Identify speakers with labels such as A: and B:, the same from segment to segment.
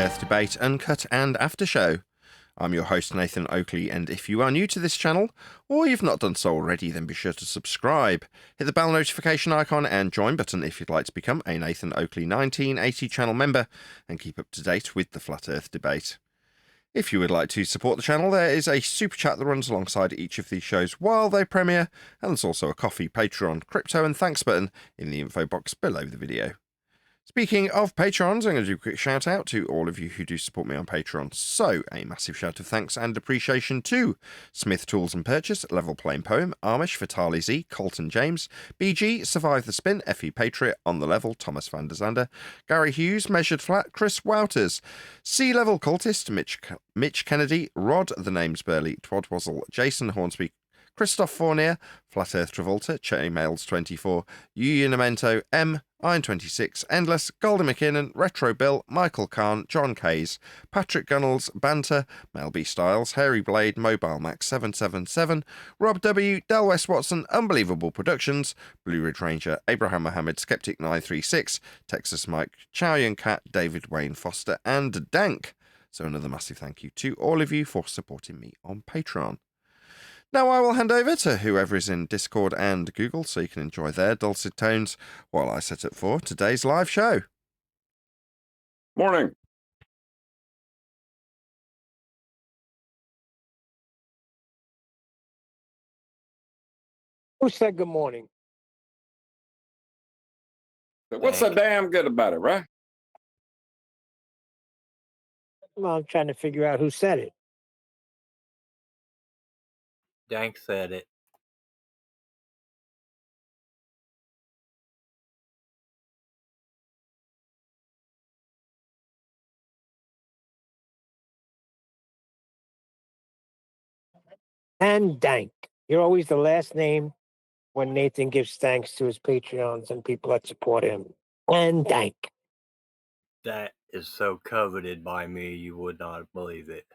A: Earth debate, Uncut and After Show. I'm your host Nathan Oakley, and if you are new to this channel, or you've not done so already, then be sure to subscribe. Hit the bell notification icon and join button if you'd like to become a Nathan Oakley 1980 channel member and keep up to date with the Flat Earth debate. If you would like to support the channel, there is a super chat that runs alongside each of these shows while they premiere, and there's also a coffee, Patreon, crypto and thanks button in the info box below the video. Speaking of Patrons, I'm going to do a quick shout out to all of you who do support me on Patreon. So, a massive shout of thanks and appreciation to Smith Tools and Purchase, Level Plain Poem, Amish, Vitali Z, Colton James, BG, Survive the Spin, FE Patriot, On the Level, Thomas van der Zander, Gary Hughes, Measured Flat, Chris Wouters, Sea Level Cultist, Mitch Kennedy, Rod, The Name's Burley, Twadwazzle, Jason Hornsby, Christoph Fournier, Flat Earth Travolta, Chainmails24, Unamento, M, Iron26, Endless, Golden McKinnon, Retro Bill, Michael Kahn, John Kays, Patrick Gunnels, Banter, Mel B. Styles, Harry Blade, Mobile Max 777, Rob W, Del West Watson, Unbelievable Productions, Blue Ridge Ranger, Abraham Mohammed, Skeptic 936, Texas Mike, Chow Yun Cat, David Wayne Foster, and Dank. So another massive thank you to all of you for supporting me on Patreon. Now I will hand over to whoever is in Discord and Google so you can enjoy their dulcet tones while I set up for today's live show.
B: Morning.
C: Who said good morning?
B: What's so damn good about it, right?
C: Well, I'm trying to figure out who said it.
D: Dank said it.
C: And Dank. You're always the last name when Nathan gives thanks to his Patreons and people that support him. And Dank.
D: That is so coveted by me, you would not believe it.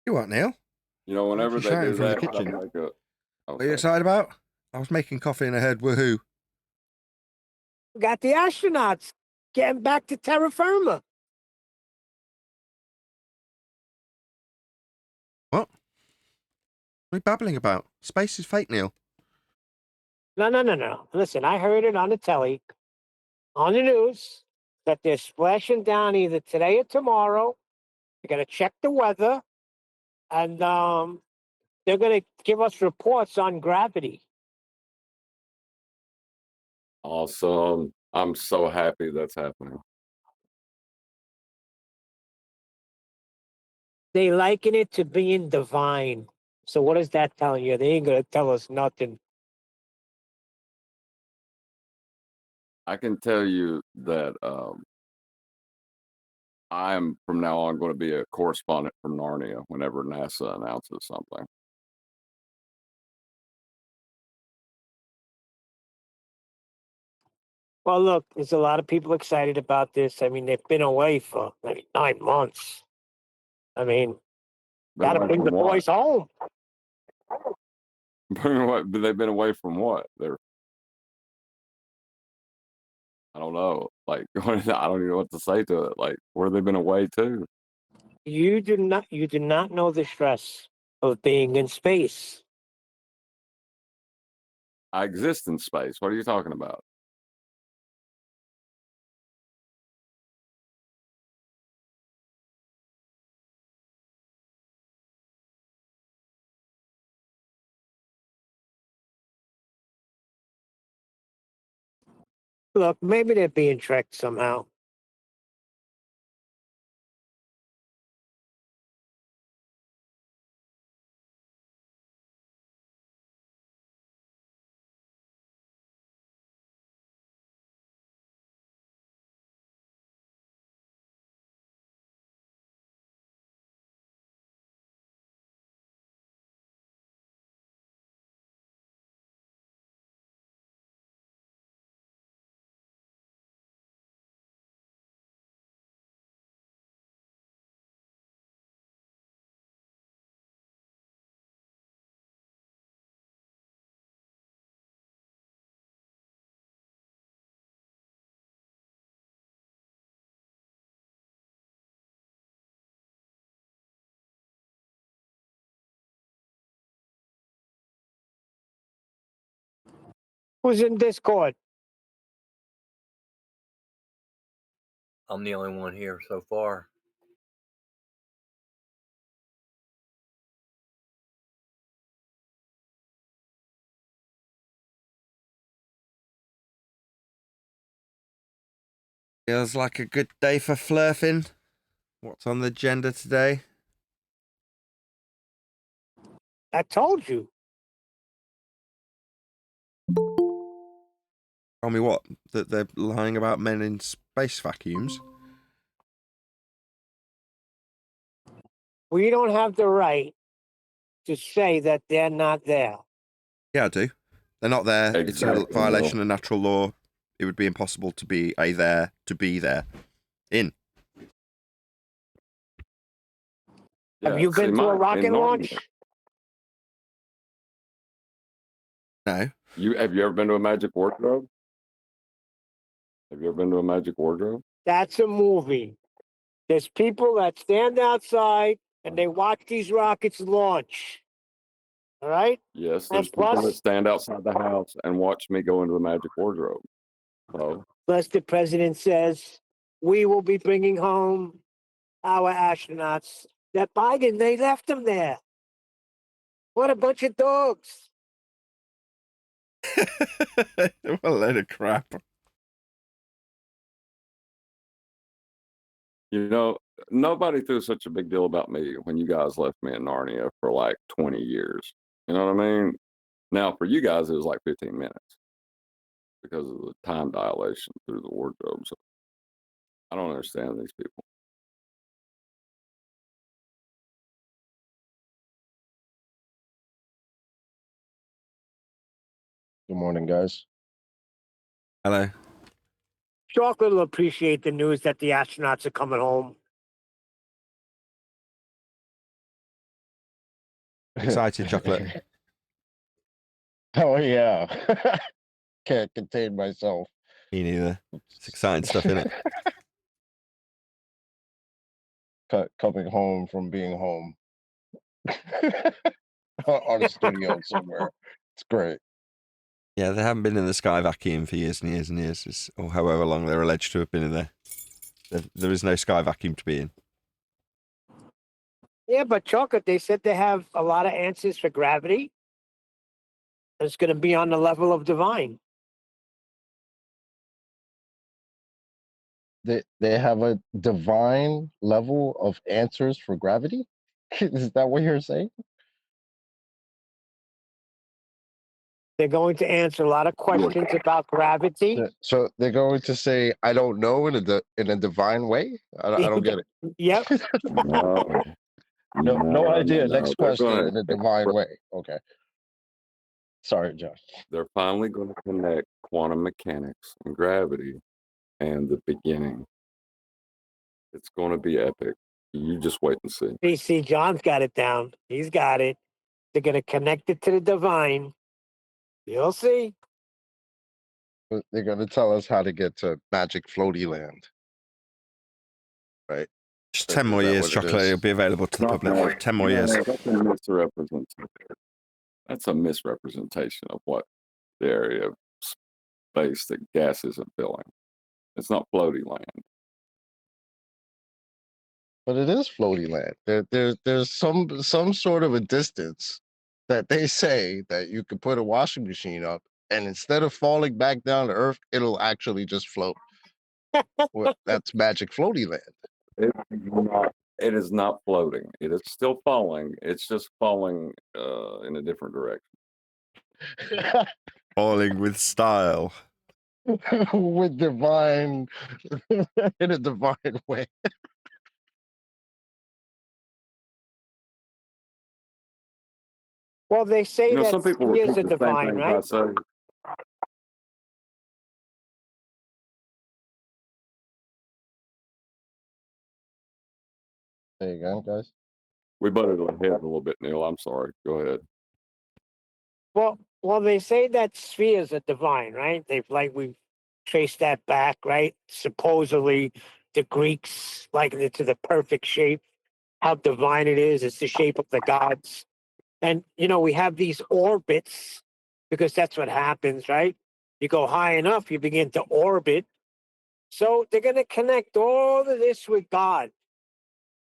A: You what, Neil?
B: You know, whenever
A: You're
B: they
A: shouting
B: do
A: from the
B: that,
A: kitchen.
B: I'm like,
A: What are you excited about? I was making coffee and I heard woohoo.
C: Got the astronauts getting back to terra firma.
A: What? What are you babbling about? Space is fake, Neil.
C: No. Listen, I heard it on the telly, on the news, that they're splashing down either today or tomorrow. They're going to check the weather, and they're going to give us reports on gravity.
B: awesome. I'm so happy that's happening.
C: They liken it to being divine. So what is that telling you? They ain't going to tell us nothing.
B: I can tell you that I'm from now on going to be a correspondent from Narnia whenever NASA announces something.
C: Well, look, there's a lot of people excited about this. I mean, they've been away for maybe 9 months. I mean,
B: Been
C: got to
B: away
C: bring
B: from
C: the
B: what?
C: boys home.
B: But they've been away from what? I don't know. Like, I don't even know what to say to it. Like, where have they been away to?
C: You do not know the stress of being in space.
B: I exist in space. What are you talking about?
C: Look, maybe they're being tricked somehow. Who's in Discord?
D: I'm the only one here so far.
A: Feels like a good day for flirting. What's on the agenda today?
C: I told you.
A: Tell me what? That they're lying about men in space vacuums?
C: We don't have the right to say that they're not there.
A: Yeah, I do. They're not there.
B: Exactly,
A: It's a violation of natural law. It would be impossible to be there to be there. In.
C: Have you been to a rocket launch?
A: No.
B: Have you ever been to a magic wardrobe? Have you ever been to a magic wardrobe?
C: That's a movie. There's people that stand outside and they watch these rockets launch. All right?
B: Yes,
C: And
B: there's people that
C: plus,
B: stand outside the house and watch me go into the magic wardrobe. So
C: plus the president says, we will be bringing home our astronauts. That Biden, they left them there. What a bunch of dogs.
A: What a load of crap.
B: you know, nobody threw such a big deal about me when you guys left me in Narnia for like 20 years. You know what I mean? Now for you guys, it was like 15 minutes because of the time dilation through the wardrobe. So I don't understand these people.
E: Good morning, guys.
A: Hello.
C: Chocolate will appreciate the news that the astronauts are coming home.
A: Excited, Chocolate.
E: Oh yeah. Can't contain myself.
A: Me neither. It's exciting stuff, isn't it?
E: Coming home from being home. On a studio somewhere. It's great.
A: Yeah, they haven't been in the sky vacuum for years and years and years, or however long they're alleged to have been in there. There is no sky vacuum to be in.
C: Yeah, but Chocolate, they said they have a lot of answers for gravity. It's going to be on the level of divine.
E: They have a divine level of answers for gravity? Is that what you're saying?
C: They're going to answer a lot of questions about gravity.
E: So they're going to say, I don't know in a divine way? I don't get it.
C: Yep.
E: No idea.
B: No.
E: Next question in a divine way. Okay. Sorry, John.
B: They're finally going to connect quantum mechanics and gravity and the beginning. It's going to be epic. You just wait and see.
C: PC John's got it down. He's got it. They're going to connect it to the divine. You'll see.
E: They're going to tell us how to get to magic floaty land. Right?
A: Just 10 more years, Chocolate. It'll be available to the public. 10 more years.
B: That's a misrepresentation. That's a misrepresentation of what the area of space that gas isn't filling. It's not floaty land.
E: But it is floaty land. There's some sort of a distance that they say that you could put a washing machine up, and instead of falling back down to Earth, it'll actually just float. That's magic floaty land.
B: It is not floating. It is still falling. It's just falling in a different direction.
A: Falling with style.
E: With divine, in a divine way.
C: Well, they say that
B: some people
C: he is
B: repeat
C: a
B: the same
C: divine,
B: things
C: right?
B: I say.
E: There you go, guys.
B: We butted ahead a little bit, Neil. I'm sorry. Go ahead.
C: Well, they say that spheres are divine, right? We've traced that back, right? Supposedly, the Greeks likened it to the perfect shape. How divine it is! It's the shape of the gods, and we have these orbits because that's what happens, right? You go high enough, you begin to orbit. So they're going to connect all of this with God.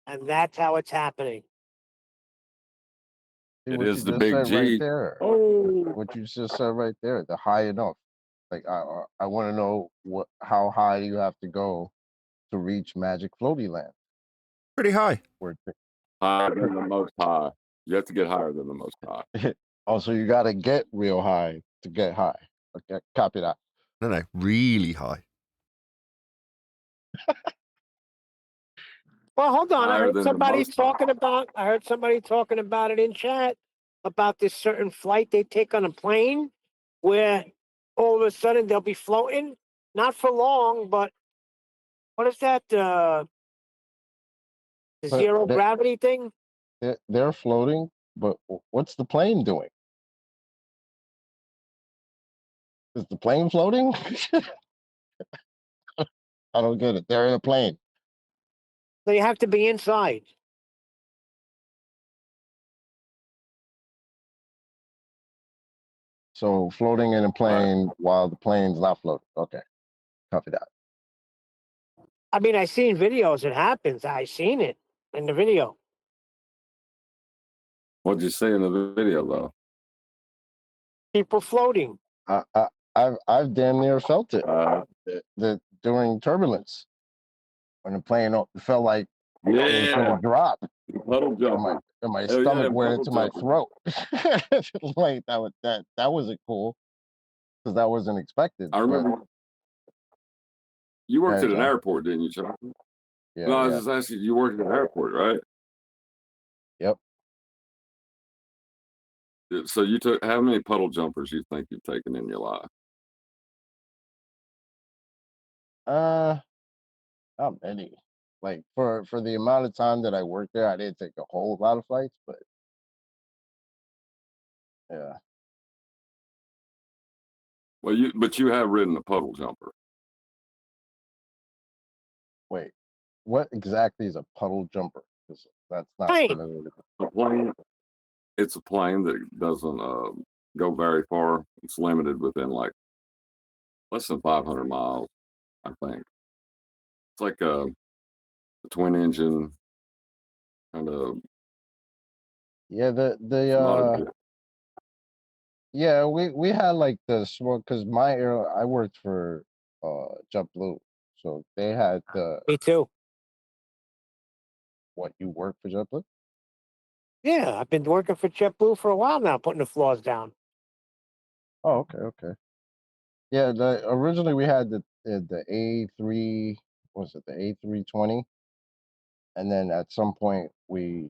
C: And that's how it's happening.
E: See
B: It
E: what
B: is
E: you
B: the
E: just
B: big
E: said right
B: G.
E: there.
B: Oh,
E: What you just said right there. The high enough. Like I want to know how high you have to go to reach magic floaty land.
A: Pretty high.
E: Where
B: higher than the most high. You have to get higher than the most high.
E: also you got to get real high to get high. Okay, copy that.
A: No, really high.
C: Well, hold on.
B: Higher than the most high.
C: I heard somebody talking about it in chat about this certain flight they take on a plane where all of a sudden they'll be floating, not for long, but what is that? The
E: But
C: zero gravity thing?
E: they're floating, but what's the plane doing? Is the plane floating? I don't get it. They're in a plane.
C: So you have to be inside.
E: So floating in a plane while the plane's not floating. Okay, copy that.
C: I mean, I seen videos. It happens. I seen it in the video.
B: What'd you see in the video, though?
C: People floating.
E: I've damn near felt it.
B: Uh,
E: During turbulence when the plane felt like it was going
B: yeah,
E: to drop,
B: puddle
E: and
B: jumper.
E: my
B: Hell yeah,
E: stomach went
B: puddle
E: into my
B: jumper.
E: throat. Like that wasn't cool because that wasn't expected.
B: I remember you worked at an
E: John.
B: airport, didn't you, Chuck?
E: Yeah,
B: No, I was
E: yeah.
B: just asking. You worked at an airport, right?
E: Yep.
B: So you took how many puddle jumpers you think you've taken in your life?
E: Not many. Like for the amount of time that I worked there, I didn't take a whole lot of flights, but yeah.
B: Well, you have ridden a puddle jumper.
E: Wait, what exactly is a puddle jumper? 'Cause that's not
C: Plane.
E: familiar with me.
B: A plane. It's a plane that doesn't go very far. It's limited within like less than 500 miles, I think. It's like a twin engine kind of.
E: Yeah,
B: Not a bit.
E: yeah, we had like the small because I worked for JetBlue, so they had the
C: Me too.
E: what you work for JetBlue?
C: Yeah, I've been working for JetBlue for a while now, putting the floors down.
E: Oh, okay. Yeah, originally we had the A3, what was it, the A320, and then at some point we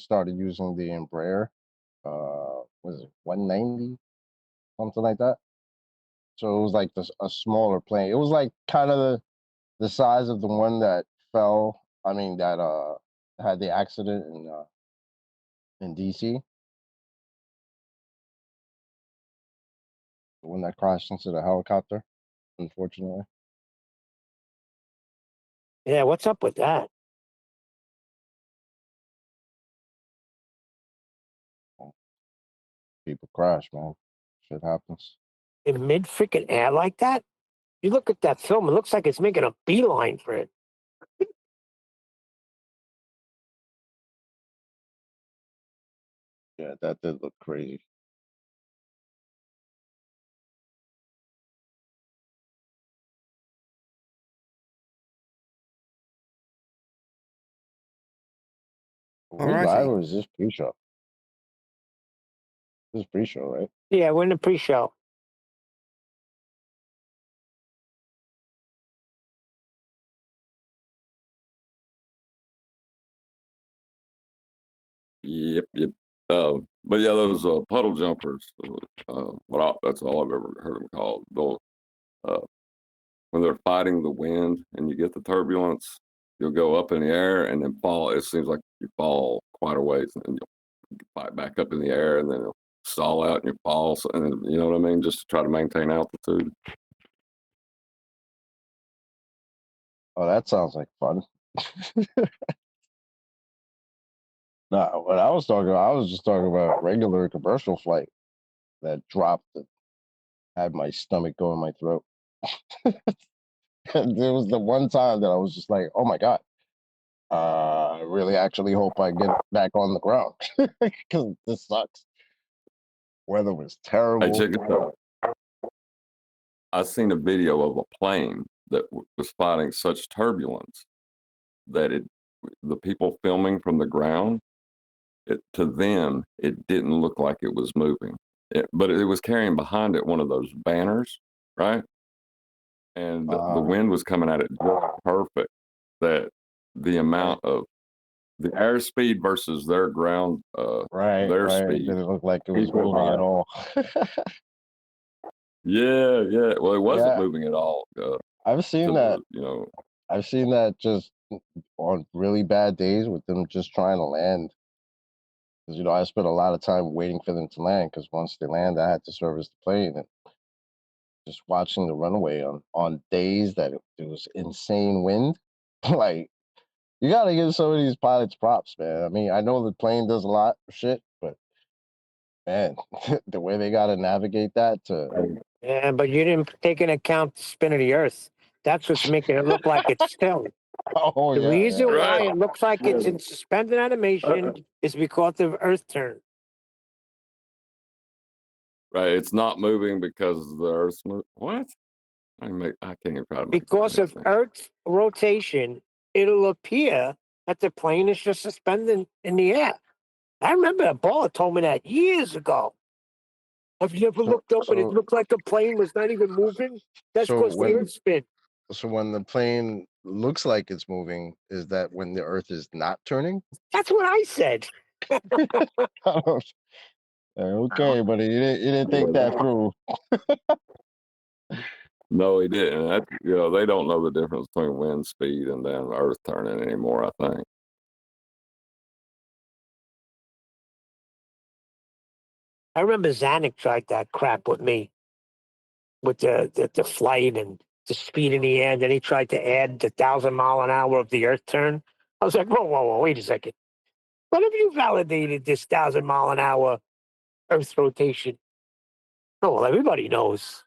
E: started using the Embraer, was it 190, something like that. So it was like a smaller plane. It was like kind of the size of the one that fell. I mean that had the accident in DC, the one that crashed into the helicopter, unfortunately.
C: Yeah, what's up with that?
E: People crash, man. Shit happens.
C: In mid freaking air like that? You look at that film, it looks like it's making a beeline for it.
E: Yeah, that did look crazy. Are we live
A: Alrighty.
E: or is this pre-show? This is pre-show, right?
C: Yeah, we're in the pre-show.
B: Yep. But yeah, those puddle jumpers. That's all I've ever heard them called. They'll, when they're fighting the wind and you get the turbulence, you'll go up in the air and then fall. It seems like you fall quite a ways, and then you'll fight back up in the air, and then it'll stall out and you fall. So, and you know what I mean? Just to try to maintain altitude.
E: Oh, that sounds like fun. No, what I was talking about, I was just talking about regular commercial flight that dropped had my stomach go in my throat. There was the one time that I was just like, "Oh my god, I really actually hope I get back on the ground because this sucks." Weather was
B: Hey,
E: terrible.
B: check it out. I seen a video of a plane that was fighting such turbulence that the people filming from the ground, to them, it didn't look like it was moving. But it was carrying behind it one of those banners, right? And the wind was coming at it just perfect. That the amount of the airspeed versus their ground, their speed.
E: Didn't look like it was
B: Equal
E: moving at
B: high.
E: all.
B: Yeah. Well, it wasn't
E: Yeah.
B: moving at all.
E: I've seen that.
B: The,
E: I've seen that just on really bad days with them just trying to land. Because I spent a lot of time waiting for them to land. Because once they land, I had to service the plane, and just watching the runway on days that it was insane wind. Like, you gotta give some of these pilots props, man. I mean, I know the plane does a lot of shit, but man, the way they gotta navigate that to
C: Yeah, but you didn't take into account the spin of the Earth. That's what's making it look like it's still.
E: oh
C: The reason why
B: Right.
C: it looks like it's in suspended animation is because of Earth turn.
B: right. It's not moving because the Earth's moving. What? I can't even try to make
C: Because
B: that
C: of
B: sense.
C: Earth's rotation, it'll appear that the plane is just suspended in the air. I remember a baller told me that years ago. Have you ever looked up and it looked like the plane was not even moving? That's
E: So
C: because the
E: when-
C: Earth spin.
E: So when the plane looks like it's moving, is that when the Earth is not turning?
C: That's what I said.
E: Okay, buddy, you didn't think that through.
B: No, he didn't. They don't know the difference between wind speed and then Earth turning anymore, I think.
C: I remember Zanuck tried that crap with me, with the flight and the speed in the air. And then he tried to add the 1,000-mile-an-hour of the Earth turn. I was like, whoa, wait a second. What have you validated this 1,000-mile-an-hour Earth rotation? Oh, well, everybody knows.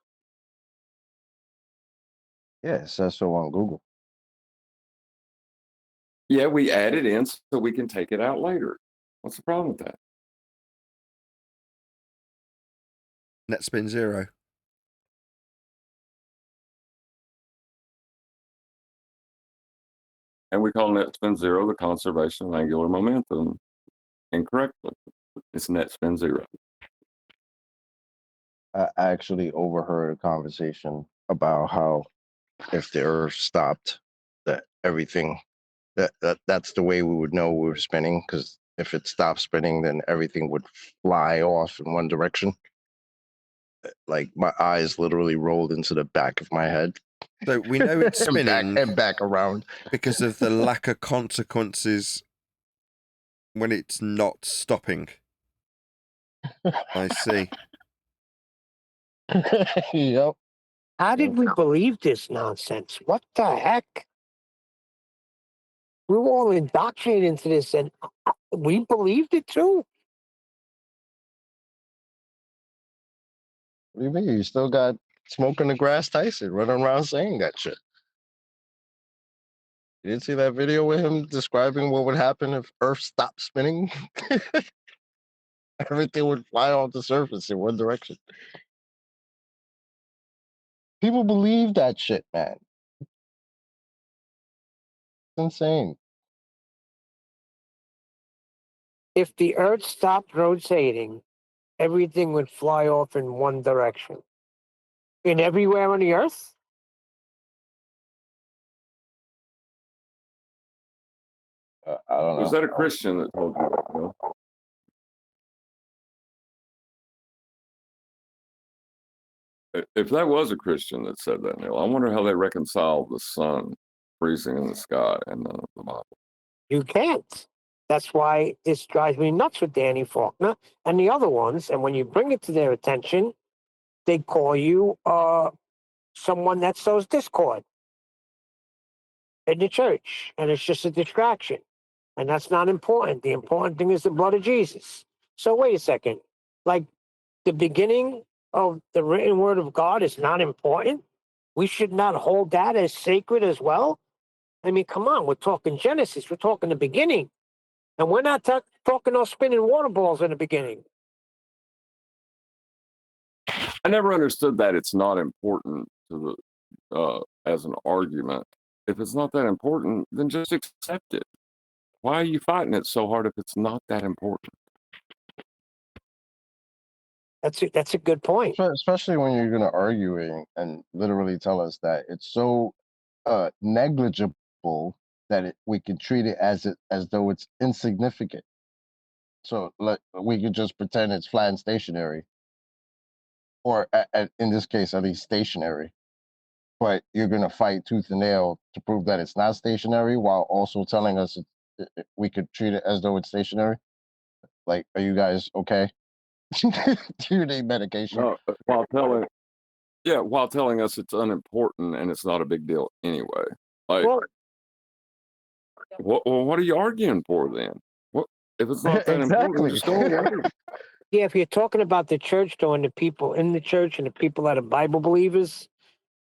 E: Yeah, it says so on Google.
B: Yeah, we add it in so we can take it out later. What's the problem with that?
A: Net spin 0.
B: And we call net spin 0 the conservation of angular momentum incorrectly. It's net spin 0.
E: I actually overheard a conversation about how if the Earth stopped, that everything that's the way we would know we were spinning. Because if it stopped spinning, then everything would fly off in one direction. Like my eyes literally rolled into the back of my head.
A: So we know it's spinning
E: and back around
A: because of the lack of consequences when it's not stopping. I see.
E: Yep.
C: How did we believe this nonsense? What the heck? We were all indoctrinated into this, and we believed it too.
E: What do you mean? You still got Smoking the Grass Tyson running around saying that shit. You didn't see that video with him describing what would happen if Earth stopped spinning? Everything would fly off the surface in one direction. People believe that shit, man. It's insane.
C: If the Earth stopped rotating, everything would fly off in one direction. In everywhere on the Earth?
E: I don't know.
B: Was that a Christian that told you that? Neil? If that was a Christian that said that, Neil, I wonder how they reconcile the sun freezing in the sky and the Bible.
C: You can't. That's why this drives me nuts with Danny Faulkner and the other ones. And when you bring it to their attention, they call you someone that sows discord in the church. And it's just a distraction. And that's not important. The important thing is the blood of Jesus. So wait a second. Like the beginning of the written word of God is not important? We should not hold that as sacred as well? I mean, come on, we're talking Genesis, we're talking the beginning. And we're not talking no spinning water balls in the beginning.
B: I never understood that it's not important to the as an argument. If it's not that important, then just accept it. Why are you fighting it so hard if it's not that important?
C: That's a good point.
E: Especially when you're going to arguing and literally tell us that it's so negligible that we can treat it as though it's insignificant. So we could just pretend it's flat and stationary, or in this case, at least stationary. But you're going to fight tooth and nail to prove that it's not stationary, while also telling us we could treat it as though it's stationary. Like, are you guys okay? Do you need medication?
B: No, while telling us it's unimportant and it's not a big deal anyway. Like,
C: Well,
B: what are you arguing for then? What if it's not that
E: Exactly.
B: important? Just go away.
C: yeah, if you're talking about the church, though, and the people in the church and the people that are Bible believers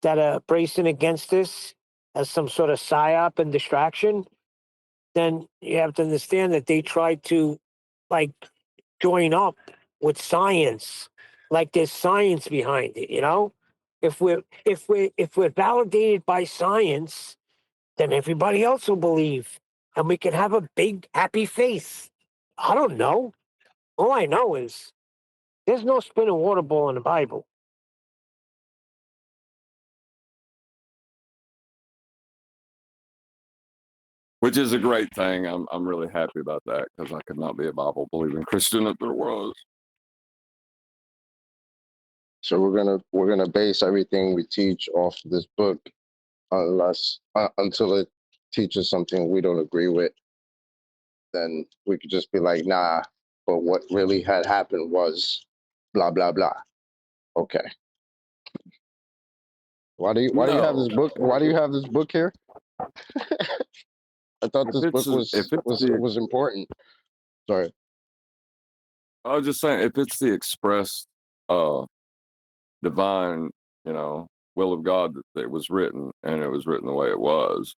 C: that are bracing against this as some sort of psyop and distraction, then you have to understand that they try to, like, join up with science, like there's science behind it. If we're validated by science, then everybody else will believe, and we can have a big happy faith. I don't know. All I know is there's no spinning water ball in the Bible.
B: Which is a great thing. I'm really happy about that because I could not be a Bible believing Christian if there was.
E: So we're gonna base everything we teach off this book, unless until it teaches something we don't agree with. Then we could just be like, nah. But what really had happened was, blah blah blah. Okay. Why do you have this book? Why do you have this book here? I thought this book was important. Sorry.
B: I was just saying, if it's the express divine, will of God that it was written, and it was written the way it was,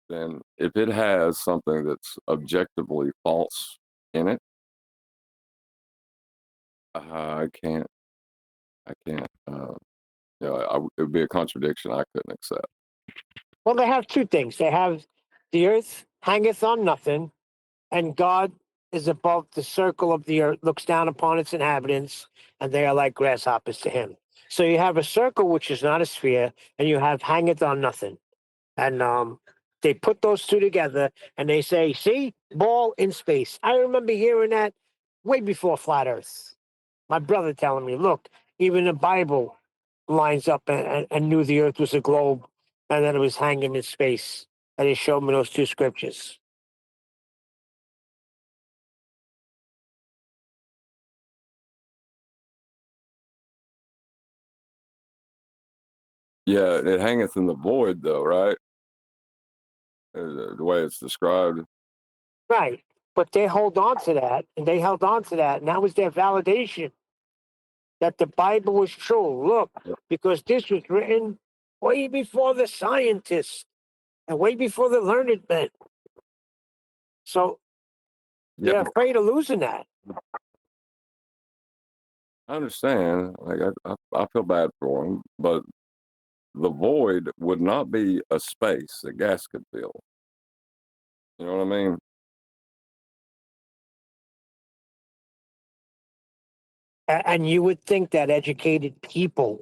B: then if it has something that's objectively false in it, I can't. It would be a contradiction I couldn't accept.
C: Well, they have two things. They have the earth hangeth on nothing, and God is above the circle of the earth, looks down upon its inhabitants, and they are like grasshoppers to him. So you have a circle which is not a sphere, and you have hangeth on nothing. And they put those two together, and they say, see, ball in space. I remember hearing that way before flat earth. My brother telling me, look, even the Bible lines up and knew the earth was a globe and that it was hanging in space. And he showed me those two scriptures.
B: Yeah, it hangeth in the void, though, right? The way it's described.
C: Right. But they hold on to that, and they held on to that, and that was their validation that the Bible was true. Look, because this was written way before the scientists and way before the learned men. So they're afraid of losing that.
B: I understand. Like I feel bad for them, but the void would not be a space that gas could fill. You know what I mean?
C: And you would think that educated people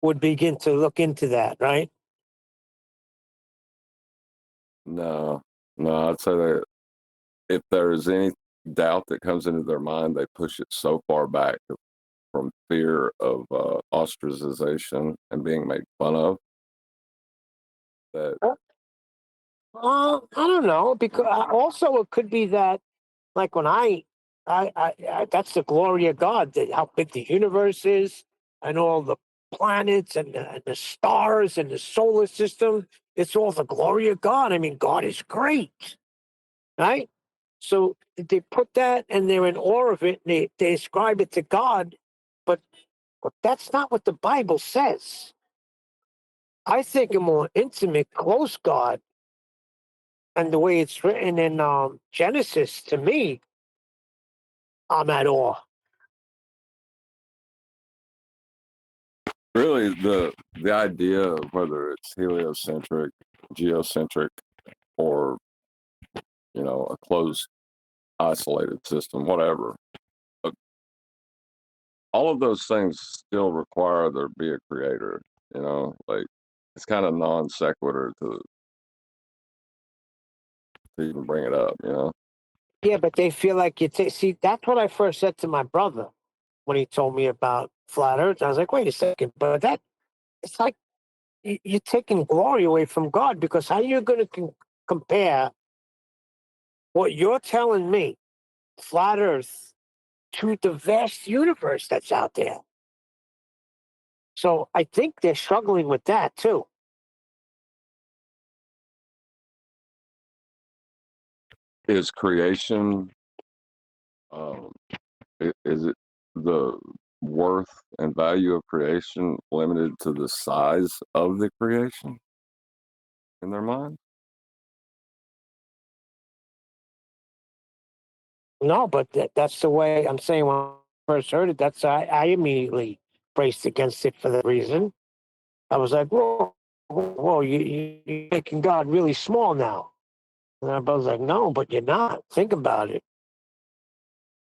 C: would begin to look into that, right?
B: No, I'd say that if there is any doubt that comes into their mind, they push it so far back from fear of ostracization and being made fun of that.
C: I don't know, because also it could be that, like when I that's the glory of God, that how big the universe is, and all the planets and the stars and the solar system. It's all the glory of God. I mean, God is great, right? So they put that, and they're in awe of it, and they ascribe it to God, But that's not what the Bible says. I think a more intimate, close God, and the way it's written in Genesis, to me, I'm at awe.
B: Really, the idea of whether it's heliocentric, geocentric, or a closed, isolated system, whatever. All of those things still require there be a creator. Like it's kind of non sequitur to even bring it up.
C: Yeah, but they feel like see, that's what I first said to my brother when he told me about flat Earth. I was like, wait a second, but it's like you're taking glory away from God, because how are you going to compare what you're telling me, flat Earth, to the vast universe that's out there? So I think they're struggling with that too.
B: Is creation, is it the worth and value of creation limited to the size of the creation in their mind?
C: No, but that's the way I'm saying. When I first heard it, I immediately braced against it for that reason. I was like, whoa, you're making God really small now. And I was like, no, but you're not. Think about it.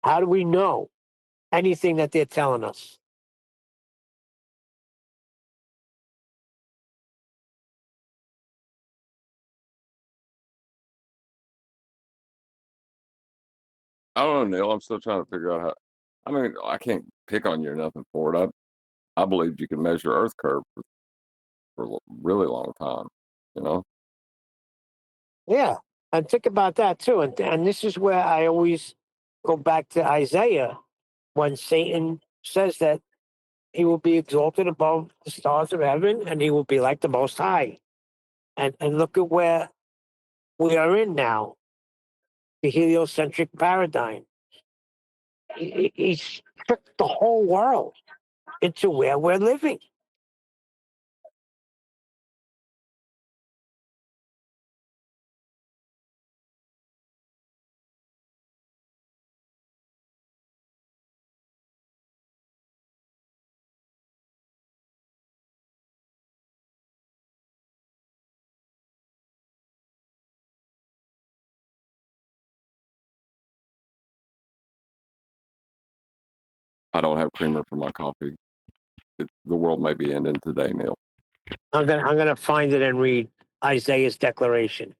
C: How do we know anything that they're telling us?
B: I don't know, Neil. I'm still trying to figure out how. I mean, I can't pick on you or nothing for it. I believed you could measure Earth curve for a really long time. You know.
C: Yeah, and think about that too. And this is where I always go back to Isaiah, when Satan says that he will be exalted above the stars of heaven, and he will be like the Most High. And look at where we are in now, the heliocentric paradigm. He's tricked the whole world into where we're living.
B: I don't have creamer for my coffee. The world may be ending today, Neil.
C: I'm gonna find it and read Isaiah's declaration.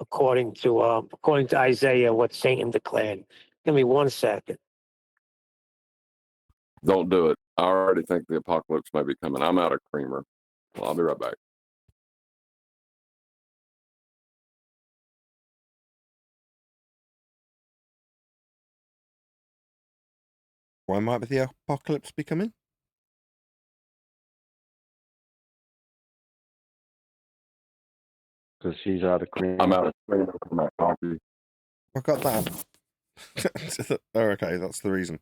C: According to Isaiah, what Satan declared. Give me 1 second.
B: Don't do it. I already think the apocalypse may be coming. I'm out of creamer. Well, I'll be right back.
A: Why might the apocalypse be coming?
E: Because she's out of cream.
B: I'm out of creamer for my coffee.
A: I got that. Oh, okay, that's the reason.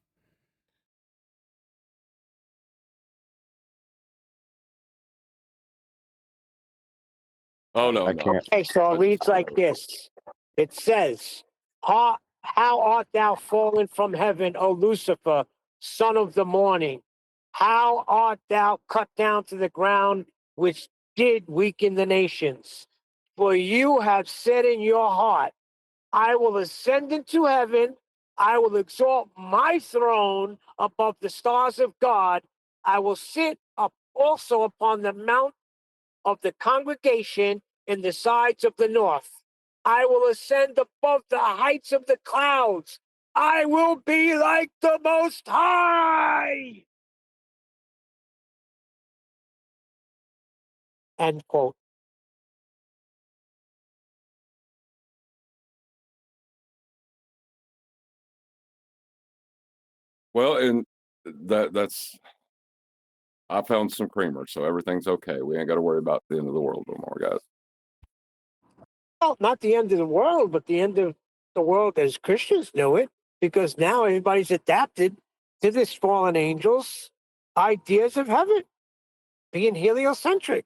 B: Oh no,
E: I
B: no.
E: can't.
C: Okay, so it reads like this. It says, how art thou fallen from heaven, O Lucifer, son of the morning? How art thou cut down to the ground, which did weaken the nations? For you have said in your heart, I will ascend into heaven. I will exalt my throne above the stars of God. I will sit up also upon the mount of the congregation in the sides of the north. I will ascend above the heights of the clouds. I will be like the Most High. End quote.
B: Well, and that's I found some creamer, so everything's okay. We ain't got to worry about the end of the world no more, guys.
C: Well, not the end of the world, but the end of the world as Christians know it, because now everybody's adapted to this fallen angel's ideas of heaven being heliocentric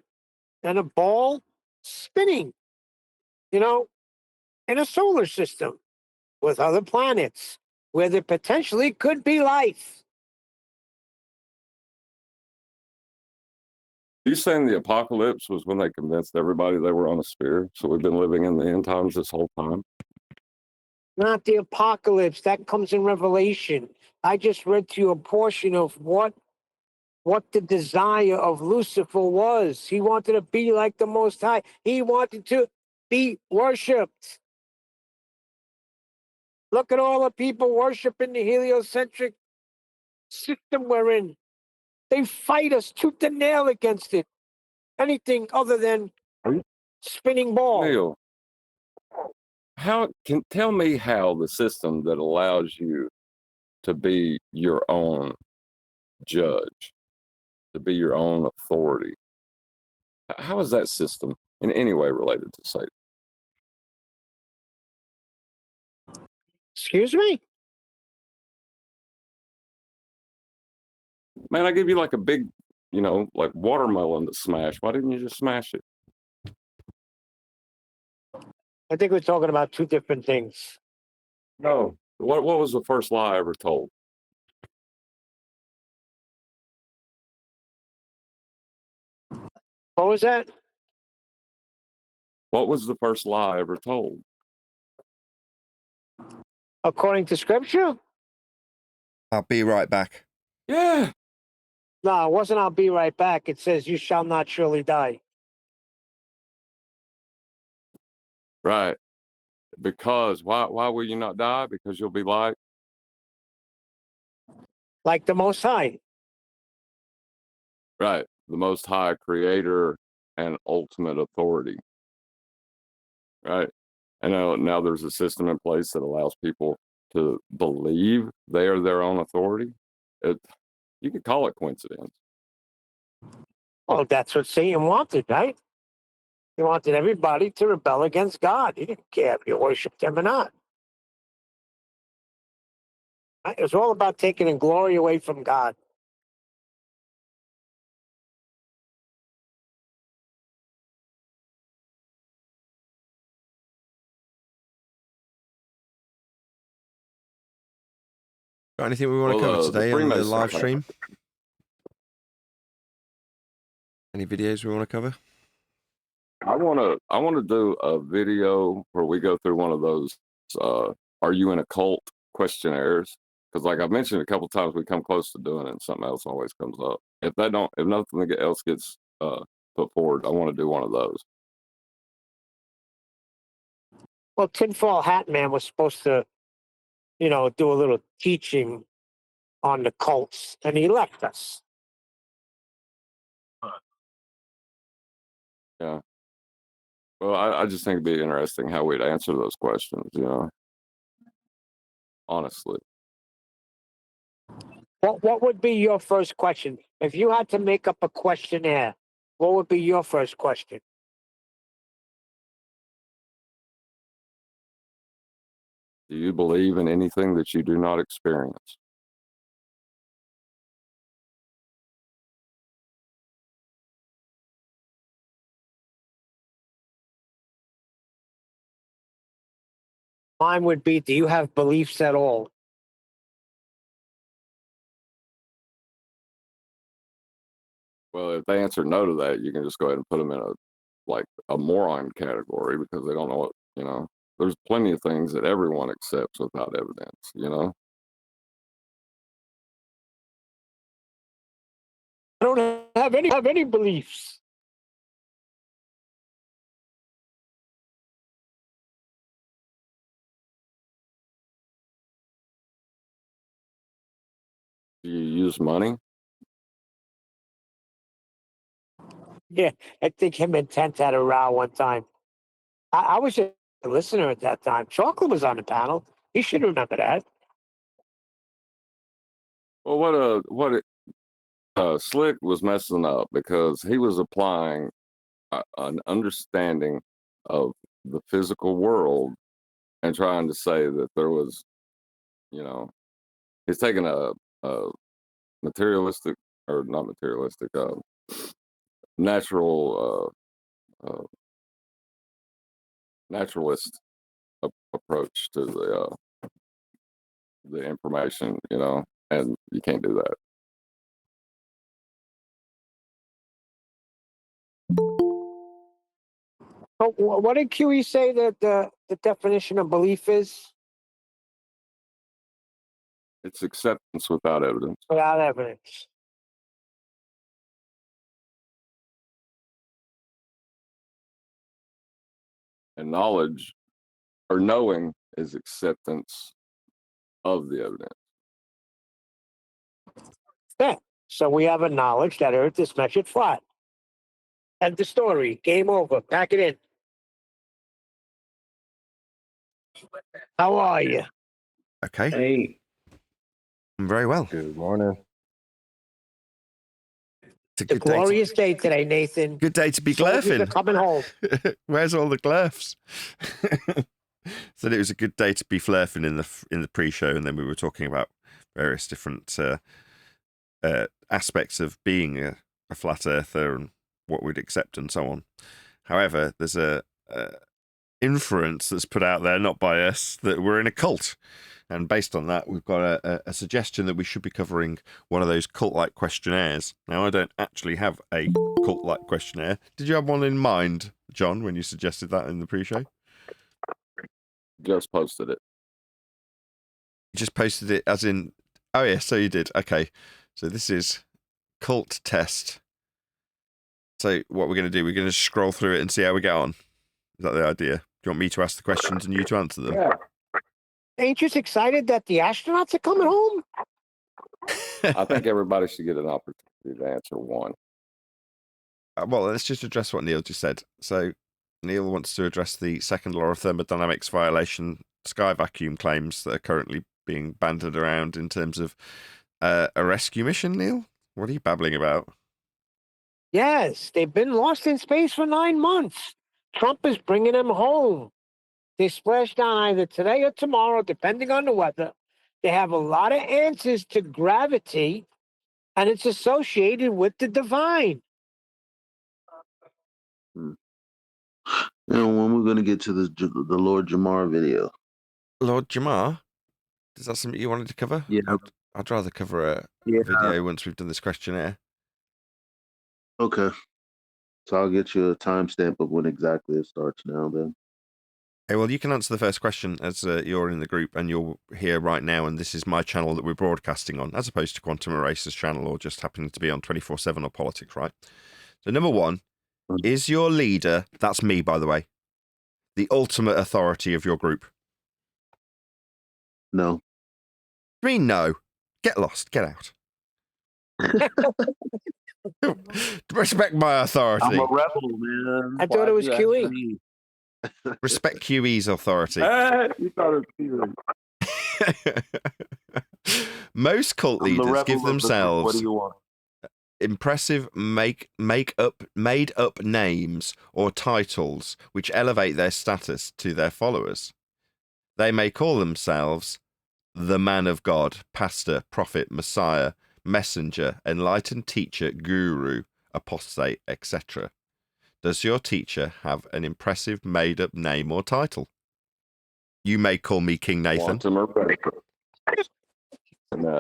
C: and a ball spinning, you know, in a solar system with other planets where there potentially could be life.
B: You saying the apocalypse was when they convinced everybody they were on a sphere? So we've been living in the end times this whole time?
C: Not the apocalypse. That comes in Revelation. I just read to you a portion of what the desire of Lucifer was. He wanted to be like the Most High. He wanted to be worshipped. Look at all the people worshiping the heliocentric system we're in. They fight us tooth and nail against it. Anything other than spinning balls.
B: Neil, tell me how the system that allows you to be your own judge, to be your own authority, how is that system in any way related to Satan?
C: Excuse me?
B: Man, I give you like a big, like watermelon to smash. Why didn't you just smash it?
C: I think we're talking about two different things.
B: No. What was the first lie ever told?
C: What was that?
B: What was the first lie ever told?
C: According to scripture?
A: I'll be right back.
B: Yeah.
C: No, it wasn't I'll be right back. It says you shall not surely die.
B: Right. Because why will you not die? Because you'll be like
C: the Most High.
B: Right. The Most High creator and ultimate authority. Right. And now there's a system in place that allows people to believe they are their own authority. You could call it coincidence.
C: Well, that's what Satan wanted, right? He wanted everybody to rebel against God. He didn't care if you worshiped him or not. It was all about taking glory away from God.
A: Got anything we want to cover today on the live stream? Any videos we want to cover?
B: I want to do a video where we go through one of those are you in a cult questionnaires, because like I've mentioned a couple times, we come close to doing it and something else always comes up. If nothing else gets put forward, I want to do one of those.
C: Well, Tinfoil Hat Man was supposed to, do a little teaching on the cults, and he left us.
B: Yeah. Well, I just think it'd be interesting how we'd answer those questions, honestly.
C: What would be your first question? If you had to make up a questionnaire, what would be your first question?
B: Do you believe in anything that you do not experience?
C: Mine would be, do you have beliefs at all?
B: Well, if they answer no to that, you can just go ahead and put them in a moron category because they don't know what, there's plenty of things that everyone accepts without evidence,
C: I don't have any beliefs.
B: Do you use money?
C: Yeah, I think him and Tent had a row one time. I was just a listener at that time. Chocolate was on the panel. He should remember that.
B: Well, Slit was messing up because he was applying an understanding of the physical world and trying to say that there was, he's taking a materialistic or not materialistic, natural naturalist approach to the information, you know, and you can't do that.
C: Oh, what did QE say that the definition of belief is?
B: It's acceptance without evidence.
C: Without evidence.
B: And knowledge or knowing is acceptance of the evidence.
C: Yeah. So we have a knowledge that Earth is measured flat. End the story. Game over. Pack it in. How are you?
A: Okay.
F: Hey,
A: I'm very well.
E: Good morning.
A: It's a
C: It's a
A: good day.
C: glorious day today, Nathan.
A: Good day to be
C: Soldiers are
A: glurfing.
C: coming home.
A: Where's all the glurfs? Said it was a good day to be flurfing in the pre-show, and then we were talking about various different aspects of being a flat earther and what we'd accept and so on. However, there's a inference that's put out there, not by us, that we're in a cult. And based on that, we've got a suggestion that we should be covering one of those cult-like questionnaires. Now, I don't actually have a cult-like questionnaire. Did you have one in mind, John, when you suggested that in the pre-show?
B: Just posted it.
A: You just posted it as in... Oh, yeah, so you did. Okay. So this is cult test. So what we're going to do, we're going to scroll through it and see how we get on. Is that the idea? Do you want me to ask the questions and you to answer them?
B: Yeah.
C: Ain't you excited that the astronauts are coming home?
B: I think everybody should get an opportunity to answer one.
A: Well, let's just address what Neil just said. So Neil wants to address the second law of thermodynamics violation sky vacuum claims that are currently being bandied around in terms of a rescue mission, Neil? What are you babbling about?
C: Yes, they've been lost in space for 9 months. Trump is bringing them home. They splash down either today or tomorrow, depending on the weather. They have a lot of answers to gravity, and it's associated with the divine.
F: and when we're gonna get to the Lord Jamar video?
A: Lord Jamar? Is that something you wanted to cover?
F: Yeah.
A: I'd rather cover a
F: Yeah.
A: video once we've done this questionnaire.
F: Okay. So I'll get you a timestamp of when exactly it starts now. Then.
A: Hey, well, you can answer the first question as you're in the group and you're here right now, and this is my channel that we're broadcasting on, as opposed to Quantum Eraser's channel or just happening to be on 24/7 or politics, right? So number one, is your leader, that's me, by the way, the ultimate authority of your group?
F: No.
A: I mean, no. Get lost. Get out. Respect my authority.
F: I'm a rebel, man.
C: I thought it was QE.
A: Respect QE's authority.
B: You thought it was
A: Most cult leaders give themselves
F: What do you want?
A: impressive made up names or titles which elevate their status to their followers. They may call themselves the man of God, pastor, prophet, messiah, messenger, enlightened teacher, guru, apostate, etc. Does your teacher have an impressive made-up name or title? You may call me King Nathan.
B: Quantum Eraser.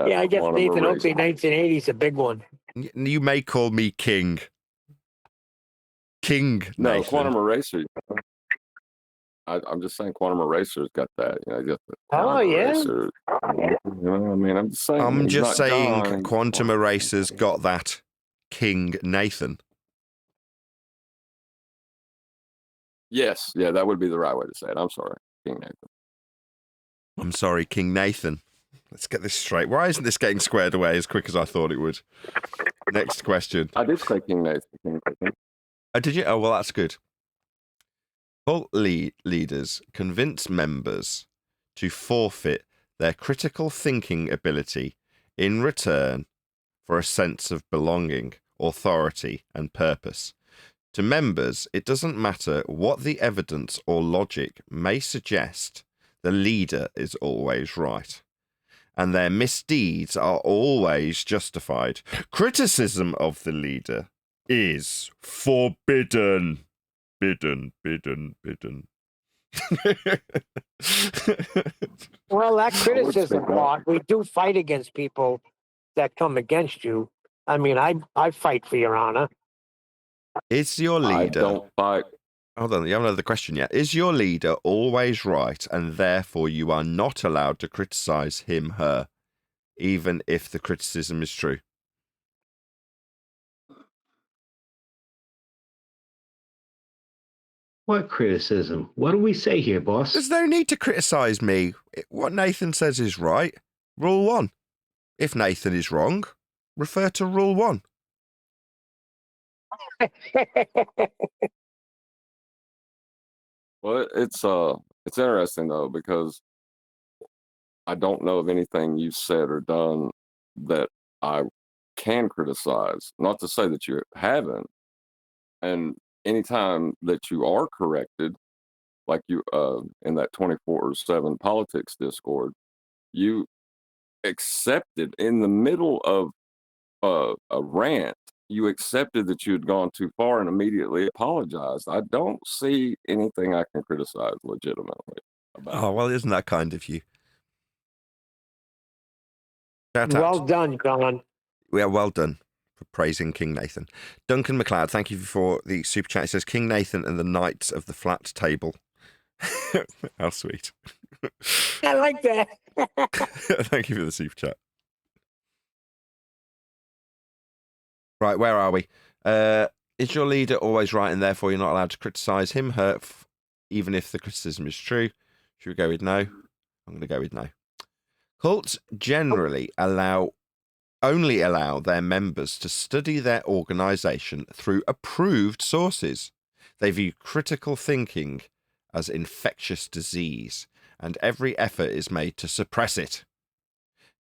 C: Yeah, I guess
B: Quantum
C: Nathan
B: Eraser.
C: Oakley 1980 is a big one.
A: You may call me King. King
B: No,
A: Nathan.
B: Quantum Eraser. I'm just saying Quantum Eraser's got that. You know, just
C: Oh, yeah.
B: Eraser. You know, I mean, I'm just saying.
A: I'm
B: he's
A: just
B: not
A: saying
B: John, he's
A: Quantum Eraser's got that King Nathan.
B: Yes, yeah, that would be the right way to say it. I'm sorry, King Nathan.
A: I'm sorry, King Nathan. Let's get this straight. Why isn't this getting squared away as quick as I thought it would? Next question.
B: I did say King Nathan. King Nathan.
A: Oh, did you? Oh, well, that's good. Cult leaders convince members to forfeit their critical thinking ability in return for a sense of belonging, authority, and purpose. To members, it doesn't matter what the evidence or logic may suggest, the leader is always right. and their misdeeds are always justified. Criticism of the leader is forbidden. Bidden.
C: Well, that
B: I would
C: criticism
B: speak
C: part, we do fight against people that come against you. I mean, I fight for your honor.
A: Is your
B: I
A: leader...
B: don't fight.
A: Hold on, you haven't had the question yet. Is your leader always right, and therefore you are not allowed to criticize him, her, even if the criticism is true?
G: What criticism? What do we say here, boss?
A: There's no need to criticize me. What Nathan says is right. Rule 1. If Nathan is wrong, refer to Rule 1.
B: Well, it's interesting though, because I don't know of anything you've said or done that I can criticize. Not to say that you haven't. And anytime that you are corrected, like you in that 24/7 politics Discord, you accepted in the middle of a rant. You accepted that you had gone too far and immediately apologized. I don't see anything I can criticize legitimately about.
A: Oh, well, isn't that kind of you? Shout out.
C: Well done, John.
A: Yeah, well done for praising King Nathan. Duncan McLeod, thank you for the super chat. It says King Nathan and the Knights of the Flat Table. How sweet.
C: I like that.
A: Thank you for the super chat. Right, where are we? Is your leader always right and therefore you're not allowed to criticize him, her, even if the criticism is true? Should we go with no? I'm going to go with no. Cults generally only allow their members to study their organization through approved sources. They view critical thinking as infectious disease, and every effort is made to suppress it.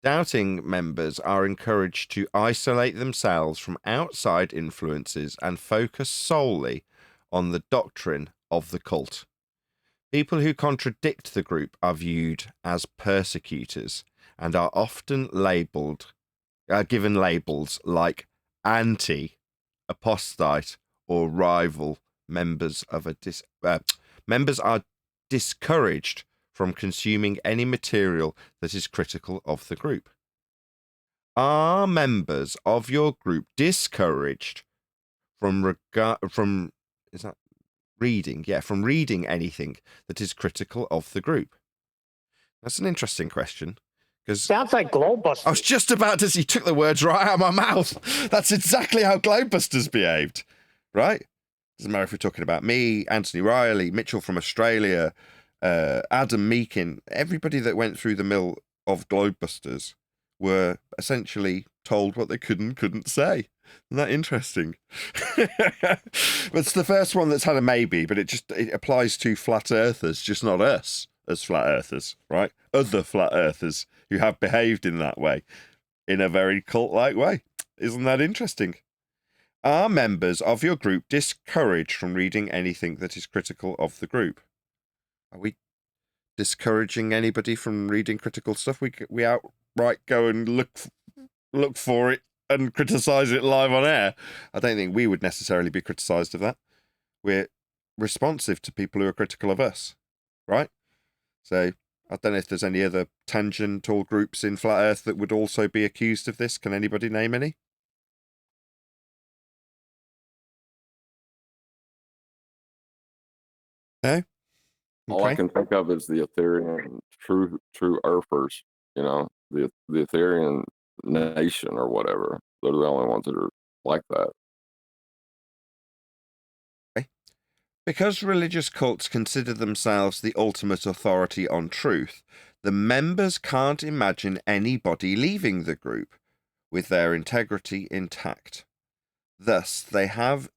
A: Doubting members are encouraged to isolate themselves from outside influences and focus solely on the doctrine of the cult. People who contradict the group are viewed as persecutors and are often given labels like anti, apostate, or rival. Members are discouraged from consuming any material that is critical of the group. Are members of your group discouraged from reading anything that is critical of the group? That's an interesting question.
C: Sounds like Globebusters.
A: I was just about to say, you took the words right out of my mouth. That's exactly how Globebusters behaved, right? Doesn't matter if we're talking about me, Anthony Riley, Mitchell from Australia, Adam Meakin, everybody that went through the mill of Globebusters were essentially told what they couldn't say. Isn't that interesting? It's the first one that's had a maybe, but it applies to flat earthers, just not us as flat earthers, right? Other flat earthers who have behaved in that way, in a very cult-like way. Isn't that interesting? Are members of your group discouraged from reading anything that is critical of the group? Are we discouraging anybody from reading critical stuff? We outright go and look for it and criticize it live on air. I don't think we would necessarily be criticized of that. We're responsive to people who are critical of us, right? So I don't know if there's any other tangential groups in Flat Earth that would also be accused of this. Can anybody name any? No?
B: All I can think of is the Ethereum true earthers, the Ethereum nation or whatever. They're the only ones that are like that.
A: Okay. Because religious cults consider themselves the ultimate authority on truth, the members can't imagine anybody leaving the group with their integrity intact. Thus, they have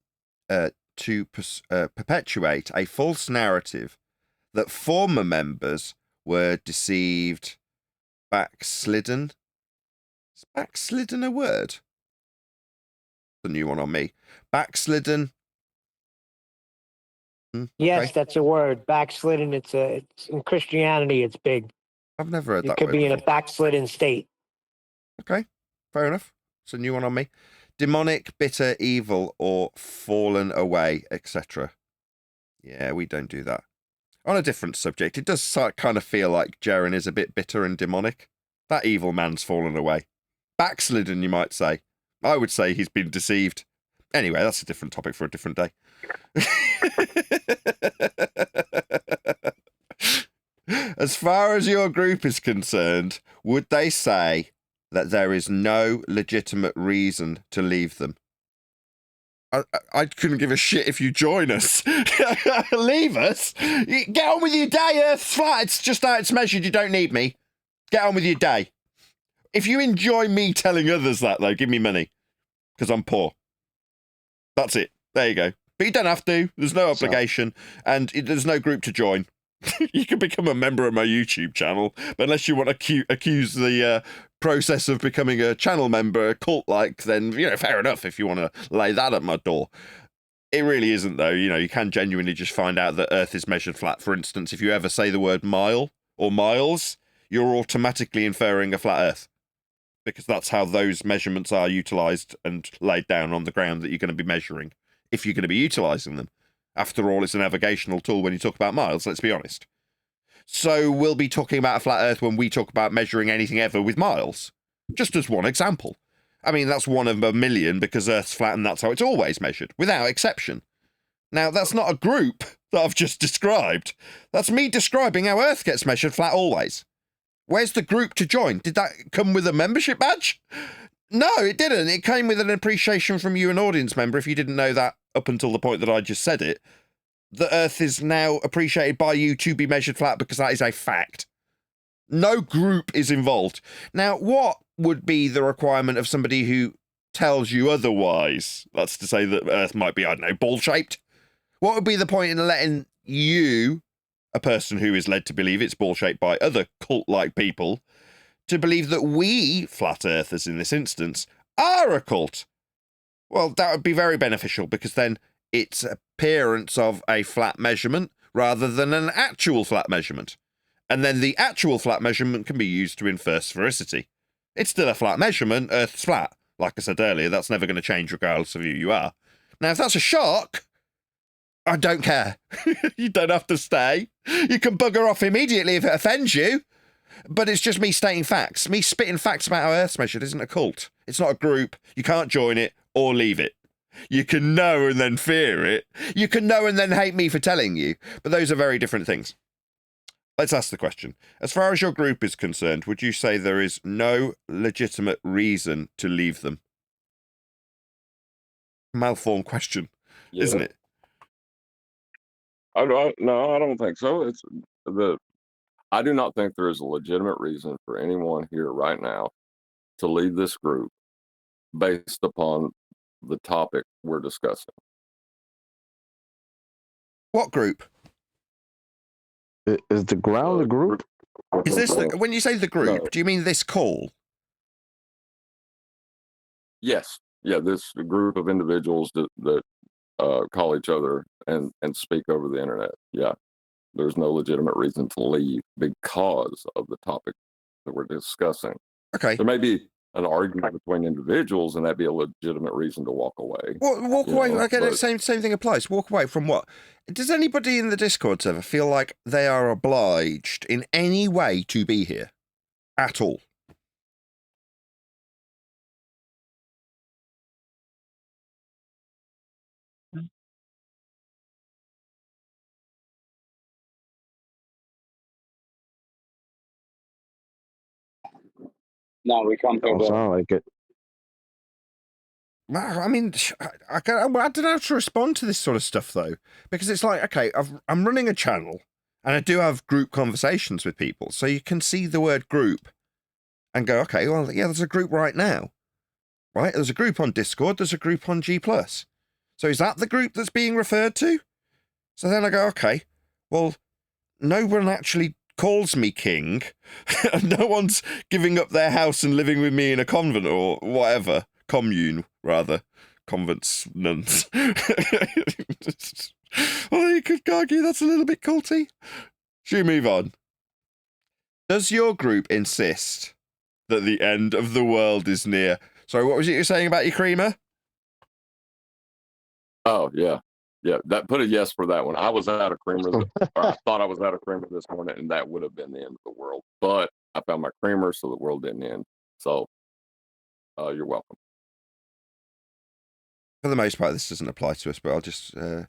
A: to perpetuate a false narrative that former members were deceived, backslidden. Is backslidden a word? The new one on me. Backslidden.
C: Yes,
A: Okay.
C: that's a word. Backslidden. It's in Christianity. It's big.
A: I've never heard
C: You
A: that
C: could
A: word
C: be in a
A: before.
C: backslidden state.
A: Okay, fair enough. It's a new one on me. Demonic, bitter, evil, or fallen away, etc. Yeah, we don't do that. On a different subject, it does kind of feel like Jaren is a bit bitter and demonic. That evil man's fallen away. Backslidden, you might say. I would say he's been deceived. Anyway, that's a different topic for a different day. As far as your group is concerned, would they say that there is no legitimate reason to leave them? I couldn't give a shit if you join us. Leave us? Get on with your day, Earth's flat. It's just how it's measured. You don't need me. Get on with your day. If you enjoy me telling others that, though, give me money. Because I'm poor. That's it. There you go. But you don't have to. There's no obligation. And there's no group to join. You can become a member of my YouTube channel. But unless you want to accuse the process of becoming a channel member cult-like, then, fair enough if you want to lay that at my door. It really isn't, though. You can genuinely just find out that Earth is measured flat. For instance, if you ever say the word mile or miles, you're automatically inferring a flat Earth. Because that's how those measurements are utilised and laid down on the ground that you're going to be measuring, if you're going to be utilising them. After all, it's a navigational tool when you talk about miles, let's be honest. So we'll be talking about a flat Earth when we talk about measuring anything ever with miles. Just as one example. I mean, that's one of a million because Earth's flat and that's how it's always measured, without exception. Now, that's not a group that I've just described. That's me describing how Earth gets measured flat always. Where's the group to join? Did that come with a membership badge? No, it didn't. It came with an appreciation from you, an audience member, if you didn't know that up until the point that I just said it. The Earth is now appreciated by you to be measured flat because that is a fact. No group is involved. Now, what would be the requirement of somebody who tells you otherwise? That's to say that Earth might be, I don't know, ball-shaped. What would be the point in letting you, a person who is led to believe it's ball-shaped by other cult-like people, to believe that we, flat earthers in this instance, are a cult? Well, that would be very beneficial because then it's appearance of a flat measurement rather than an actual flat measurement. And then the actual flat measurement can be used to infer sphericity. It's still a flat measurement, Earth's flat. Like I said earlier, that's never going to change regardless of who you are. Now, if that's a shock, I don't care. You don't have to stay. You can bugger off immediately if it offends you. But it's just me stating facts. Me spitting facts about how Earth's measured isn't a cult. It's not a group. You can't join it or leave it. You can know and then fear it. You can know and then hate me for telling you. But those are very different things. Let's ask the question. As far as your group is concerned, would you say there is no legitimate reason to leave them? Malformed question, isn't it?
B: No, I don't think so. I do not think there is a legitimate reason for anyone here right now to leave this group based upon the topic we're discussing.
A: What group?
E: Is the ground a group?
A: Is this when you say the group?
B: No.
A: Do you mean this call?
B: Yes. Yeah, this group of individuals that call each other and speak over the internet. Yeah. There's no legitimate reason to leave because of the topic that we're discussing.
A: Okay.
B: There may be an argument between individuals, and that'd be a legitimate reason to walk away.
A: Well, walk away. Okay,
B: but-
A: same thing applies. Walk away from what? Does anybody in the Discord server feel like they are obliged in any way to be here at all?
H: No, we come here.
E: Don't sound like it.
A: I mean, I don't know how to respond to this sort of stuff, though, because it's like, okay, I'm running a channel, and I do have group conversations with people, so you can see the word group and go, okay, well, yeah, there's a group right now, right? There's a group on Discord, there's a group on G+. So is that the group that's being referred to? So then I go, okay, well, no one actually calls me king, and no one's giving up their house and living with me in a convent or whatever. Commune, rather. Convents, nuns. Well, you could argue that's a little bit culty. Should we move on? Does your group insist that the end of the world is near? Sorry, what was it you were saying about your creamer?
B: Oh, yeah. Yeah, that put a yes for that one. I was out of creamer, or I thought I was out of creamer this morning, and that would have been the end of the world. But I found my creamer, so the world didn't end. So you're welcome.
A: For the most part, this doesn't apply to us, but I'll just, in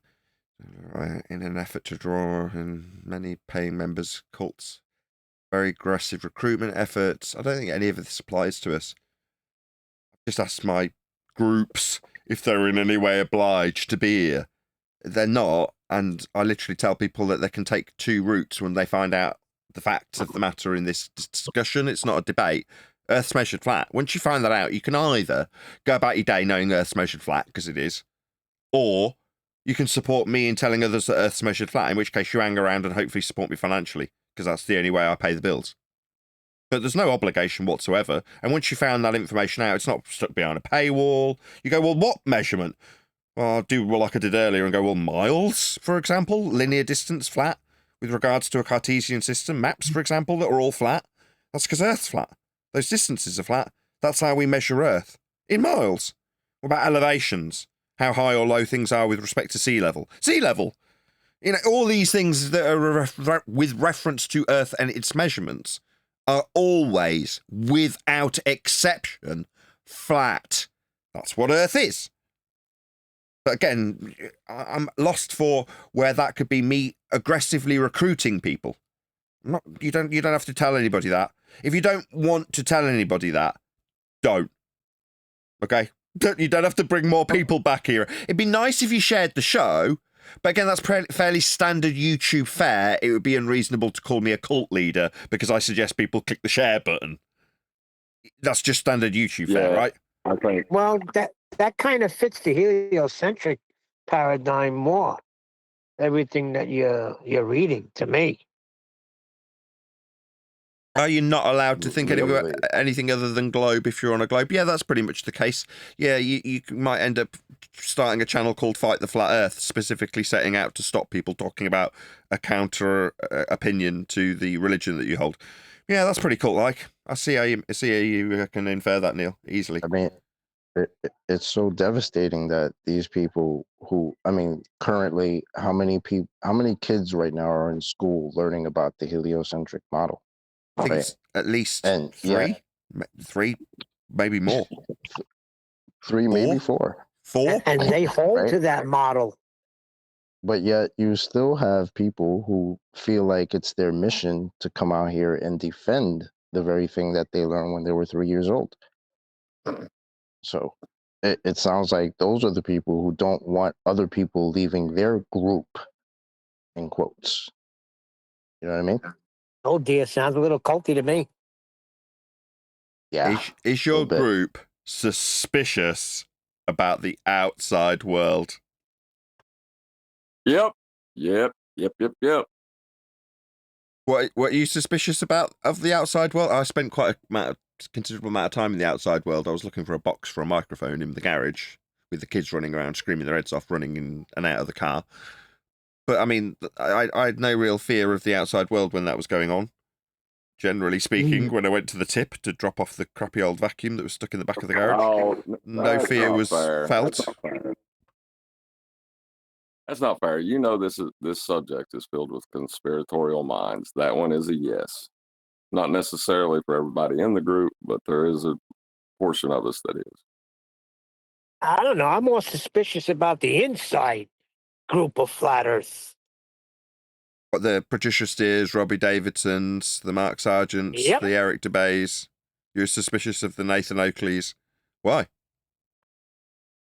A: an effort to draw in many paying members' cults, very aggressive recruitment efforts. I don't think any of this applies to us. I've just asked my groups if they're in any way obliged to be here. They're not, and I literally tell people that they can take two routes when they find out the facts of the matter in this discussion. It's not a debate. Earth's measured flat. Once you find that out, you can either go about your day knowing Earth's measured flat, because it is, or you can support me in telling others that Earth's measured flat, in which case you hang around and hopefully support me financially, because that's the only way I pay the bills. But there's no obligation whatsoever. And once you found that information out, it's not stuck behind a paywall. You go, well, what measurement? Well, I'll do like I did earlier and go, well, miles, for example, linear distance flat with regards to a Cartesian system. Maps, for example, that are all flat. That's because Earth's flat. Those distances are flat. That's how we measure Earth. In miles. What about elevations? How high or low things are with respect to sea level. Sea level! You know, all these things that are with reference to Earth and its measurements are always, without exception, flat. That's what Earth is. But again, I'm lost for where that could be me aggressively recruiting people. You don't have to tell anybody that. If you don't want to tell anybody that, don't. Okay? You don't have to bring more people back here. It'd be nice if you shared the show, but again, that's fairly standard YouTube fare. It would be unreasonable to call me a cult leader because I suggest people click the share button. That's just standard YouTube fare, right?
B: I think.
C: Well, that kind of fits the heliocentric paradigm more. Everything that you're reading to me.
A: Are you not allowed to think anything other than globe if you're on a globe? Yeah, that's pretty much the case. Yeah, you might end up starting a channel called Fight the Flat Earth, specifically setting out to stop people talking about a counter opinion to the religion that you hold. Yeah, that's pretty cool. Like, I see how you can infer that, Neil, easily.
E: I mean, it's so devastating that these people who, I mean, currently, how many kids right now are in school learning about the heliocentric model?
A: I think it's at least three, maybe more.
E: Three, maybe four.
A: Four?
C: And they hold to that model.
E: But yet you still have people who feel like it's their mission to come out here and defend the very thing that they learned when they were 3 years old. So it sounds like those are the people who don't want other people leaving their group, in quotes. You know what I mean?
C: Oh dear, sounds a little culty to me.
E: Yeah.
A: Is your group suspicious about the outside world?
B: Yep.
A: What are you suspicious about of the outside world? I spent quite a considerable amount of time in the outside world. I was looking for a box for a microphone in the garage with the kids running around screaming their heads off, running in and out of the car. But I mean, I had no real fear of the outside world when that was going on. Generally speaking, when I went to the tip to drop off the crappy old vacuum that was stuck in the back of the garage, no fear was felt.
B: That's not fair. You know, this subject is filled with conspiratorial minds. That one is a yes. Not necessarily for everybody in the group, but there is a portion of us that is.
C: I don't know. I'm more suspicious about the inside group of flat Earth.
A: What, the Patricia Steers, Robbie Davidsons, the Mark Sargents, the Eric DeBays. You're suspicious of the Nathan Oakleys. Why?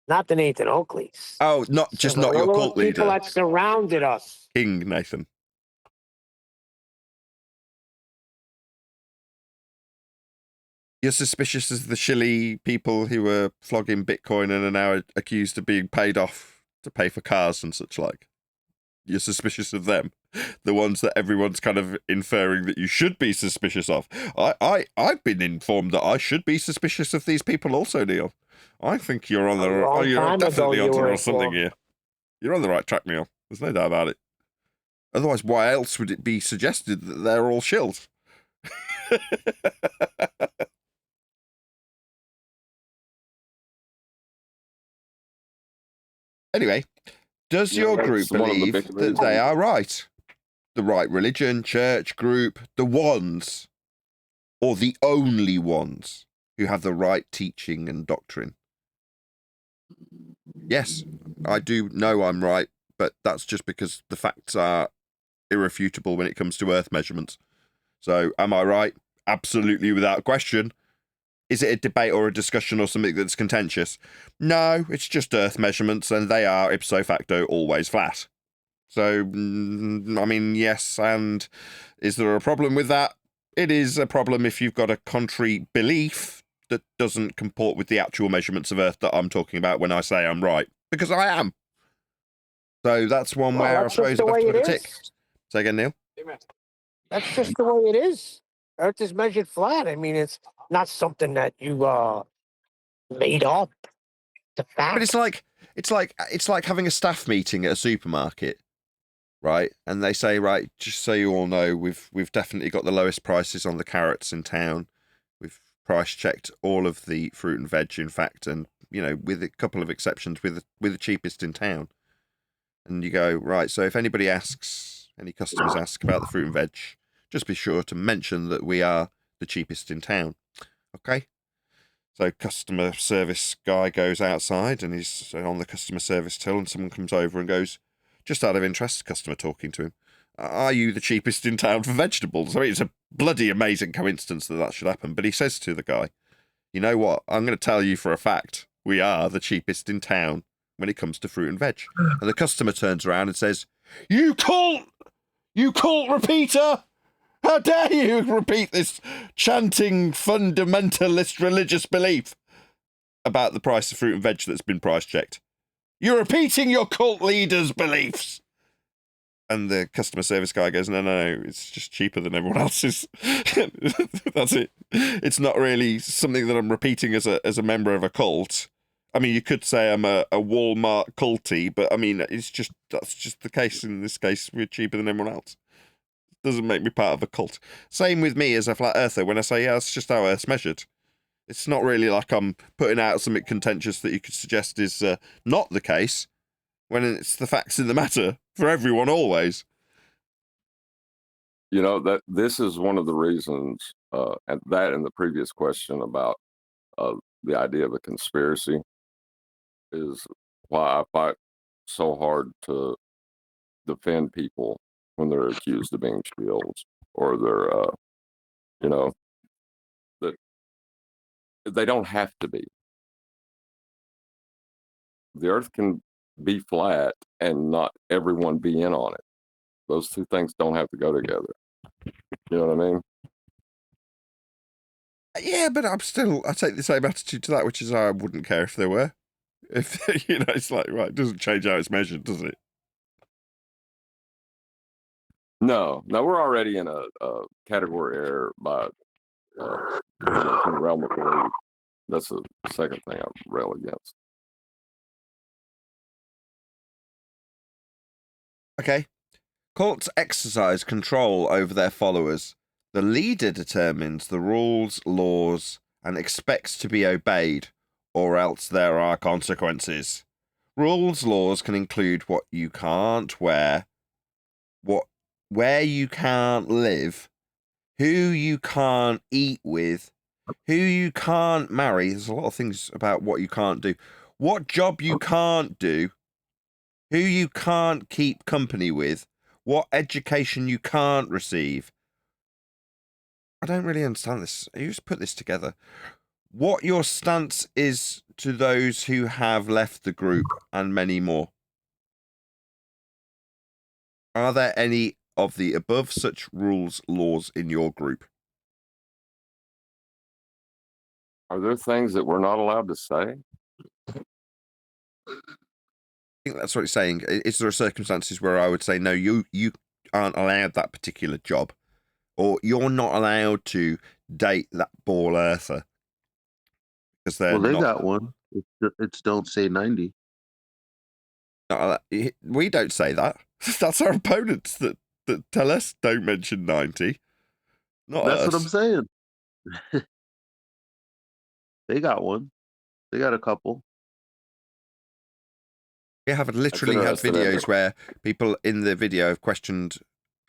C: Not the Nathan Oakleys.
A: Oh, not your cult leader.
C: People that surrounded us.
A: King Nathan. You're suspicious of the shilly people who were flogging Bitcoin and are now accused of being paid off to pay for cars and such like. You're suspicious of them. The ones that everyone's kind of inferring that you should be suspicious of. I've been informed that I should be suspicious of these people also, Neil. I think you're on the you're definitely onto something here. You're on the right track, Neil. There's no doubt about it. Otherwise, why else would it be suggested that they're all shills? Anyway, does
B: Yeah,
A: your
B: that's
A: group
B: one of the
A: believe
B: big
A: that
B: reasons.
A: they are right? The right religion, church, group, the ones, or the only ones who have the right teaching and doctrine? Yes, I do know I'm right, but that's just because the facts are irrefutable when it comes to Earth measurements. So, am I right? Absolutely, without question. Is it a debate or a discussion or something that's contentious? No, it's just Earth measurements, and they are ipso facto always flat. So, I mean, yes, and is there a problem with that? It is a problem if you've got a contrary belief that doesn't comport with the actual measurements of Earth that I'm talking about when I say I'm right, because I am. So that's one
C: Well,
A: where I
C: that's just
A: suppose
C: the
A: I'd have
C: way
A: to
C: it
A: put a tick.
C: is.
A: Say again, Neil?
C: That's just the way it is. Earth is measured flat. I mean, it's not something that you made up. The fact.
A: But it's like having a staff meeting at a supermarket, right? And they say, right, just so you all know, we've definitely got the lowest prices on the carrots in town. We've price checked all of the fruit and veg, in fact, and you know, with a couple of exceptions, with the cheapest in town. And you go, right, so if anybody asks, any customers ask about the fruit and veg, just be sure to mention that we are the cheapest in town. Okay? So customer service guy goes outside and he's on the customer service till, and someone comes over and goes, just out of interest, customer talking to him, are you the cheapest in town for vegetables? I mean, it's a bloody amazing coincidence that should happen. But he says to the guy, you know what? I'm going to tell you for a fact, we are the cheapest in town when it comes to fruit and veg. And the customer turns around and says, you cult repeater! How dare you repeat this chanting fundamentalist religious belief about the price of fruit and veg that's been price checked? You're repeating your cult leader's beliefs. And the customer service guy goes, no, it's just cheaper than everyone else's. That's it. It's not really something that I'm repeating as a member of a cult. I mean, you could say I'm a Walmart culty, but I mean, that's just the case. In this case, we're cheaper than everyone else. Doesn't make me part of a cult. Same with me as a flat earther. When I say, yeah, it's just how Earth's measured. It's not really like I'm putting out something contentious that you could suggest is not the case, when it's the facts in the matter for everyone always.
B: You know, that this is one of the reasons, and that and the previous question about the idea of a conspiracy is why I fight so hard to defend people when they're accused of being shields, or they're, you know, that they don't have to be. The Earth can be flat and not everyone be in on it. Those two things don't have to go together. You know what I mean?
A: Yeah, but I take the same attitude to that, which is I wouldn't care if there were. If you know, it's like, right, it doesn't change how it's measured, does it?
B: No, we're already in a category error by from the realm of belief. That's the second thing I rail against.
A: Okay. Cults exercise control over their followers. The leader determines the rules, laws, and expects to be obeyed, or else there are consequences. Rules, laws can include what you can't wear, where you can't live, who you can't eat with, who you can't marry. There's a lot of things about what you can't do. What job you can't do, who you can't keep company with, what education you can't receive. I don't really understand this. Who's put this together? What your stance is to those who have left the group, and many more. Are there any of the above such rules, laws in your group?
B: Are there things that we're not allowed to say?
A: I think that's what it's saying. Is there circumstances where I would say, no, you aren't allowed that particular job, or you're not allowed to date that ball earther because they're
F: Well, they
A: not.
F: got one. It's don't say 90.
A: We don't say that. That's our opponents that tell us don't mention 90. Not
F: That's what I'm
A: us.
F: saying. They got one. They got a couple.
A: We have literally had
B: interesting, isn't
A: videos
B: it?
A: where people in the video have questioned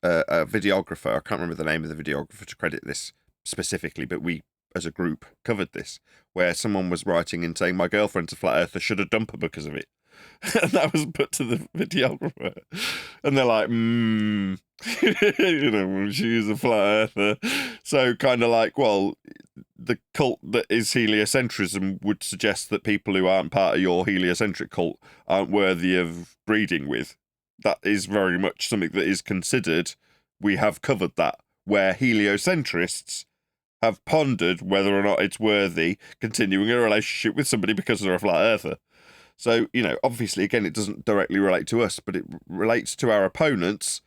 A: a videographer. I can't remember the name of the videographer to credit this specifically, but we, as a group, covered this, where someone was writing and saying, my girlfriend's a flat earther, should have dumped her because of it. And that was put to the videographer. And they're like, you know, she's a flat earther. So kind of like, well, the cult that is heliocentrism would suggest that people who aren't part of your heliocentric cult aren't worthy of breeding with. That is very much something that is considered. We have covered that, where heliocentrists have pondered whether or not it's worthy continuing a relationship with somebody because they're a flat earther. So, you know, obviously, again, it doesn't directly relate to us, but it relates to our opponents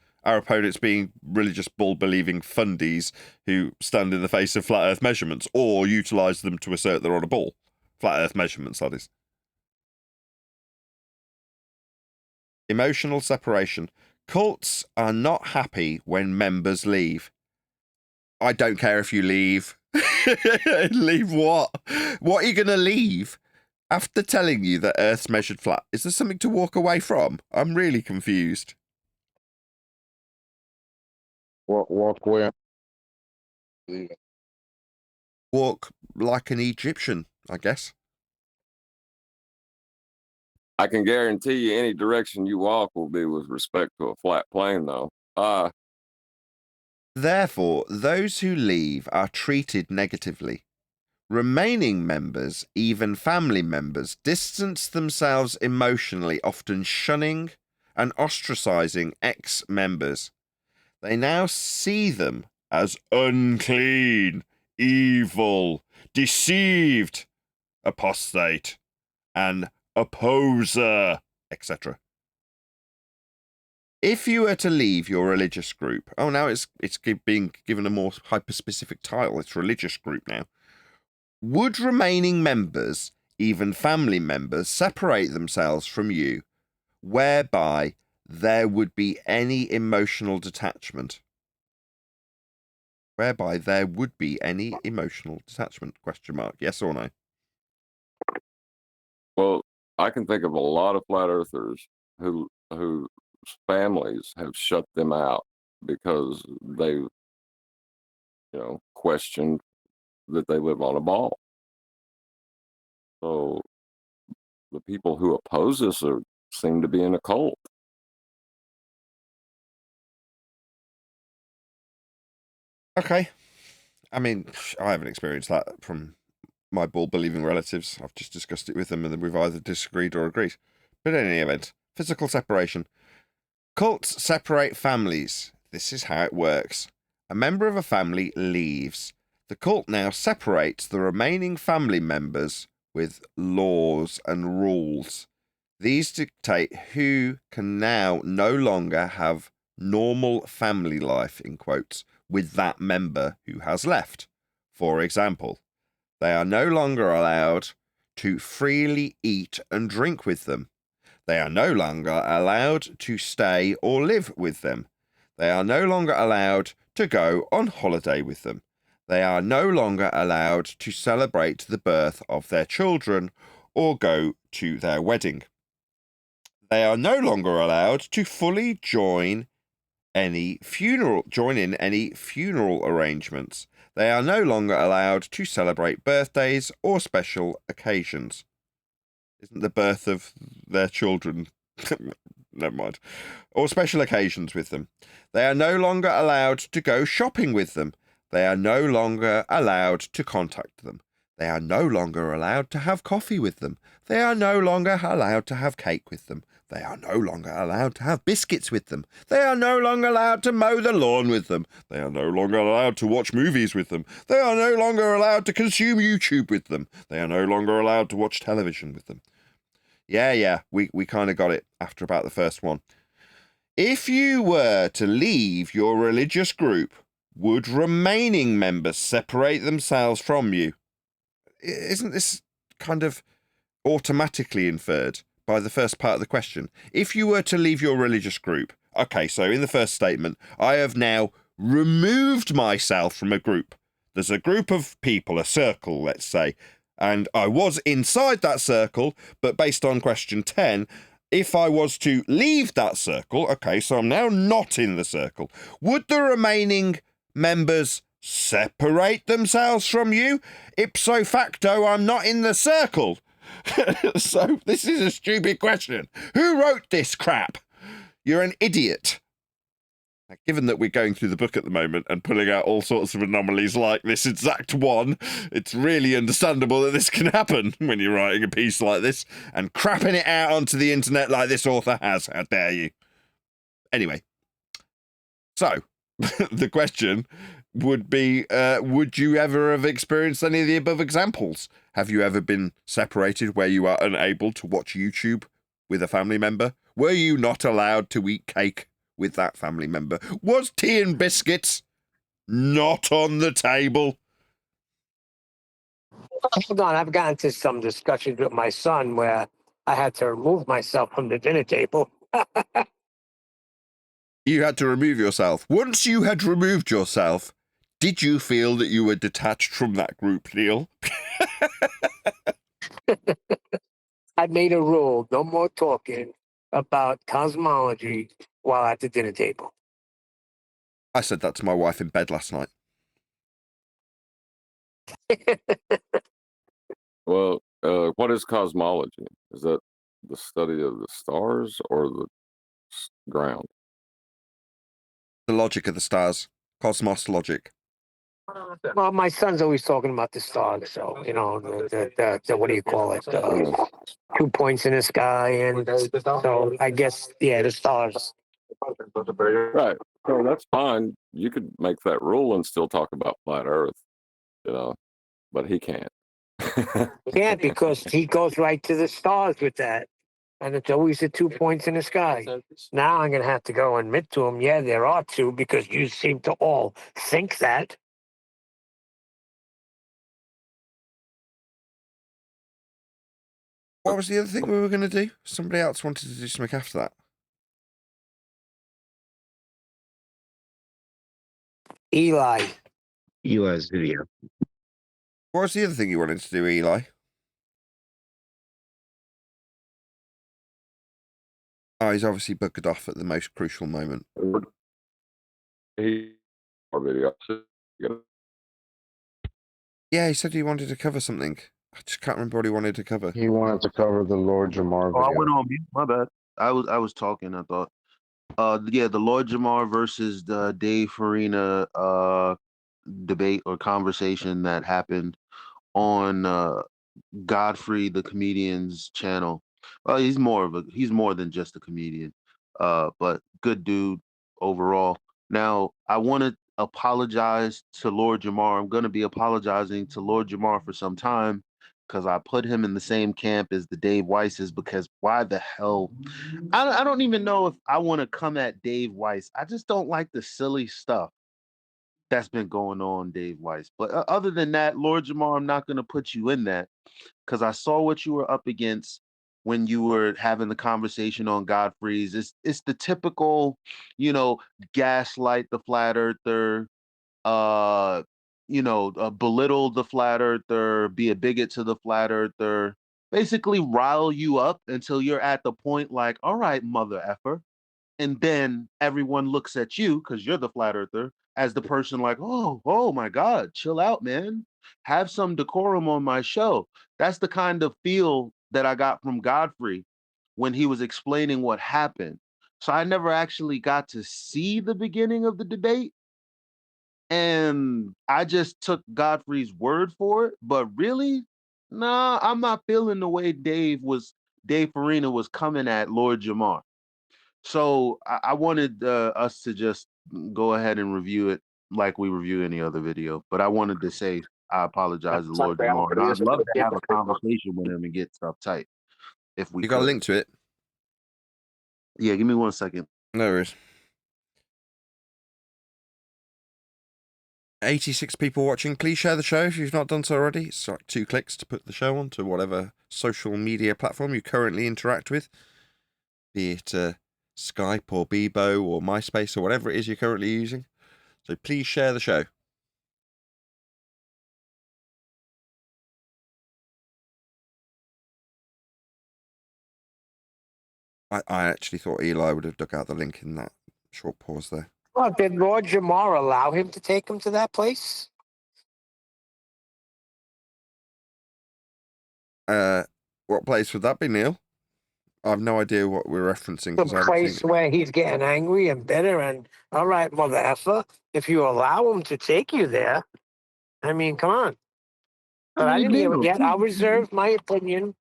A: being religious bull-believing fundies who stand in the face of flat earth measurements or utilise them to assert they're on a ball. Flat earth measurements, that is. Emotional separation. Cults are not happy when members leave. I don't care if you leave. Leave what? What are you going to leave? After telling you that Earth's measured flat, is there something to walk away from? I'm really confused.
E: Walk where?
A: Walk like an Egyptian, I guess.
B: I can guarantee you any direction you walk will be with respect to a flat plane, though.
A: Therefore, those who leave are treated negatively. Remaining members, even family members, distance themselves emotionally, often shunning and ostracizing ex-members. They now see them as unclean, evil, deceived, apostate, and opposer, etc. If you were to leave your religious group, now it's being given a more hyper-specific title, it's religious group now. Would remaining members, even family members, separate themselves from you, whereby there would be any emotional detachment? Whereby there would be any emotional detachment? Question mark. Yes or no?
B: Well, I can think of a lot of flat earthers whose families have shut them out because they've, questioned that they live on a ball. So the people who oppose us seem to be in a cult.
A: Okay. I mean, I haven't experienced that from my bull-believing relatives. I've just discussed it with them and then we've either disagreed or agreed. But in any event, physical separation. Cults separate families. This is how it works. A member of a family leaves. The cult now separates the remaining family members with laws and rules. These dictate who can now no longer have normal family life, in quotes, with that member who has left. For example, they are no longer allowed to freely eat and drink with them. They are no longer allowed to stay or live with them. They are no longer allowed to go on holiday with them. They are no longer allowed to celebrate the birth of their children or go to their wedding. They are no longer allowed to fully join in any funeral arrangements. They are no longer allowed to celebrate birthdays or special occasions. Isn't the birth of their children? Never mind. Or special occasions with them. They are no longer allowed to go shopping with them. They are no longer allowed to contact them. They are no longer allowed to have coffee with them. They are no longer allowed to have cake with them. They are no longer allowed to have biscuits with them. They are no longer allowed to mow the lawn with them. They are no longer allowed to watch movies with them. They are no longer allowed to consume YouTube with them. They are no longer allowed to watch television with them. Yeah, we kind of got it after about the first one. If you were to leave your religious group, would remaining members separate themselves from you? Isn't this kind of automatically inferred by the first part of the question? If you were to leave your religious group, okay, so in the first statement, I have now removed myself from a group. There's a group of people, a circle, let's say, and I was inside that circle, but based on question 10, if I was to leave that circle, okay, so I'm now not in the circle, would the remaining members separate themselves from you? Ipso facto, I'm not in the circle. So this is a stupid question. Who wrote this crap? You're an idiot. Given that we're going through the book at the moment and pulling out all sorts of anomalies like this exact one, it's really understandable that this can happen when you're writing a piece like this and crapping it out onto the internet like this author has. How dare you? Anyway, so the question would be, would you ever have experienced any of the above examples? Have you ever been separated where you are unable to watch YouTube with a family member? Were you not allowed to eat cake with that family member? Was tea and biscuits not on the table?
C: Hold on, I've gotten to some discussions with my son where I had to remove myself from the dinner table.
A: You had to remove yourself. Once you had removed yourself, did you feel that you were detached from that group, Neil?
C: I made a rule, no more talking about cosmology while at the dinner table.
A: I said that to my wife in bed last night.
B: Well, what is cosmology? Is that the study of the stars or the ground?
A: The logic of the stars. Cosmos logic.
C: Well, my son's always talking about the stars, so, you know, the what do you call it? 2 points in the sky, and so I guess, yeah, the stars.
B: Right. So that's fine. You could make that rule and still talk about flat Earth, you know, but he can't.
C: Yeah, because he goes right to the stars with that. And it's always the 2 points in the sky. Now I'm going to have to go and admit to him, yeah, there are two, because you seem to all think that.
A: What was the other thing we were going to do? Somebody else wanted to do something after that.
G: Eli's video.
A: What was the other thing you wanted to do, Eli? Oh, he's obviously buggered off at the most crucial moment.
B: Our video.
A: Yeah, he said he wanted to cover something. I just can't remember what he wanted to cover.
E: He wanted to cover the Lord Jamar
F: Oh, I
E: video.
F: went on mute. My bad. I was talking. I thought. Yeah, the Lord Jamar versus the Dave Farina debate or conversation that happened on Godfrey the comedian's channel. Well, he's more than just a comedian. But good dude overall. Now, I want to apologize to Lord Jamar. I'm going to be apologizing to Lord Jamar for some time because I put him in the same camp as the Dave Weisses, because why the hell? I don't even know if I want to come at Dave Weiss. I just don't like the silly stuff that's been going on, Dave Weiss. But other than that, Lord Jamar, I'm not going to put you in that because I saw what you were up against when you were having the conversation on Godfrey's. It's the typical, gaslight the flat earther, belittle the flat earther, be a bigot to the flat earther, basically rile you up until you're at the point like, all right, mother effer. And then everyone looks at you, because you're the flat earther, as the person like, oh my God, chill out, man. Have some decorum on my show. That's the kind of feel that I got from Godfrey when he was explaining what happened. So I never actually got to see the beginning of the debate. And I just took Godfrey's word for it. But really, nah, I'm not feeling the way Dave Farina was coming at Lord Jamar. So I wanted us to just go ahead and review it like we review any other video. But I wanted to say I apologize to Lord Jamar. And I'd love to have a conversation with him and get stuff tight if we
A: You got a link to it?
F: Yeah, give me 1 second.
A: No worries. 86 people watching. Please share the show if you've not done so already. It's like 2 clicks to put the show on to whatever social media platform you currently interact with, be it Skype or Bebo or MySpace or whatever it is you're currently using. So please share the show. I actually thought Eli would have dug out the link in that short pause there.
C: Well, did Lord Jamar allow him to take him to that place?
A: What place would that be, Neil? I have no idea what we're referencing.
C: The place where he's getting angry and bitter and, all right, mother effer, if you allow him to take you there, I mean, come on. But I didn't hear it yet. I'll reserve my opinion.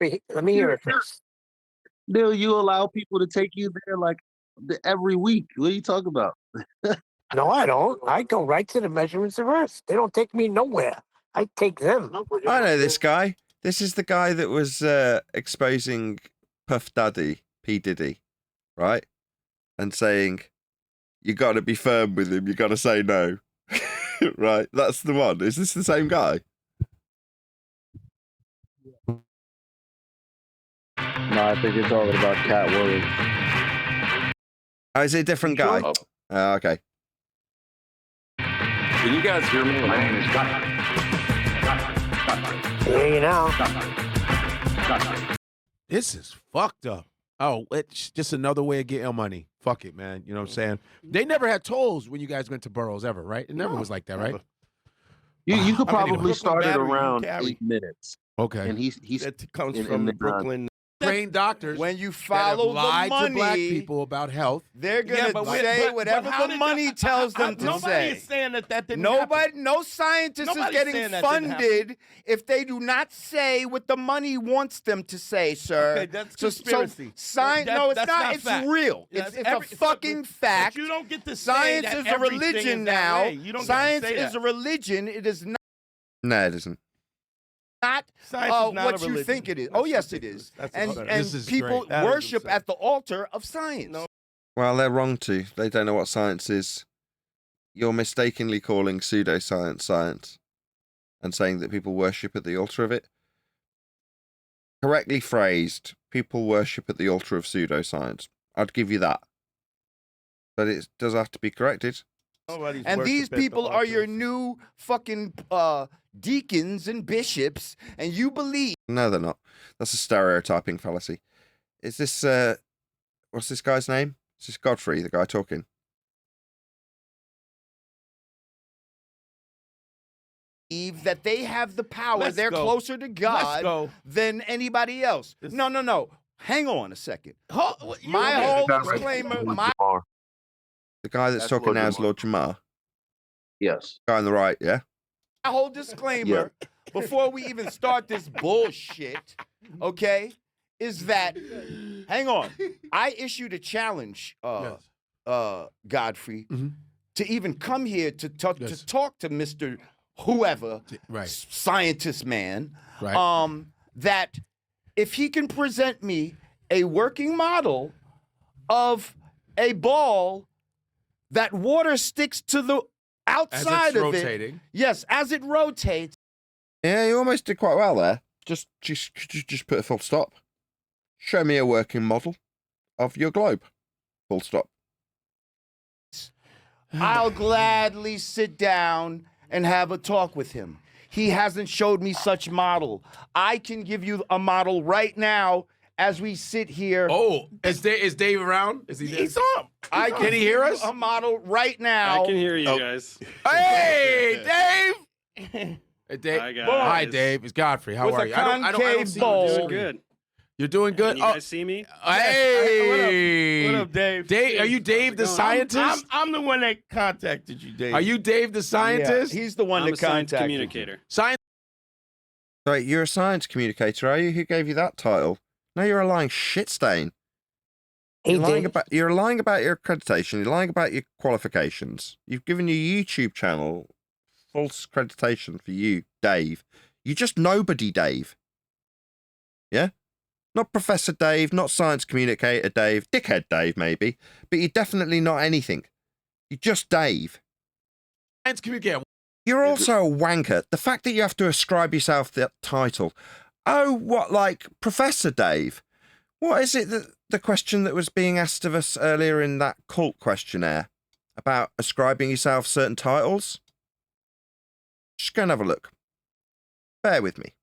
C: Let me hear it first.
F: Bill, you allow people to take you there like every week. What are you talking about?
C: No, I don't. I go right to the measurements of Earth. They don't take me nowhere. I take them.
A: I know this guy. This is the guy that was exposing Puff Daddy, P. Diddy, right? And saying, you got to be firm with him. You got to say no. Right? That's the one. Is this the same guy?
F: No, I think you're talking about Cat Williams.
A: Oh, is it a different guy? Okay.
B: Can you guys hear me?
G: My name is Cut.
C: Hear you now.
I: This is fucked up. Oh, it's just another way of getting money. Fuck it, man. You know what I'm saying? They never had tolls when you guys went to boroughs ever, right? It never was like that, right?
F: You could
I: I mean,
F: probably start it
J: battery you
F: around
J: carry.
F: 8 minutes.
I: Okay.
F: And he's
J: That comes
F: in
J: from
F: the
J: Brooklyn.
I: Trained doctors
A: When you
I: that have
A: follow the
I: lied to black
A: money,
I: people about health.
A: they're
J: Yeah,
A: gonna
J: but
A: say
J: but
A: whatever
J: how
A: the
J: did
A: money tells them to
J: nobody
A: say.
J: is saying that didn't
A: Nobody,
J: happen.
A: no scientist
J: Nobody's
A: is getting
J: saying that didn't
A: funded if they do not say what the money wants them to say, sir.
J: Okay, that's conspiracy.
A: Science,
J: That-
A: no, it's
J: that's
A: not.
J: not
A: It's
J: fact.
A: real.
J: Yeah,
A: It's
J: every-
A: a fucking fact.
J: But you don't get to say
A: Science
J: that
A: is a
J: everything
A: religion
J: is that
A: now.
J: way. You don't
A: Science
J: get to say
A: is
J: that.
A: a religion. It is not. No, it isn't. Not
J: Science is not
A: what
J: a
A: you
J: religion.
A: think it is.
J: That's
A: Oh, yes, it
J: ridiculous.
A: is.
J: That's
A: And
J: absurd.
I: This is
A: people
I: great.
J: That is
A: worship
J: absurd.
A: at the altar of science.
J: No.
A: Well, they're wrong too. They don't know what science is. You're mistakenly calling pseudoscience science and saying that people worship at the altar of it. Correctly phrased, people worship at the altar of pseudoscience. I'd give you that. But it does have to be corrected.
J: Nobody's
A: And these
J: worship at the
A: people are
J: altar
A: your
J: of-
A: new fucking deacons and bishops, and you believe. No, they're not. That's a stereotyping fallacy. Is this, what's this guy's name? Is this Godfrey, the guy talking? That they have the power.
J: Let's
A: They're
J: go.
A: closer to
J: Let's
A: God
J: go.
A: than anybody else.
J: This-
A: No. Hang on a second.
J: You
A: My
J: don't
A: whole
J: get it.
A: disclaimer,
F: Lord
A: my...
F: Jamar.
A: The guy that's
F: That's
A: talking
F: Lord
A: now is
F: Jamar.
A: Lord Jamar.
F: Yes.
A: Guy on the right, yeah? My whole disclaimer before we even start this bullshit, okay, is that, hang on, I issued a challenge, Godfrey,
I: Mhm.
A: to even come here to talk
I: Yes.
A: to Mr. Whoever,
I: Right.
A: scientist man,
I: Right.
A: that if he can present me a working model of a ball that water sticks to the outside of
I: rotating.
A: it. Yes, as it rotates. Yeah, you almost did quite well there. Just put a full stop. Show me a working model of your globe. Full stop. I'll gladly sit down and have a talk with him. He hasn't showed me such model. I can give you a model right now as we sit here.
I: Oh, is Dave around? Is he there?
J: He's on.
A: I
I: Can he hear us?
A: A model right now.
K: I can hear you guys.
I: Hey, Dave! Hey, Dave.
K: Hi, guys.
I: Hi, Dave. It's Godfrey. How
A: With
I: are
A: a
I: you? I don't
A: concave
I: see
A: bowl.
I: you.
K: Doing good.
I: You're doing good?
K: Can you guys see me?
I: Hey!
J: What up, Dave?
I: Dave, are you Dave the
K: going?
I: scientist?
J: I'm the one that contacted you, Dave.
I: Are you Dave the scientist?
A: Yeah, he's the one
K: I'm a
A: that
K: science
A: contacted
K: communicator.
I: Science.
A: Right, you're a science communicator, are you? Who gave you that title? No, you're a lying shit stain.
C: He
A: You're lying
C: did.
A: about your accreditation. You're lying about your qualifications. You've given your YouTube channel false accreditation for you, Dave. You're just nobody, Dave. Yeah? Not Professor Dave, not science communicator Dave, dickhead Dave, maybe, but you're definitely not anything. You're just Dave.
I: Science communicator.
A: You're also a wanker. The fact that you have to ascribe yourself that title. Oh, what, like Professor Dave? What is it that the question that was being asked of us earlier in that cult questionnaire about ascribing yourself certain titles? Just go and have a look. Bear with me.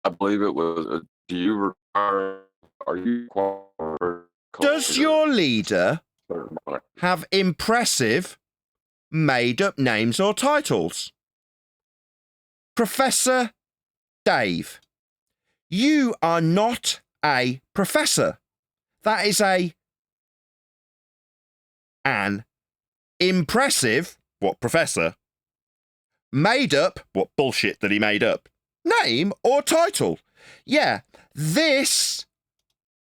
B: I believe it was. Do you require? Are you required?
A: Does your leader have impressive, made-up names or titles? Professor Dave, you are not a professor. That is an impressive, what professor, made up, what bullshit that he made up, name or title. Yeah, this,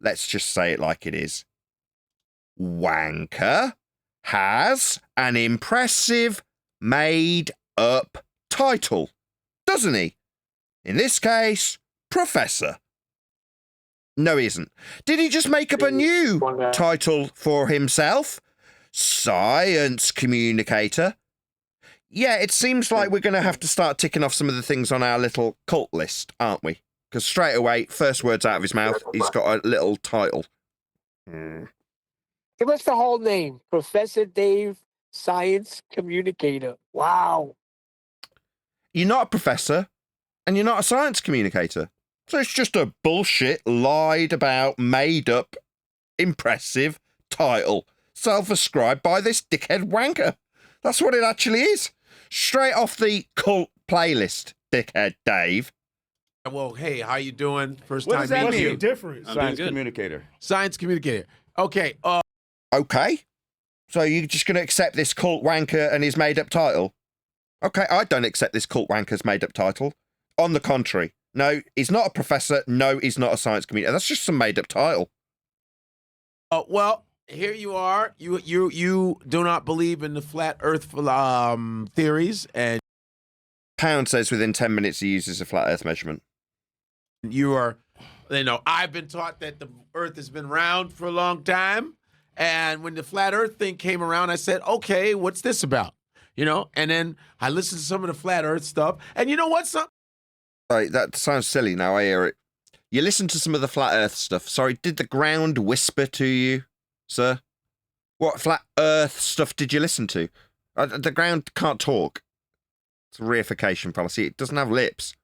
A: let's just say it like it is, wanker has an impressive made up title, doesn't he? In this case, professor. No, he isn't. Did he just make up a new title for himself? Science communicator. Yeah, it seems like we're going to have to start ticking off some of the things on our little cult list, aren't we? Because straight away, first words out of his mouth, he's got a little title.
C: Give us the whole name. Professor Dave, Science Communicator. Wow.
A: You're not a professor, and you're not a science communicator. So it's just a bullshit, lied about, made up, impressive title, self-ascribed by this dickhead wanker. That's what it actually is. Straight off the cult playlist, dickhead Dave.
I: Well, hey, how you doing? First
J: What
I: time
J: does that
I: meeting
J: mean?
I: you.
J: Different.
K: I'm
J: Science
K: doing good.
J: communicator.
I: Science communicator. Okay.
A: Okay. So you're just going to accept this cult wanker and his made-up title? Okay, I don't accept this cult wanker's made-up title. On the contrary. No, he's not a professor. No, he's not a science communicator. That's just some made-up title.
I: Well, here you are. You do not believe in the flat Earth theories, and
A: Pound says within 10 minutes he uses a flat Earth measurement.
I: you are. I've been taught that the Earth has been round for a long time, and when the flat Earth thing came around, I said, "Okay, what's this about?" And then I listened to some of the flat Earth stuff, and you know what?
A: Right, that sounds silly now, I hear it. You listen to some of the flat Earth stuff. Sorry, did the ground whisper to you, sir? What flat Earth stuff did you listen to? The ground can't talk. It's a reification fallacy. It doesn't have lips.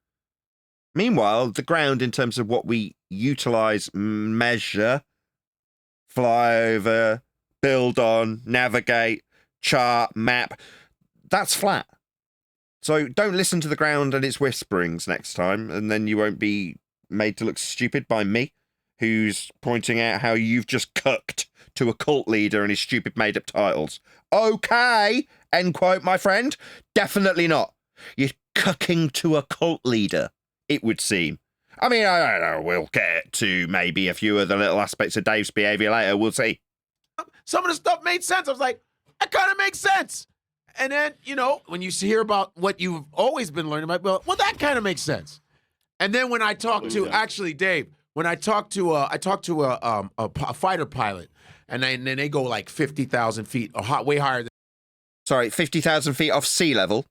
A: Meanwhile, the ground, in terms of what we utilize, measure, fly over, build on, navigate, chart, map, that's flat. So don't listen to the ground and its whisperings next time, and then you won't be made to look stupid by me, who's pointing out how you've just cucked to a cult leader and his stupid made-up titles. Okay, end quote, my friend. Definitely not. You're cucking to a cult leader, it would seem. I mean, I don't know, we'll get to maybe a few of the little aspects of Dave's behavior later, we'll see.
I: Some of the stuff made sense. I was like, that kind of makes sense. And then, when you hear about what you've always been learning about, well, that kind of makes sense. And then when I talk to, actually, Dave, when I talk to a fighter pilot, and then they go like 50,000 feet, or way higher than.
A: Sorry, 50,000 feet off sea level?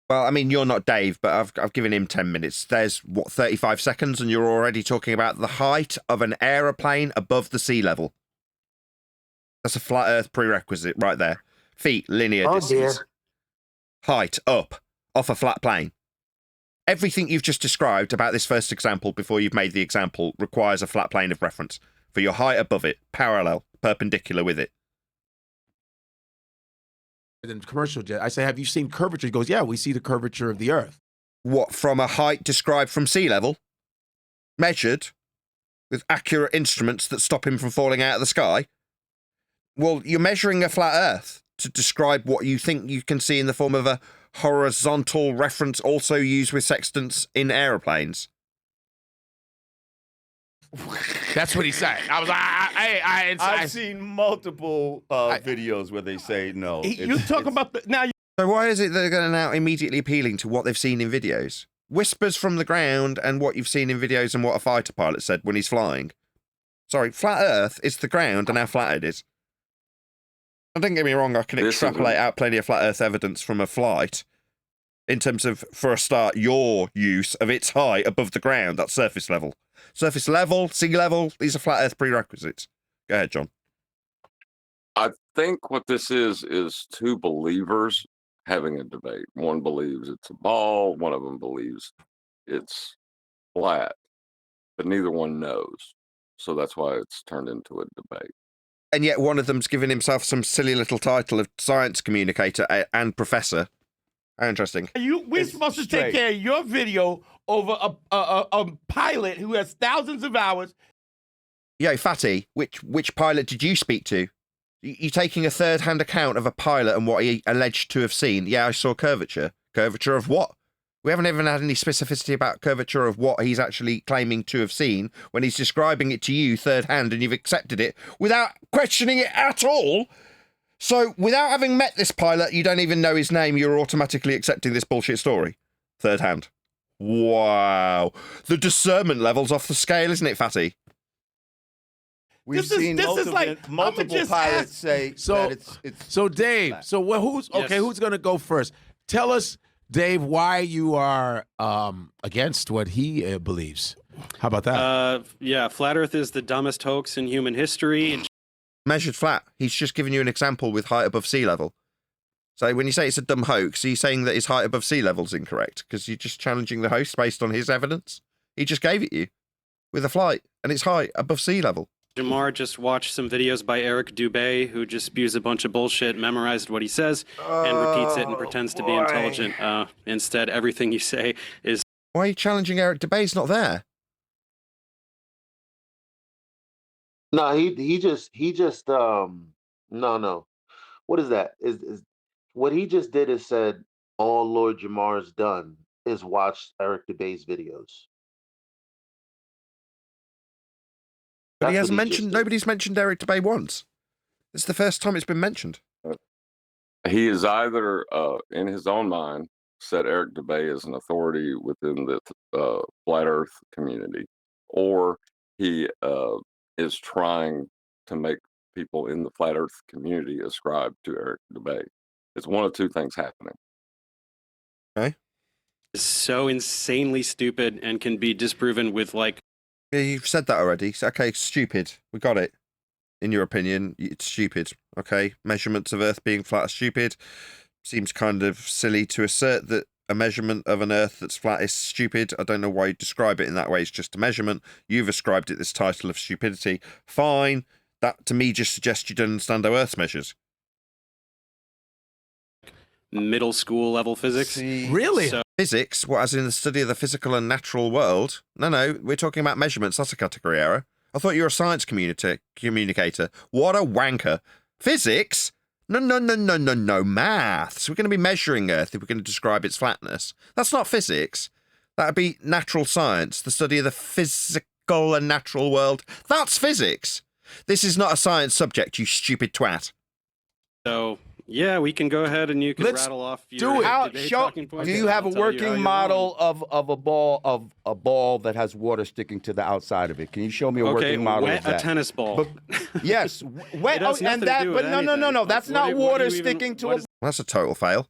A: Well, I mean, you're not Dave, but I've given him 10 minutes. There's, 35 seconds, and you're already talking about the height of an aeroplane above the sea level. That's a flat Earth prerequisite right there. Feet, linear distance.
C: Dear.
A: Height, up, off a flat plane. Everything you've just described about this first example before you've made the example requires a flat plane of reference for your height above it, parallel, perpendicular with it.
I: Than commercial jet. I say, have you seen curvature? He goes, yeah, we see the curvature of the Earth.
A: What, from a height described from sea level? Measured? With accurate instruments that stop him from falling out of the sky? Well, you're measuring a flat Earth to describe what you think you can see in the form of a horizontal reference also used with sextants in aeroplanes.
I: That's what he said. I was like,
J: I've seen multiple videos where they say no.
K: You talk about now.
A: So why is it they're going to now immediately appealing to what they've seen in videos? Whispers from the ground and what you've seen in videos and what a fighter pilot said when he's flying. Sorry, flat Earth is the ground and how flat it is. And don't get me wrong, I can extrapolate out plenty of flat Earth evidence from a flight in terms of, for a start, your use of its height above the ground, that's surface level. Surface level, sea level, these are flat Earth prerequisites. Go ahead, John.
B: I think what this is two believers having a debate. One believes it's a ball, one of them believes it's flat, but neither one knows. So that's why it's turned into a debate.
A: And yet one of them's given himself some silly little title of science communicator and professor. How interesting.
J: We're supposed to take care of your video over a pilot who has thousands of hours.
A: Yo, Fatty, which pilot did you speak to? You taking a third-hand account of a pilot and what he alleged to have seen? Yeah, I saw curvature. Curvature of what? We haven't even had any specificity about curvature of what he's actually claiming to have seen when he's describing it to you third-hand and you've accepted it without questioning it at all. So without having met this pilot, you don't even know his name, you're automatically accepting this bullshit story. Third-hand. Wow. The discernment level's off the scale, isn't it, Fatty?
J: We've seen multiple pilots say that it's
I: so Dave. So who's okay?
K: Yes.
I: Who's going to go first? Tell us, Dave, why you are against what he believes. How about that?
K: Yeah, flat Earth is the dumbest hoax in human history.
A: Measured flat. He's just giving you an example with height above sea level. So when you say it's a dumb hoax, are you saying that his height above sea level is incorrect? Because you're just challenging the host based on his evidence? He just gave it you with a flight and it's height above sea level.
K: Jamar just watched some videos by Eric Dubé, who just spews a bunch of bullshit, memorized what he says, and repeats it and pretends to be intelligent. Instead, everything you say is...
A: Why are you challenging Eric Dubé? He's not there.
F: No, he just no. What is that? Is what he just did is said all Lord Jamar's done is watch Eric Dubé's videos.
A: But he
F: That's
A: hasn't
F: what
A: mentioned,
F: just did.
A: nobody's mentioned Eric Dubé once. It's the first time it's been mentioned.
B: He is either, in his own mind, said Eric Dubé is an authority within the flat Earth community, or he is trying to make people in the flat Earth community ascribe to Eric Dubé. It's one of two things happening.
A: Okay.
K: so insanely stupid and can be disproven with like...
A: Yeah, you've said that already. Okay, stupid. We got it. In your opinion, it's stupid. Okay, measurements of Earth being flat are stupid. Seems kind of silly to assert that a measurement of an Earth that's flat is stupid. I don't know why you describe it in that way. It's just a measurement. You've ascribed it this title of stupidity. Fine. That, to me, just suggests you don't understand how Earth's measures.
K: middle school level physics.
I: Really?
K: So,
A: Physics? What, as in the study of the physical and natural world? No, we're talking about measurements. That's a category error. I thought you were a science communicator. What a wanker. Physics? No, maths. We're going to be measuring Earth if we're going to describe its flatness. That's not physics. That'd be natural science, the study of the physical and natural world. That's physics. This is not a science subject, you stupid twat.
K: so yeah, we can go ahead and you can
I: Let's
K: rattle off
I: do
K: your
I: it.
K: debate talking points.
J: Do you have a
K: I'll tell you how
J: working
K: you're
J: model
K: wrong.
J: of a ball that has water sticking to the outside of it? Can you show me a
K: Okay,
J: working model
K: wet
J: of that?
K: a tennis ball.
J: But, yes, wet.
K: It has nothing
J: And
K: to
J: that,
K: do
J: but
K: with
J: no.
K: anything.
J: That's
K: Like,
J: not
K: what
J: water
K: do you even-
J: sticking to
K: what
J: a
K: does
A: That's a total fail.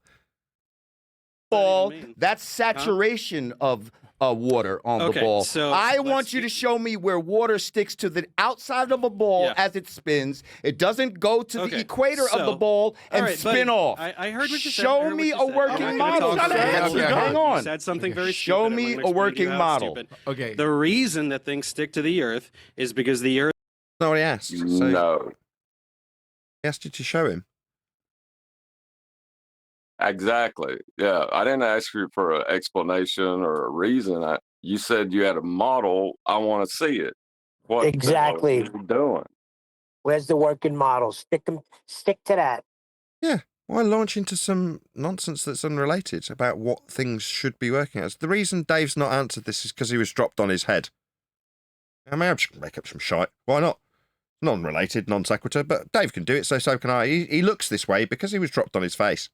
J: ball.
K: that even mean?
J: That's saturation of water on the
K: Okay,
J: ball.
K: so
J: I
K: let's
J: want you to
K: see.
J: show me where water sticks to the outside of a ball
K: Yeah.
J: as it spins. It doesn't go to the
K: Okay,
J: equator of the
K: so-
J: ball and
K: all right,
J: spin
K: buddy,
J: off.
K: I heard what you said. I
J: Show
K: heard what
J: me
K: you
J: a
K: said.
J: working
K: I'm not gonna
J: model,
K: talk
J: sir.
K: about it.
A: Okay.
J: Hang on.
K: You said something very stupid.
J: Show
K: I'm
J: me
K: gonna
J: a
K: explain to you
J: working
K: how it's
J: model.
K: stupid.
I: Okay.
K: The reason that things stick to the Earth is because the Earth
A: That's not what he asked. So
B: No,
A: he asked you to show him.
B: exactly. Yeah, I didn't ask you for an explanation or a reason. You said you had a model. I want to see it. What
C: Exactly.
B: the hell are you doing?
C: Where's the working model? Stick to that.
A: Yeah. Why launch into some nonsense that's unrelated about what things should be working as? The reason Dave's not answered this is because he was dropped on his head. I mean, I'm just going to make up some shite. Why not? Non-related, non-sequitur, but Dave can do it, so can I. He looks this way because he was dropped on his face.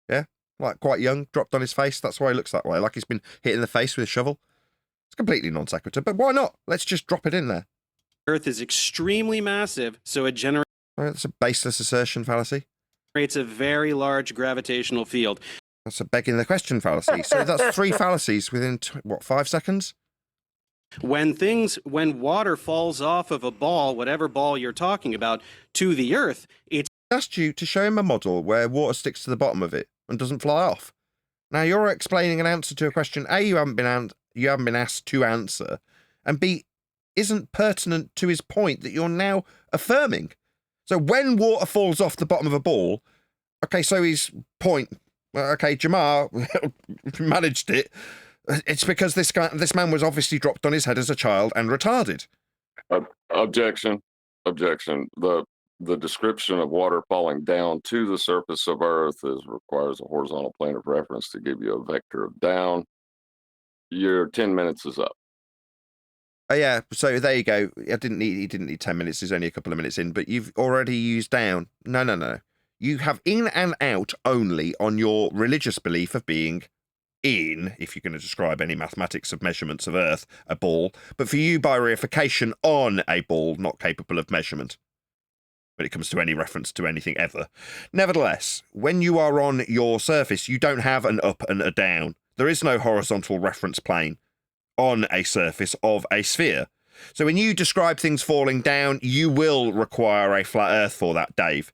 A: Yeah? Like quite young, dropped on his face. That's why he looks that way, like he's been hit in the face with a shovel. It's completely non-sequitur, but why not? Let's just drop it in there.
K: Earth is extremely massive, so it generates
A: All right, that's a baseless assertion fallacy.
K: a very large gravitational field.
A: That's a begging the question fallacy. So that's three fallacies within, 5 seconds?
K: When water falls off of a ball, whatever ball you're talking about, to the earth, it's
A: Asked you to show him a model where water sticks to the bottom of it and doesn't fly off. Now you're explaining an answer to a question A, you haven't been asked to answer, and B, isn't pertinent to his point that you're now affirming. So when water falls off the bottom of a ball, okay, so his point, okay, Jamar managed it. It's because this man was obviously dropped on his head as a child and retarded.
B: Objection. The description of water falling down to the surface of Earth requires a horizontal plane of reference to give you a vector of down. Your 10 minutes is up.
A: Oh yeah, so there you go. He didn't need 10 minutes. He's only a couple of minutes in, but you've already used down. No. You have in and out only on your religious belief of being in, if you're going to describe any mathematics of measurements of Earth, a ball, but for you by reification on a ball not capable of measurement when it comes to any reference to anything ever. Nevertheless, when you are on your surface, you don't have an up and a down. There is no horizontal reference plane on a surface of a sphere. So when you describe things falling down, you will require a flat Earth for that, Dave.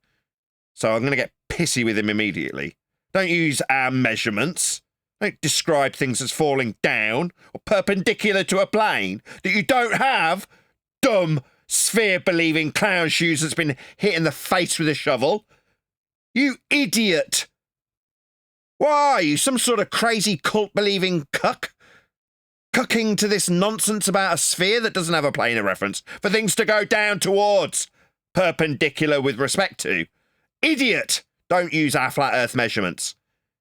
A: So I'm going to get pissy with him immediately. Don't use our measurements. Don't describe things as falling down or perpendicular to a plane that you don't have, dumb sphere-believing clown shoes that's been hit in the face with a shovel. You idiot. Why are you, some sort of crazy cult-believing cuck? Cucking to this nonsense about a sphere that doesn't have a plane of reference for things to go down towards, perpendicular with respect to. Idiot! Don't use our flat Earth measurements.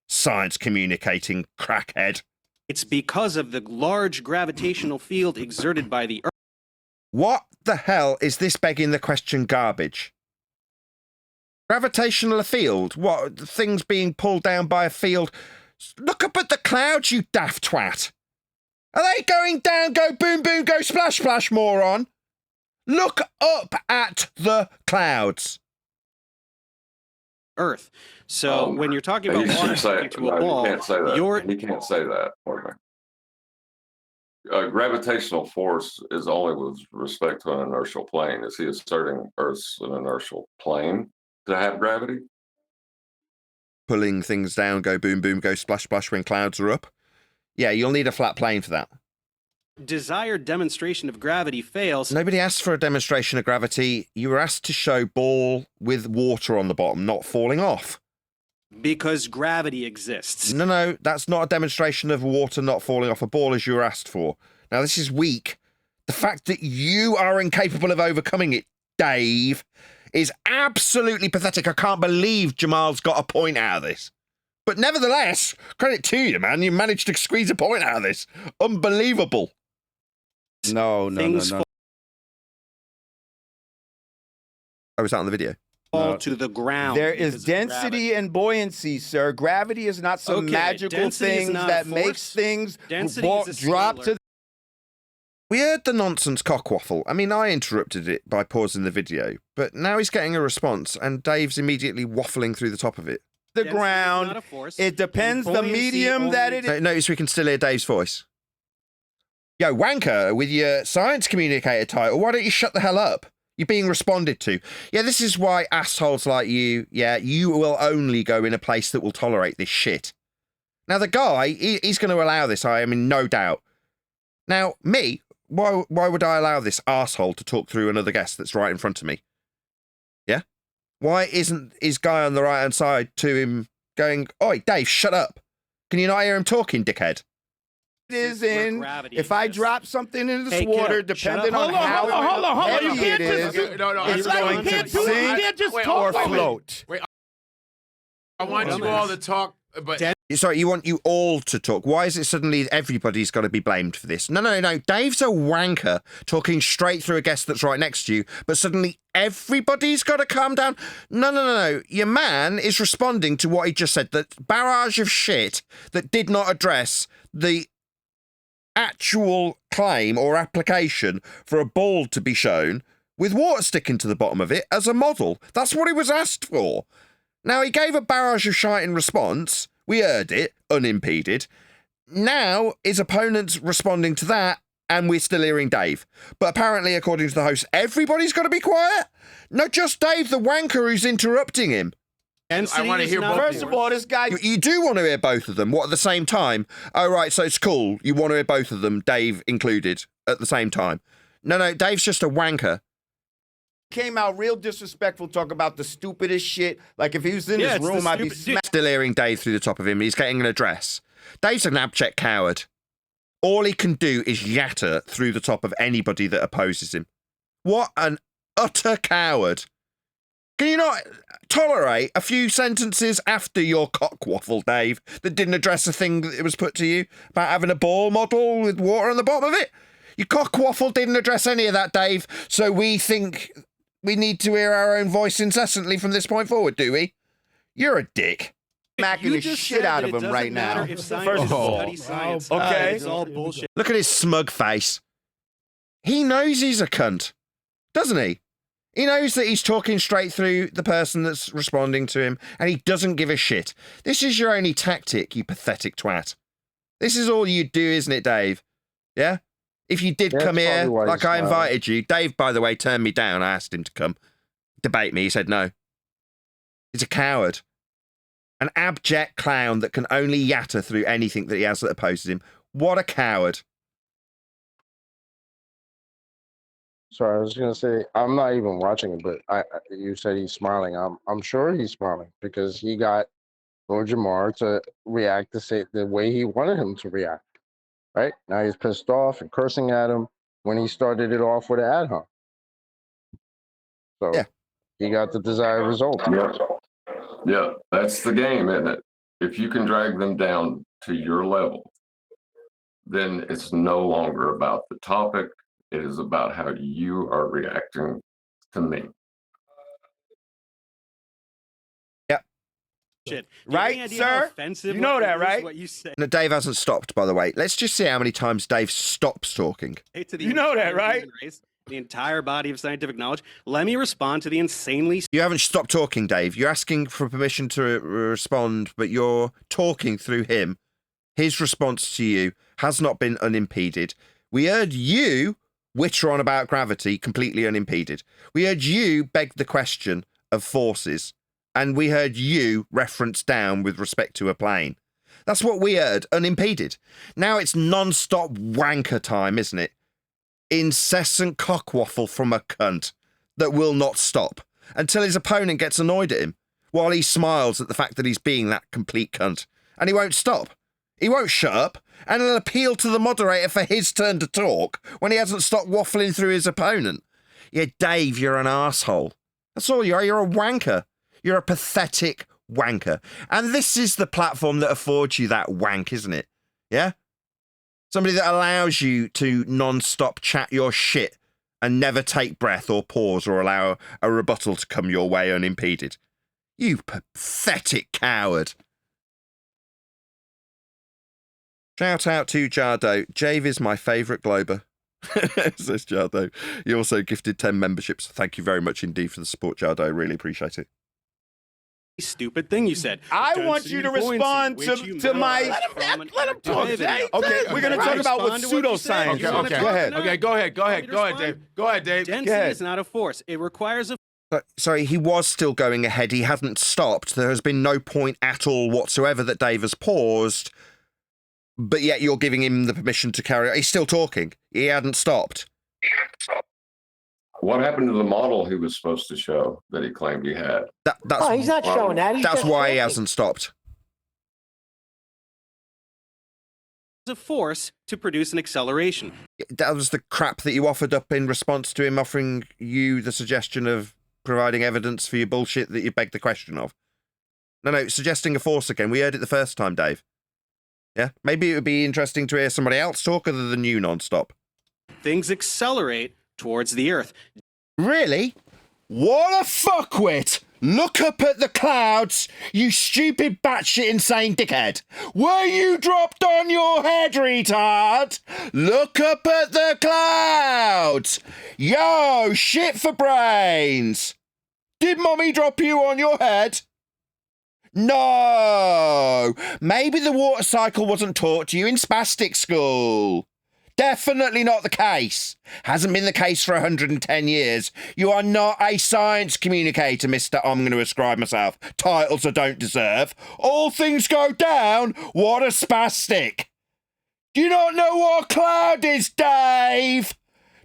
A: Science communicating crackhead.
K: It's because of the large gravitational field exerted by the Earth.
A: What the hell is this begging the question garbage? Gravitational field? What, things being pulled down by a field? Look up at the clouds, you daft twat. Are they going down, go boom boom, go splash splash, moron? Look up at the clouds.
K: Earth. So when you're talking about water sticking to a ball,
B: he can't say that. He can't say that. Gravitational force is only with respect to an inertial plane. Is he asserting Earth's an inertial plane to have gravity?
A: Pulling things down, go boom boom, go splash splash when clouds are up. Yeah, you'll need a flat plane for that.
K: Desired demonstration of gravity fails.
A: Nobody asked for a demonstration of gravity. You were asked to show ball with water on the bottom, not falling off.
K: Because gravity exists.
A: No, that's not a demonstration of water not falling off a ball as you were asked for. Now, this is weak. The fact that you are incapable of overcoming it, Dave, is absolutely pathetic. I can't believe Jamal's got a point out of this. But nevertheless, credit to you, man. You managed to squeeze a point out of this. Unbelievable.
L: No.
A: I was that on the video.
K: Fall to the ground.
L: There is density and buoyancy, sir. Gravity is not some magical thing that makes things drop to.
A: We heard the nonsense cockwaffle. I mean, I interrupted it by pausing the video, but now he's getting a response, and Dave's immediately waffling through the top of it.
L: The ground. It depends the medium that it is.
A: Notice we can still hear Dave's voice. Yo, wanker, with your science communicator title, why don't you shut the hell up? You're being responded to. Yeah, this is why assholes like you, you will only go in a place that will tolerate this shit. Now, the guy, he's going to allow this, I am in no doubt. Now, me, why would I allow this arsehole to talk through another guest that's right in front of me? Yeah? Why isn't his guy on the right-hand side to him going, oi, Dave, shut up. Can you not hear him talking, dickhead?
L: Is in if I drop something in this water, depending on how heavy it is, it's going to sink or float.
I: Wait, I want you all to talk, but
A: sorry, you want you all to talk. Why is it suddenly everybody's got to be blamed for this? No. Dave's a wanker talking straight through a guest that's right next to you, but suddenly everybody's got to calm down. No. Your man is responding to what he just said. That barrage of shit that did not address the actual claim or application for a ball to be shown with water sticking to the bottom of it as a model. That's what he was asked for. Now, he gave a barrage of shite in response. We heard it, unimpeded. Now, his opponent's responding to that and we're still hearing Dave. But apparently, according to the host, everybody's got to be quiet. Not just Dave, the wanker who's interrupting him.
I: I want to hear both.
L: First of all, this guy.
A: You do want to hear both of them. What, at the same time? Oh, right, so it's cool. You want to hear both of them, Dave included, at the same time. No, Dave's just a wanker.
L: Came out real disrespectful, talk about the stupidest shit. Like if he was in this room, I'd be
A: Still hearing Dave through the top of him. He's getting an address. Dave's an abject coward. All he can do is yatter through the top of anybody that opposes him. What an utter coward. Can you not tolerate a few sentences after your cockwaffle, Dave, that didn't address the thing that it was put to you about having a ball model with water on the bottom of it? Your cockwaffle didn't address any of that, Dave, so we think we need to hear our own voice incessantly from this point forward, do we? You're a dick.
L: Smacking the shit out of him right now.
K: First of all,
L: okay.
K: It's all bullshit.
A: Look at his smug face. He knows he's a cunt, doesn't he? He knows that he's talking straight through the person that's responding to him, and he doesn't give a shit. This is your only tactic, you pathetic twat. This is all you do, isn't it, Dave? Yeah? If you did come here, like I invited you, Dave, by the way, turned me down. I asked him to come debate me. He said no. He's a coward. An abject clown that can only yatter through anything that he has that opposes him. What a coward.
E: Sorry, I was gonna say I'm not even watching it, but you said he's smiling. I'm sure he's smiling because he got Lord Jamar to react the way he wanted him to react. Right now he's pissed off and cursing at him when he started it off with an ad hoc. So yeah, he got the desired result.
B: Yeah, that's the game, isn't it? If you can drag them down to your level, then it's no longer about the topic. It is about how you are reacting to me.
A: Yep.
K: Shit.
L: Right, sir? You know that, right?
K: What you say.
A: No, Dave hasn't stopped, by the way. Let's just see how many times Dave stops talking.
L: You know that, right?
K: The entire body of scientific knowledge. Let me respond to the insanely.
A: You haven't stopped talking, Dave. You're asking for permission to respond, but you're talking through him. His response to you has not been unimpeded. We heard you witter on about gravity completely unimpeded. We heard you beg the question of forces, and we heard you reference down with respect to a plane. That's what we heard, unimpeded. Now it's non-stop wanker time, isn't it? Incessant cockwaffle from a cunt that will not stop until his opponent gets annoyed at him while he smiles at the fact that he's being that complete cunt. And he won't stop. He won't shut up, and he'll appeal to the moderator for his turn to talk when he hasn't stopped waffling through his opponent. Yeah, Dave, you're an arsehole. That's all you are. You're a wanker. You're a pathetic wanker. And this is the platform that affords you that wank, isn't it? Yeah? Somebody that allows you to non-stop chat your shit and never take breath or pause or allow a rebuttal to come your way unimpeded. You pathetic coward. Shout out to Jardo. Jave is my favourite Glober. Says Jardo. You also gifted 10 memberships. Thank you very much indeed for the support, Jardo. I really appreciate it.
K: Stupid thing you said.
L: I want you to respond to my. Let him talk, Dave. Okay, we're going to talk about what pseudoscience is.
I: Okay.
L: Go ahead.
I: Okay, go ahead, Dave. Go ahead, Dave.
K: Density is not a force. It requires a.
A: Sorry, he was still going ahead. He hadn't stopped. There has been no point at all whatsoever that Dave has paused. But yet you're giving him the permission to carry on. He's still talking. He hadn't stopped.
B: What happened to the model he was supposed to show that he claimed he had?
C: He's not showing that.
A: That's why he hasn't stopped.
K: A force to produce an acceleration.
A: That was the crap that you offered up in response to him offering you the suggestion of providing evidence for your bullshit that you begged the question of. No, suggesting a force again. We heard it the first time, Dave. Yeah, maybe it would be interesting to hear somebody else talk other than you non-stop.
K: Things accelerate towards the Earth.
A: Really? What a fuckwit! Look up at the clouds, you stupid batshit insane dickhead! Were you dropped on your head, retard? Look up at the clouds! Yo, shit for brains! Did mommy drop you on your head? No! Maybe the water cycle wasn't taught to you in spastic school. Definitely not the case. Hasn't been the case for 110 years. You are not a science communicator, Mr. I'm going to ascribe myself titles I don't deserve. All things go down. What a spastic. Do you not know what a cloud is, Dave?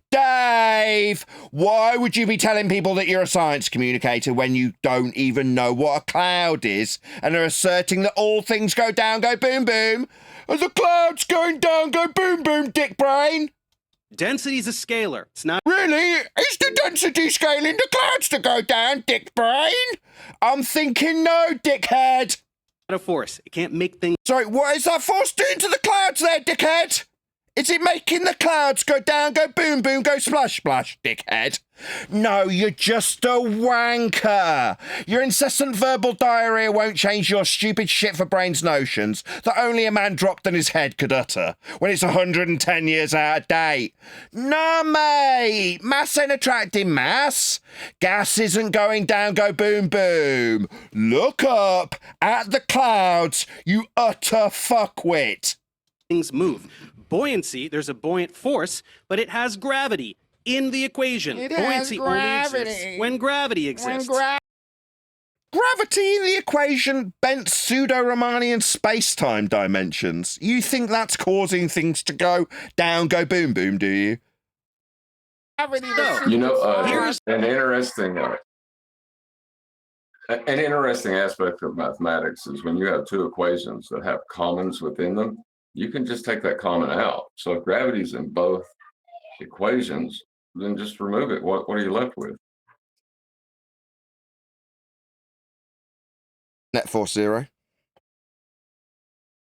A: Dave, why would you be telling people that you're a science communicator when you don't even know what a cloud is and are asserting that all things go down, go boom, boom? And the cloud's going down, go boom, boom, dick brain?
K: Density's a scalar. It's not...
A: Really? Is the density scaling the clouds to go down, dick brain? I'm thinking no, dickhead.
K: Not a force. It can't make things...
A: Sorry, what is that force doing to the clouds there, dickhead? Is it making the clouds go down, go boom, boom, go splash, splash, dickhead? No, you're just a wanker. Your incessant verbal diarrhea won't change your stupid shit for brains notions that only a man dropped on his head could utter when it's 110 years out of date. No, mate. Mass ain't attracting mass. Gas isn't going down, go boom, boom. Look up at the clouds, you utter fuckwit.
K: Things move. Buoyancy, there's a buoyant force, but it has gravity in the equation. Buoyancy only exists when gravity exists.
A: Gravity in the equation bent pseudo-Riemannian space-time dimensions. You think that's causing things to go down, go boom, boom, do you?
B: You know, here's an interesting aspect of mathematics is when you have two equations that have commons within them, you can just take that common out. So if gravity's in both equations, then just remove it. What are you left with?
A: Net force zero.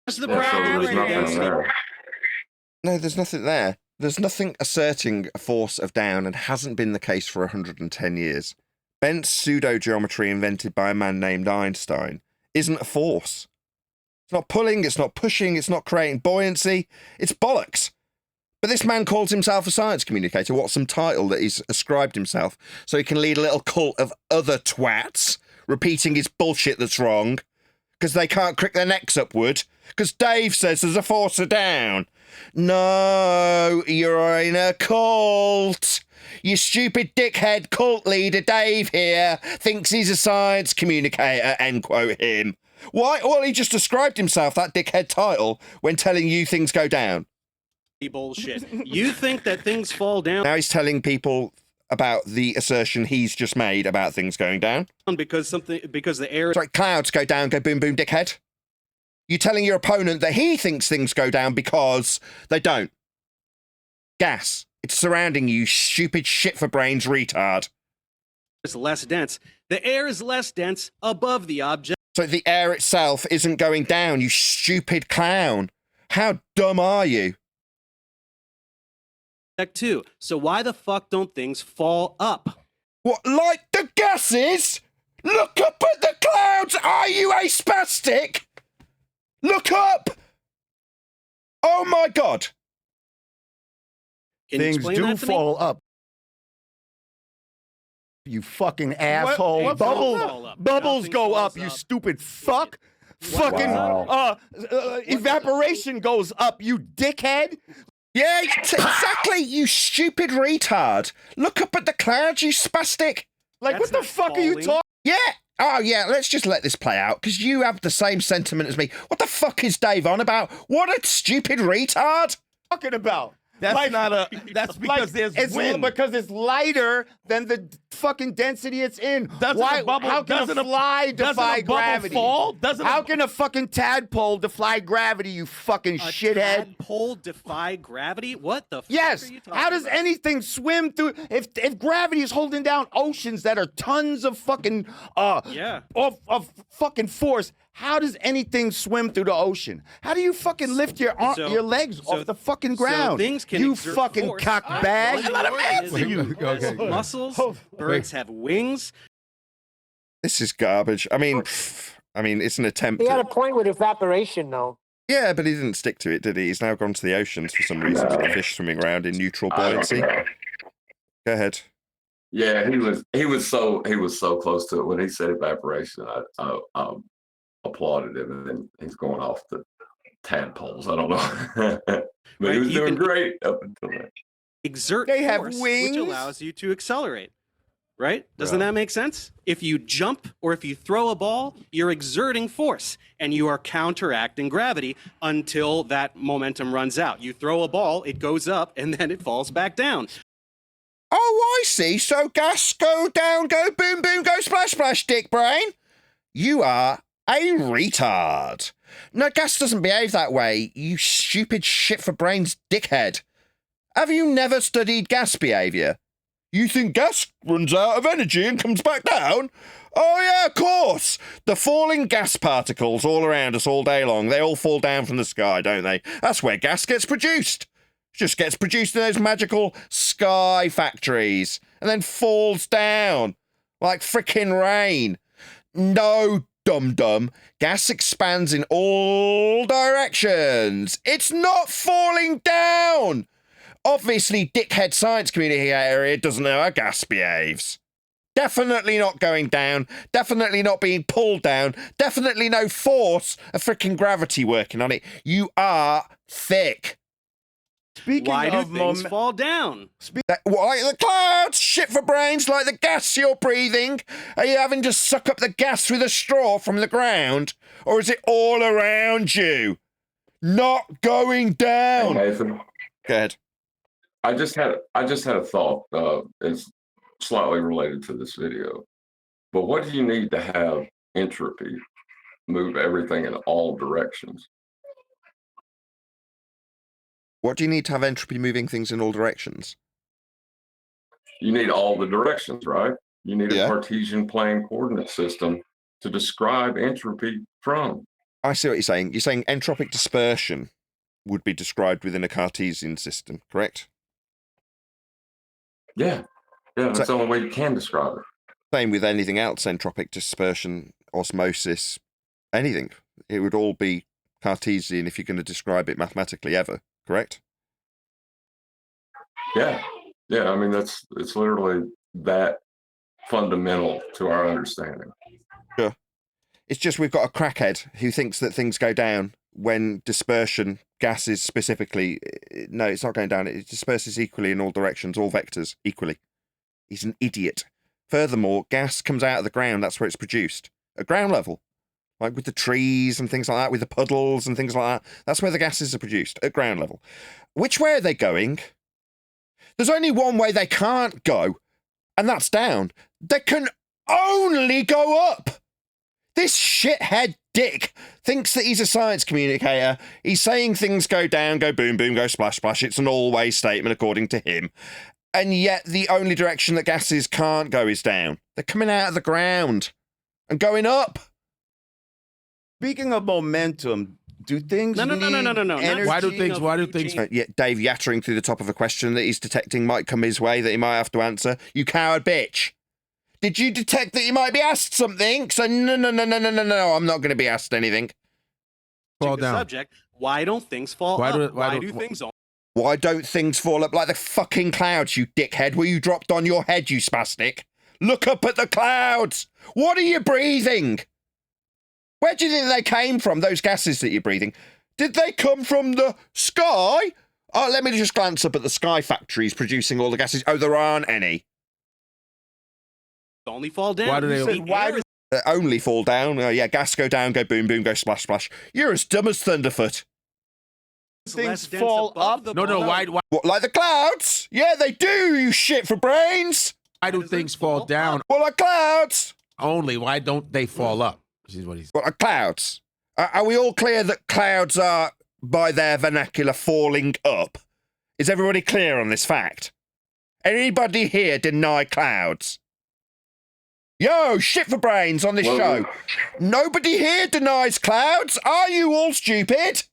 K: What's the
B: Yeah, so there's nothing there.
A: No, there's nothing there. There's nothing asserting a force of down and hasn't been the case for 110 years. Bent's pseudo-geometry invented by a man named Einstein isn't a force. It's not pulling, it's not pushing, it's not creating buoyancy. It's bollocks. But this man calls himself a science communicator. What's some title that he's ascribed himself so he can lead a little cult of other twats repeating his bullshit that's wrong because they can't crick their necks upward because Dave says there's a force of down. No, you're in a cult. You stupid dickhead cult leader Dave here thinks he's a science communicator, end quote him. Why? Well, he just described himself, that dickhead title, when telling you things go down.
K: Bullshit. You think that things fall down
A: Now he's telling people about the assertion he's just made about things going down.
K: because the air...
A: Sorry, clouds go down, go boom, boom, dickhead. You telling your opponent that he thinks things go down because they don't. Gas. It's surrounding you, stupid shit for brains retard.
K: is less dense. The air is less dense above the object.
A: So the air itself isn't going down, you stupid clown. How dumb are you?
K: Too. So why the fuck don't things fall up?
A: What, like the gases? Look up at the clouds! Are you a spastic? Look up! Oh my god!
K: Can you
L: Things
K: explain
L: do
K: that to me?
L: fall up. You fucking asshole.
K: what
L: Bubbles
K: Nothing
L: go
K: falls
L: up, you stupid fuck. Fucking
B: Wow.
L: evaporation goes up, you dickhead.
A: Yeah, exactly, you stupid retard. Look up at the clouds, you spastic.
L: Like,
K: That's
L: what the
K: not
L: fuck are you
K: falling.
L: talking?
A: Yeah. Oh, yeah, let's just let this play out, because you have the same sentiment as me. What the fuck is Dave on about? What a stupid retard.
L: About?
J: That's
L: Like-
J: not a. That's because there's
L: it's
J: wind.
L: because it's lighter than the fucking density it's in.
J: Doesn't
L: Why?
J: a bubble-
L: How can
J: doesn't
L: a
J: a-
L: fly
J: doesn't
L: defy
J: a bubble
L: gravity?
J: fall? Doesn't a-
L: How can a fucking tadpole defy gravity? You fucking shithead.
K: Tadpole defy gravity? What the fuck
L: Yes.
K: are you talking
L: How does
K: about?
L: anything swim through? If gravity is holding down oceans that are tons of fucking
K: Yeah.
L: of fucking force, how does anything swim through the ocean? How do you fucking lift your your legs off the fucking ground?
K: things can
L: you
K: exert
L: fucking
K: force.
L: cock bag.
K: Let him answer
J: you. Okay.
K: Muscles. Birds have wings.
A: This is garbage. I mean, it's an attempt.
C: He had a point with evaporation, though.
A: Yeah, but he didn't stick to it, did he? He's now gone to the oceans for some reason to the fish swimming around in neutral buoyancy. Go ahead.
B: Yeah, he was so close to it when he said evaporation. I applauded him, and then he's going off the tadpoles. I don't know. But
K: Right,
B: he was
K: you
B: doing
K: can-
B: great up until that.
K: Exert
L: They have
K: force,
L: wings.
K: which allows you to accelerate. Right? Doesn't
B: Right.
K: that make sense? If you jump or if you throw a ball, you're exerting force and you are counteracting gravity until that momentum runs out. You throw a ball, it goes up, and then it falls back down.
A: Oh, I see. So gas go down, go boom, boom, go splash, splash, dick brain. You are a retard. No, gas doesn't behave that way, you stupid shit for brains dickhead. Have you never studied gas behaviour? You think gas runs out of energy and comes back down? Oh yeah, of course. The falling gas particles all around us all day long, they all fall down from the sky, don't they? That's where gas gets produced. It just gets produced in those magical sky factories and then falls down like frickin' rain. No, dum-dum. Gas expands in all directions. It's not falling down. Obviously, dickhead science communicator here doesn't know how gas behaves. Definitely not going down. Definitely not being pulled down. Definitely no force of freaking gravity working on it. You are thick.
L: Speaking
K: Why do
L: of
K: things fall down?
A: Like the clouds, shit for brains, like the gas you're breathing. Are you having to suck up the gas with a straw from the ground? Or is it all around you? Not going down.
B: Hey, Nathan,
A: Go ahead.
B: I just had a thought. It's slightly related to this video. But what do you need to have entropy move everything in all directions?
A: What do you need to have entropy moving things in all directions?
B: You need all the directions, right? You need a
A: Yeah.
B: Cartesian plane coordinate system to describe entropy from.
A: I see what you're saying. You're saying entropic dispersion would be described within a Cartesian system, correct?
B: Yeah. Yeah, that's
A: So-
B: the only way you can describe it.
A: Same with anything else, entropic dispersion, osmosis, anything. It would all be Cartesian if you're going to describe it mathematically ever, correct?
B: Yeah. Yeah, I mean it's literally that fundamental to our understanding.
A: Sure. It's just we've got a crackhead who thinks that things go down when dispersion, gases specifically, no, it's not going down. It disperses equally in all directions, all vectors equally. He's an idiot. Furthermore, gas comes out of the ground. That's where it's produced. At ground level. Like with the trees and things like that, with the puddles and things like that. That's where the gases are produced, at ground level. Which way are they going? There's only one way they can't go, and that's down. They can only go up. This shithead dick thinks that he's a science communicator. He's saying things go down, go boom, boom, go splash, splash. It's an always statement according to him. And yet the only direction that gases can't go is down. They're coming out of the ground and going up.
L: Speaking of momentum, do things
K: No.
L: energy?
I: Why do things?
A: Yeah, Dave yattering through the top of a question that he's detecting might come his way that he might have to answer. You coward bitch. Did you detect that you might be asked something? So no, I'm not going to be asked anything.
I: Fall
K: The
I: down.
K: subject. Why don't things fall
I: Why
K: up?
I: do- why
K: Why
I: do-
K: do things all
A: Why don't things fall up like the fucking clouds, you dickhead? Were you dropped on your head, you spastic? Look up at the clouds. What are you breathing? Where do you think they came from, those gases that you're breathing? Did they come from the sky? Oh, let me just glance up at the sky factories producing all the gases. Oh, there aren't any.
K: only fall down?
I: Why do they-
K: The
I: said,
L: why
K: air
L: do-
K: is
A: Only fall down. Yeah, gas go down, go boom, boom, go splash, splash. You're as dumb as Thunderfoot.
K: less
L: Things
K: dense
L: fall
K: above
L: up?
K: the
I: No,
K: ball.
I: why
A: What, like the clouds? Yeah, they do, you shit for brains.
I: do things fall down
A: Well, like clouds.
I: only? Why don't they fall up? This is what he's.
A: What are clouds? Are we all clear that clouds are, by their vernacular, falling up? Is everybody clear on this fact? Anybody here deny clouds? Yo, shit for brains on this
B: Well,
A: show. Nobody here denies clouds. Are you all stupid?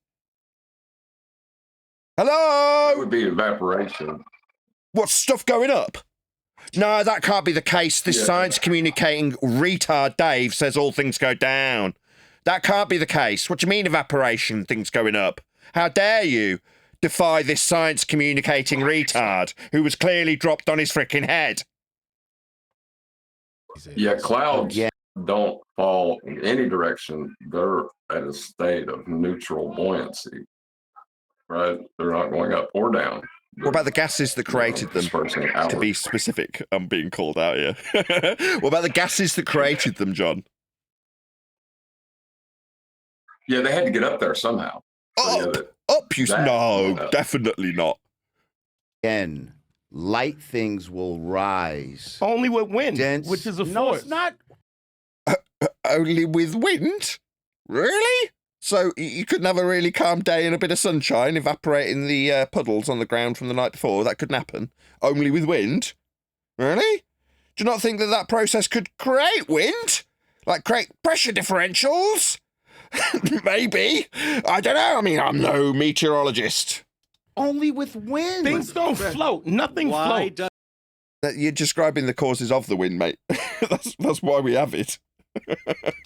B: That
A: Hello?
B: would be evaporation.
A: What's stuff going up? No, that can't be the case. This
B: Yeah.
A: science communicating retard Dave says all things go down. That can't be the case. What do you mean evaporation, things going up? How dare you defy this science communicating retard who was clearly dropped on his frickin' head?
B: Yeah, clouds.
E: Yeah.
B: don't fall in any direction, they're at a state of neutral buoyancy, right? They're not going up or down.
A: What about the gases that created them? To be specific, I'm being called out here. What about the gases that created them, John?
B: Yeah, they had to get up there somehow.
A: No, definitely not.
L: Again, light things will rise.
J: Only with wind, which is a force.
L: No, it's not.
A: Only with wind? Really? So you couldn't have a really calm day and a bit of sunshine evaporating the puddles on the ground from the night before? That couldn't happen. Only with wind? Really? Do you not think that that process could create wind? Like create pressure differentials? Maybe. I don't know. I mean, I'm no meteorologist.
L: Only with wind.
J: Things don't float. Nothing floats.
A: You're describing the causes of the wind, mate. That's why we have it.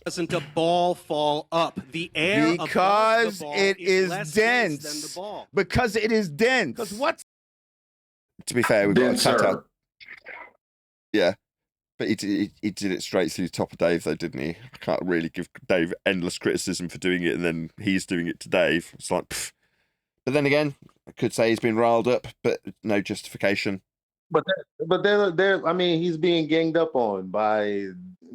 K: Doesn't a ball fall up? The air
L: because
K: above the ball
L: it is
K: less
L: dense.
K: than the ball.
L: Because it is dense.
J: Because what?
A: To be fair, we've got a shout out. Yeah. But he did it straight through the top of Dave, though, didn't he? I can't really give Dave endless criticism for doing it, and then he's doing it to Dave. It's like, pff. But then again, I could say he's been riled up, but no justification.
F: But I mean, he's being ganged up on by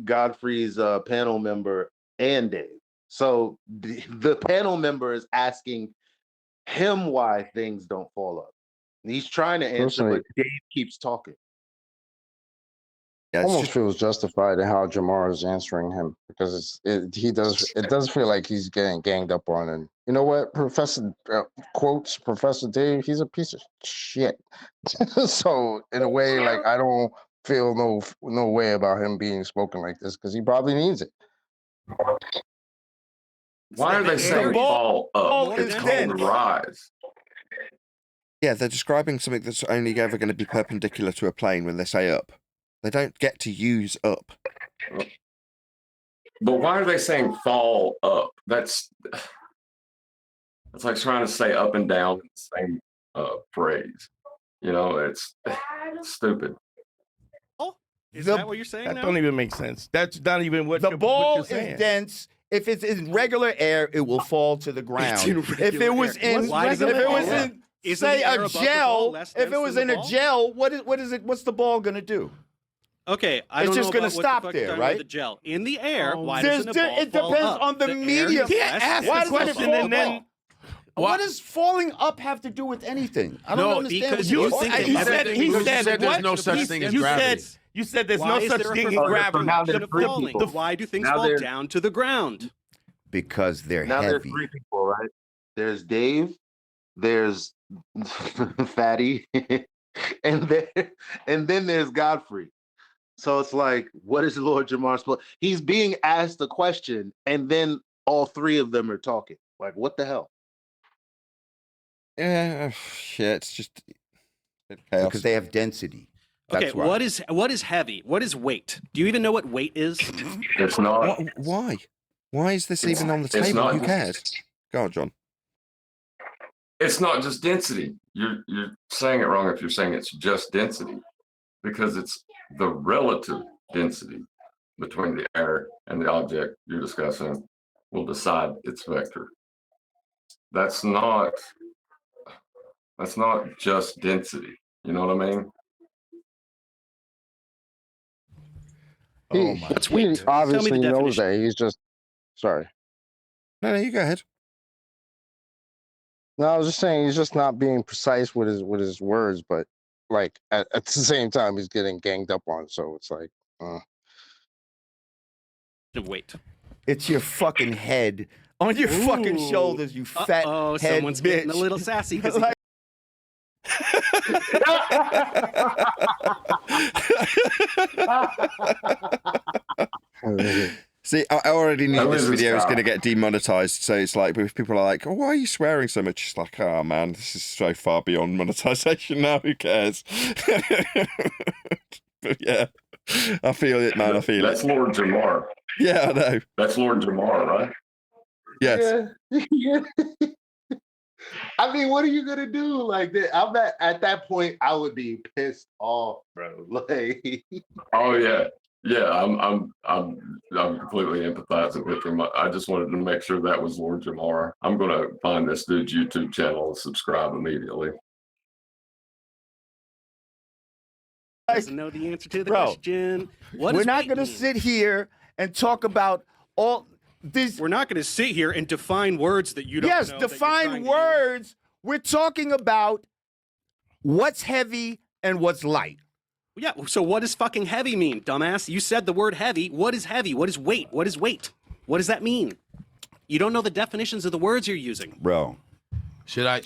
F: Godfrey's panel member and Dave. So the panel member is asking him why things don't fall up. And he's trying to answer, but Dave keeps talking.
E: Yeah, almost feels justified in how Jamar is answering him because it does feel like he's getting ganged up on. And you know what, Professor Dave, he's a piece of shit. So in a way, like I don't feel no way about him being spoken like this because he probably needs it.
B: Why are they saying fall up? It's called rise.
A: Yeah, they're describing something that's only ever going to be perpendicular to a plane when they say up. They don't get to use up.
B: But why are they saying fall up? That's like trying to say up and down in the same phrase. You know, it's stupid.
K: Is that what you're saying?
J: That
K: now?
J: don't even make sense. That's not even what
L: the ball
J: what you're
L: is dense. If it's in regular air, it will fall to the ground. If it was in, say a gel, if it was in a gel, what is it? What's the ball gonna do?
K: Okay,
L: it's just going to stop there, right?
K: The gel in the air. Why doesn't a ball
L: it
K: fall
L: depends
K: up?
L: on the medium.
J: You can't ask the question and then.
L: What does falling up have to do with anything? I don't understand.
K: Because
I: he said there's no such thing as gravity.
J: You said there's no such thing as gravity.
K: Why do things fall down to the ground?
L: Because they're
F: now
L: heavy.
F: There's 3 people, right? There's Dave, there's Fatty, and then there's Godfrey. So it's like, what is Lord Jamar supposed? He's being asked a question, and then all 3 of them are talking. Like, what the hell?
A: Yeah, it's just chaos.
L: Because they have density.
K: That's okay, what is heavy? What is weight? Do you even know what weight is?
B: It's not.
A: Why? Why is this even on the table? Who cares? Go on, John.
B: It's not just density. You're saying it wrong if you're saying it's just density, because it's the relative density between the air and the object you're discussing will decide its vector. That's not just density. You know what I mean?
E: He obviously knows that. He's just sorry.
A: No, you go ahead.
E: No, I was just saying he's just not being precise with his words, but like at the same time he's getting ganged up on. So it's like,
K: Wait.
L: It's your fucking head on your fucking shoulders, you fat head
K: someone's
L: bitch.
K: getting a little sassy.
A: See, I already knew this video was going to get demonetized, so it's like, if people are like, oh, why are you swearing so much? It's like, oh man, this is so far beyond monetization now, who cares? But yeah, I feel it, man, I feel
B: That's Lord Jamar.
A: Yeah, I know.
B: That's Lord Jamar, right?
A: Yes.
F: Yeah. I mean, what are you gonna do? Like that? I'm at that point. I would be pissed off, bro. Like,
B: oh yeah, Yeah, I'm completely empathizing with him. I just wanted to make sure that was Lord Jamar. I'm gonna find this dude's YouTube channel and subscribe immediately.
K: Doesn't know the answer to the question.
L: We're not going to sit here and talk about all this.
K: We're not going to sit here and define words that you don't know.
L: Yes, define words. We're talking about what's heavy and what's light.
K: Yeah, so what does fucking heavy mean, dumbass? You said the word heavy. What is heavy? What is weight? What is weight? What does that mean? You don't know the definitions of the words you're using.
L: Bro.
I: Should I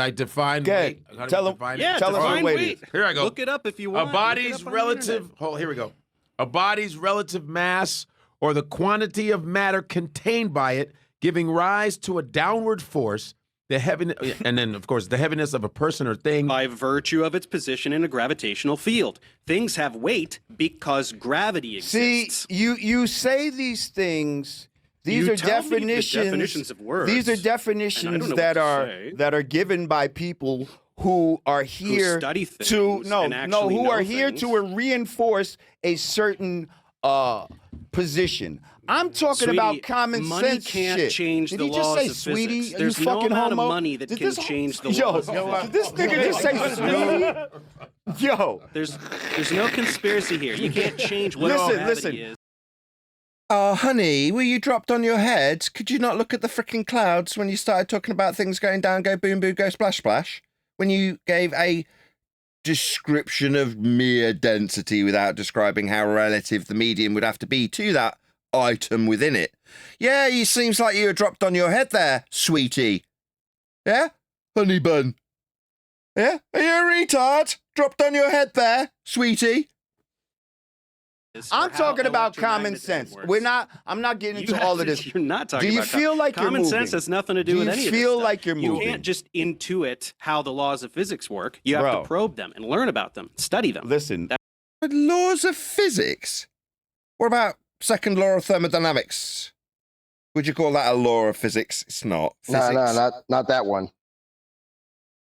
I: define weight?
L: Tell him.
K: Yeah,
L: tell
K: define
L: us what weight is.
I: Here I go.
K: Look it up if you want.
I: A body's relative. Oh, here we go. A body's relative mass or the quantity of matter contained by it, giving rise to a downward force. The heaviness, and then of course the heaviness of a person or thing
K: by virtue of its position in a gravitational field. Things have weight because gravity exists.
L: See, you say these things. These are definitions
K: of words.
L: These are definitions that are given by people who are here to reinforce a certain position. I'm talking about common
K: money
L: sense
K: can't
L: shit.
K: change
L: Did
K: the
L: he just
K: laws
L: say
K: of
L: sweetie?
K: physics.
L: Are
K: There's
L: you
K: no
L: fucking
K: amount
L: homo?
K: of money that can change the laws of physics.
L: Did this nigga just say sweetie? Yo.
K: There's no conspiracy here. You can't change what gravity is.
A: Oh, honey, were you dropped on your head? Could you not look at the frickin' clouds when you started talking about things going down, go boom, boom, go splash, splash? When you gave a description of mere density without describing how relative the medium would have to be to that item within it. Yeah, it seems like you were dropped on your head there, sweetie. Yeah? Honey bun. Yeah? Are you a retard? Dropped on your head there, sweetie?
L: I'm talking about common sense. I'm not getting into all of this.
K: You're not talking about
L: Do you feel like you're moving?
K: Common sense has nothing to do with any of this.
L: Do you feel like you're moving?
K: You can't just intuit how the laws of physics work. You have to probe them and learn about them, study them.
L: Listen.
A: Laws of physics? What about second law of thermodynamics? Would you call that a law of physics? It's not. Physics.
E: No, not that one.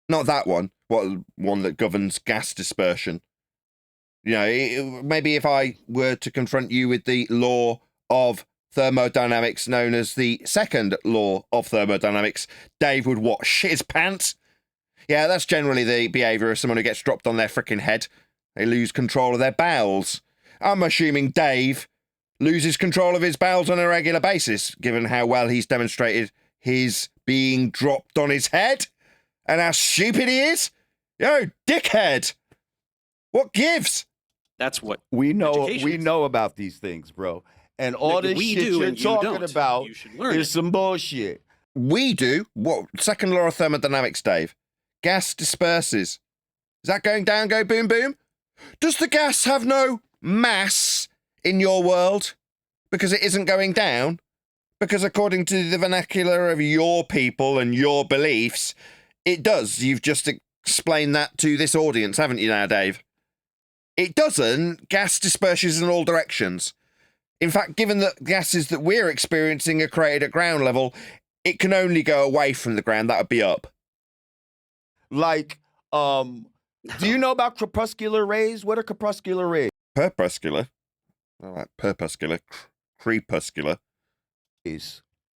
A: Not that one. What one that governs gas dispersion? You know, maybe if I were to confront you with the law of thermodynamics known as the second law of thermodynamics, Dave would what, shit his pants? Yeah, that's generally the behaviour of someone who gets dropped on their frickin' head. They lose control of their bowels. I'm assuming Dave loses control of his bowels on a regular basis, given how well he's demonstrated his being dropped on his head and how stupid he is. Yo, dickhead! What gives?
K: That's what
L: we know about these things, bro. And all this shit you're talking about is some bullshit.
A: We do? What? Second law of thermodynamics, Dave. Gas disperses. Is that going down, go boom, boom? Does the gas have no mass in your world because it isn't going down? Because according to the vernacular of your people and your beliefs, it does. You've just explained that to this audience, haven't you now, Dave? It doesn't. Gas disperses in all directions. In fact, given that gases that we're experiencing are created at ground level, it can only go away from the ground. That would be up.
L: Like, do you know about crepuscular rays? What are crepuscular rays?
A: Perpuscular? I like perpuscular. Crepuscular.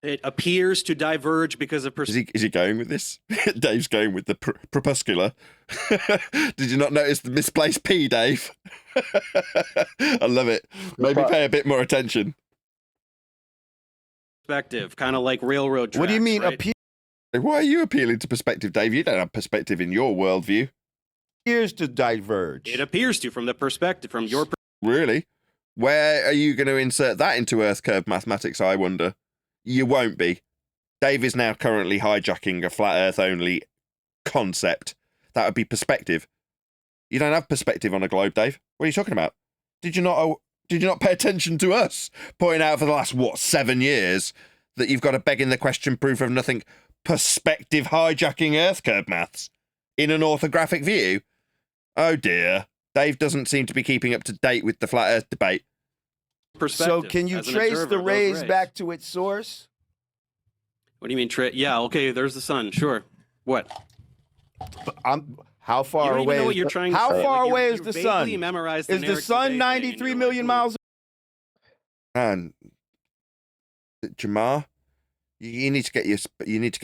K: It appears to diverge because of...
A: Is he going with this? Dave's going with the crepuscular. Did you not notice the misplaced P, Dave? I love it. Maybe pay a bit more attention.
K: Perspective, kind of like railroad tracks.
L: What do you mean,
K: right?
A: Why are you appealing to perspective, Dave? You don't have perspective in your worldview.
L: Appears to diverge.
K: It appears to, from the perspective, from your...
A: Really? Where are you going to insert that into Earth curve mathematics, I wonder? You won't be. Dave is now currently hijacking a flat Earth only concept. That would be perspective. You don't have perspective on a globe, Dave. What are you talking about? Did you not pay attention to us pointing out for the last 7 years that you've got a begging the question proof of nothing perspective hijacking Earth curve maths in an orthographic view? Oh dear. Dave doesn't seem to be keeping up to date with the flat Earth debate.
L: So can you trace the rays back to its source?
K: What do you mean? Yeah, okay, there's the sun. Sure. What?
L: How far away?
K: Know what you're trying
L: how
K: to say.
L: far
K: like
L: away is the sun?
K: Memorized
L: is the sun 93 million miles
A: And Jamar, you need to get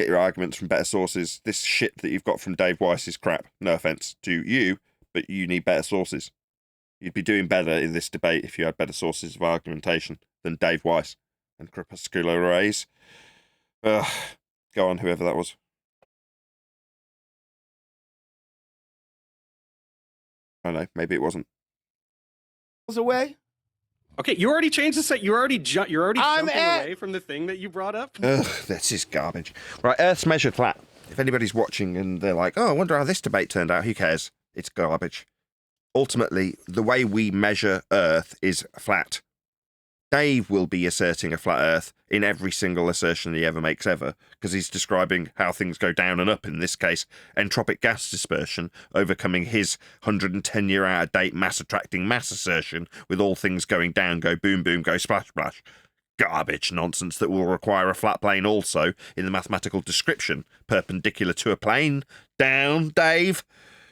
A: your arguments from better sources. This shit that you've got from Dave Weiss is crap. No offense to you, but you need better sources. You'd be doing better in this debate if you had better sources of argumentation than Dave Weiss and Crepuscular Arrays. Go on, whoever that was. I don't know, maybe it wasn't.
L: Was away.
K: Okay, you already changed the set. You're already jumping
L: I'm
K: away from the thing that you brought up.
A: Ugh, this is garbage. Right, Earth's measured flat. If anybody's watching and they're like, oh, I wonder how this debate turned out, who cares? It's garbage. Ultimately, the way we measure Earth is flat. Dave will be asserting a flat Earth in every single assertion he ever makes ever, because he's describing how things go down and up, in this case, entropic gas dispersion, overcoming his 110-year out-of-date mass-attracting mass assertion, with all things going down, go boom, boom, go splash, splash. Garbage nonsense that will require a flat plane also in the mathematical description, perpendicular to a plane. Down, Dave.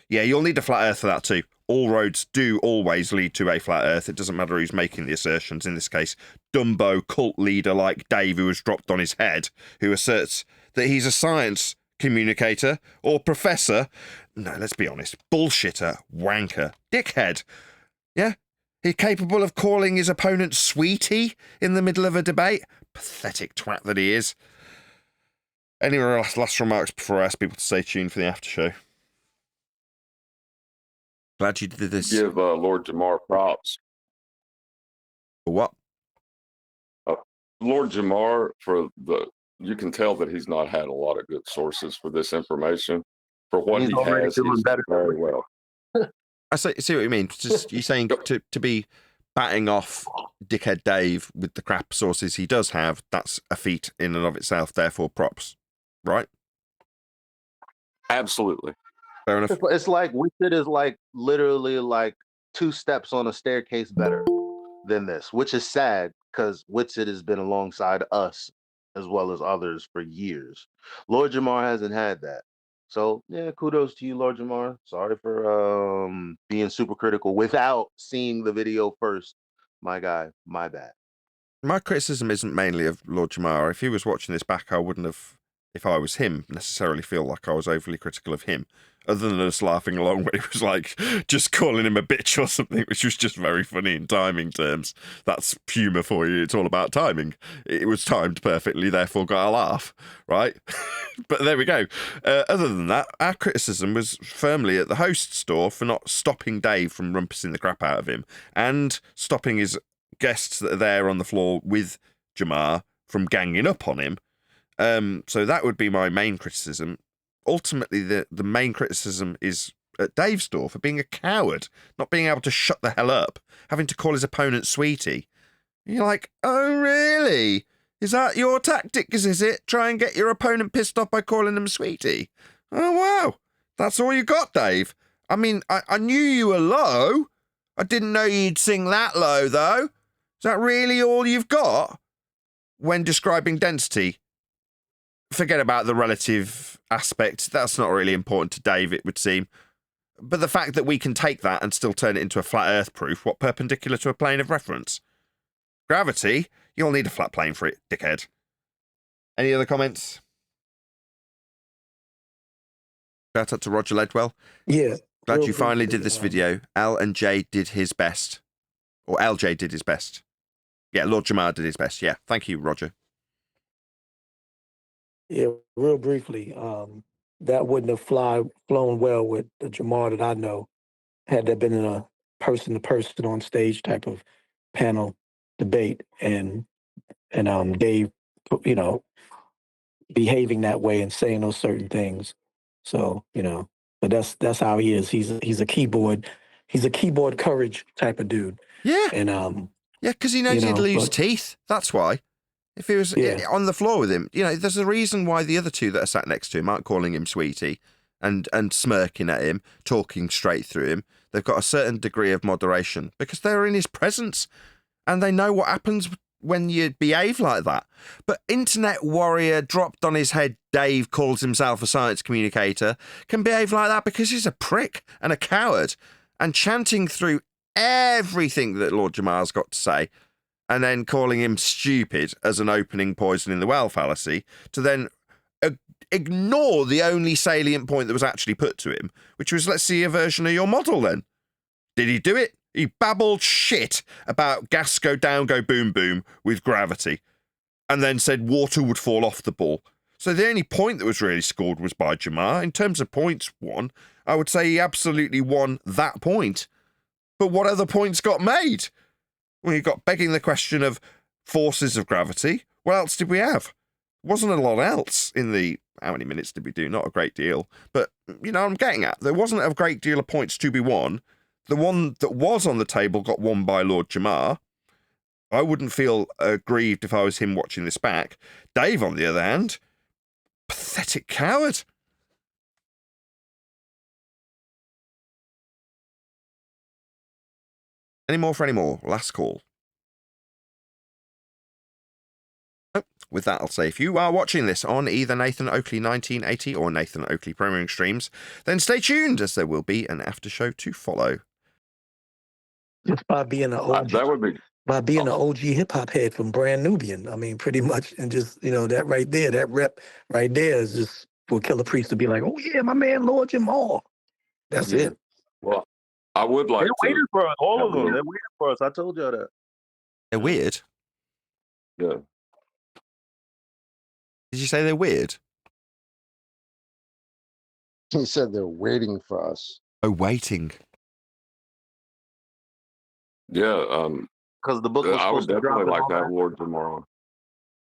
A: Yeah, you'll need a flat Earth for that too. All roads do always lead to a flat Earth. It doesn't matter who's making the assertions. In this case, Dumbo cult leader like Dave, who was dropped on his head, who asserts that he's a science communicator or professor. No, let's be honest. Bullshitter, wanker, dickhead. Yeah? He's capable of calling his opponent sweetie in the middle of a debate. Pathetic twat that he is. Any last remarks before I ask people to stay tuned for the after show? Glad you did this.
B: Give Lord Jamar props.
A: What?
B: Lord Jamar, you can tell that he's not had a lot of good sources for this information. For what
F: He's
B: he
F: already
B: has,
F: doing
B: he's
F: better.
B: very well.
A: I see what you mean. Just you're saying to be batting off dickhead Dave with the crap sources he does have, that's a feat in and of itself, therefore props. Right?
B: Absolutely.
A: Fair enough.
F: It's like Witsit is like literally like 2 steps on a staircase better than this, which is sad because Witsit has been alongside us as well as others for years. Lord Jamar hasn't had that. So yeah, kudos to you, Lord Jamar. Sorry for being super critical without seeing the video first. My guy, my bad.
A: My criticism isn't mainly of Lord Jamar. If he was watching this back, I wouldn't have, if I was him, necessarily feel like I was overly critical of him. Other than us laughing along when he was like just calling him a bitch or something, which was just very funny in timing terms. That's humour for you. It's all about timing. It was timed perfectly, therefore got a laugh, right? But there we go. Other than that, our criticism was firmly at the host's door for not stopping Dave from rumpusing the crap out of him and stopping his guests that are there on the floor with Jamar from ganging up on him. So that would be my main criticism. Ultimately, the main criticism is at Dave's door for being a coward, not being able to shut the hell up, having to call his opponent sweetie. And you're like, oh, really? Is that your tactic, is it? Try and get your opponent pissed off by calling him sweetie? Oh, wow. That's all you got, Dave. I mean, I knew you were low. I didn't know you'd sing that low, though. Is that really all you've got when describing density? Forget about the relative aspect. That's not really important to Dave, it would seem. But the fact that we can take that and still turn it into a flat Earth proof, what, perpendicular to a plane of reference? Gravity? You'll need a flat plane for it, dickhead. Any other comments? Shout out to Roger Ledwell.
M: Yeah.
A: Glad you finally did this video. L and J did his best. Or LJ did his best. Yeah, Lord Jamar did his best. Yeah, thank you, Roger.
M: Yeah, real briefly, that wouldn't have flown well with the Jamar that I know had there been in a person-to-person on stage type of panel debate and Dave, behaving that way and saying those certain things. So, but that's how he is. He's a keyboard courage type of dude.
A: Yeah.
M: And
A: yeah, because he knows he'd lose teeth. That's why. If he was on the floor with him, there's a reason why the other two that are sat next to him aren't calling him sweetie and smirking at him, talking straight through him. They've got a certain degree of moderation because they're in his presence and they know what happens when you behave like that. But internet warrior dropped on his head Dave calls himself a science communicator can behave like that because he's a prick and a coward and chanting through everything that Lord Jamar's got to say. and then calling him stupid as an opening poisoning the well fallacy, to then ignore the only salient point that was actually put to him, which was, let's see a version of your model then. Did he do it? He babbled shit about gas go down, go boom, boom with gravity, and then said water would fall off the ball. So the only point that was really scored was by Jamar. In terms of points won, I would say he absolutely won that point. But what other points got made? Well, you got begging the question of forces of gravity. What else did we have? Wasn't a lot else in the... How many minutes did we do? Not a great deal. But, you know, I'm getting at. There wasn't a great deal of points to be won. The one that was on the table got won by Lord Jamar. I wouldn't feel aggrieved if I was him watching this back. Dave, on the other hand, pathetic coward. Any more for any more? Last call. With that, I'll say if you are watching this on either Nathan Oakley 1980 or Nathan Oakley Premiering streams, then stay tuned as there will be an after show to follow.
M: Just by being an OG,
B: That would be
M: by being an OG hip hop head from Brand Nubian. I mean, pretty much, and just, you know, that right there, that rep right there is just for Killer Priest to be like, oh yeah, my man Lord Jamar. That's it.
B: Well, I would like
F: They're
B: to.
F: waiting for us, all of them.
B: have
F: They're waiting for us. I told y'all that.
A: They're weird.
B: Yeah.
A: Did you say they're weird?
E: He said they're waiting for us.
A: Oh, waiting.
B: Yeah.
F: Because the book was
B: I would
F: supposed to drop
B: definitely
F: in
B: like to have
F: August.
B: Lord tomorrow.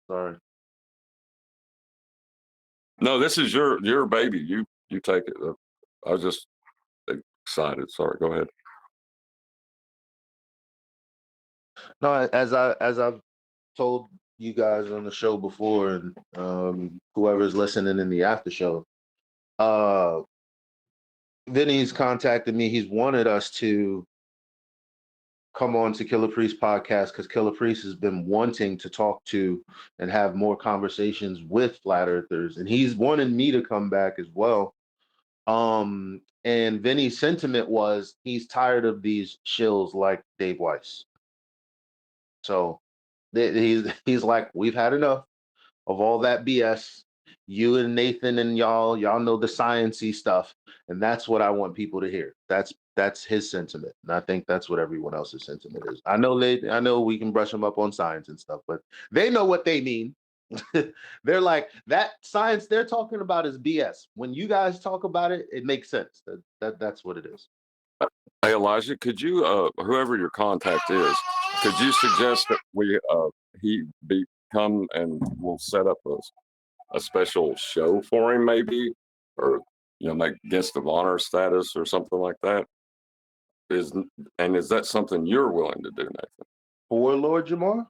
F: Sorry.
B: No, this is your baby. You take it. I was just excited. Sorry. Go ahead.
F: No, as I've told you guys on the show before, and whoever's listening in the after show, Vinny's contacted me. He's wanted us to come on to Killer Priest podcast because Killer Priest has been wanting to talk to and have more conversations with flat earthers, and he's wanted me to come back as well. And Vinny's sentiment was he's tired of these shills like Dave Weiss. So he's like, we've had enough of all that BS. You and Nathan and y'all know the sciencey stuff, and that's what I want people to hear. That's his sentiment, and I think that's what everyone else's sentiment is. I know we can brush them up on science and stuff, but they know what they mean. They're like, that science they're talking about is BS. When you guys talk about it, it makes sense. That's what it is.
B: Hey Elijah, could you, whoever your contact is, could you suggest that he come and we'll set up a special show for him, maybe, or make guest of honor status or something like that? Is that something you're willing to do, Nathan?
F: For Lord Jamar?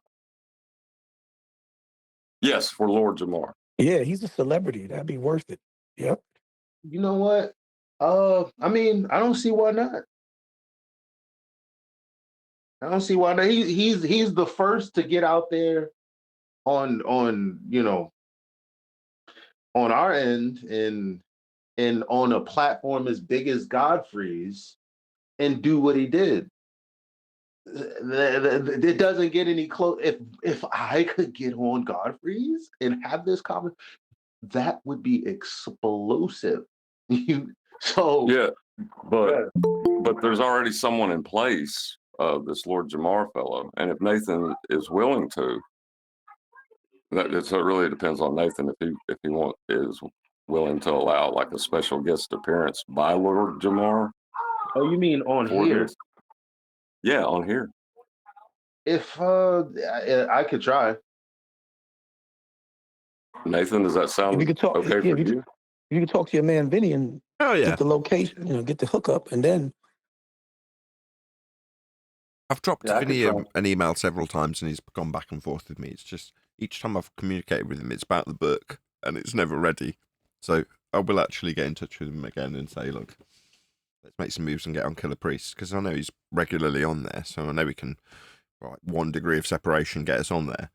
B: Yes, for Lord Jamar.
M: Yeah, he's a celebrity. That'd be worth it. Yep.
F: You know what? I mean, I don't see why not. I don't see why not. He's the first to get out there on our end and on a platform as big as Godfrey's and do what he did. It doesn't get any close. If I could get on Godfrey's and have this conversation, that would be explosive.
B: Yeah, but there's already someone in place, this Lord Jamar fellow, and if Nathan is willing to, so it really depends on Nathan if he is willing to allow like a special guest appearance by Lord Jamar.
F: Oh, you mean on here?
B: This. Yeah, on here.
F: If I could try.
B: Nathan, does that sound okay for you?
M: You can talk to your man Vinny and get the location, get the hookup, and then
A: I've dropped Vinny an email several times, and he's gone back and forth with me. It's just each time I've communicated with him, it's about the book, and it's never ready. So I will actually get in touch with him again and say, look, let's make some moves and get on Killer Priest, because I know he's regularly on there, so I know we can, right, 1 degree of separation, get us on there.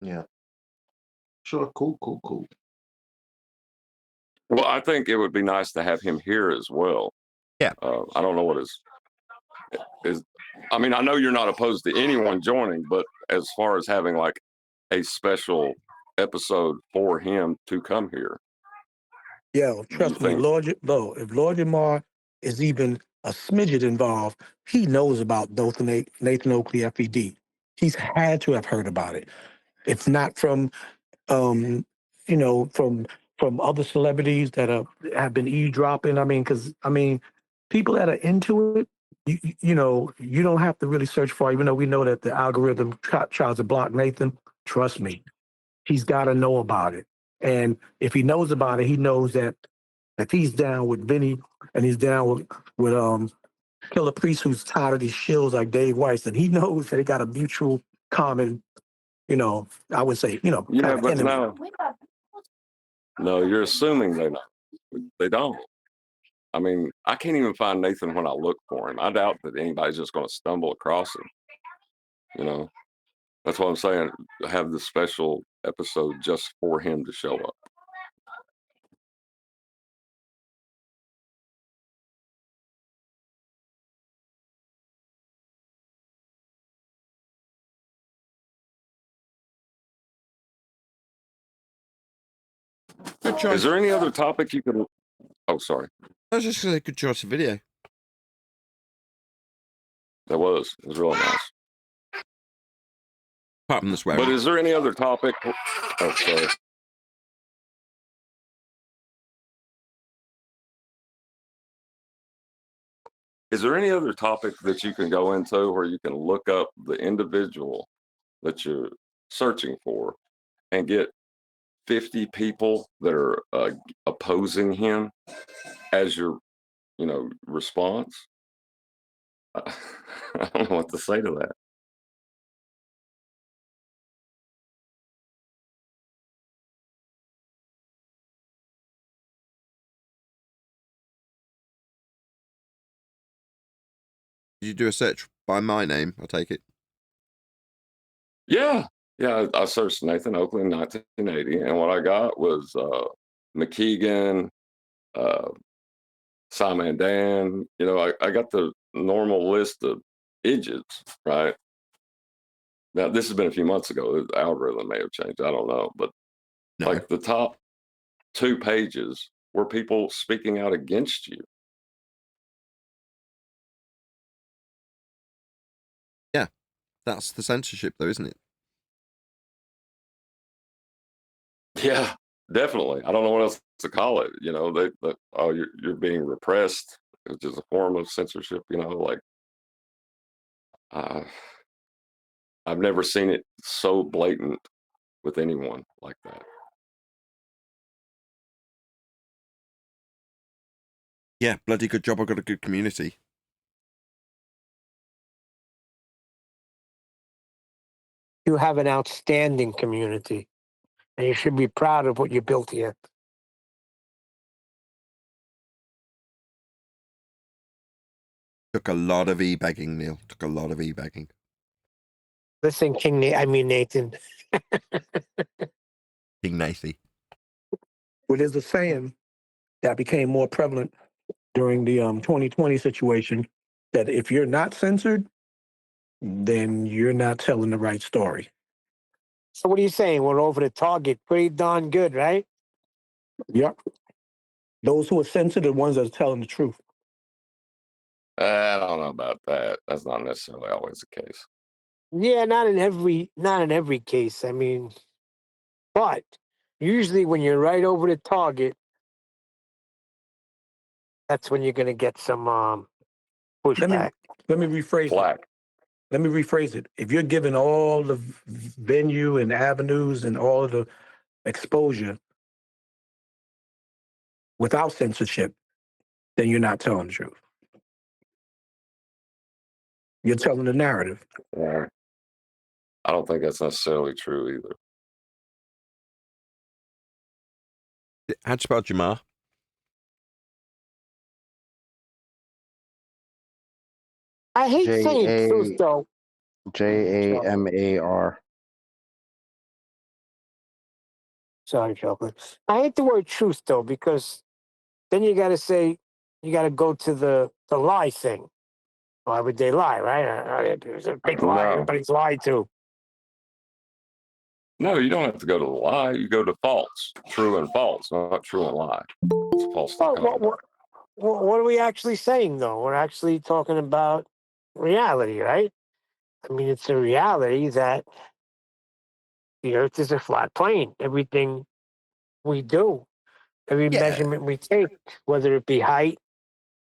F: Yeah. Sure. Cool.
B: Well, I think it would be nice to have him here as well.
A: Yeah.
B: I don't know what his I mean, I know you're not opposed to anyone joining, but as far as having like a special episode for him to come here.
M: Yeah, trust me,
B: think-
M: if Lord Jamar is even a smidget involved, he knows about Nathan Oakley FED. He's had to have heard about it. It's not from, from other celebrities that have been eavesdropping. I mean, people that are into it, you don't have to really search for it, even though we know that the algorithm tries to block Nathan. Trust me, he's got to know about it. And if he knows about it, he knows that if he's down with Vinny and he's down with Killer Priest, who's tired of these shills like Dave Weiss, then he knows that they got a mutual common, I would say,
B: Yeah, but
M: enemy.
B: no, you're assuming they know. They don't. I mean, I can't even find Nathan when I look for him. I doubt that anybody's just going to stumble across him. That's what I'm saying. Have the special episode just for him to show up.
A: Good choice.
B: Is there any other topic you can? Oh, sorry.
A: I was just going to say good choice of video.
B: It was really nice.
A: Apart from the swearing.
B: But is there any other topic? Oh, sorry. Is there any other topic that you can go into where you can look up the individual that you're searching for and get 50 people that are opposing him as your, response? I don't know what to say to that.
A: Did you do a search by my name? I take it.
B: Yeah. I searched Nathan Oakley in 1980, and what I got was McKeegan, Simon Dan. I got the normal list of idiots, right? Now, this has been a few months ago. The algorithm may have changed. I don't know. But like the top 2 pages were people speaking out against you.
A: Yeah. That's the censorship, though, isn't it?
B: Yeah, definitely. I don't know what else to call it. You're being repressed, which is a form of censorship. I've never seen it so blatant with anyone like that.
A: Yeah, bloody good job. I've got a good community.
C: You have an outstanding community, and you should be proud of what you built here.
A: Took a lot of e-bagging, Neil. Took a lot of e-bagging.
C: Listen, Nathan.
A: King Nathan.
M: Well, there's a saying that became more prevalent during the 2020 situation that if you're not censored, then you're not telling the right story.
C: So what are you saying? We're over the target pretty darn good, right?
M: Yep. Those who are censored are the ones that are telling the truth.
B: I don't know about that. That's not necessarily always the case.
C: Yeah, not in every case. I mean, but usually when you're right over the target, that's when you're going to get some pushback.
M: Let me rephrase it. Let me rephrase it. If you're given all the venue and avenues and all of the exposure without censorship, then you're not telling the truth. You're telling the narrative.
B: Yeah. I don't think that's necessarily true either.
A: How'd you spell Jamar?
C: I hate saying truth, though.
E: Jamar.
C: Sorry, Chocolate. I hate the word truth, though, because then you got to go to the lie thing. Why would they lie, right? There's a big lie.
B: No.
C: Everybody's lied to.
B: No, you don't have to go to the lie. You go to false, true and false, not true and lie. It's false.
C: What are we actually saying, though? We're actually talking about reality, right? I mean, it's a reality that the Earth is a flat plane. Everything we do, every measurement we take, whether it be height,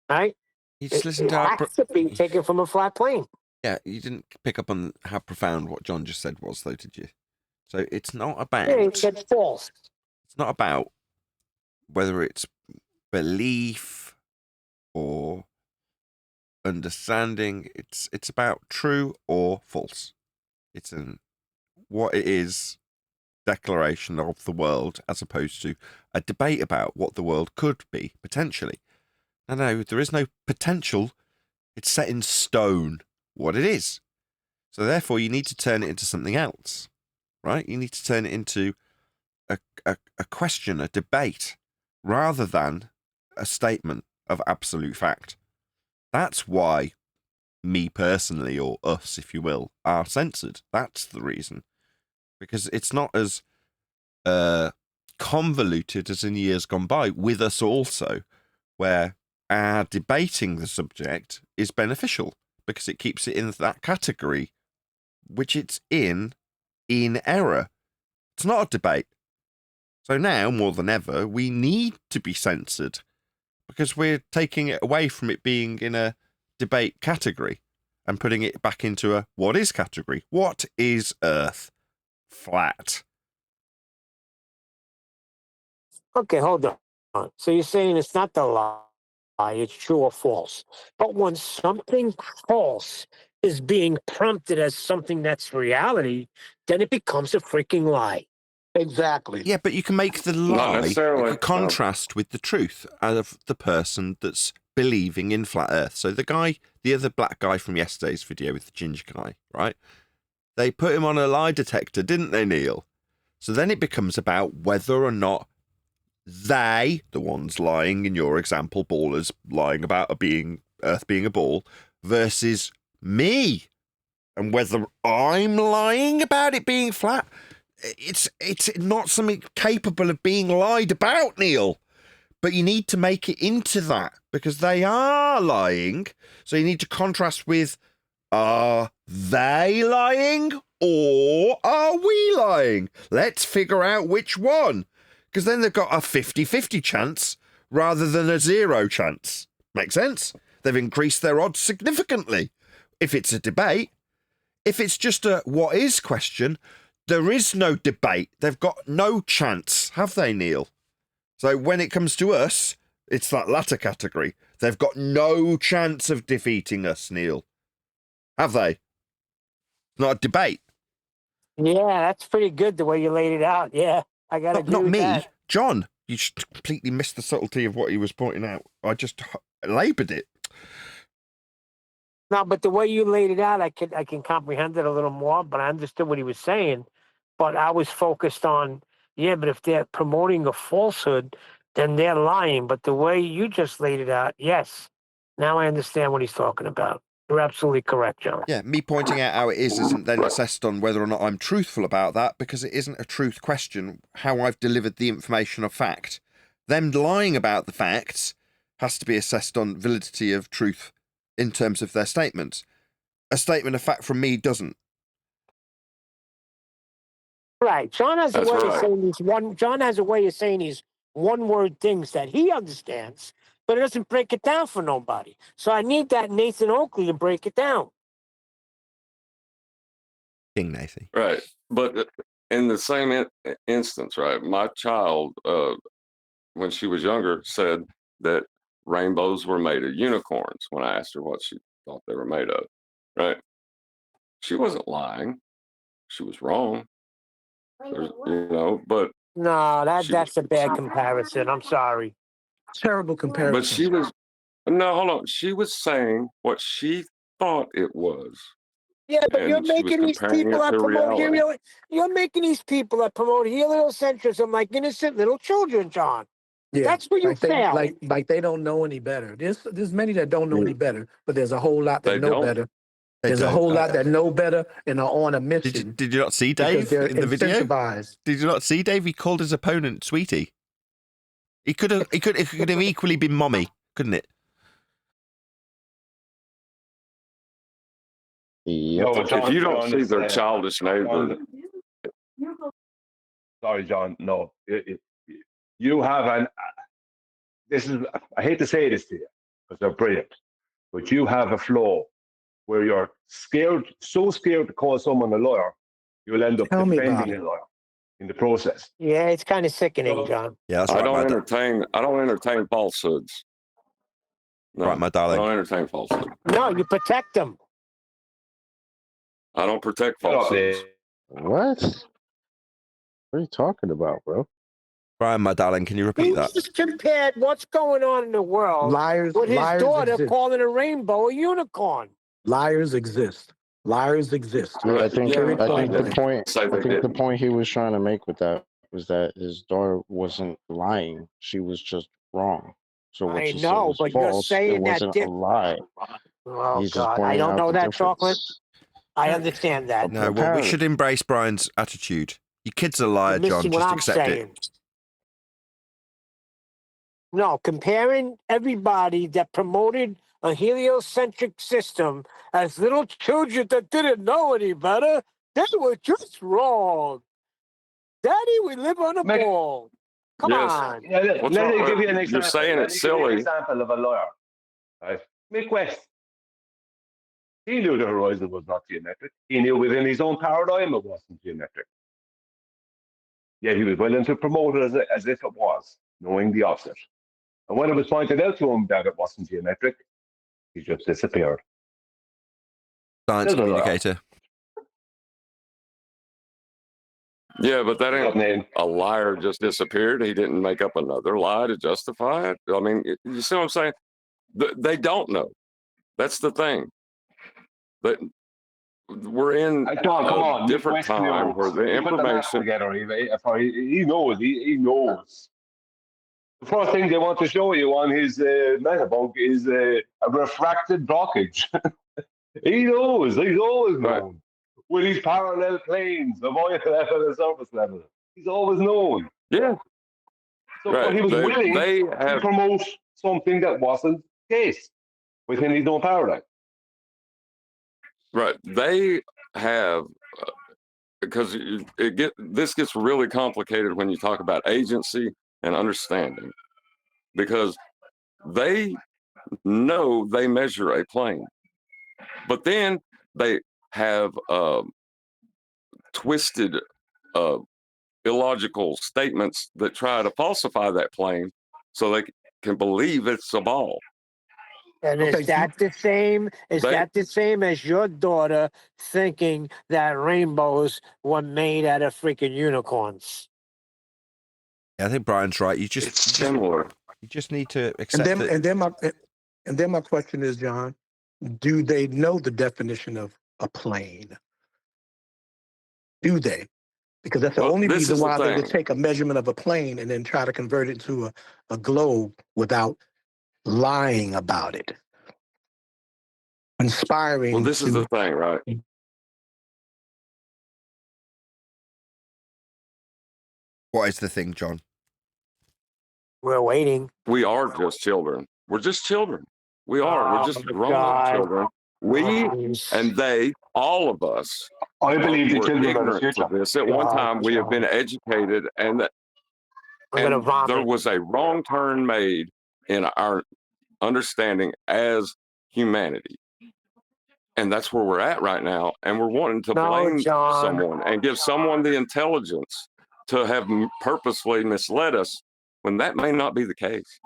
C: right?
A: You just
C: it
A: listen to our
C: has to be taken from a flat plane.
A: Yeah, you didn't pick up on how profound what John just said was, though, did you? So it's not about.
C: Yeah, it's false.
A: It's not about whether it's belief or understanding. It's about true or false. It's what it is declaration of the world as opposed to a debate about what the world could be potentially. No, there is no potential. It's set in stone what it is. So therefore, you need to turn it into something else, right? You need to turn it into a question, a debate, rather than a statement of absolute fact. That's why me personally, or us, if you will, are censored. That's the reason. Because it's not as convoluted as in years gone by with us also, where our debating the subject is beneficial because it keeps it in that category which it's in error. It's not a debate. So now, more than ever, we need to be censored because we're taking it away from it being in a debate category and putting it back into a what is category. What is Earth? Flat.
C: Okay, hold on. So you're saying it's not the lie, it's true or false. But when something false is being prompted as something that's reality, then it becomes a freaking lie.
L: Exactly.
A: Yeah, but you can make the
B: Not
A: lie
B: necessarily,
A: a contrast with the truth of the person that's believing in flat Earth. So the other black guy from yesterday's video with the ginger guy, right? They put him on a lie detector, didn't they, Neil? So then it becomes about whether or not they, the ones lying in your example, ballers lying about Earth being a ball, versus me, and whether I'm lying about it being flat. It's not something capable of being lied about, Neil. But you need to make it into that because they are lying. So you need to contrast with, are they lying or are we lying? Let's figure out which one. Because then they've got a 50-50 chance rather than a 0 chance. Make sense? They've increased their odds significantly. If it's a debate, if it's just a what is question, there is no debate. They've got no chance, have they, Neil? So when it comes to us, it's that latter category. They've got no chance of defeating us, Neil. Have they? Not a debate.
C: Yeah, that's pretty good the way you laid it out. Yeah, I got to agree
A: Not
C: with
A: me,
C: that.
A: John. You just completely missed the subtlety of what he was pointing out. I just laboured it.
C: No, but the way you laid it out, I can comprehend it a little more, but I understood what he was saying. But I was focused on, but if they're promoting a falsehood, then they're lying. But the way you just laid it out, yes. Now I understand what he's talking about. You're absolutely correct, John.
A: Yeah, me pointing out how it is isn't then assessed on whether or not I'm truthful about that because it isn't a truth question how I've delivered the information of fact. Them lying about the facts has to be assessed on validity of truth in terms of their statements. A statement of fact from me doesn't.
C: Right. John has
B: That's
C: a way
B: right.
C: of saying John has a way of saying these one-word things that he understands, but it doesn't break it down for nobody. So I need that Nathan Oakley to break it down.
A: King Nathan.
B: Right. But in the same instance, right, my child, when she was younger, said that rainbows were made of unicorns when I asked her what she thought they were made of, right? She wasn't lying. She was wrong. But
C: No, that's a bad comparison. I'm sorry.
M: Terrible comparison.
B: But she was hold on. She was saying what she thought it was.
C: Yeah, but
B: and
C: you're
B: she was
C: making these
B: comparing
C: people
B: it
C: that
B: to
C: promote
B: reality.
C: you're making these people that promote heliocentrism like innocent little children, John.
M: Yeah,
C: That's where you fail.
M: Like they don't know any better. There's many that don't know any better, but there's a whole lot that
B: They
M: know
B: don't.
M: better.
A: They
M: There's a
A: don't.
M: whole lot that know better and are on a mission.
A: Did you not see
M: because
A: Dave
M: they're
A: in the video?
M: incentivized.
A: Did you not see Dave? He called his opponent Sweetie. It could have equally been Mommy, couldn't it?
F: Yep.
B: No, if you don't see their childish neighbor.
N: Sorry, John. No, you have an. This is. I hate to say this to you because they're brilliant, but you have a flaw where you're scared, so scared to call someone a lawyer, you'll end up defending a lawyer in the process.
C: Yeah, it's kind of sickening, John.
A: Yeah, that's
B: I
A: right.
B: don't entertain falsehoods. No,
A: Right, my darling.
B: I don't entertain falsehoods.
C: No, you protect them.
B: I don't protect falsehoods.
E: What? What are you talking about, bro?
A: Brian, my darling, can you repeat
C: He
A: that?
C: just compared what's going on in the world with his daughter
M: exist.
C: calling a rainbow a unicorn.
M: Liars exist. Liars exist.
E: I think
B: the
E: point he was trying to make with that was that his daughter wasn't lying; she was just wrong. So what
C: I
E: she
C: know,
E: said was
C: but you're
E: false.
C: saying
E: it
C: that
E: wasn't a lie.
C: Oh,
E: He's just
C: God. I
E: pointing
C: don't
E: out
C: know
E: the
C: that, Chocolate.
E: difference.
C: I understand that.
A: No, well, we should embrace Brian's attitude. Your kid's a liar,
C: You're
A: John.
C: missing what
A: Just
C: I'm
A: accept
C: saying.
A: it.
C: No, comparing everybody that promoted a heliocentric system as little children that didn't know any better, they were just wrong. Daddy, we live on a ball. Come on.
N: Yeah, let me give you an example.
B: You're saying it's
N: Give you an
B: silly.
N: example of a lawyer. Right? Mick West. He knew the horizon was not geometric. He knew within his own paradigm it wasn't geometric. Yet he was willing to promote it as if it was, knowing the opposite. And when it was pointed out to him that it wasn't geometric, he just disappeared.
A: Science
N: There's a lawyer.
A: communicator.
B: Yeah, but that ain't a liar just disappeared. He didn't make up another lie to justify it. I mean, you see what I'm saying? They don't know. That's the thing. But we're in a different time where the information.
N: He knows. He knows. The first thing they want to show you on his metabunk is a refracted blockage. He knows. He's always known. With these parallel planes, the void level and surface level. He's always known.
B: Yeah.
N: So he was willing to promote something that wasn't the case within his own paradigm.
B: Right. They have, because this gets really complicated when you talk about agency and understanding, because they know they measure a plane, but then they have twisted, illogical statements that try to falsify that plane so they can believe it's a ball.
C: And is that the same? Is that the same as your daughter thinking that rainbows were made out of freaking unicorns?
A: Yeah, I think Brian's right.
B: It's similar.
A: You just need to accept it.
M: And then my question is, John, do they know the definition of a plane? Do they? Because that's the only reason why they would take a measurement of a plane and then try to convert it to a globe without lying about it. Inspiring.
B: Well, this is the thing, right?
A: What is the thing, John?
C: We're waiting.
B: We are just children. We're just children. We are. We're just grown-up children. We and they, all of us,
N: I believe the children are the
B: ignorant to
N: future.
B: this. At one time, we have been educated, and there was a wrong turn made in our understanding as humanity. And that's where we're at right now. And we're wanting to blame someone and give someone the intelligence to have purposely misled us when that may not be the case.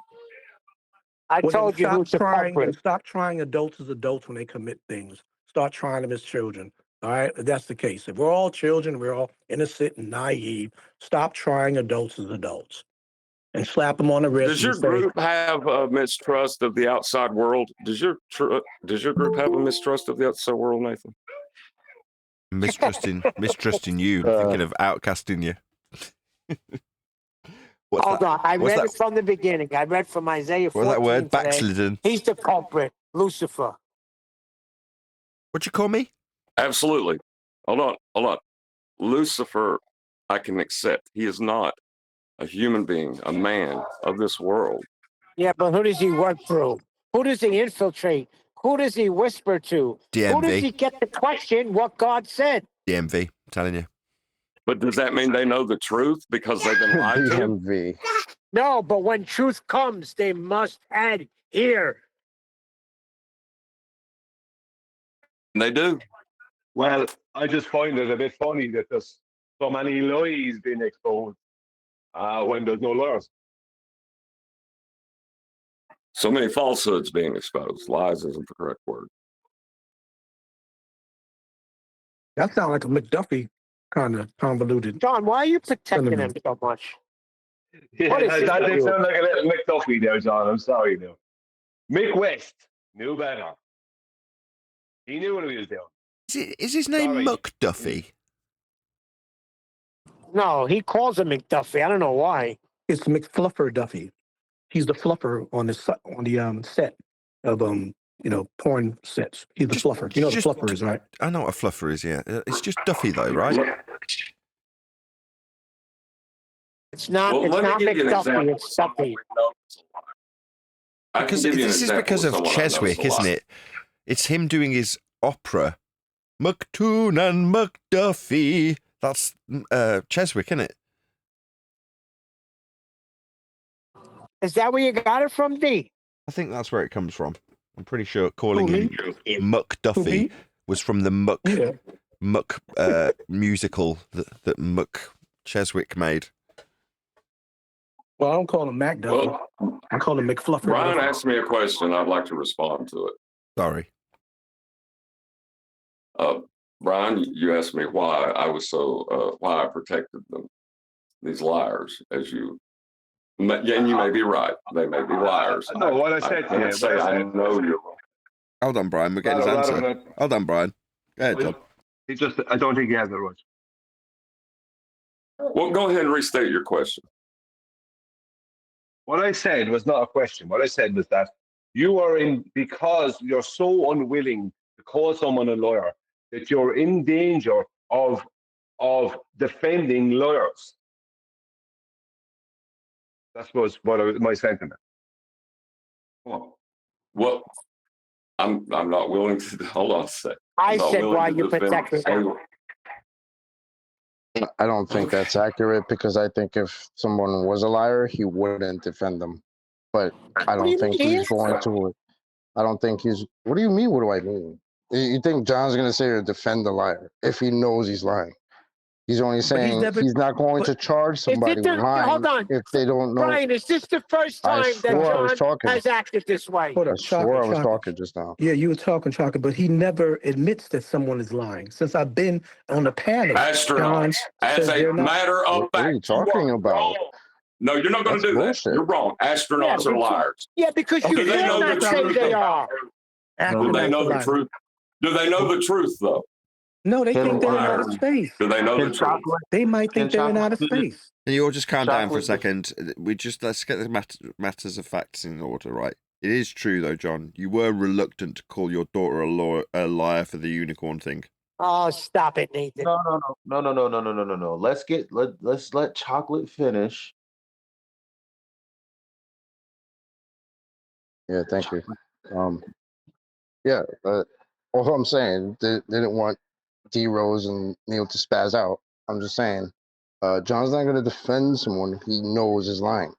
C: I told you who's the culprit.
M: Stop trying adults as adults when they commit things. Start trying them as children. All right? If that's the case. If we're all children, we're all innocent and naive, stop trying adults as adults. And slap them on the wrist.
B: Does your group have a mistrust of the outside world? Does your group have a mistrust of the outside world, Nathan?
A: Mistrusting you, thinking of outcasting you.
C: Hold on. I
A: what's
C: read
A: that?
C: it from the beginning. I read from Isaiah 14
A: What's that word?
C: today.
A: Backslidden.
C: He's the culprit, Lucifer.
A: What'd you call me?
B: Absolutely. Hold on. Lucifer, I can accept. He is not a human being, a man of this world.
C: Yeah, but who does he work through? Who does he infiltrate? Who does he whisper to? Who does
A: DMV.
C: he get to question what God said?
A: DMV. I'm telling you.
B: But does that mean they know the truth because they've been lied to?
E: DMV.
C: No, but when truth comes, they must adhere.
B: They do.
N: Well, I just find it a bit funny that there's so many lies being exposed when there's no lawyers.
B: So many falsehoods being exposed. Lies isn't the correct word.
M: That sounds like a McDuffie kind of convoluted.
C: John, why are you protecting him so much?
N: Yeah,
C: What is
N: that
C: it
N: did
C: you?
N: sound like a little McDuffie there, John. I'm sorry now. Mick West knew better. He knew what he was doing.
A: Is his name
N: Sorry.
A: McDuffie?
C: No, he calls him McDuffie. I don't know why.
M: It's McFluffer Duffy. He's the fluffer on the set of porn sets. He's the fluffer. You know what a fluffer is, right?
A: I know what a fluffer is. Yeah, it's just Duffy though, right?
C: It's not.
B: Well,
C: it's
B: let me
C: not
B: give you an
C: McDuffie.
B: example
C: It's Duffy.
A: Because this is because of Cheswick, isn't it? It's him doing his opera, McToon and McDuffie. That's Cheswick, isn't it?
C: Is that where you got it from, D?
A: I think that's where it comes from. I'm pretty sure calling him McDuffie was from the Muck musical that Muck Cheswick made.
M: Well, I don't call him Mac Duffy.
B: Well,
M: I call him McFluffer.
B: Brian asked me a question. I'd like to respond to it.
A: Sorry.
B: Brian, you asked me why I was so why I protected them, these liars, as you. Yeah, and you may be right. They may be liars.
N: No, what I said to you.
B: Say I know you're wrong.
A: Hold on, Brian. We're getting his answer. Hold on, Brian. Go ahead, John.
N: I don't think he has it right.
B: Well, go ahead and restate your question.
N: What I said was not a question. What I said was that you are because you're so unwilling to call someone a lawyer, that you're in danger of defending lawyers. That was my sentiment.
B: Well, I'm not willing to hold on a sec.
C: I said why you protected him.
E: I don't think that's accurate because I think if someone was a liar, he wouldn't defend them. But I don't think he's going to. I don't think he's. What do you mean? What do I mean? You think John's going to say to defend the liar if he knows he's lying? He's only saying he's not going to charge somebody with lying if they don't know.
C: Brian, is this the first time that John has acted this way?
E: I swore I was talking just now.
M: Yeah, you were talking, Chaka, but he never admits that someone is lying. Since I've been on the panel,
B: Astronauts, as a matter of fact,
E: what are you talking about?
B: No, you're not going to do that. You're wrong. Astronauts are liars.
C: Yeah, because you cannot say they are.
B: Do they know the truth? Do they know the truth, though?
M: No, they think they're in outer space.
B: Do they know the truth?
M: They might think they're in outer space.
A: Can you all just calm down for a second? Let's get the matters of facts in order, right? It is true, though, John. You were reluctant to call your daughter a liar for the unicorn thing.
C: Oh, stop it, Nathan.
F: No. Let's let Chocolate finish.
E: Yeah, thank you. All I'm saying, they didn't want D Rose and Neil to spaz out. I'm just saying, John's not going to defend someone he knows is lying.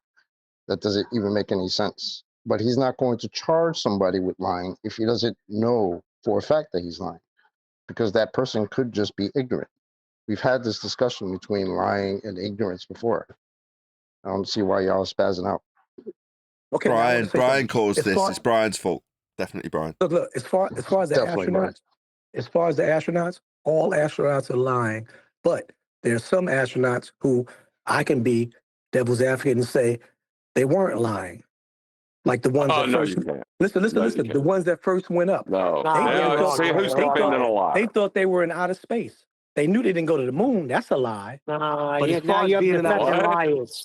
E: That doesn't even make any sense. But he's not going to charge somebody with lying if he doesn't know for a fact that he's lying, because that person could just be ignorant. We've had this discussion between lying and ignorance before. I don't see why y'all spazzing out.
M: Okay,
A: Brian calls this. It's Brian's fault. Definitely Brian.
M: Look. As far as the astronauts, all astronauts are lying. But there are some astronauts who I can be devil's advocate and say they weren't lying. Like the ones that first. Listen. The ones that first went up. They thought they were in outer space. They knew they didn't go to the moon. That's a lie.
C: Now you're defending liars.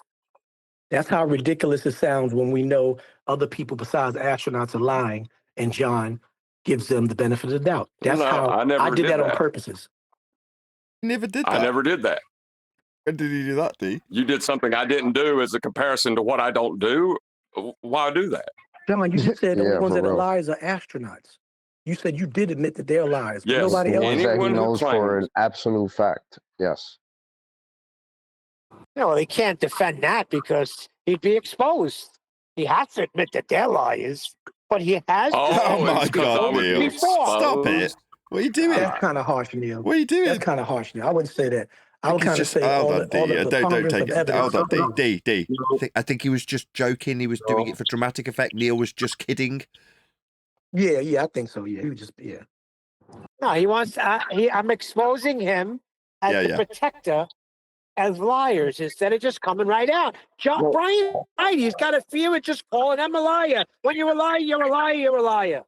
M: That's how ridiculous it sounds when we know other people besides astronauts are lying, and John gives them the benefit of the doubt. That's
B: No,
M: how
B: I never
M: I did
B: did
M: that on
B: that.
M: purposes.
A: Never did that.
B: I never did that.
A: When did he do that, D?
B: You did something I didn't do as a comparison to what I don't do. Why do that?
M: John, you just said the only
E: Yeah,
M: ones
E: for
M: that are
E: real.
M: liars are astronauts. You said you did admit that they're liars, but
B: Yes.
M: nobody
E: The
M: else.
E: ones that he
B: Anyone who
E: knows for an
B: claims-
E: absolute fact. Yes.
C: No, they can't defend that because he'd be exposed. He has to admit that they're liars, but he has
A: Oh my
B: it's 'cause I
A: God,
B: would be
A: Neil. Stop it.
B: exposed.
A: What are you doing?
M: That's kind of harsh, Neil.
A: What are you doing?
M: That's kind of harsh, Neil. I wouldn't say that. I would
A: Because
M: kind of
A: just
M: say all
A: hold
M: the
A: on, D. Don't
M: preponderance
A: take
M: of
A: it.
M: evidence.
A: Hold on, D. I think he was just joking. He was doing it for dramatic effect. Neil was just kidding.
M: Yeah, I think so. Yeah, he was just
C: No, he wants. I'm exposing him as the protector, as liars instead of just coming right out. John Brian, right? He's got a fear of just calling them a liar. When you're a liar, you're a liar. You're a liar.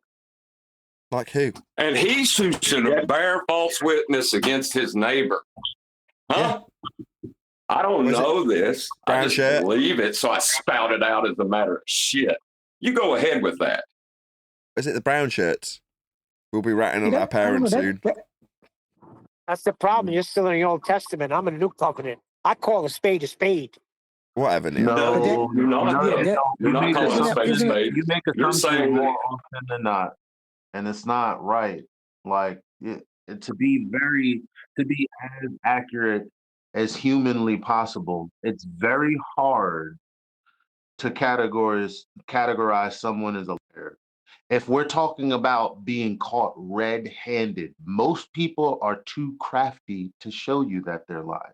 A: Like who?
B: And he should bear false witness against his neighbor. Huh? I don't know this. I just believe it, so I spout it out as a matter of shit. You go ahead with that.
A: Is it the brown shirts? We'll be ratting on our parents soon.
C: That's the problem. You're still in the Old Testament. I'm in the New Covenant. I call a spade a spade.
A: Whatever, Neil.
F: No,
B: You're not calling a spade a spade.
F: You make
B: You're
F: assumptions
B: saying
F: more
B: that
F: often than not, and it's not right. Like to be as accurate as humanly possible, it's very hard to categorize someone as a liar. If we're talking about being caught red-handed, most people are too crafty to show you that they're lying.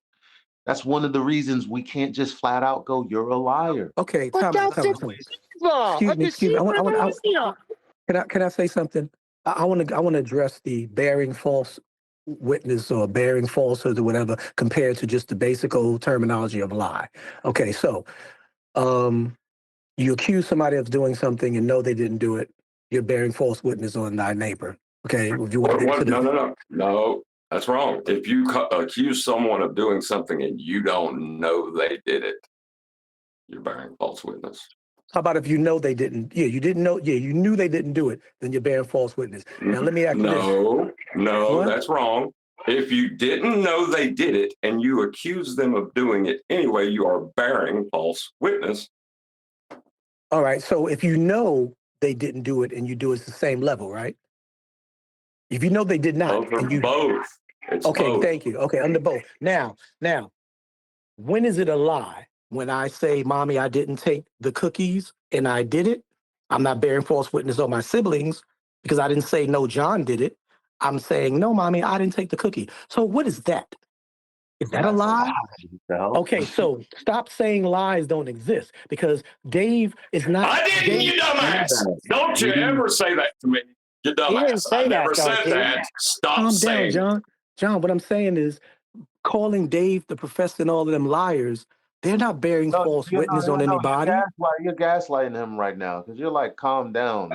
F: That's one of the reasons we can't just flat out go, "You're a liar."
M: Okay, time out. Excuse me. Can I say something? I want to address the bearing false witness or bearing falsehood or whatever compared to just the basic old terminology of lie. Okay, so you accuse somebody of doing something and know they didn't do it. You're bearing false witness on thy neighbor. Okay, if you want to
B: No, that's wrong. If you accuse someone of doing something and you don't know they did it, you're bearing false witness.
M: How about if you know they didn't? Yeah, you didn't know. Yeah, you knew they didn't do it. Then you're bearing false witness. Now let me ask you this.
B: No, that's wrong. If you didn't know they did it and you accuse them of doing it anyway, you are bearing false witness.
M: All right. So if you know they didn't do it and you do it, it's the same level, right? If you know they did not,
B: both. It's
M: okay,
B: both.
M: thank you. Okay, under both. Now, when is it a lie? When I say, "Mommy, I didn't take the cookies," and I did it, I'm not bearing false witness on my siblings because I didn't say, "No, John did it." I'm saying, "No, Mommy, I didn't take the cookie." So what is that? Is that a lie? Okay, so stop saying lies don't exist because Dave is not.
B: I didn't, you dumbass. Don't you ever say that to me, you dumbass. I never said that. Stop
M: Calm
B: saying
M: down, John. John, what I'm saying is calling Dave, the professor, and all of them liars, they're not bearing false witness on anybody.
F: You're gaslighting him right now because you're like, "Calm down."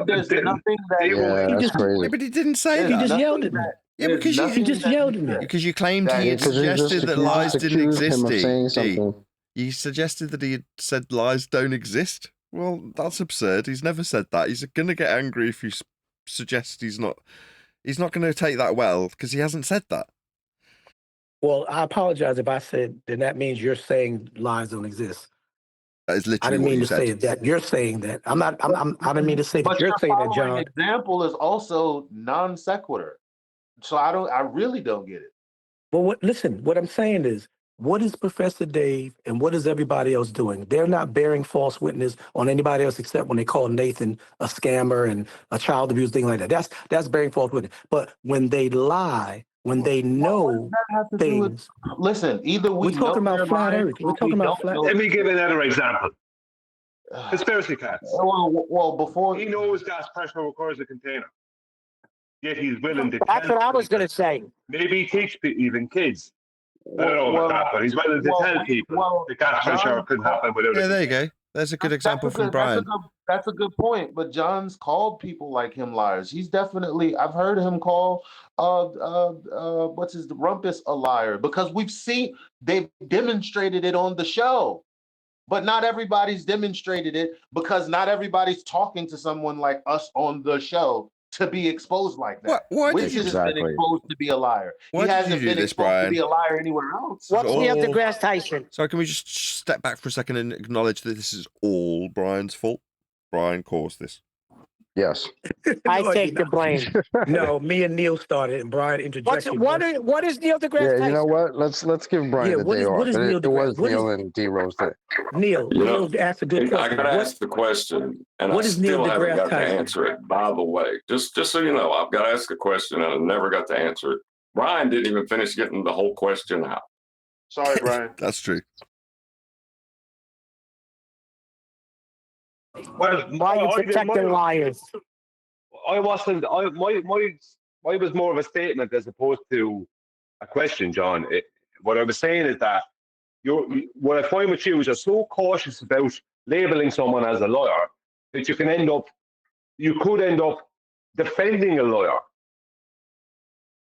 F: There's nothing that
E: that's crazy.
A: Yeah, but he didn't say
M: He
A: that.
M: just yelled at me.
A: Yeah, because
M: he just yelled at me.
A: Because you claimed he had
E: Because you just
A: suggested that lies didn't
E: accused
A: exist.
E: him of saying
A: D.
E: something.
A: You suggested that he had said lies don't exist. Well, that's absurd. He's never said that. He's going to get angry if you suggest he's not going to take that well because he hasn't said that.
M: Well, I apologize if I said, then that means you're saying lies don't exist.
A: That is literally
M: I didn't
A: what
M: mean
A: you
M: to
A: said.
M: say that. You're saying that. I didn't mean to say that.
F: But
M: You're
F: your
M: saying that,
F: following
M: John.
F: example is also non sequitur. So I really don't get it.
M: Well, listen, what I'm saying is, what is Professor Dave and what is everybody else doing? They're not bearing false witness on anybody else except when they call Nathan a scammer and a child abuse, thing like that. That's bearing false witness. But when they lie, when they know things.
F: Listen, either
M: we're talking about flat earth. We're talking about flat earth.
N: Let me give another example. Conspiracy cats.
F: Well, before
N: he knows gas pressure requires a container, yet he's willing to.
C: That's what I was going to say.
N: Maybe teach even kids. I don't know about that, but he's willing to tell people the gas pressure couldn't happen without.
A: Yeah, there you go. There's a good example from Brian.
F: That's a good point. But John's called people like him liars. He's definitely. I've heard him call what's his Rumpus a liar because they've demonstrated it on the show. but not everybody's demonstrated it because not everybody's talking to someone like us on the show to be exposed like that.
A: Why did
F: Winston
A: you
F: has been exposed to be a liar.
A: Why
F: He
A: did
F: hasn't
A: you do
F: been
A: this,
F: exposed
A: Brian?
F: to be a liar anywhere else.
C: What's Neil deGrasse Tyson?
A: So can we just step back for a second and acknowledge that this is all Brian's fault? Brian caused this.
E: Yes.
C: I take the blame.
M: No, me and Neil started, and Brian interjected.
C: What is Neil deGrasse
E: Yeah,
C: Tyson?
E: you know what? Let's give Brian the day off. It was Neil and D-Rose day.
M: Neil asked a good question.
B: I got to ask the question, and
M: what
B: I
M: is Neil
B: still haven't
M: deGrasse
B: got to
M: Tyson?
B: answer it. By the way, just so you know, I've got to ask a question, and I never got to answer it. Brian didn't even finish getting the whole question out.
F: Sorry, Brian.
A: That's true.
N: Well,
C: why are you protecting liars?
N: I wasn't. I was more of a statement as opposed to a question, John. What I was saying is that what I find with you is you're so cautious about labeling someone as a liar that you could end up defending a liar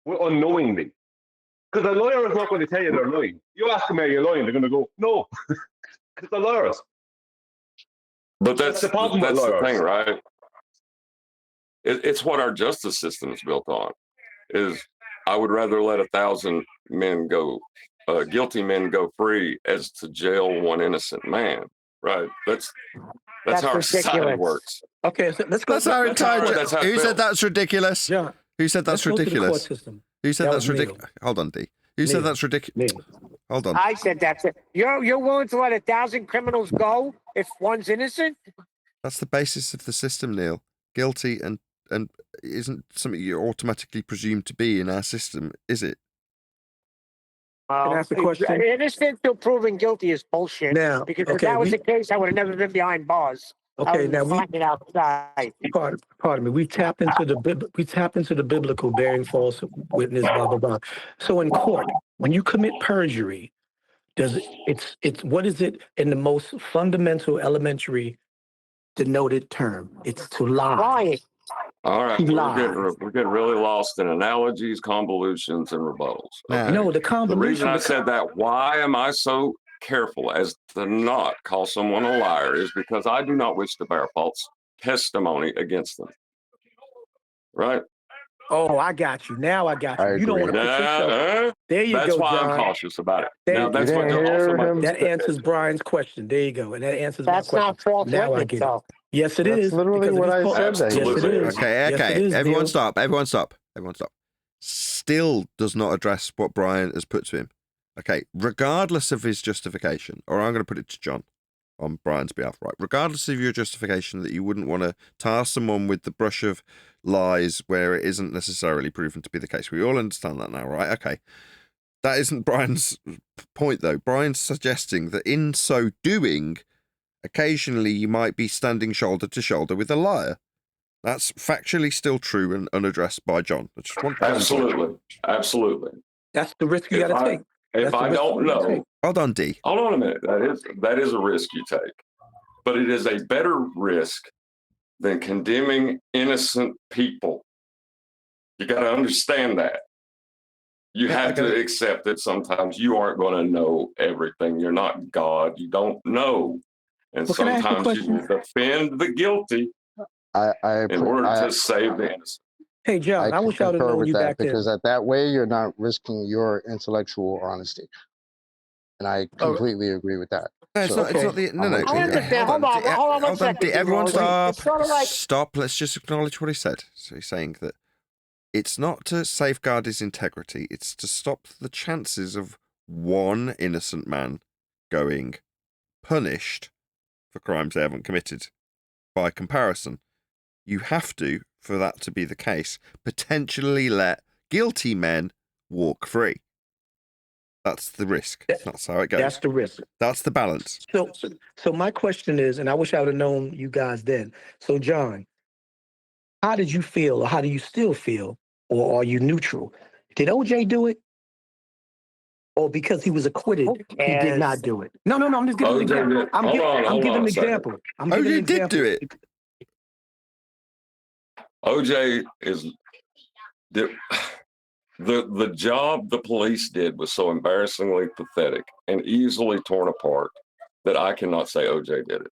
N: unknowingly. Because a liar is not going to tell you they're lying. You ask them, are you lying? They're going to go, no, because they're liars.
B: But that's
N: the problem
B: that's
N: with
B: the
N: lawyers.
B: thing, right? It's what our justice system is built on. Is I would rather let 1,000 men go, guilty men go free, as to jail one innocent man. Right? That's how our society works.
M: Okay, so let's go.
A: That's our entire.
B: that's how
A: Who
B: it's
A: said
B: built.
A: that's ridiculous?
M: Yeah.
A: Who said that's
M: Let's go to the
A: ridiculous?
M: court system.
A: Who said
M: That
A: that's
M: was Neil.
A: ridiculous? Hold on, D. Who
M: Neil.
A: said that's ridiculous? Hold on.
C: I said that's it. You're willing to let 1,000 criminals go if one's innocent?
A: That's the basis of the system, Neil. Guilty and isn't something you're automatically presumed to be in our system, is it?
C: Well,
M: ask a question?
C: Innocent till proven guilty is bullshit.
M: Now,
C: because if
M: okay,
C: that was the case, I would have never been behind bars.
M: Okay, now we
C: find it outside.
M: pardon me. We tap into the biblical bearing false witness, blah blah blah. So in court, when you commit perjury, it's what is it in the most fundamental, elementary denoted term? It's to lie.
C: Lying.
B: All right,
M: Lies.
B: we're getting really lost in analogies, convolutions, and rebuttals. Okay?
M: No, the
B: The
M: convolution.
B: reason I said that, why am I so careful as to not call someone a liar, is because I do not wish to bear false testimony against them. Right?
M: Oh, I got you. Now I got you.
E: I
M: You don't want to
E: agree.
M: put yourself. There you
B: That's
M: go,
B: why
M: John.
B: I'm cautious about it.
M: There
B: Now,
M: you
B: that's
M: go.
B: what
E: didn't hear him.
M: That answers Brian's question. There you go. And that answers my
C: That's
M: question.
C: not false
M: Now I
C: witness,
M: get it.
C: though.
M: Yes, it
E: That's
M: is.
E: literally
M: because
E: what
M: if
E: I
M: it's
E: said that he
M: Yes,
E: was
M: it
E: saying.
M: is.
A: Okay,
M: Yes,
A: okay.
M: it is,
A: Everyone
M: Neil.
A: stop. Everyone stop. Everyone stop. Still does not address what Brian has put to him. Okay, regardless of his justification, or I'm going to put it to John on Brian's behalf, right? Regardless of your justification that you wouldn't want to tar someone with the brush of lies where it isn't necessarily proven to be the case. We all understand that now, right? Okay. That isn't Brian's point, though. Brian's suggesting that in so doing, occasionally you might be standing shoulder to shoulder with a liar. That's factually still true and unaddressed by John. I just want to
B: Absolutely.
M: That's the risk you got to take.
B: If I don't know,
A: hold on, D.
B: Hold on a minute. That is a risk you take, but it is a better risk than condemning innocent people. You got to understand that. You have to accept that sometimes you aren't going to know everything. You're not God. You don't know, and
M: Well, can I ask you a
B: sometimes you will defend the guilty in order to save the innocent.
M: Hey, John, I wish I would have
E: concur
M: known
E: with
M: you
E: that
M: back then.
E: because at that way you're not risking your intellectual honesty, and I completely agree with that.
A: No, it's not the no.
C: I understand. Hold on one second.
A: D, everyone stop.
C: It's sort of like
A: Stop. Let's just acknowledge what he said. So he's saying that it's not to safeguard his integrity. It's to stop the chances of one innocent man going punished for crimes they haven't committed. By comparison, you have to, for that to be the case, potentially let guilty men walk free. That's the risk. That's how it goes.
M: That's the risk.
A: That's the balance.
M: So my question is, and I wish I would have known you guys then. So, John, how did you feel, or how do you still feel, or are you neutral? Did OJ do it? Or because he was acquitted, he did not do it? No. I'm just giving an example. I'm giving an example.
A: OJ did do it.
B: OJ is the job the police did was so embarrassingly pathetic and easily torn apart that I cannot say OJ did it.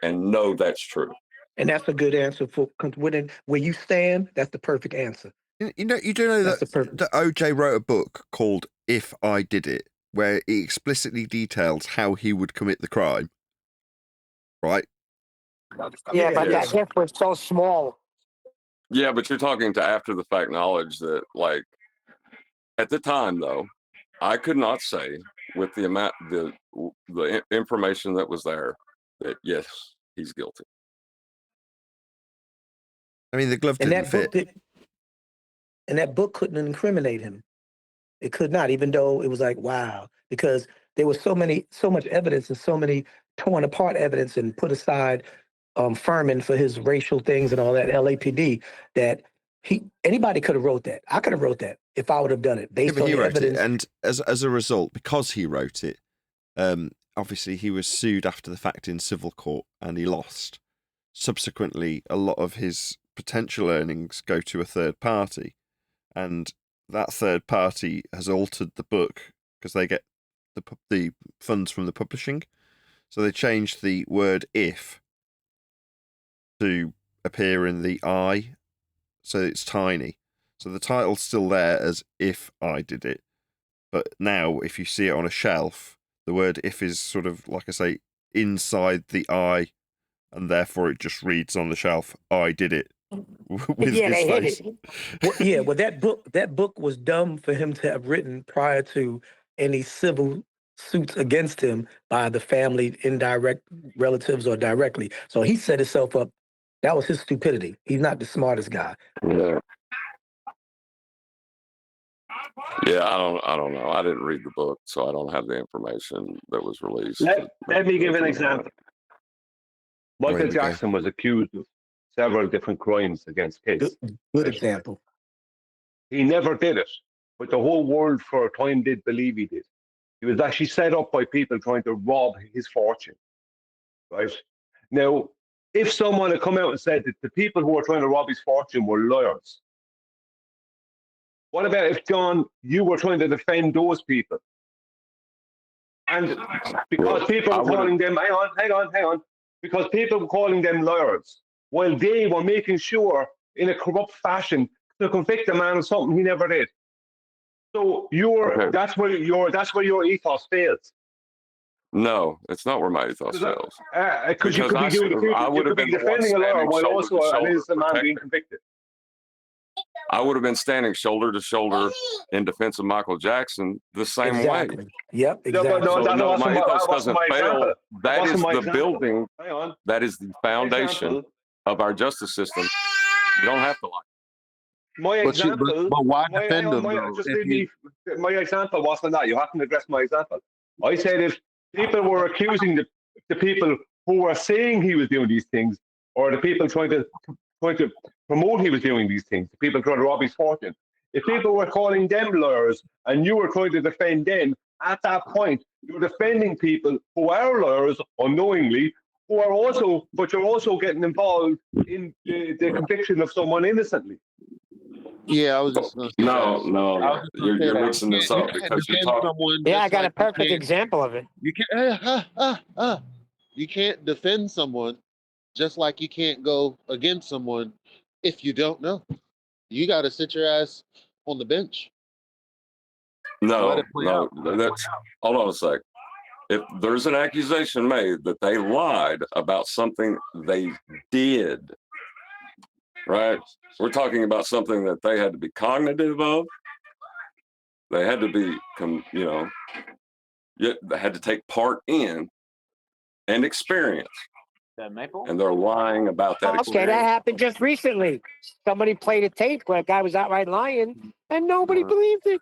B: And no, that's true.
M: And that's a good answer for where you stand. That's the perfect answer.
A: You do know that OJ wrote a book called "If I Did It," where he explicitly details how he would commit the crime. Right?
C: Yeah, but that if was so small.
B: Yeah, but you're talking to after the fact knowledge that, like, at the time though, I could not say with the amount the information that was there that yes, he's guilty.
A: I mean, the glove didn't fit.
M: And that book couldn't incriminate him. It could not, even though it was like, wow, because there was so much evidence and so many torn apart evidence and put aside Furman for his racial things and all that, LAPD, that anybody could have wrote that. I could have wrote that if I would have done it based on the evidence.
A: And as a result, because he wrote it, obviously he was sued after the fact in civil court and he lost. Subsequently, a lot of his potential earnings go to a third party, and that third party has altered the book because they get the funds from the publishing. So they changed the word "if" to appear in the "I," so it's tiny. So the title's still there as "If I Did It," but now if you see it on a shelf, the word "if" is sort of, like I say, inside the "I," and therefore it just reads on the shelf, "I did it." With
C: yeah,
A: his
C: they
A: face.
C: hit
M: Well,
C: it.
M: well, that book was dumb for him to have written prior to any civil suits against him by the family, indirect relatives, or directly. So he set himself up. That was his stupidity. He's not the smartest guy.
B: Yeah. Yeah, I don't know. I didn't read the book, so I don't have the information that was released.
N: Let me give an example. Michael Jackson was accused of several different crimes against kids.
M: Good example.
N: He never did it, but the whole world for a time did believe he did. He was actually set up by people trying to rob his fortune. Right? Now, if someone had come out and said that the people who were trying to rob his fortune were liars, what about if, John, you were trying to defend those people? And because people were calling them, hang on, because people were calling them liars, while they were making sure in a corrupt fashion to convict a man of something he never did. So that's where your ethos fails.
B: No, it's not where my ethos fails.
N: Because you could be defending a lawyer while also an innocent man being convicted.
B: I would have been standing shoulder to shoulder in defense of Michael Jackson the same way.
M: Yep, exactly.
B: No, my ethos doesn't fail. That is the building. That is the foundation of our justice system. You don't have to like it.
N: My example,
F: but why defend him?
N: My example wasn't that. You have to address my example. I said if people were accusing the people who were saying he was doing these things, or the people trying to promote he was doing these things, the people trying to rob his fortune, if people were calling them liars and you were trying to defend them, at that point you're defending people who are liars unknowingly, but you're also getting involved in the conviction of someone innocently.
F: Yeah, I was just
B: no. You're mixing this up because you're talking.
C: Yeah, I got a perfect example of it.
F: You can't defend someone just like you can't go against someone if you don't know. You got to sit your ass on the bench.
B: No. That's hold on a sec. If there's an accusation made that they lied about something they did, right? We're talking about something that they had to be cognitive of. They had to be, they had to take part in and experience. And they're lying about that experience.
C: Okay, that happened just recently. Somebody played a tape where a guy was outright lying, and nobody believed it.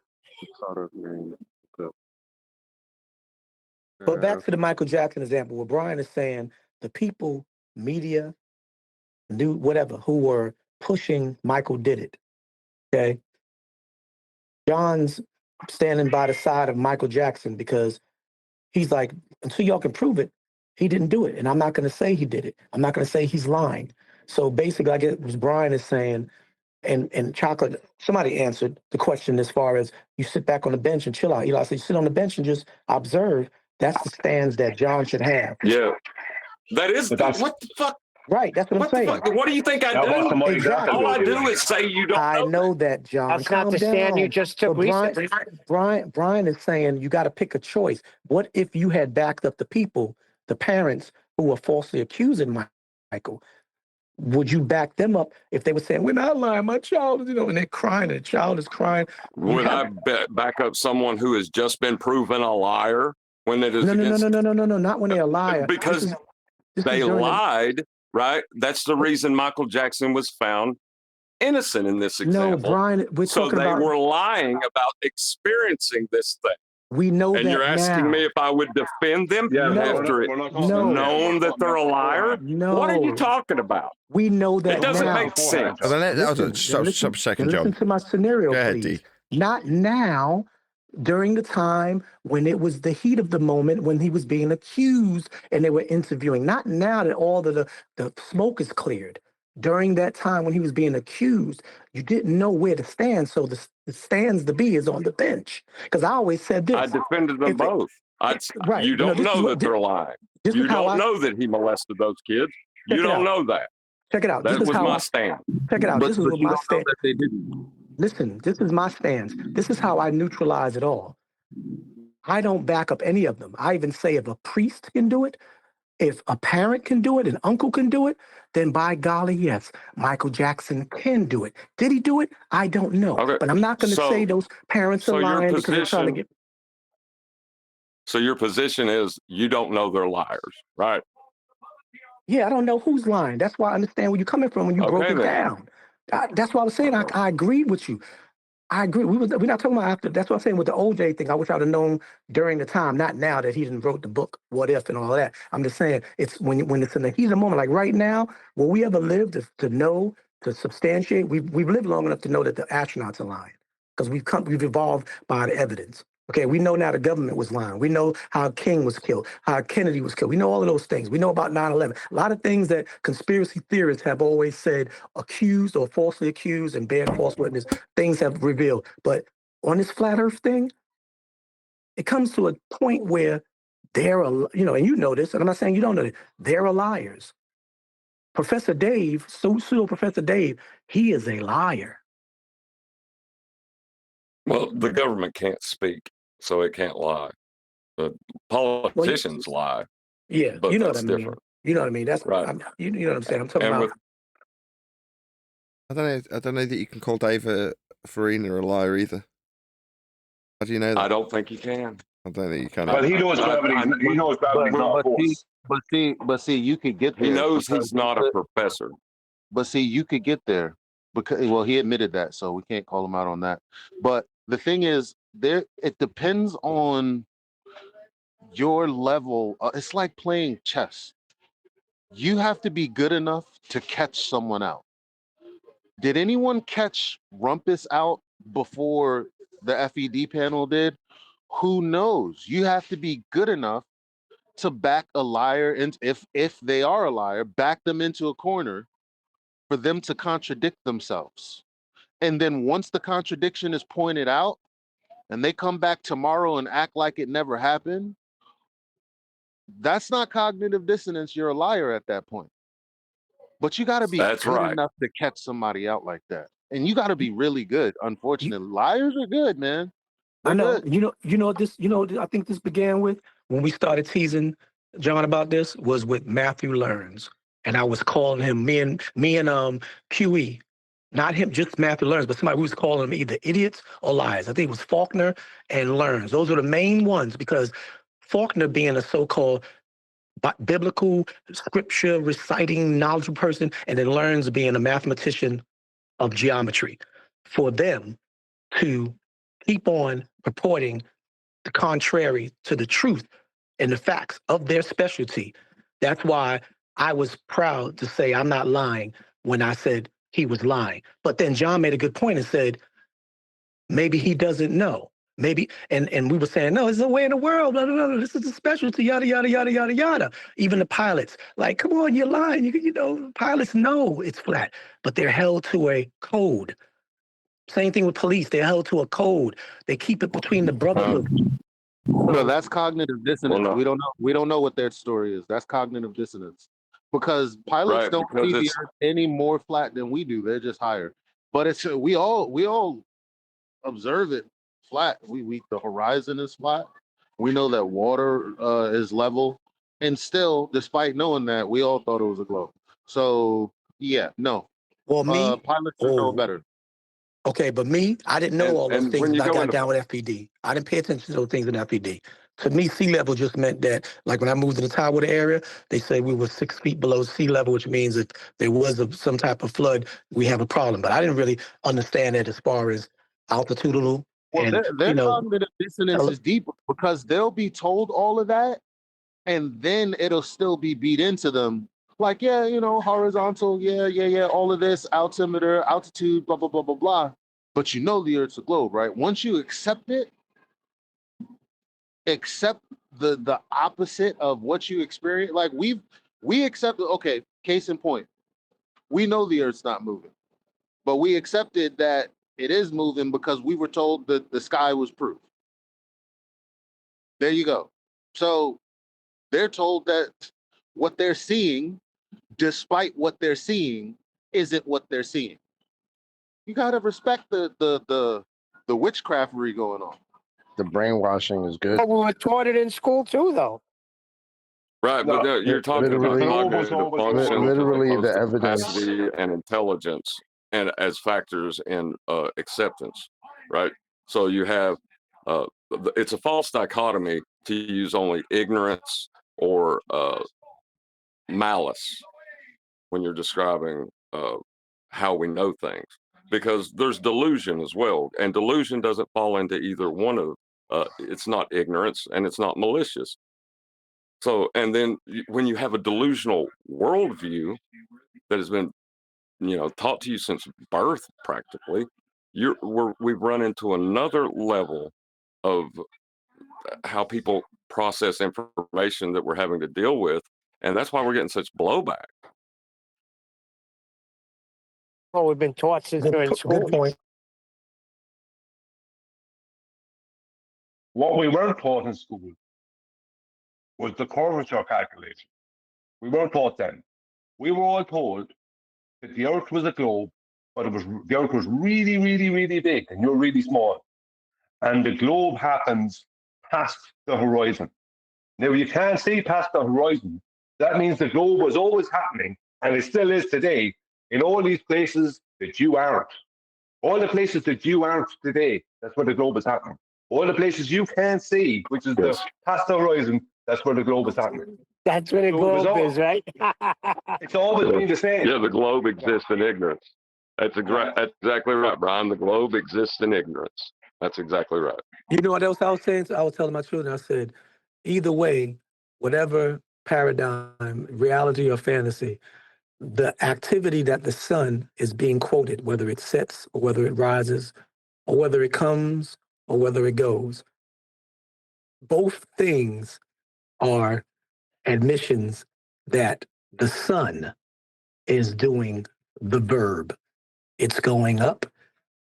M: But back to the Michael Jackson example, where Brian is saying the people, media, whatever, who were pushing Michael did it. Okay. John's standing by the side of Michael Jackson because he's like, until y'all can prove it, he didn't do it. And I'm not going to say he did it. I'm not going to say he's lying. So basically, I guess what Brian is saying, and Chocolate, somebody answered the question as far as you sit back on the bench and chill out. I said, you sit on the bench and just observe. That's the stance that John should have.
B: Yeah. That is,
N: But
B: what the fuck?
M: Right, that's what I'm saying.
B: Fuck? What do you think I
N: That was the
B: do?
N: money
M: Exactly.
B: All I do is say you don't
M: I
B: know.
M: know that, John.
C: That's not
M: Calm
C: the stand you
M: down.
C: just took
M: But
C: recently.
M: Brian is saying you got to pick a choice. What if you had backed up the people, the parents who were falsely accusing Michael? Would you back them up if they were saying, we're not lying, my child is, and they're crying, and the child is crying?
B: Would I back up someone who has just been proven a liar when it is against?
M: No, not when they're a liar.
B: Because they lied, right? That's the reason Michael Jackson was found innocent in this example.
M: No, Brian, we're
B: so
M: talking
B: they
M: about...
B: were lying about experiencing this thing.
M: We know
B: and
M: that
B: you're asking
M: now.
B: me if I would defend them after it's known that they're a liar?
M: No.
B: What are you talking about?
M: We know that
B: it doesn't
M: now.
B: make sense.
A: Stop a second, John.
M: Listen to my scenario,
A: Go ahead,
M: please.
A: D.
M: Not now, during the time when it was the heat of the moment, when he was being accused and they were interviewing. Not now that all the smoke is cleared. During that time when he was being accused, you didn't know where to stand. So the stands to be is on the bench. Because I always said this.
B: I defended them both.
M: Right.
B: You don't know that they're lying. You don't know that he molested those kids. You don't know that.
M: Check it out.
B: That was my stand.
M: Check it out. This is what my stand.
F: They didn't.
M: Listen, this is my stance. This is how I neutralize it all. I don't back up any of them. I even say if a priest can do it, if a parent can do it, an uncle can do it, then by golly, yes, Michael Jackson can do it. Did he do it? I don't know. Okay. But I'm not going to say those parents are lying because they're trying to get...
B: So your position is you don't know they're liars, right?
M: Yeah, I don't know who's lying. That's why I understand where you're coming from when you broke it down. That's what I was saying. I agreed with you. I agree. We're not talking about after. That's what I'm saying with the OJ thing. I wish I'd have known during the time, not now that he didn't wrote the book, What If and all that. I'm just saying it's when it's in the heat of the moment, like right now, will we ever live to know, to substantiate? We've lived long enough to know that the astronauts are lying because we've evolved by the evidence. Okay, we know now the government was lying. We know how King was killed, how Kennedy was killed. We know all of those things. We know about 9/11. A lot of things that conspiracy theorists have always said, accused or falsely accused and bear false witness, things have revealed. But on this flat earth thing, it comes to a point where they're, and you know this, and I'm not saying you don't know it, they're liars. Professor Dave, pseudo Professor Dave, he is a liar.
B: Well, the government can't speak, so it can't lie. The politicians lie.
M: Yeah,
B: but
M: you know
B: that's
M: what I mean.
B: different.
M: You know what I mean. That's
B: right.
M: You know what I'm saying. I'm talking about.
A: I don't know that you can call Dave Farina a liar either. How do you know that?
B: I don't think you can.
A: I don't think you can.
N: But he knows gravity. He knows gravity's not force.
F: But see, you could get there.
B: He knows he's not a professor.
F: But see, you could get there because he admitted that, so we can't call him out on that. But the thing is, it depends on your level. It's like playing chess. You have to be good enough to catch someone out. Did anyone catch Rumpus out before the FED panel did? Who knows? You have to be good enough to back a liar, and if they are a liar, back them into a corner for them to contradict themselves. And then once the contradiction is pointed out and they come back tomorrow and act like it never happened, that's not cognitive dissonance. You're a liar at that point. But you got to be good enough to catch somebody out like that. And you got to be really good. Unfortunately, liars are good, man. They're
M: I know.
F: good.
M: I think this began with when we started teasing John about this was with Matthew Learns. And I was calling him, me and QE, not him, just Matthew Learns, but somebody who was calling them either idiots or liars. I think it was Faulkner and Learns. Those were the main ones because Faulkner being a so-called biblical scripture reciting knowledgeable person, and then Learns being a mathematician of geometry. For them to keep on reporting the contrary to the truth and the facts of their specialty. That's why I was proud to say I'm not lying when I said he was lying. But then John made a good point and said, maybe he doesn't know. Maybe, and we were saying, no, there's no way in the world, blah, blah, blah, this is a specialty, yada, yada, yada, yada, yada. Even the pilots, like, come on, you're lying. You know, pilots know it's flat, but they're held to a code. Same thing with police. They're held to a code. They keep it between the brotherhood.
F: No, that's cognitive dissonance.
B: no.
F: We don't know what their story is. That's cognitive dissonance. Because pilots
B: Right,
F: don't
B: because
F: see the
B: it's
F: earth any more flat than we do. They're just higher. But it's we all observe it flat. We the horizon is flat. We know that water is level. And still, despite knowing that, we all thought it was a globe. So yeah, no.
M: Well, me,
F: Pilots should know better.
M: okay, but me, I didn't know all those
B: and
M: things
B: when you
M: when I
B: go
M: got
B: into
M: down with FPD. I didn't pay attention to those things in FPD. To me, sea level just meant that, like when I moved to the Tidewater area, they say we were 6 feet below sea level, which means if there was some type of flood, we have a problem. But I didn't really understand that as far as altitudinal
F: Well,
M: and,
F: their cognitive dissonance is deep because they'll be told all of that, and then it'll still be beat into them. Like, yeah, horizontal, yeah, all of this, altimeter, altitude, blah, blah, blah, blah, blah. But you know the Earth's a globe, right? Once you accept it, accept the opposite of what you experience. Like we accept, okay, case in point, we know the Earth's not moving, but we accepted that it is moving because we were told that the sky was proof. There you go. So they're told that what they're seeing, despite what they're seeing, isn't what they're seeing. You gotta respect the witchcraftery going on.
E: The brainwashing is good.
C: But we were taught it in school too, though.
B: right, but no, you're talking about
E: Literally,
B: cognitive functions
E: literally
B: as
E: the
B: opposed to
E: evidence.
B: capacity and intelligence, and as factors in acceptance, right? So you have it's a false dichotomy to use only ignorance or malice when you're describing how we know things, because there's delusion as well, and delusion doesn't fall into either one of it's not ignorance and it's not malicious. So, and then when you have a delusional worldview that has been taught to you since birth practically, we've run into another level of how people process information that we're having to deal with, and that's why we're getting such blowback.
C: Well, we've been taught since we're in school.
M: Good point.
N: What we weren't taught in school was the curvature calculation. We weren't taught then. We were all told that the Earth was a globe, but the Earth was really, really, really big, and you're really small. And the globe happens past the horizon. Now, you can't see past the horizon. That means the globe was always happening, and it still is today, in all these places that you aren't. All the places that you aren't today, that's where the globe is happening. All the places you can't see, which is the past the horizon, that's where the globe is happening.
C: That's where the globe is, right?
N: It's always been the same.
B: Yeah, the globe exists in ignorance. That's exactly right, Brian. The globe exists in ignorance. That's exactly right.
M: You know what else I was saying? I was telling my children, I said, either way, whatever paradigm, reality or fantasy, the activity that the sun is being quoted, whether it sets or whether it rises or whether it comes or whether it goes, both things are admissions that the sun is doing the verb. It's going up,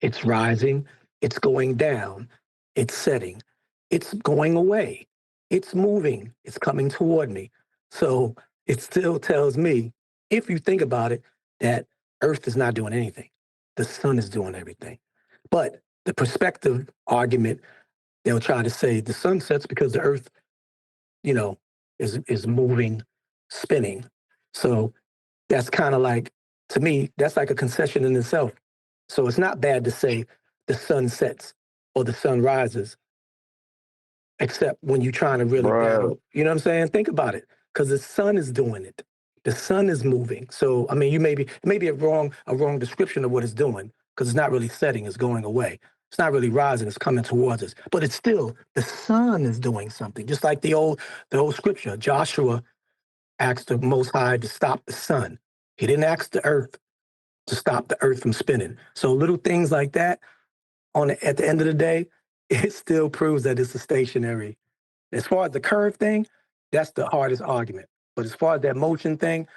M: it's rising, it's going down, it's setting, it's going away, it's moving, it's coming toward me. So it still tells me, if you think about it, that Earth is not doing anything. The sun is doing everything. But the perspective argument, they'll try to say the sun sets because the Earth, is moving, spinning. So that's kind of like, to me, that's like a concession in itself. So it's not bad to say the sun sets or the sun rises, except when you're trying to really, you know what I'm saying? Think about it, because the sun is doing it. The sun is moving. So, I mean, it may be a wrong description of what it's doing, because it's not really setting, it's going away. It's not really rising, it's coming towards us. But it's still, the sun is doing something. Just like the old scripture, Joshua asked the Most High to stop the sun. He didn't ask the earth to stop the earth from spinning. So little things like that, at the end of the day, it still proves that it's a stationary. As far as the curve thing, that's the hardest argument. But as far as that motion thing,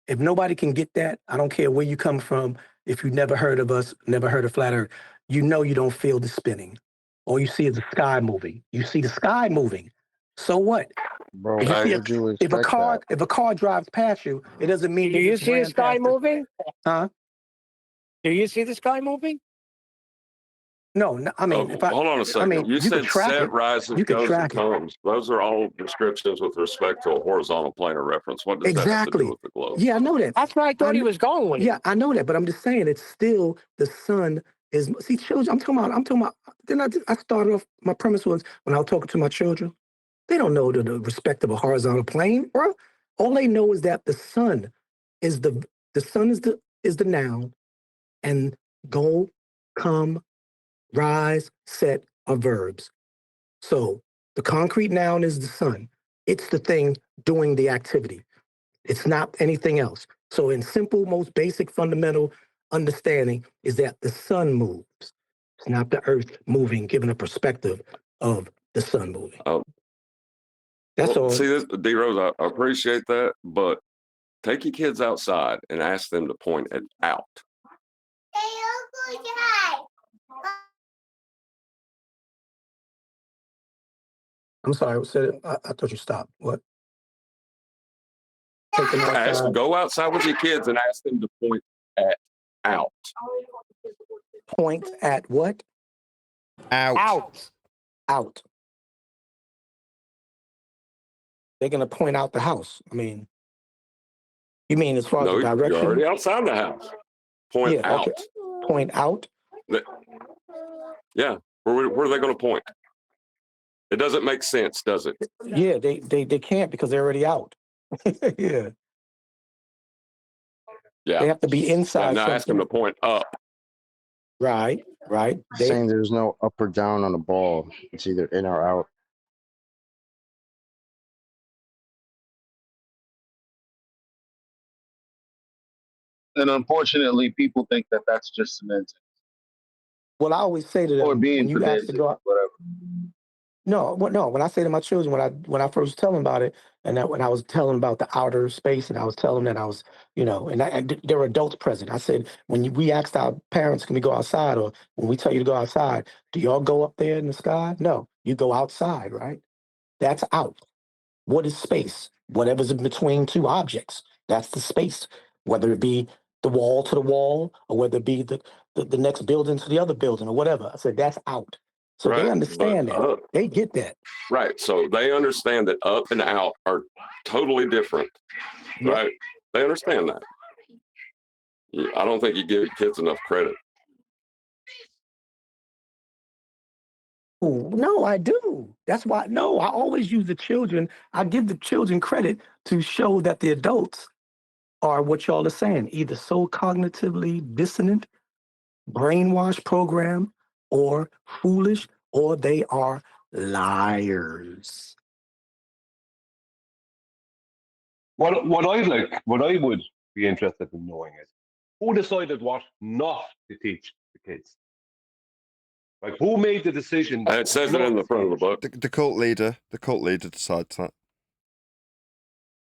M: if nobody can get that, I don't care where you come from, if you never heard of us, never heard of Flat Earth, you don't feel the spinning all you see is the sky moving. You see the sky moving. So what?
E: Bro,
M: If,
E: why
M: you see
E: would you
M: if a
E: expect
M: car
E: that?
M: if a car drives past you, it doesn't mean
C: Do you
M: just
C: see the
M: ran
C: sky
M: past it.
C: moving?
M: Huh?
C: Do you see the sky moving?
M: No, I mean, if I
B: hold on a second.
M: mean,
B: You
M: you could
B: said
M: track
B: set,
M: it.
B: rises,
M: You could
B: goes, and
M: track it.
B: comes. Those are all descriptions with respect to a horizontal plane of reference. What does that have to do
M: Exactly.
B: with the globe?
M: Yeah, I know that.
C: That's where I thought he was going with it.
M: Yeah, I know that, but I'm just saying it's still the sun is. See, children. I'm talking about. Then I started off. My premise was when I was talking to my children, they don't know the respect of a horizontal plane, bro. All they know is that the sun is the sun is the noun, and go, come, rise, set are verbs. So the concrete noun is the sun. It's the thing doing the activity. It's not anything else. So in simple, most basic, fundamental understanding is that the sun moves. It's not the earth moving, given a perspective of the sun moving. That's all.
B: See, this, D. Rose, I appreciate that, but take your kids outside and ask them to point it out.
M: I'm sorry, I thought you stopped. What?
B: Go outside with your kids and ask them to point at out.
M: Point at what?
A: Out.
M: Out. They're going to point out the house. I mean, you mean as far as the direction?
B: You're already outside the house. Point out.
M: Okay. Point out?
B: Yeah. Where are they going to point? It doesn't make sense, does it?
M: Yeah, they can't because they're already out. Yeah.
B: Yeah.
M: They have to be inside.
B: Now ask them to point up.
M: Right.
E: Saying there's no up or down on the ball. It's either in or out.
F: And unfortunately, people think that that's just semantics.
M: Well, I always say to them,
F: Or being
M: when you ask to go out,
F: whatever.
M: No. When I say to my children, when I first tell them about it, and that when I was telling them about the outer space, and I was telling them that I was, and there were adults present. I said, we asked our parents, can we go outside, or when we tell you to go outside, do y'all go up there in the sky? No, you go outside, right? That's out. What is space? Whatever's in between two objects. That's the space. Whether it be the wall to the wall, or whether it be the next building to the other building, or whatever. I said that's out. So they understand that. They get that.
B: Right. So they understand that up and out are totally different. Yep. Right. They understand that. I don't think you give kids enough credit.
M: No, I do. That's why. No, I always use the children. I give the children credit to show that the adults are what y'all are saying, either so cognitively dissonant, brainwashed, program, or foolish, or they are liars.
N: What I would be interested in knowing is who decided what not to teach the kids. Like, who made the decision?
B: It says it in the front of the book.
A: The cult leader. The cult leader decides that.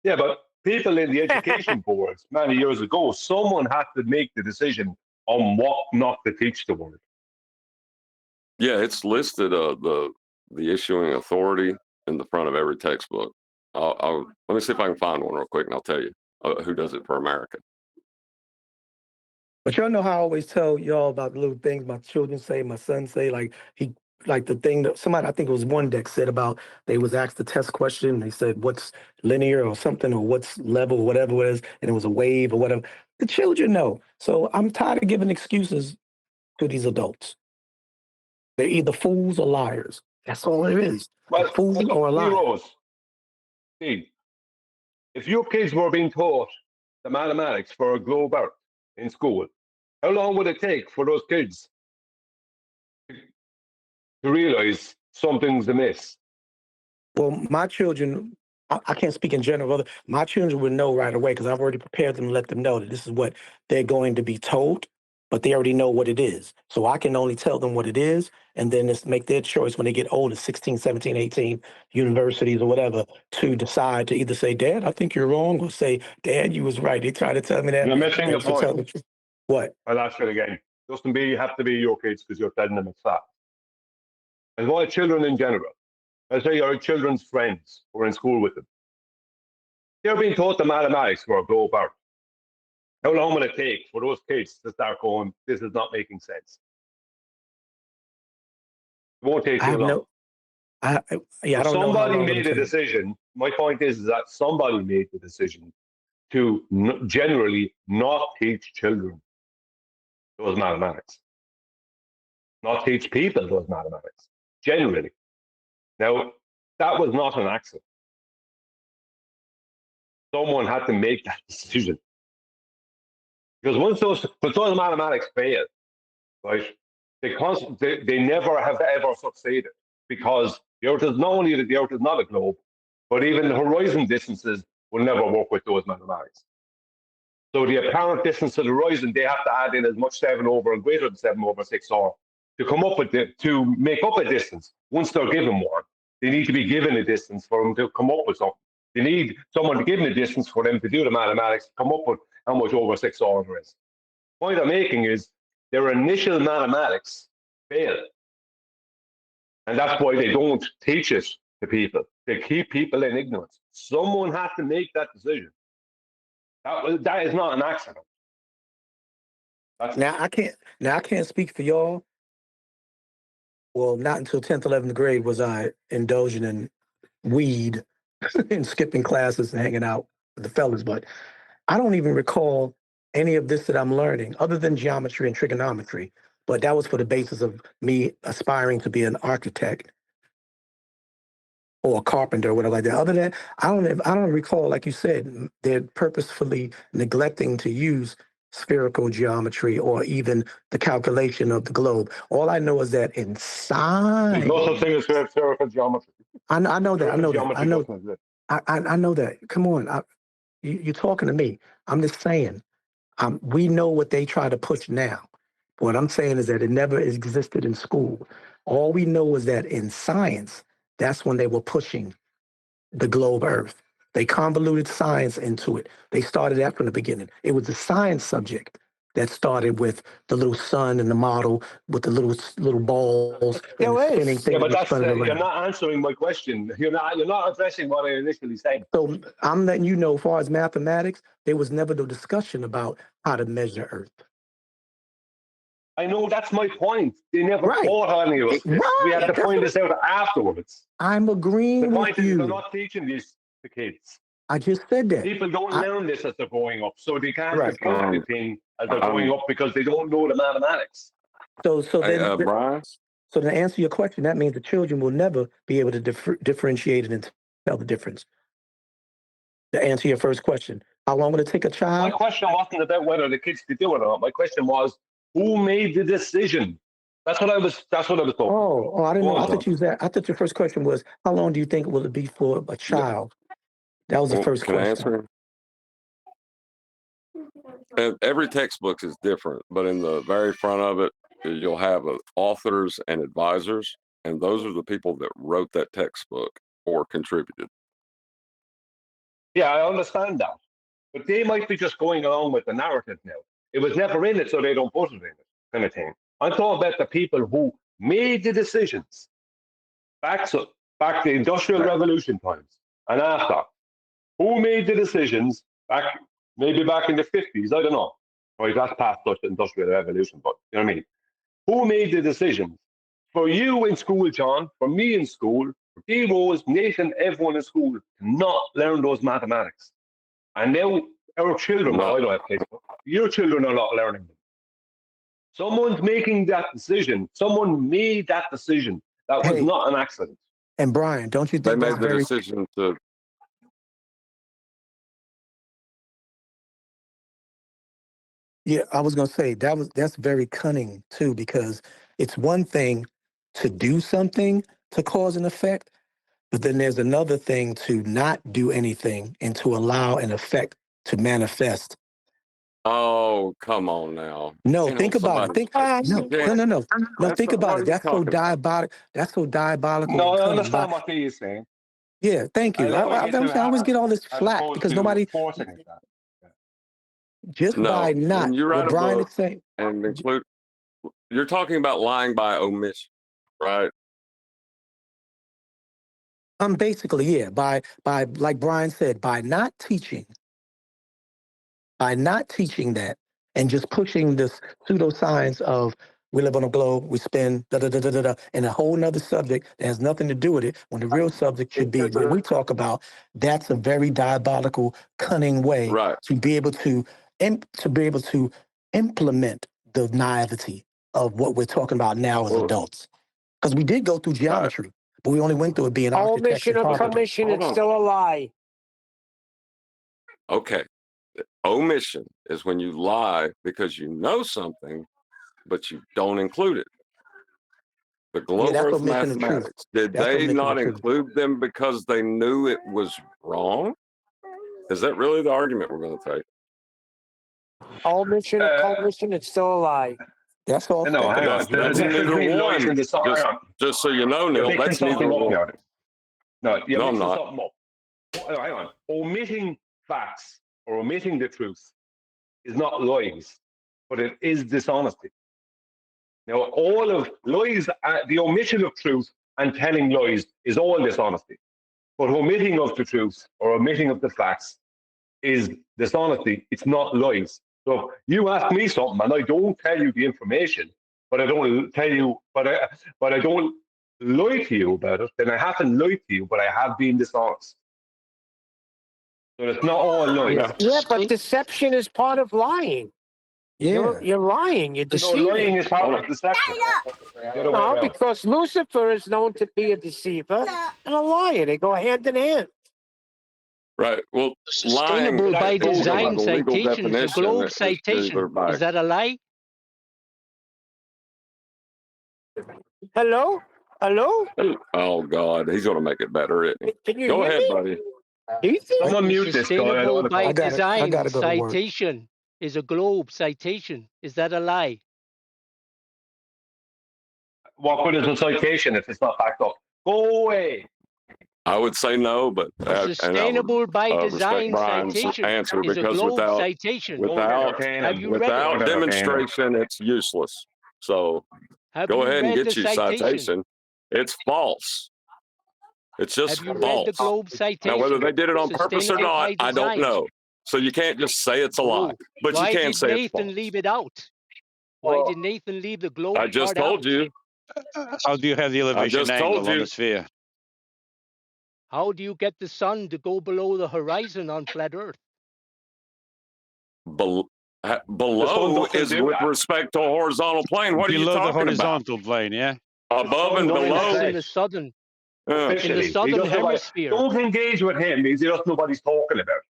N: Yeah, but people in the education boards many years ago, someone had to make the decision on what not to teach the world.
B: Yeah, it's listed the issuing authority in the front of every textbook. Let me see if I can find one real quick, and I'll tell you who does it for America.
M: But y'all know how I always tell y'all about the little things my children say, my son say, like the thing that somebody, I think it was one deck said about, they was asked a test question, they said what's linear or something, or what's level, whatever it is, and it was a wave or whatever. The children know. So I'm tired of giving excuses to these adults. They're either fools or liars. That's all there is.
N: Well,
M: a fool or a liar.
N: Heroes. Steve, if your kids were being taught the mathematics for a globe earth in school, how long would it take for those kids to realize something's amiss?
M: Well, my children, I can't speak in general. My children would know right away because I've already prepared them to let them know that this is what they're going to be told, but they already know what it is. So I can only tell them what it is, and then just make their choice when they get older, 16, 17, 18, universities or whatever, to decide to either say, Dad, I think you're wrong, or say, Dad, you was right. They try to tell me that.
N: You're missing the
M: to tell
N: point.
M: What?
N: I'll ask it again. Doesn't have to be your kids because you're telling them it's that. and why children in general, let's say your children's friends who are in school with them, they're being taught the mathematics for a globe Earth. How long will it take for those kids to start going, this is not making sense? It won't take
M: I
N: too
M: have
N: long.
M: no. I yeah, I
N: So
M: don't know how
N: somebody
M: long
N: made
M: it'll
N: a
M: take.
N: decision. My point is that somebody made the decision to generally not teach children those mathematics, not teach people those mathematics, generally. Now, that was not an accident. Someone had to make that decision. Because once those mathematics fail, right, they never have ever succeeded, because the Earth is not only that the Earth is not a globe, but even the horizon distances will never work with those mathematics. So the apparent distance to the horizon, they have to add in as much 7 over and greater than 7 over 6r to come up with to make up a distance. Once they're given one, they need to be given a distance for them to come up with something. They need someone to give them a distance for them to do the mathematics, come up with how much over 6r there is. The point I'm making is their initial mathematics fail. And that's why they don't teach it to people. They keep people in ignorance. Someone has to make that decision. That is not an accident.
M: Now I can't speak for y'all. Well, not until 10th, 11th grade was I indulging in weed and skipping classes and hanging out with the fellas. But I don't even recall any of this that I'm learning other than geometry and trigonometry. But that was for the basis of me aspiring to be an architect or a carpenter or whatever like that. Other than that, I don't recall, like you said, they're purposefully neglecting to use spherical geometry or even the calculation of the globe. All I know is that in
N: There's no such thing as spherical geometry.
M: I know that. I know that. I know.
N: Doesn't exist.
M: I know that. Come on, you're talking to me. I'm just saying. We know what they try to push now. What I'm saying is that it never existed in school. All we know is that in science, that's when they were pushing the globe Earth. They convoluted science into it. They started that from the beginning. It was the science subject that started with the little sun and the model with the little balls and the spinning thing.
N: Yeah, but
M: that's
N: you're not answering my question. You're not addressing what I initially said.
M: So I'm letting you know, as far as mathematics, there was never no discussion about how to measure Earth.
N: I know, that's my point. They never taught any of us this. We had to find this out afterwards.
M: I'm agreeing
N: The point
M: with
N: is
M: you.
N: they're not teaching this to kids.
M: I just said that.
N: People don't learn this as they're growing up, so they can't
B: Right.
N: apply the thing as they're growing up because they don't know the mathematics.
M: So
B: Hey,
M: then,
B: Brian?
M: so to answer your question, that means the children will never be able to differentiate it and tell the difference. To answer your first question, how long will it take a child?
N: My question wasn't about whether the kids could do it or not. My question was, who made the decision? That's what I was talking about.
M: Oh, I didn't know.
N: Go on,
M: I thought you was that. I thought your first question was, how long do you think will it be for a child? That was the first
B: Can I
M: question.
B: answer? And every textbook is different, but in the very front of it, you'll have authors and advisors, and those are the people that wrote that textbook or contributed.
N: Yeah, I understand that. But they might be just going along with the narrative now. It was never in it, so they don't put it in it, kind of thing. I'm talking about the people who made the decisions back the Industrial Revolution times and after. Who made the decisions maybe back in the 50s? I don't know. Right, that's past the Industrial Revolution, but you know what I mean? Who made the decisions? For you in school, John, for me in school, for D-Rose, Nathan, everyone in school, to not learn those mathematics. And now our children, well, I don't have kids, but your children are not learning them. Someone's making that decision. Someone made that decision. That was not an accident.
M: And Brian, don't you think
B: they made the decision to?
M: Yeah, I was gonna say that's very cunning too, because it's one thing to do something to cause an effect, but then there's another thing to not do anything and to allow an effect to manifest.
B: Oh, come on now.
M: No, think about it. Think no, think about it. That's so diabolical. That's so diabolical.
N: No,
M: and
N: I
M: cunning.
N: understand what he is saying.
M: Yeah, thank you. I always get all this flack because nobody
N: forcing it.
M: just by not
B: when you write
M: what
B: a
M: Brian
B: book
M: is saying.
B: and include, you're talking about lying by omission, right?
M: Basically, yeah. By like Brian said, by not teaching that and just pushing this pseudoscience of we live on a globe, we spin, and a whole nother subject that has nothing to do with it, when the real subject should be what we talk about. That's a very diabolical, cunning way to be able to implement the naivety of what we're talking about now as adults. Because we did go through geometry, but we only went through it being
C: Omission
M: architecture.
C: or commission, it's still a lie.
B: Okay. Omission is when you lie because you know something, but you don't include it. The globe
M: that's
B: Earth
M: omission of truth.
B: mathematics, did
M: That's
B: they
M: omission
B: not
M: of truth.
B: include them because they knew it was wrong? Is that really the argument we're going to take?
C: Omission or commission, it's still a lie.
M: That's all.
N: No, hang on.
B: That's neither one. Just so you know, Neil, that's neither one.
N: No, you're
B: No, I'm
N: mixing
B: not.
N: something up. Hang on. Omitting facts or omitting the truth is not lies, but it is dishonesty. Now, all of lies, the omission of truth and telling lies is all dishonesty. But omitting of the truth or omitting of the facts is dishonesty. It's not lies. So you ask me something and I don't tell you the information, but I don't tell you, but I don't lie to you about it, then I haven't lied to you, but I have been dishonest. So it's not all lies.
C: Yeah, but deception is part of lying.
M: Yeah.
C: You're lying. You're
N: No,
C: deceiving.
N: lying is part of deception.
C: No, because Lucifer is known to be a deceiver and a liar. They go hand in hand.
B: Right. Well,
O: Sustainable by design citation is a globe citation. Is that a lie?
C: Hello? Hello?
B: Oh, God. He's going to make it better, isn't he?
C: Can you
B: Go
C: hear
B: ahead,
C: me?
B: buddy.
N: I'm going to mute this guy.
O: Sustainable by design
M: go to work.
O: citation is a globe citation. Is that a lie?
N: What good is a citation if it's not backed up? Go away.
B: I would say no, but
O: Sustainable by design
B: Brian's
O: citation
B: answer
O: is a
B: because
O: globe
B: without
O: citation.
N: Have
O: you read
B: without
O: it?
B: demonstration, it's useless. So
O: Have
B: go
O: you
B: ahead and
O: read
B: get
O: the
B: your citation. It's false. It's just
O: Have you read
B: false.
O: the globe citation?
B: Now, whether they did it on purpose or
O: Sustainable
B: not,
O: by
B: I don't
O: design.
B: know. So you can't just say it's a lie, but
O: Why
B: you can
O: did
B: say it's
O: Nathan
B: false.
O: leave it out? Why did Nathan leave the globe
B: I just
O: part
B: told
O: out?
B: you.
P: How do you have the
B: I
P: elevation
B: just
P: angle
B: told
P: on
B: you.
P: the sphere?
O: How do you get the sun to go below the horizon on flat Earth?
B: Below
N: doesn't
B: is
N: do
B: with
N: that.
B: respect to a horizontal plane. What are you
P: Below the
B: talking about?
P: horizontal plane, yeah?
B: Above and
N: Sun
B: below.
O: That's in the southern
N: Officially. He
O: southern
N: doesn't know what-
O: hemisphere.
N: Don't engage with him. He doesn't know what he's talking about.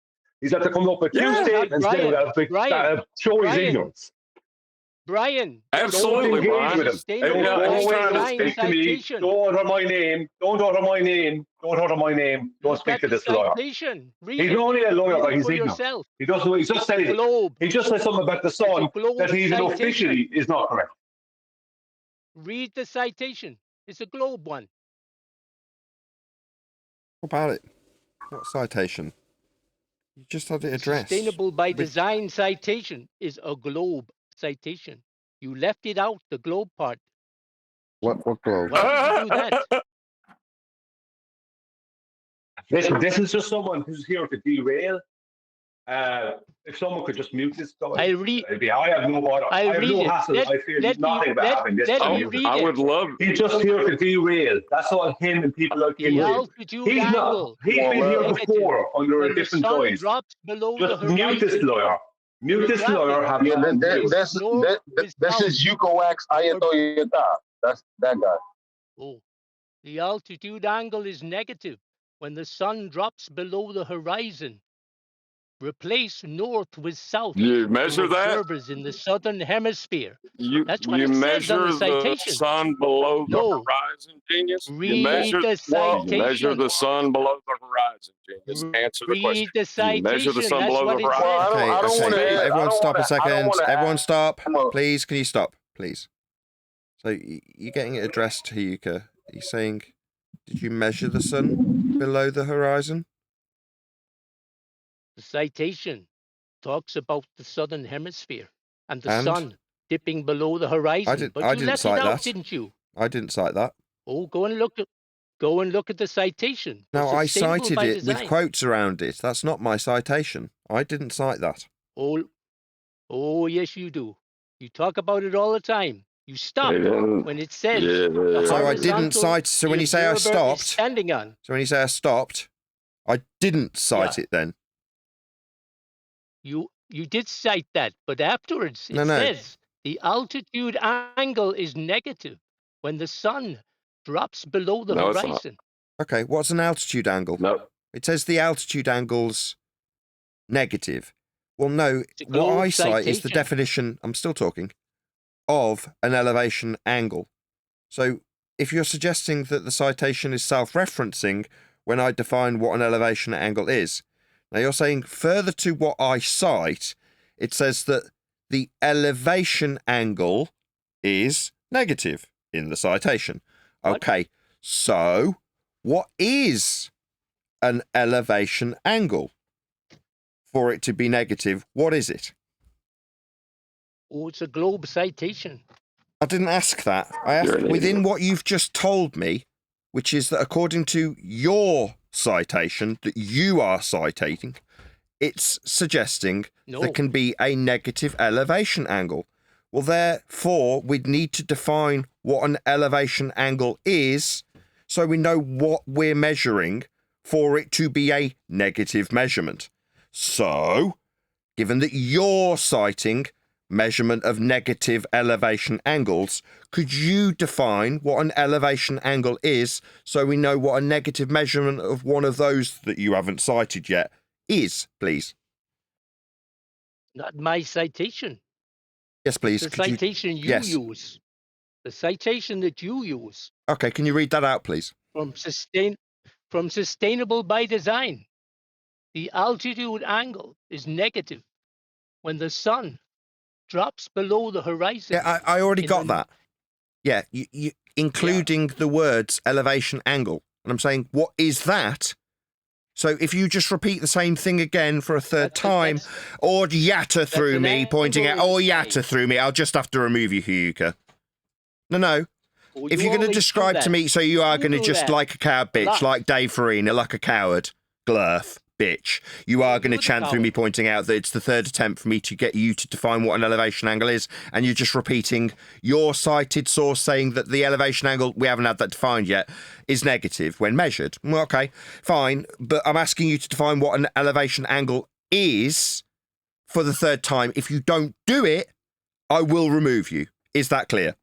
N: He's had to come up with two
B: Yeah.
N: statements
O: Brian,
N: now that show his
O: Brian.
N: ignorance.
O: Brian,
B: Absolutely,
N: Don't engage
B: Brian.
N: with him.
O: Sustainable
B: Yeah,
N: Don't
B: he's
N: go
O: by
N: away
B: trying to
N: and
O: design
N: speak to me.
O: citation.
N: Don't utter my name. Don't utter my name. Don't utter my name. Don't
O: Look
N: speak
O: at
N: to
O: the
N: this lawyer.
O: citation. Read
N: He's
O: it.
N: only a lawyer,
O: Read
N: but
O: it
N: he's
O: for
N: ignorant.
O: yourself.
N: He doesn't. He just said it.
O: Globe.
N: He just said something about the sun
O: globe
N: that even
O: citation.
N: officially is not correct.
O: Read the citation. It's a globe one.
A: What about it? What citation? You just had it addressed.
O: Sustainable by design citation is a globe citation. You left it out, the globe part.
E: What globe?
O: Why did you do that?
N: This is just someone who's here to derail. If someone could just mute this guy,
O: I read.
N: I have no bother. I have no hassle. I feel nothing about having this.
B: I would love.
N: He's just here to derail. That's all him and people like him.
O: The
N: do.
O: altitude
N: He's not.
O: angle.
N: He's been here
O: Negative.
N: before under
O: When
N: a
O: the
N: different
O: sun
N: guise.
O: drops below
N: Just
O: the
N: mute
O: horizon.
N: this lawyer. Mute this lawyer. Have
E: Yeah,
N: nothing to do.
E: this is Yuko Wax Ayatoyata. That's that guy.
O: Oh, the altitude angle is negative when the sun drops below the horizon. Replace north with south.
B: You measure
O: for
B: that?
O: observers in the southern hemisphere.
B: You
O: That's what it says
B: measure
O: on the
B: the
O: citation.
B: sun below the
O: No.
B: horizon, genius.
O: Read the citation.
B: You measure the sun below the horizon, genius. Answer the question.
O: Read the
B: Do you measure the
O: citation.
B: sun
O: That's
B: below
O: what
B: the
O: it says.
B: horizon?
E: I don't wanna-
A: Okay,
E: I
A: everyone
E: don't
A: stop
E: wanna-
A: a second.
E: I don't wanna
A: Everyone
E: ask-
A: stop.
E: Come on.
A: Please, can you stop? Please. So you're getting it addressed to Yuka. He's saying, did you measure the sun below the horizon?
O: The citation talks about the southern hemisphere and the
A: And?
O: sun dipping below the horizon.
A: I
O: but
A: didn't
O: you left
A: cite
O: it out,
A: that.
O: didn't you?
A: I didn't cite that.
O: Oh, go and look at. Go and look at the citation. for
A: No, I
O: Sustainable
A: cited
O: by
A: it
O: Design.
A: with quotes around it. That's not my citation. I didn't cite that.
O: Oh, yes, you do. You talk about it all the time. You stop
B: They didn't.
O: when it says
B: Yeah,
O: the
A: So I didn't
O: horizontal
A: cite. So
O: the
A: when you say I
O: observer is
A: stopped,
O: standing on.
A: so when you say I stopped, I didn't cite it then.
O: You did cite that, but afterwards it
A: No, no.
O: says the altitude angle is negative when the sun drops below the
B: No, it's not.
O: horizon.
A: Okay, what's an altitude angle?
B: Nope.
A: It says the altitude angle's negative. Well, no,
O: It's a
A: what
O: globe
A: I cite is the
O: citation.
A: definition, I'm still talking, of an elevation angle. So if you're suggesting that the citation is self-referencing when I define what an elevation angle is, now you're saying further to what I cite, it says that the elevation angle is negative in the citation. Okay, so what is an elevation angle? For it to be negative, what is it?
O: Oh, it's a globe citation.
A: I didn't ask that. I
B: You're
A: asked
B: an
A: within
B: idiot.
A: what you've just told me, which is that according to your citation that you are citing, it's suggesting
O: No.
A: there can be a negative elevation angle. Well, therefore, we'd need to define what an elevation angle is so we know what we're measuring for it to be a negative measurement. So, given that you're citing measurement of negative elevation angles, could you define what an elevation angle is so we know what a negative measurement of one of those that you haven't cited yet is, please?
O: Not my citation.
A: Yes, please.
O: The
A: Could you-
O: citation you
A: Yes.
O: use. The citation that you use
A: Okay, can you read that out, please?
O: from Sustainable by Design. The altitude angle is negative when the sun drops below the horizon.
A: Yeah, I already
O: in
A: got
O: an-
A: that. Yeah, you including the words elevation angle. And I'm saying, what is that? So if you just repeat the same thing again for a third time, or yatter through
O: an
A: me, pointing out,
O: angle
A: oh,
O: in
A: yatter through me, I'll just have to remove you, Hyuka. No.
O: Oh,
A: If
O: you
A: you're going to
O: always do
A: describe to
O: that.
A: me, so you are
O: You
A: going to
O: do
A: just
O: that.
A: like a coward bitch,
O: Lot.
A: like Dave Farina, like a coward, glurf, bitch. You are going to
O: you're the
A: chant through
O: coward.
A: me pointing out that it's the third attempt for me to get you to define what an elevation angle is, and you're just repeating your cited source saying that the elevation angle, we haven't had that defined yet, is negative when measured. Well, okay, fine, but I'm asking you to define what an elevation angle is for the third time. If you don't do it, I will remove you. Is that clear?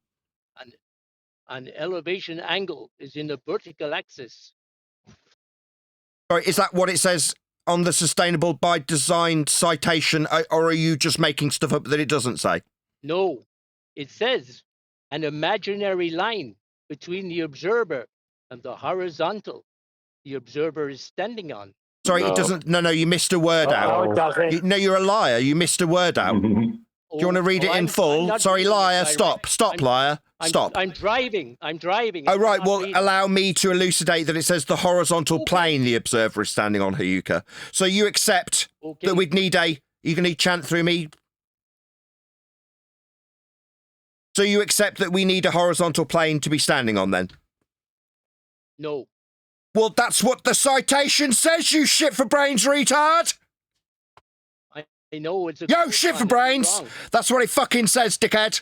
O: An elevation angle is in the vertical axis.
A: Sorry, is that what it says on the Sustainable by Design citation, or are you just making stuff up that it doesn't say?
O: No, it says an imaginary line between the observer and the horizontal the observer is standing on.
A: Sorry, it doesn't. No, you missed a word out.
C: No, it doesn't.
A: No, you're a liar. You missed a word out. Do you want to read it in full? Sorry, liar. Stop, liar. Stop.
O: I'm driving.
A: Oh, right. Well, allow me to elucidate that it says the horizontal plane the observer is standing on, Hyuka. So you accept that we'd need you can need chant through me. So you accept that we need a horizontal plane to be standing on then?
O: No.
A: Well, that's what the citation says, you shit for brains retard!
O: I know it's a
A: Yo, shit for brains! That's what it fucking says, dickhead!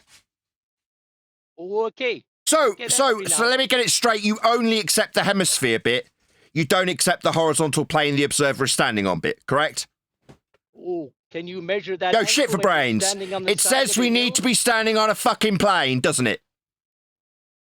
O: Okay.
A: So
O: Get angry now.
A: let me get it straight. You only accept the hemisphere bit. You don't accept the horizontal plane the observer is standing on bit, correct?
O: Oh, can you measure that?
A: Yo,
O: angle
A: shit for
O: when you're
A: brains.
O: standing on the
A: It
O: side
A: says
O: of
A: we
O: a
A: need
O: hill?
A: to be standing on a fucking plane, doesn't it?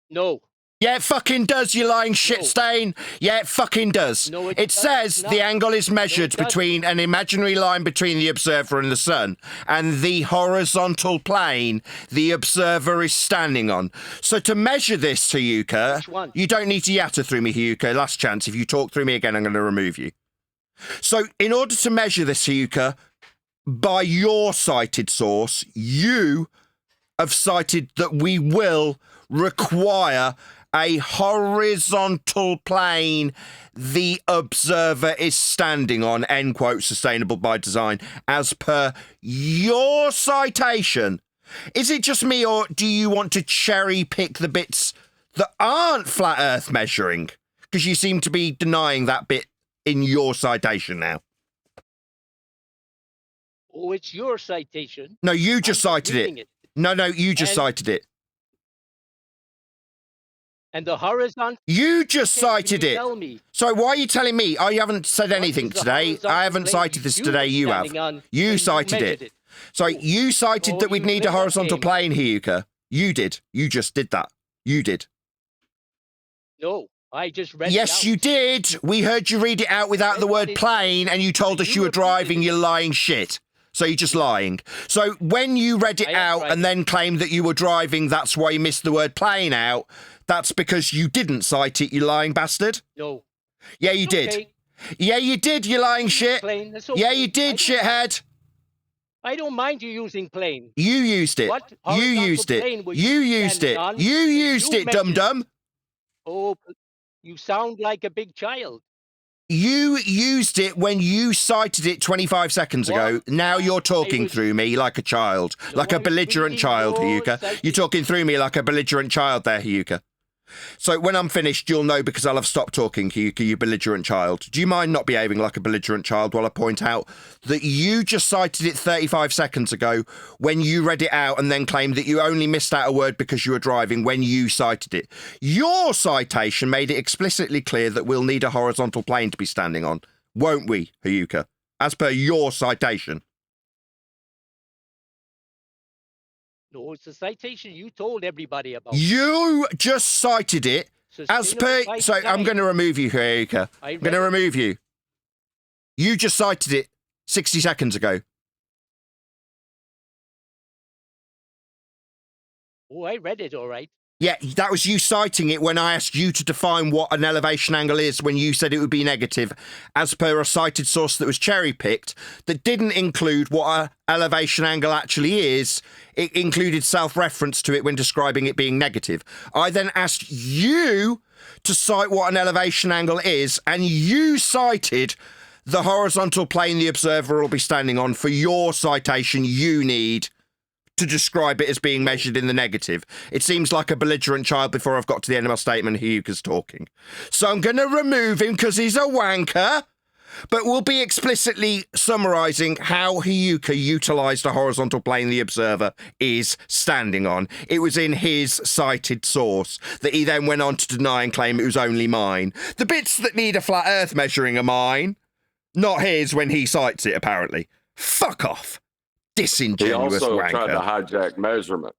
O: No.
A: Yeah, it fucking does, you lying shit stain. Yeah, it fucking does.
O: No,
A: it says
O: not.
A: the angle is measured between an imaginary line between the observer and the sun and the horizontal plane the observer is standing on. So to measure this, Hyuka, you don't need to yatter through me, Hyuka. Last chance. If you talk through me again, I'm going to remove you. So in order to measure this, Hyuka, by your cited source, you have cited that we will require a horizontal plane the observer is standing on, end quote, Sustainable by Design, as per your citation. Is it just me, or do you want to cherry pick the bits that aren't flat Earth measuring? Because you seem to be denying that bit in your citation now.
O: Oh, it's your citation.
A: No, you just cited
O: reading
A: it. No, you just cited it.
O: And the horizontal.
A: You just cited it.
O: Tell me.
A: So why are you telling me? I haven't said anything today. I haven't cited this today. You have. You cited it. So you cited that we'd need a horizontal plane, Hyuka. You did. You just did that. You did.
O: No, I just read
A: Yes,
O: it out.
A: you did. We heard you read it out without the word plane, and you told us you were driving. You're lying shit. So you're just lying. So when you read it out and then claimed that you were driving, that's why you missed the word plane out. That's because you didn't cite it, you lying bastard.
O: No.
A: Yeah, you did. Yeah, you did, you lying shit. Yeah, you did, shithead.
O: I don't mind you using plane.
A: You used it.
O: What
A: You used it. You used it. You used it, dum-dum.
O: Oh, you sound like a big child.
A: You used it when you cited it 25 seconds ago. Now you're talking through me like a child. Like a belligerent child, Hyuka. You're talking through me like a belligerent child there, Hyuka. So when I'm finished, you'll know because I'll have stopped talking, Hyuka, you belligerent child. Do you mind not behaving like a belligerent child while I point out that you just cited it 35 seconds ago when you read it out and then claimed that you only missed out a word because you were driving when you cited it? Your citation made it explicitly clear that we'll need a horizontal plane to be standing on, won't we, Hyuka? As per your citation.
O: No, it's a citation you told everybody about.
A: You just cited it as per... So I'm going to remove you, Hyuka. I'm going to remove you. You just cited it 60 seconds ago.
O: Oh, I read it all right.
A: Yeah, that was you citing it when I asked you to define what an elevation angle is when you said it would be negative, as per a cited source that was cherry-picked, that didn't include what an elevation angle actually is. It included self-reference to it when describing it being negative. I then asked you to cite what an elevation angle is, and you cited the horizontal plane the observer will be standing on for your citation you need to describe it as being measured in the negative. It seems like a belligerent child before I've got to the end of my statement. Hyuka's talking. So I'm going to remove him because he's a wanker, but we'll be explicitly summarising how Hyuka utilised a horizontal plane the observer is standing on. It was in his cited source that he then went on to deny and claim it was only mine. The bits that need a flat earth measuring are mine, not his when he cites it, apparently. Fuck off. Disingenuous
B: he also
A: wanker.
B: tried to hijack measurement.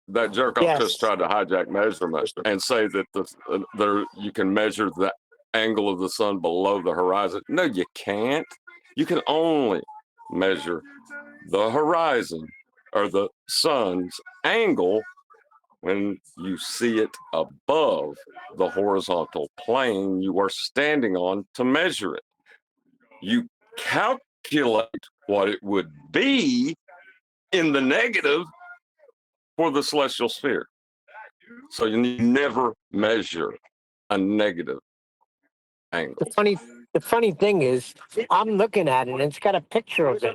B: That jerk off just tried to hijack measurement and say that you can measure the angle of the sun below the horizon. No, you can't. You can only measure the horizon or the sun's angle when you see it above the horizontal plane you are standing on to measure it. You calculate what it would be in the negative for the celestial sphere. So you never measure a negative angle.
C: The funny thing is, I'm looking at it and it's got a picture of it.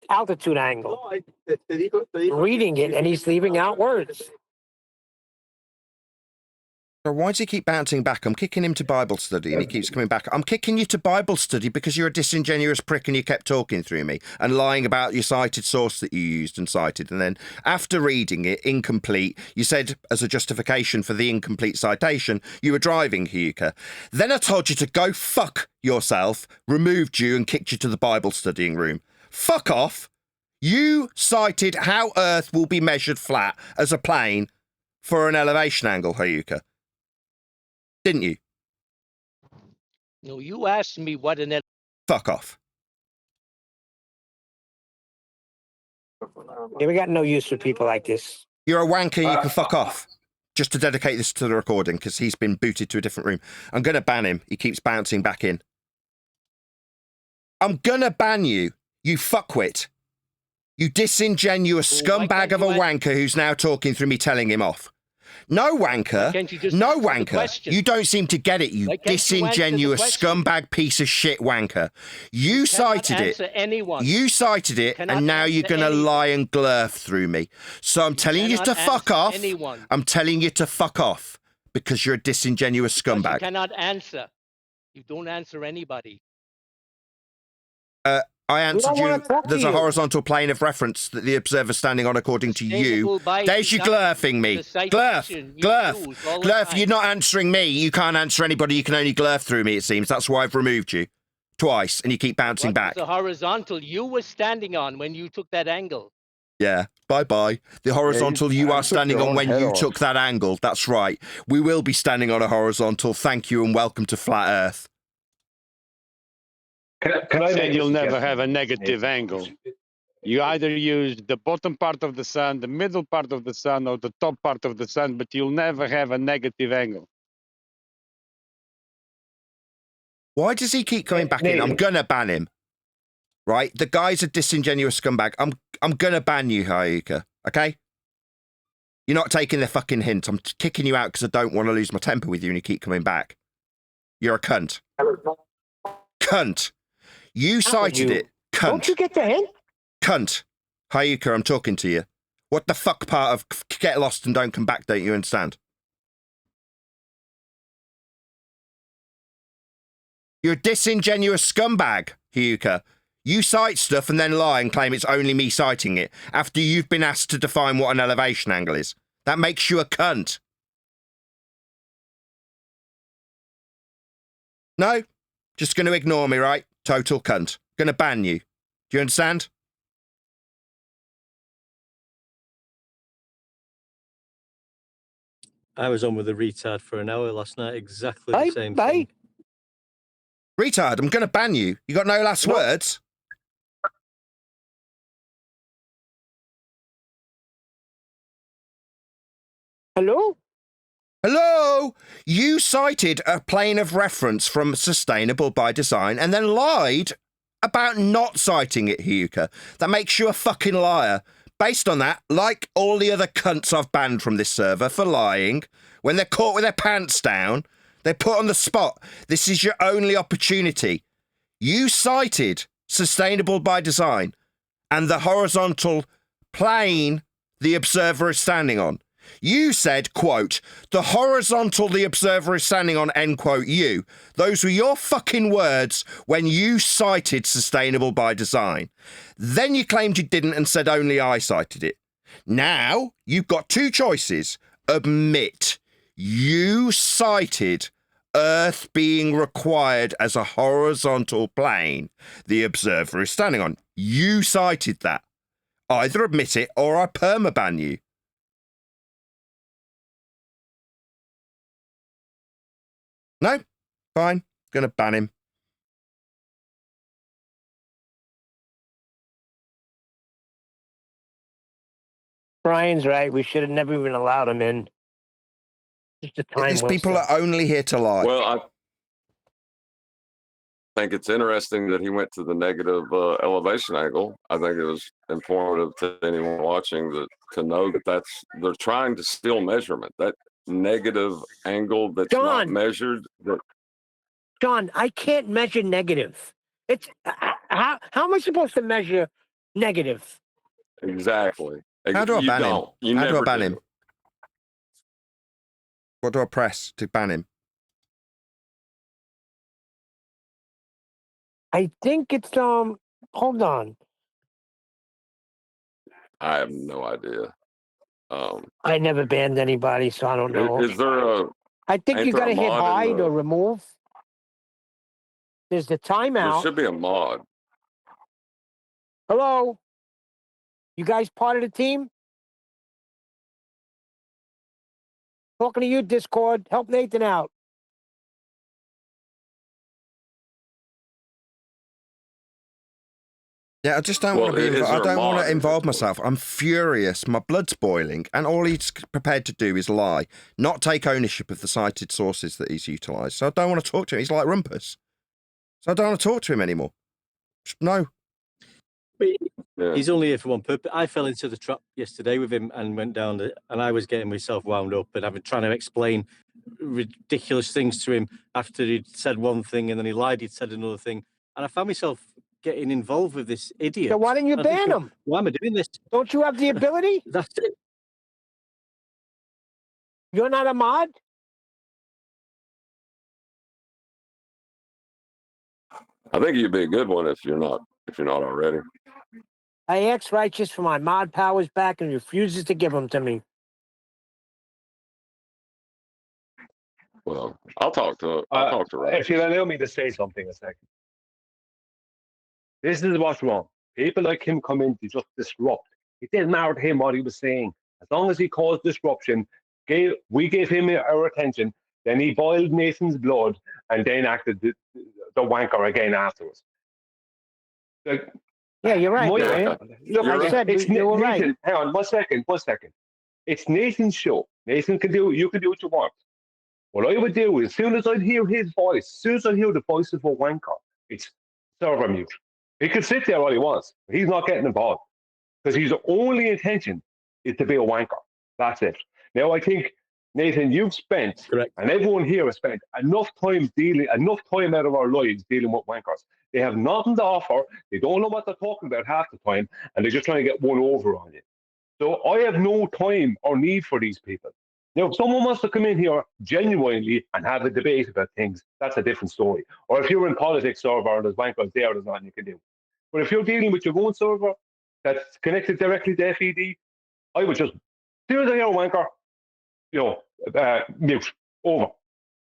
C: Altitude angle. Reading it and he's leaving out words.
A: So why does he keep bouncing back? I'm kicking him to Bible study and he keeps coming back. I'm kicking you to Bible study because you're a disingenuous prick and you kept talking through me and lying about your cited source that you used and cited. And then after reading it, incomplete, you said as a justification for the incomplete citation, you were driving, Hyuka. Then I told you to go fuck yourself, removed you and kicked you to the Bible studying room. Fuck off. You cited how Earth will be measured flat as a plane for an elevation angle, Hyuka. Didn't you?
O: No, you asked me what an...
A: Fuck off.
C: Yeah, we got no use for people like this.
A: You're a wanker, you can fuck off. Just to dedicate this to the recording, because he's been booted to a different room. I'm going to ban him. He keeps bouncing back in. I'm going to ban you, you fuckwit. You disingenuous scumbag of a wanker who's now talking through me telling him off. No wanker, no wanker. You don't seem to get it, you disingenuous scumbag piece of shit wanker. You cited it. You cited it, and now you're going to lie and glurf through me. So I'm telling you to fuck off. I'm telling you to fuck off. because you're a disingenuous
O: You
A: scumbag.
O: cannot answer. You don't answer anybody.
A: I answered
C: don't
A: you.
C: wanna talk to
A: There's a
C: you.
A: horizontal plane of reference that the observer's standing on according to you.
O: Sustainable by
A: There's you
O: design.
A: glurfing me.
O: The
A: Glurf,
O: citation you
A: glurf,
O: use all the
A: glurf.
O: time.
A: You're not answering me. You can't answer anybody. You can only glurf through me, it seems. That's why I've removed you twice, and you keep bouncing
O: What
A: back.
O: was the horizontal you were standing on when you took that angle?
A: Yeah, bye-bye. The horizontal you are standing on when you took that angle. That's right. We will be standing on a horizontal. Thank you and welcome to Flat Earth.
N: Can I
P: Said
N: make a
P: you'll never
N: suggestion?
P: have a negative angle. You either use the bottom part of the sun, the middle part of the sun, or the top part of the sun, but you'll never have a negative angle.
A: Why does he keep coming back in? I'm gonna ban him. Right? The guy's a disingenuous scumbag. I'm gonna ban you, Hayuka. Okay? You're not taking the fucking hint. I'm kicking you out because I don't want to lose my temper with you and you keep coming back. You're a cunt. Cunt. You cited it. Cunt.
C: Don't you get the hint?
A: Cunt. Hayuka, I'm talking to you. What the fuck part of get lost and don't come back don't you understand? You're a disingenuous scumbag, Hayuka. You cite stuff and then lie and claim it's only me citing it after you've been asked to define what an elevation angle is. That makes you a cunt. No? Just going to ignore me, right? Total cunt. Going to ban you. Do you understand?
Q: I was on with a retard for an hour last night, exactly the same thing.
A: Retard, I'm going to ban you. You got no last words?
C: Hello?
A: Hello? You cited a plane of reference from Sustainable by Design and then lied about not citing it, Hayuka. That makes you a fucking liar. Based on that, like all the other cunts I've banned from this server for lying, when they're caught with their pants down, they're put on the spot. This is your only opportunity. You cited Sustainable by Design and the horizontal plane the observer is standing on. You said, quote, the horizontal the observer is standing on, end quote, you. Those were your fucking words when you cited Sustainable by Design. Then you claimed you didn't and said only I cited it. Now you've got two choices. Admit you cited Earth being required as a horizontal plane the observer is standing on. You cited that. Either admit it or I permaban you. No? Fine. Gonna ban him.
C: Brian's right. We should have never even allowed him in. Just a time
A: These
C: waster.
A: people are only here to lie.
B: Well, I think it's interesting that he went to the negative elevation angle. I think it was informative to anyone watching to know that they're trying to steal measurement. That negative angle that's not measured.
C: John, I can't measure negative. It's how am I supposed to measure negative?
B: Exactly.
A: How do I
B: You
A: ban him?
B: don't. You
A: How do I
B: never
A: ban
B: do.
A: him? What do I press to ban him?
C: I think it's hold on.
B: I have no idea.
C: I never banned anybody, so I don't know.
B: Is there a?
C: I think
B: ain't
C: you
B: there
C: got
B: a
C: to hit
B: mod in
C: hide
B: the-
C: or remove. There's the
B: There
C: timeout.
B: should be a mod.
C: Hello? You guys part of the team? Talking to you, Discord. Help Nathan out.
A: Yeah, I just don't want to be. I don't want to involve myself. I'm furious. My blood's boiling, and all he's prepared to do is lie, not take ownership of the cited sources that he's utilised. So I don't want to talk to him. He's like rumpus. So I don't want to talk to him anymore. Just no.
Q: He's only here for one purpose. I fell into the trap yesterday with him and went down, and I was getting myself wound up and trying to explain ridiculous things to him after he'd said one thing and then he lied, he'd said another thing, and I found myself getting involved with this idiot.
C: So why didn't you
Q: I
C: ban
Q: think,
C: him?
Q: Why am I doing this?
C: Don't you have the ability?
Q: That's it.
C: You're not a mod?
B: I think you'd be a good one if you're not already.
C: I asked Righteous for my mod powers back and refuses to give them to me.
B: Well, I'll talk to Righteous.
N: If you'll allow me to say something a second. This is what's wrong. People like him come in to just disrupt. It didn't matter to him what he was saying. As long as he caused disruption, we gave him our attention, then he boiled Nathan's blood and then acted the wanker again afterwards. Like,
C: yeah, you're right.
N: Look,
C: I said
N: it's
C: you were
N: Nathan,
C: right.
N: hang on, one second. It's Nathan's show. Nathan can do, you can do what you want. What I would do is, as soon as I'd hear his voice, as soon as I hear the voice of a wanker, it's server mute. He could sit there all he wants. He's not getting involved because his only intention is to be a wanker. That's it. Now, I think, Nathan, you've spent, and everyone here has spent enough time out of our lives dealing with wankers. They have nothing to offer. They don't know what they're talking about half the time, and they're just trying to get one over on you. So I have no time or need for these people. Now, if someone wants to come in here genuinely and have a debate about things, that's a different story. Or if you're in politics server and there's wankers there, there's nothing you can do. But if you're dealing with your own server that's connected directly to FED, I would just, as soon as I hear a wanker, mute, over.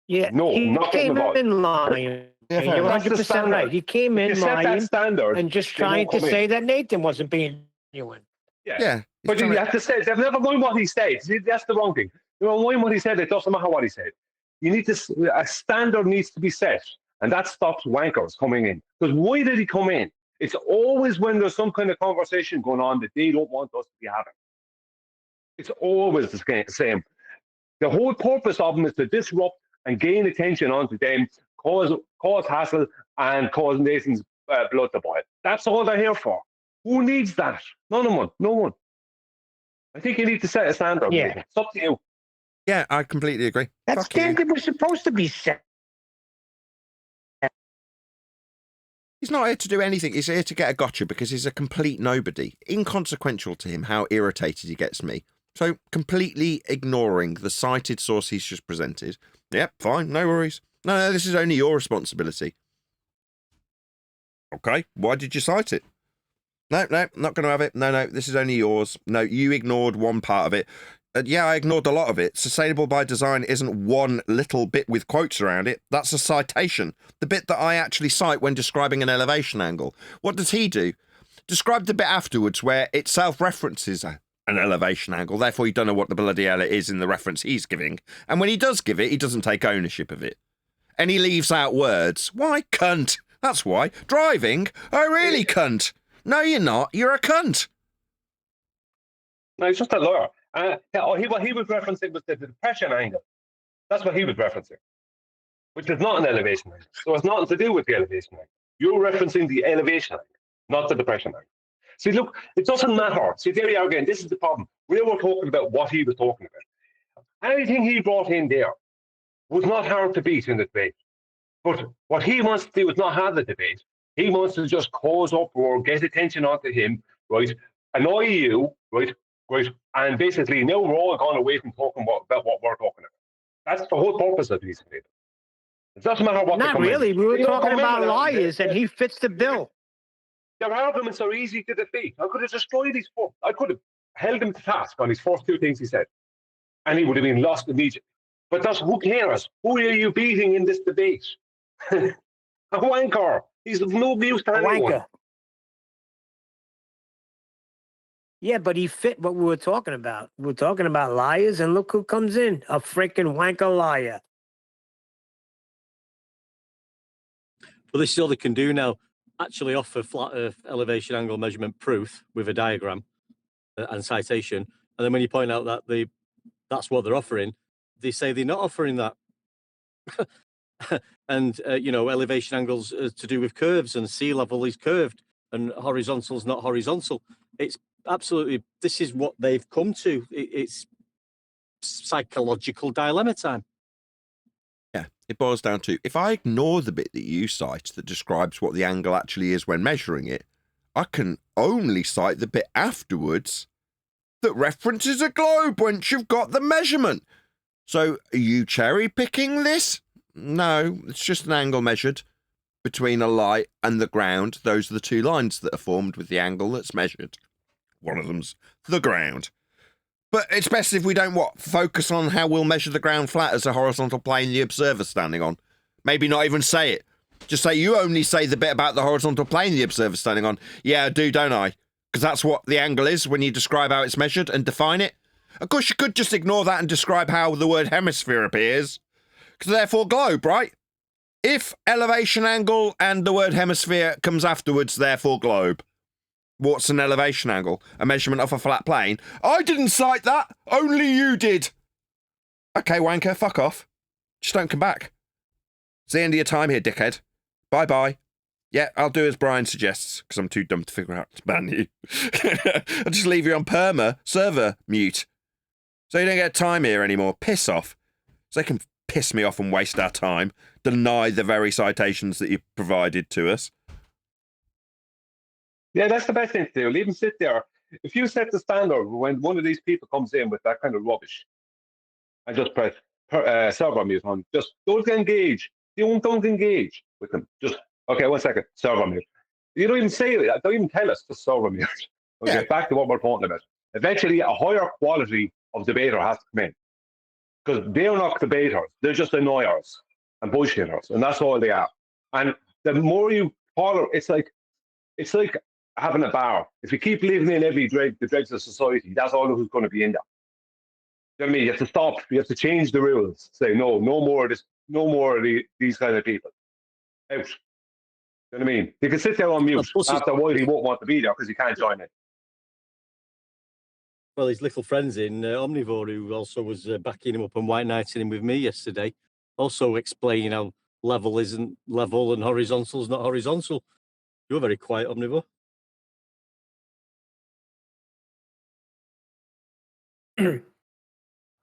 C: Yeah,
N: no,
C: he
N: not getting
C: came
N: involved.
C: in lying.
N: Yeah,
C: You're
N: that's the
C: 100%
N: standard.
C: right. He came
N: If
C: in
N: you set that
C: lying
N: standard,
C: and just
N: they won't
C: trying to
N: come in.
C: say that Nathan wasn't being genuine.
N: Yeah. But you have to say, never mind what he said. See, that's the wrong thing. Never mind what he said, it doesn't matter what he said. You need to, a standard needs to be set, and that stops wankers coming in. Because why did he come in? It's always when there's some kind of conversation going on that they don't want us to be having. It's always the same. The whole purpose of them is to disrupt and gain attention onto them, cause hassle, and cause Nathan's blood to boil. That's all they're here for. Who needs that? No one. I think you need to set a standard.
C: Yeah.
N: Nathan. It's up to you.
A: Yeah, I completely agree.
C: That
A: Fuck you.
C: standard was supposed to be set.
A: He's not here to do anything. He's here to get a gotcha because he's a complete nobody. Inconsequential to him how irritated he gets me. So completely ignoring the cited source he's just presented. Yep, fine, no worries. No, this is only your responsibility. Okay, why did you cite it? No, not going to have it. No, this is only yours. No, you ignored one part of it. Yeah, I ignored a lot of it. Sustainable by design isn't one little bit with quotes around it. That's a citation. The bit that I actually cite when describing an elevation angle. What does he do? Describe the bit afterwards where it self-references an elevation angle. Therefore, you don't know what the bloody hell it is in the reference he's giving. And when he does give it, he doesn't take ownership of it. And he leaves out words. Why, cunt? That's why. Driving? Oh, really, cunt? No, you're not. You're a cunt.
N: No, he's just a lawyer. What he was referencing was the depression angle. That's what he was referencing, which is not an elevation angle. So it's nothing to do with the elevation angle. You're referencing the elevation angle, not the depression angle. See, look, it doesn't matter. See, there we are again. This is the problem. We were talking about what he was talking about. Anything he brought in there was not hard to beat in the debate. But what he wants to do is not have the debate. He wants to just cause uproar, get attention onto him, right? Annoy you, right? And basically, now we're all gone away from talking about what we're talking about. That's the whole purpose of these debates. It doesn't matter what.
C: Not really. We were talking about liars, and he fits the bill.
N: Their arguments are easy to defeat. I could have destroyed these four. I could have held him to task on his first two things he said, and he would have been lost immediately. But that's who cares? Who are you beating in this debate? A wanker. He's of no use to anyone.
C: Wanker. Yeah, but he fit what we were talking about. We were talking about liars, and look who comes in. A freaking wanker liar.
Q: But this is all they can do now. Actually offer flat earth elevation angle measurement proof with a diagram and citation. And then when you point out that that's what they're offering, they say they're not offering that. And, elevation angles to do with curves, and sea level is curved and horizontal is not horizontal. It's absolutely, this is what they've come to. It's psychological dilemma time.
A: Yeah, it boils down to, if I ignore the bit that you cite that describes what the angle actually is when measuring it, I can only cite the bit afterwards that references a globe once you've got the measurement. So, are you cherry picking this? No, it's just an angle measured. between a light and the ground, those are the two lines that are formed with the angle that's measured. One of them's the ground. But it's best if we don't, focus on how we'll measure the ground flat as a horizontal plane the observer's standing on. Maybe not even say it. Just say you only say the bit about the horizontal plane the observer's standing on. Yeah, I do, don't I? Because that's what the angle is when you describe how it's measured and define it. Of course, you could just ignore that and describe how the word hemisphere appears. Because therefore globe, right? If elevation angle and the word hemisphere comes afterwards, therefore globe. What's an elevation angle? A measurement of a flat plane? I didn't cite that! Only you did! Okay, wanker, fuck off. Just don't come back. It's the end of your time here, dickhead. Bye-bye. Yeah, I'll do as Brian suggests, because I'm too dumb to figure out to ban you. I'll just leave you on perma, server, mute. So you don't get time here anymore. Piss off. So they can piss me off and waste our time. Deny the very citations that you provided to us.
N: Yeah, that's the best thing to do. Leave them sit there. If you set the standard when one of these people comes in with that kind of rubbish, I just press server mute on. Just don't engage. Don't engage with them. Just, okay, 1 second, server mute. You don't even say it. Don't even tell us to server mute. Okay, yeah. Back to what we're talking about. Eventually, a higher quality of debater has to come in. Because they're not debaters. They're just annoyers and bullshitters. And that's all they are. And the more you follow, it's like having a bar. If you keep leaving in the dregs of society, that's all who's going to be in there. You know what I mean? You have to stop. You have to change the rules. Say, no more of this, no more of these kind of people. Out. You know what I mean? You can sit there on mute. After a while, he won't want to be there because he can't join it.
Q: Well, his little friends in Omnivore, who also was backing him up and white knighting him with me yesterday, also explaining how level isn't level and horizontal is not horizontal. You're very quiet, Omnivore.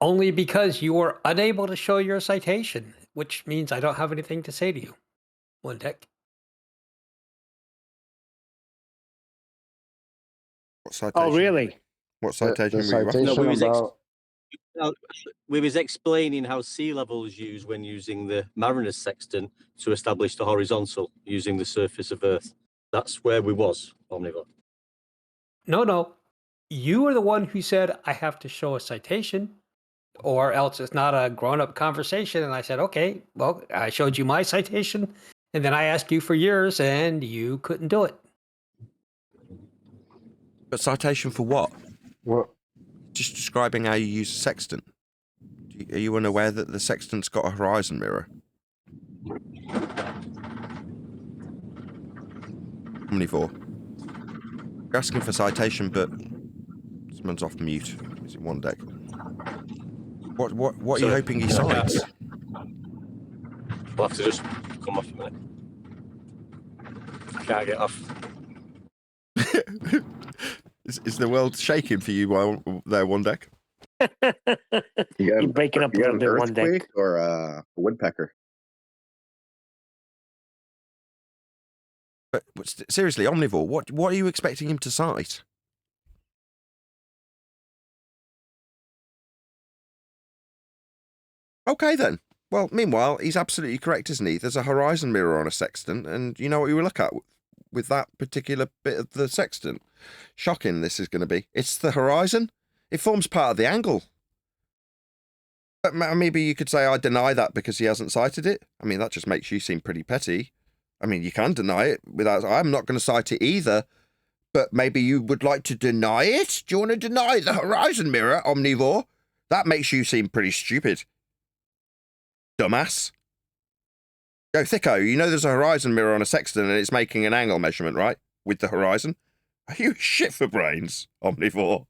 R: Only because you were unable to show your citation, which means I don't have anything to say to you. One deck.
A: What citation?
C: Oh, really?
A: What citation
Q: the
A: were you referencing?
Q: We was explaining how sea level is used when using the Mariner's sextant to establish the horizontal using the surface of Earth. That's where we was, Omnivore.
R: No. You were the one who said I have to show a citation or else it's not a grown-up conversation. And I said, okay, well, I showed you my citation and then I asked you for yours and you couldn't do it.
A: But citation for what?
E: What?
A: Just describing how you use a sextant. Are you unaware that the sextant's got a horizon mirror? Omnivore. You're asking for citation, but someone's off mute. He's in one deck. What are you hoping he cites?
Q: We'll have to just come off a minute. I can't get off.
A: Is the world shaking for you while there, one deck?
C: You're breaking up a little bit, one deck.
S: Or a woodpecker.
A: But seriously, Omnivore, what are you expecting him to cite? Okay then. Well, meanwhile, he's absolutely correct, isn't he? There's a horizon mirror on a sextant, and you know what you will look at with that particular bit of the sextant. Shocking this is going to be. It's the horizon. It forms part of the angle. But maybe you could say I deny that because he hasn't cited it. I mean, that just makes you seem pretty petty. I mean, you can deny it without... I'm not going to cite it either. But maybe you would like to deny it? Do you want to deny the horizon mirror, Omnivore? That makes you seem pretty stupid. Dumbass. Yo, Thicko, you know there's a horizon mirror on a sextant and it's making an angle measurement, right? With the horizon? Are you shit for brains, Omnivore?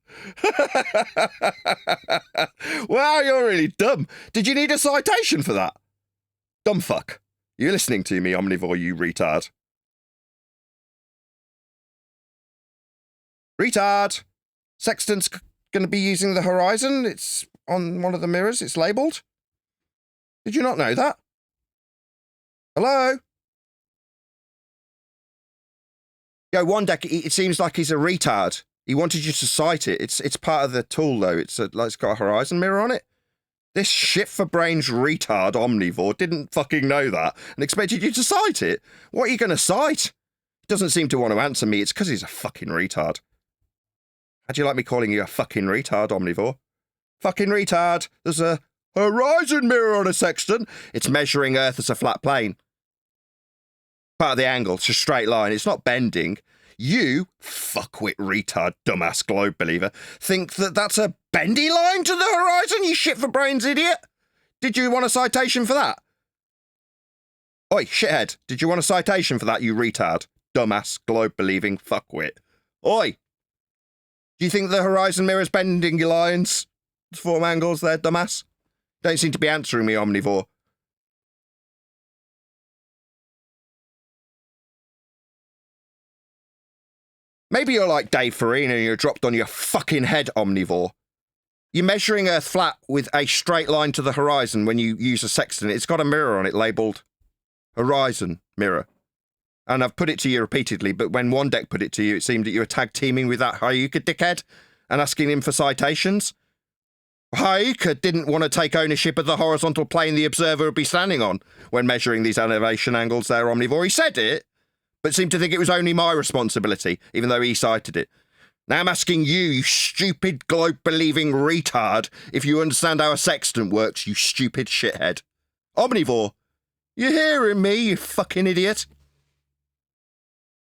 A: Wow, you're really dumb. Did you need a citation for that? Dumb fuck. You listening to me, Omnivore, you retard? Retard! Sextant's going to be using the horizon. It's on one of the mirrors. It's labelled. Did you not know that? Hello? Yo, one deck, it seems like he's a retard. He wanted you to cite it. It's part of the tool, though. It's got a horizon mirror on it. This shit for brains retard omnivore didn't fucking know that and expected you to cite it. What are you going to cite? He doesn't seem to want to answer me. It's because he's a fucking retard. How'd you like me calling you a fucking retard, omnivore? Fucking retard. There's a horizon mirror on a sextant. It's measuring Earth as a flat plane. Part of the angle. It's a straight line. It's not bending. You, fuckwit retard, dumbass globe believer, think that that's a bendy line to the horizon, you shit for brains idiot? Did you want a citation for that? Oi, shithead, did you want a citation for that, you retard, dumbass, globe-believing fuckwit? Oi! Do you think the horizon mirror's bending your lines to form angles there, dumbass? Don't seem to be answering me, omnivore. Maybe you're like Dave Farina and you're dropped on your fucking head, omnivore. You're measuring Earth flat with a straight line to the horizon when you use a sextant. It's got a mirror on it labelled horizon mirror. And I've put it to you repeatedly, but when one deck put it to you, it seemed that you were tag teaming with that Hayuka dickhead and asking him for citations. Hayuka didn't want to take ownership of the horizontal plane the observer would be standing on when measuring these elevation angles there, omnivore. He said it, but seemed to think it was only my responsibility, even though he cited it. Now I'm asking you, you stupid globe-believing retard, if you understand how a sextant works, you stupid shithead. Omnivore, you hearing me, you fucking idiot?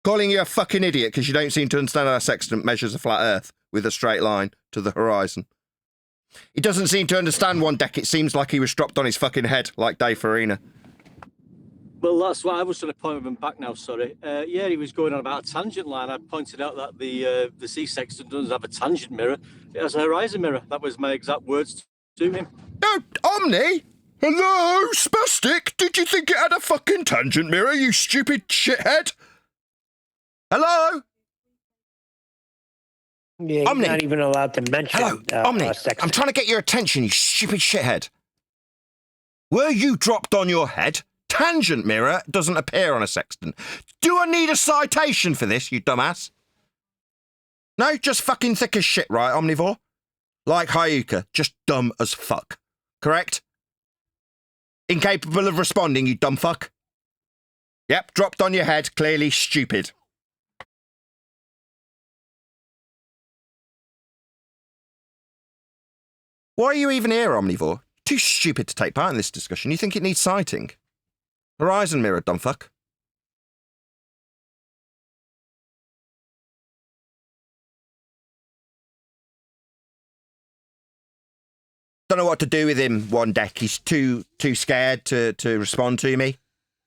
A: Calling you a fucking idiot because you don't seem to understand how a sextant measures a flat Earth with a straight line to the horizon. He doesn't seem to understand one deck. It seems like he was dropped on his fucking head, like Dave Farina.
Q: Well, that's what I was trying to point him back now, sorry. Yeah, he was going on about a tangent line. I pointed out that the sea sextant doesn't have a tangent mirror. It has a horizon mirror. That was my exact words to him.
A: No, Omni? Hello, Spastic? Did you think it had a fucking tangent mirror, you stupid shithead? Hello?
C: Yeah, he's
A: Omni.
C: not even allowed to mention.
A: Hello, Omni.
C: Sextant.
A: I'm trying to get your attention, you stupid shithead. Were you dropped on your head? Tangent mirror doesn't appear on a sextant. Do I need a citation for this, you dumbass? No, just fucking thick as shit, right, omnivore? Like Hayuka, just dumb as fuck. Correct? Incapable of responding, you dumb fuck. Yep, dropped on your head, clearly stupid. Why are you even here, omnivore? Too stupid to take part in this discussion. You think it needs citing? Horizon mirror, dumb fuck. Don't know what to do with him one deck. He's too scared to respond to me.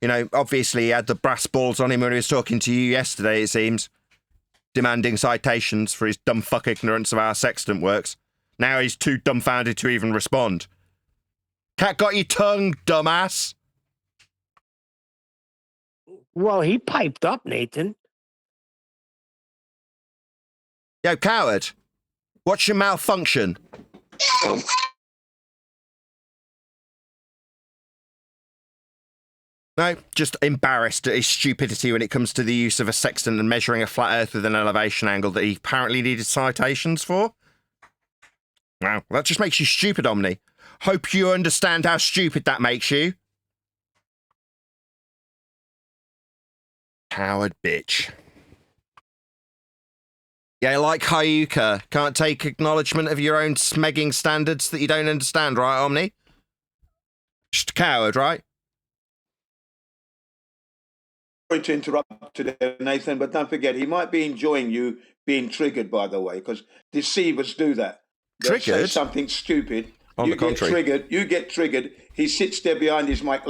A: You know, obviously he had the brass balls on him when he was talking to you yesterday, it seems. Demanding citations for his dumb fuck ignorance of how sextant works. Now he's too dumbfounded to even respond. Cat got your tongue, dumbass.
C: Well, he piped up, Nathan.
A: Yo, coward. What's your malfunction? No, just embarrassed at his stupidity when it comes to the use of a sextant and measuring a flat Earth with an elevation angle that he apparently needed citations for. Wow, that just makes you stupid, Omni. Hope you understand how stupid that makes you. Coward bitch. Yeah, like Hayuka. Can't take acknowledgement of your own smegging standards that you don't understand, right, Omni? Just a coward, right?
T: Sorry to interrupt today, Nathan, but don't forget, he might be enjoying you being triggered, by the way, because deceivers do that. They'll say
A: Triggered?
T: something stupid.
A: On
T: you
A: the contrary.
T: You get triggered. He sits there behind his mic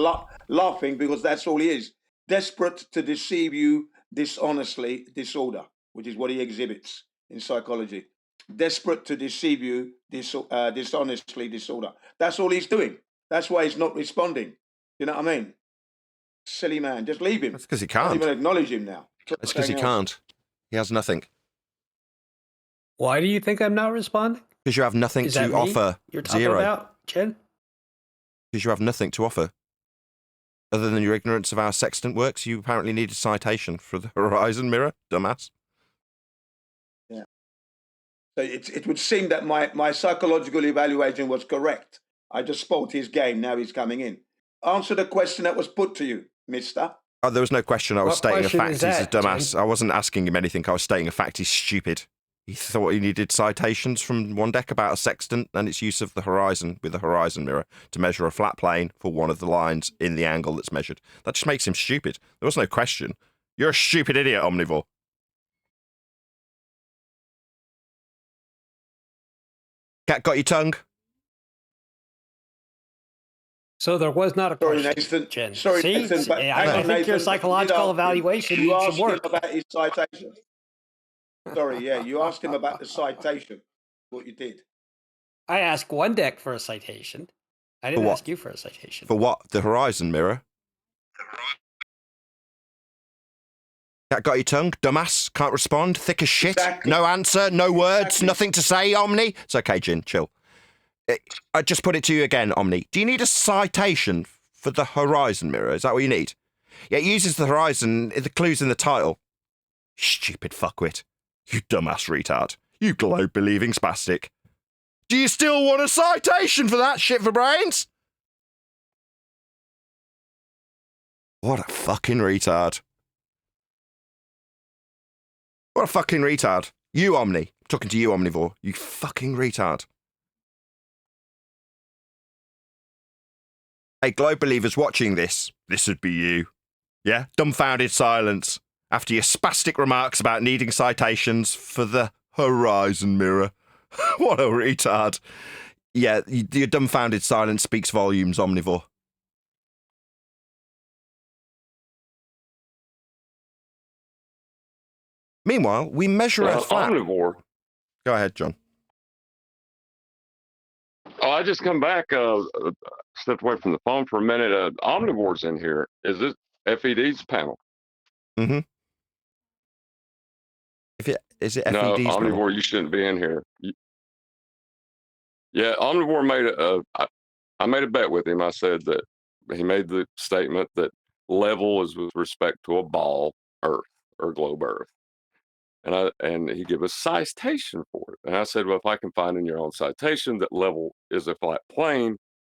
T: laughing because that's all he is. Desperate to deceive you dishonestly, disorder, which is what he exhibits in psychology. Desperate to deceive you dishonestly, disorder. That's all he's doing. That's why he's not responding. You know what I mean? Silly man. Just leave him.
A: That's because he
T: Can't
A: can't.
T: even acknowledge him now.
A: That's because he can't. He has nothing.
R: Why do you think I'm not responding?
A: Because you have nothing
R: Is that
A: to
R: me
A: offer.
R: you're talking
A: Zero.
R: about, Chen?
A: Because you have nothing to offer. Other than your ignorance of how sextant works, you apparently need a citation for the horizon mirror, dumbass.
T: Yeah. So it would seem that my psychological evaluation was correct. I just spoiled his game. Now he's coming in. Answer the question that was put to you, mister.
A: Oh, there was no question. I was
T: What
A: stating a
T: question
A: fact.
T: is
A: He's a
T: that,
A: dumbass.
T: Jen?
A: I wasn't asking him anything. I was stating a fact. He's stupid. He thought he needed citations from one deck about a sextant and its use of the horizon with a horizon mirror to measure a flat plane for one of the lines in the angle that's measured. That just makes him stupid. There was no question. You're a stupid idiot, Omnivore. Cat got your tongue?
R: So there was not a
T: Sorry,
R: question,
T: Nathan.
R: Jen.
T: Sorry,
R: See?
T: Nathan, but
R: I
T: hang on,
R: think
T: Nathan.
R: your
T: You
R: psychological
T: did ask him-
R: evaluation
T: you
R: needs
T: asked
R: some
T: him
R: work.
T: about his citation. Sorry, yeah, you asked him about the citation. What you did.
R: I asked one deck for a citation. I didn't
A: what?
R: ask you for a citation.
A: For what? The horizon mirror? Cat got your tongue? Dumbass? Can't respond? Thick as shit?
T: Exactly.
A: No answer? No words?
T: Exactly.
A: Nothing to say, Omni? It's okay, Jin. Chill. I just put it to you again, Omni. Do you need a citation for the horizon mirror? Is that what you need? Yeah, it uses the horizon, the clues in the title. Stupid fuckwit. You dumbass retard. You globe-believing spastic. Do you still want a citation for that shit for brains? What a fucking retard. What a fucking retard. You, Omni. I'm talking to you, Omnivore. You fucking retard. Hey, globe believers watching this would be you. Yeah? Dumbfounded silence after your spastic remarks about needing citations for the horizon mirror. What a retard. Yeah, your dumbfounded silence speaks volumes, Omnivore. Meanwhile, we measure a flat.
B: Omnivore.
A: Go ahead, John.
B: Oh, I just come back, stepped away from the phone for a minute. Omnivore's in here. Is this FED's panel?
A: Mm-hmm. Is it
B: No,
A: FED's
B: Omnivore,
A: panel?
B: you shouldn't be in here. Yeah, Omnivore made I made a bet with him. I said that he made the statement that level is with respect to a ball, Earth, or globe Earth. And he gave a citation for it. And I said, well, if I can find in your own citation that level is a flat plane,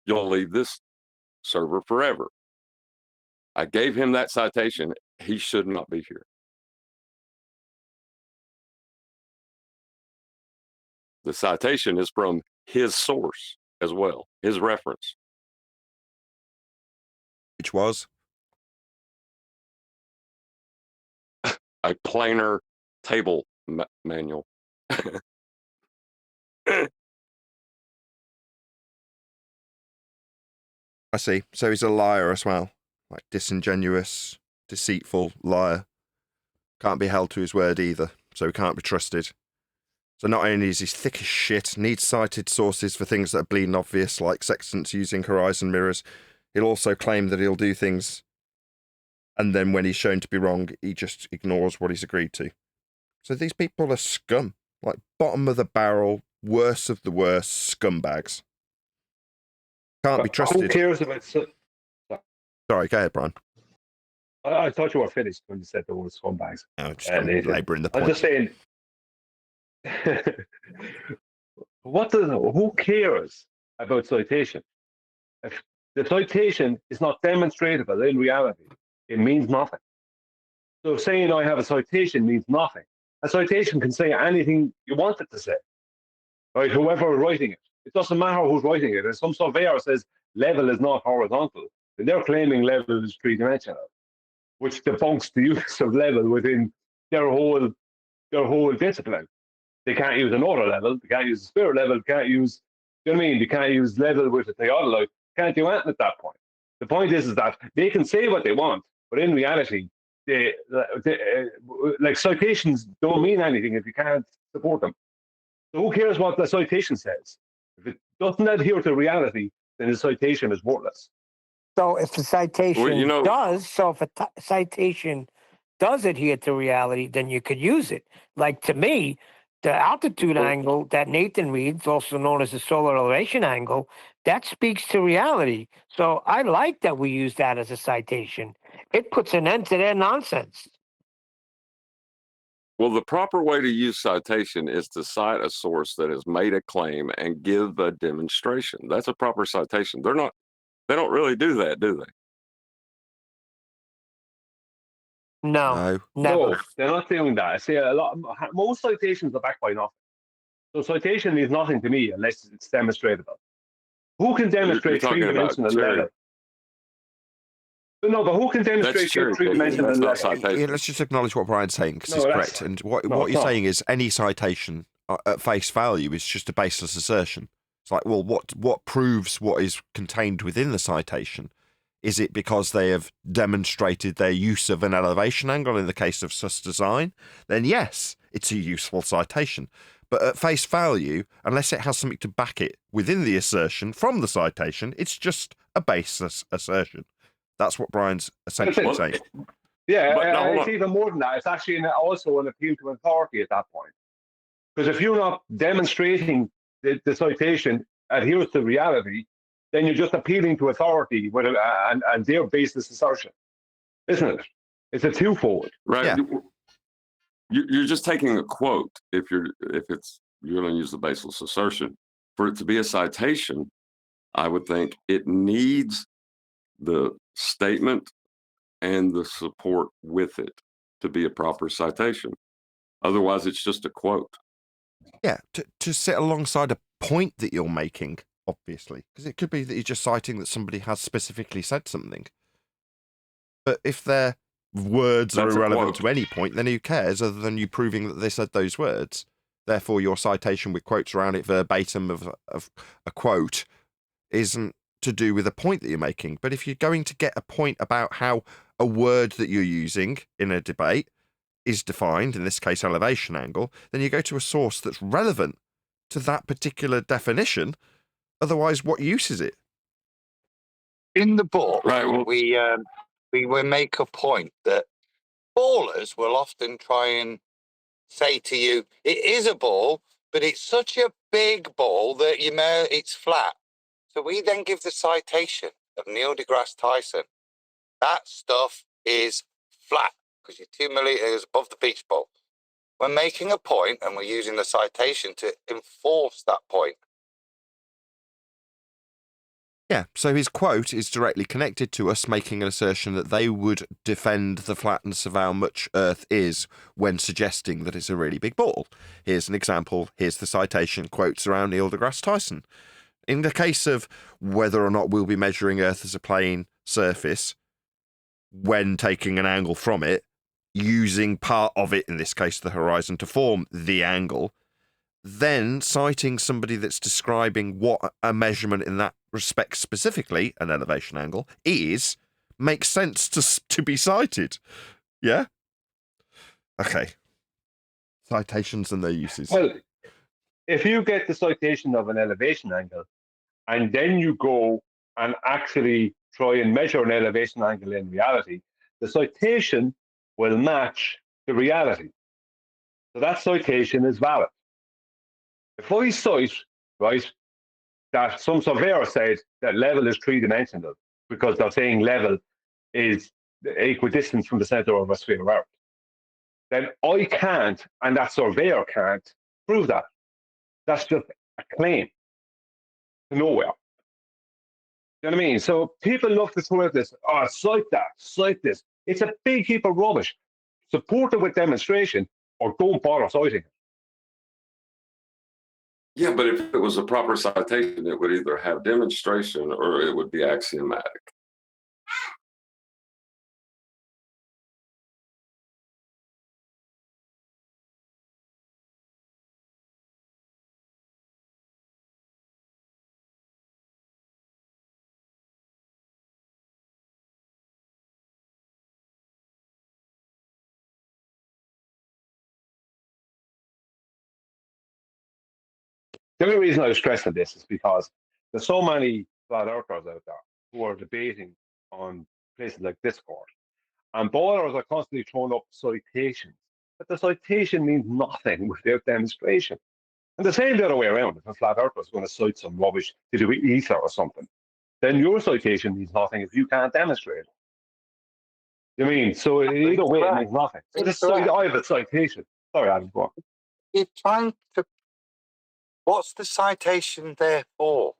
B: you'll leave this server forever. I gave him that citation. He should not be here. The citation is from his source as well, his reference.
A: Which was?
B: A planar table manual.
A: I see. So he's a liar as well. Like disingenuous, deceitful liar. Can't be held to his word either, so he can't be trusted. So not only is he thick as shit, needs cited sources for things that are bleeding obvious, like sextants using horizon mirrors, he'll also claim that he'll do things, and then when he's shown to be wrong, he just ignores what he's agreed to. So these people are scum. Like bottom of the barrel, worst of the worst scumbags. Can't be trusted.
N: Who cares about...
A: Sorry, go ahead, Brian.
N: I thought you were finished when you said the word scumbags.
A: Oh, just labouring the point.
N: I'm just saying... who cares about citation? If the citation is not demonstratable in reality, it means nothing. So saying I have a citation means nothing. A citation can say anything you want it to say, right? Whoever is writing it. It doesn't matter who's writing it. If some surveyor says level is not horizontal, then they're claiming level is three-dimensional, which debunks the use of level within their whole discipline. They can't use an order level, they can't use a spirit level, they can't use, you know what I mean? They can't use level with a theodolite, can't do anything at that point. The point is that they can say what they want, but in reality, like citations don't mean anything if you can't support them. So who cares what the citation says? If it doesn't adhere to reality, then the citation is worthless.
C: So if the citation citation does adhere to reality, then you could use it. Like to me, the altitude angle that Nathan reads, also known as the solar elevation angle, that speaks to reality. So I like that we use that as a citation. It puts an end to their nonsense.
B: Well, the proper way to use citation is to cite a source that has made a claim and give a demonstration. That's a proper citation. They don't really do that, do they?
C: No,
N: No, they're not doing that. I see most citations are backed by nothing. So citation means nothing to me unless it's demonstratable. Who can demonstrate three-dimensional level? No, but who can demonstrate three-dimensional level?
A: Yeah, let's just acknowledge what Brian's saying because it's correct. And what you're saying is any citation at face value is just a baseless assertion. It's like, well, what proves what is contained within the citation? Is it because they have demonstrated their use of an elevation angle in the case of sus design? Then yes, it's a useful citation. But at face value, unless it has something to back it within the assertion from the citation, it's just a baseless assertion. That's what Brian's essentially saying.
N: Yeah, it's even more than that. It's actually also an appeal to authority at that point. Because if you're not demonstrating the citation adheres to reality, then you're just appealing to authority and their baseless assertion, isn't it? It's a twofold.
B: Right. Yeah. You're just taking a quote if you're going to use the baseless assertion. For it to be a citation, I would think it needs the statement and the support with it to be a proper citation. Otherwise, it's just a quote.
A: Yeah, to sit alongside a point that you're making, obviously, because it could be that you're just citing that somebody has specifically said something. But if their words are irrelevant to any point, then who cares other than you proving that they said those words? Therefore, your citation with quotes around it verbatim of a quote isn't to do with a point that you're making. But if you're going to get a point about how a word that you're using in a debate is defined, in this case elevation angle, then you go to a source that's relevant to that particular definition. Otherwise, what use is it?
U: In the book, we will make a point that ballers will often try and say to you, it is a ball, but it's such a big ball that, it's flat. So we then give the citation of Neil deGrasse Tyson. That stuff is flat because you're 2 millimeters above the beach ball. We're making a point and we're using the citation to enforce that point.
A: Yeah, so his quote is directly connected to us making an assertion that they would defend the flatness of how much Earth is when suggesting that it's a really big ball. Here's an example. Here's the citation quotes around Neil deGrasse Tyson. In the case of whether or not we'll be measuring Earth as a plane surface when taking an angle from it, using part of it, in this case the horizon, to form the angle, then citing somebody that's describing what a measurement in that respect specifically, an elevation angle, is, makes sense to be cited. Yeah? Okay. Citations and their uses.
N: Well, if you get the citation of an elevation angle, and then you go and actually try and measure an elevation angle in reality, the citation will match the reality. So that citation is valid. If I cite, right, that some surveyor said that level is three-dimensional because they're saying level is equidistant from the center of a sphere of Earth, then I can't, and that surveyor can't, prove that. That's just a claim to nowhere. You know what I mean? So people love to throw out this, cite that, cite this. It's a big heap of rubbish. Support it with demonstration or don't bother citing it.
B: Yeah, but if it was a proper citation, it would either have demonstration or it would be axiomatic.
N: The only reason I was stressing this is because there's so many flat earthers out there who are debating on places like Discord. And ballers are constantly throwing up citations. But the citation means nothing without demonstration. And the same the other way around. If a flat earther is going to cite some rubbish to do with ether or something, then your citation means nothing if you can't demonstrate it. You mean? So either way, it means nothing. So I have a citation. Sorry, Adam, go on.
U: You're trying to. What's the citation there for?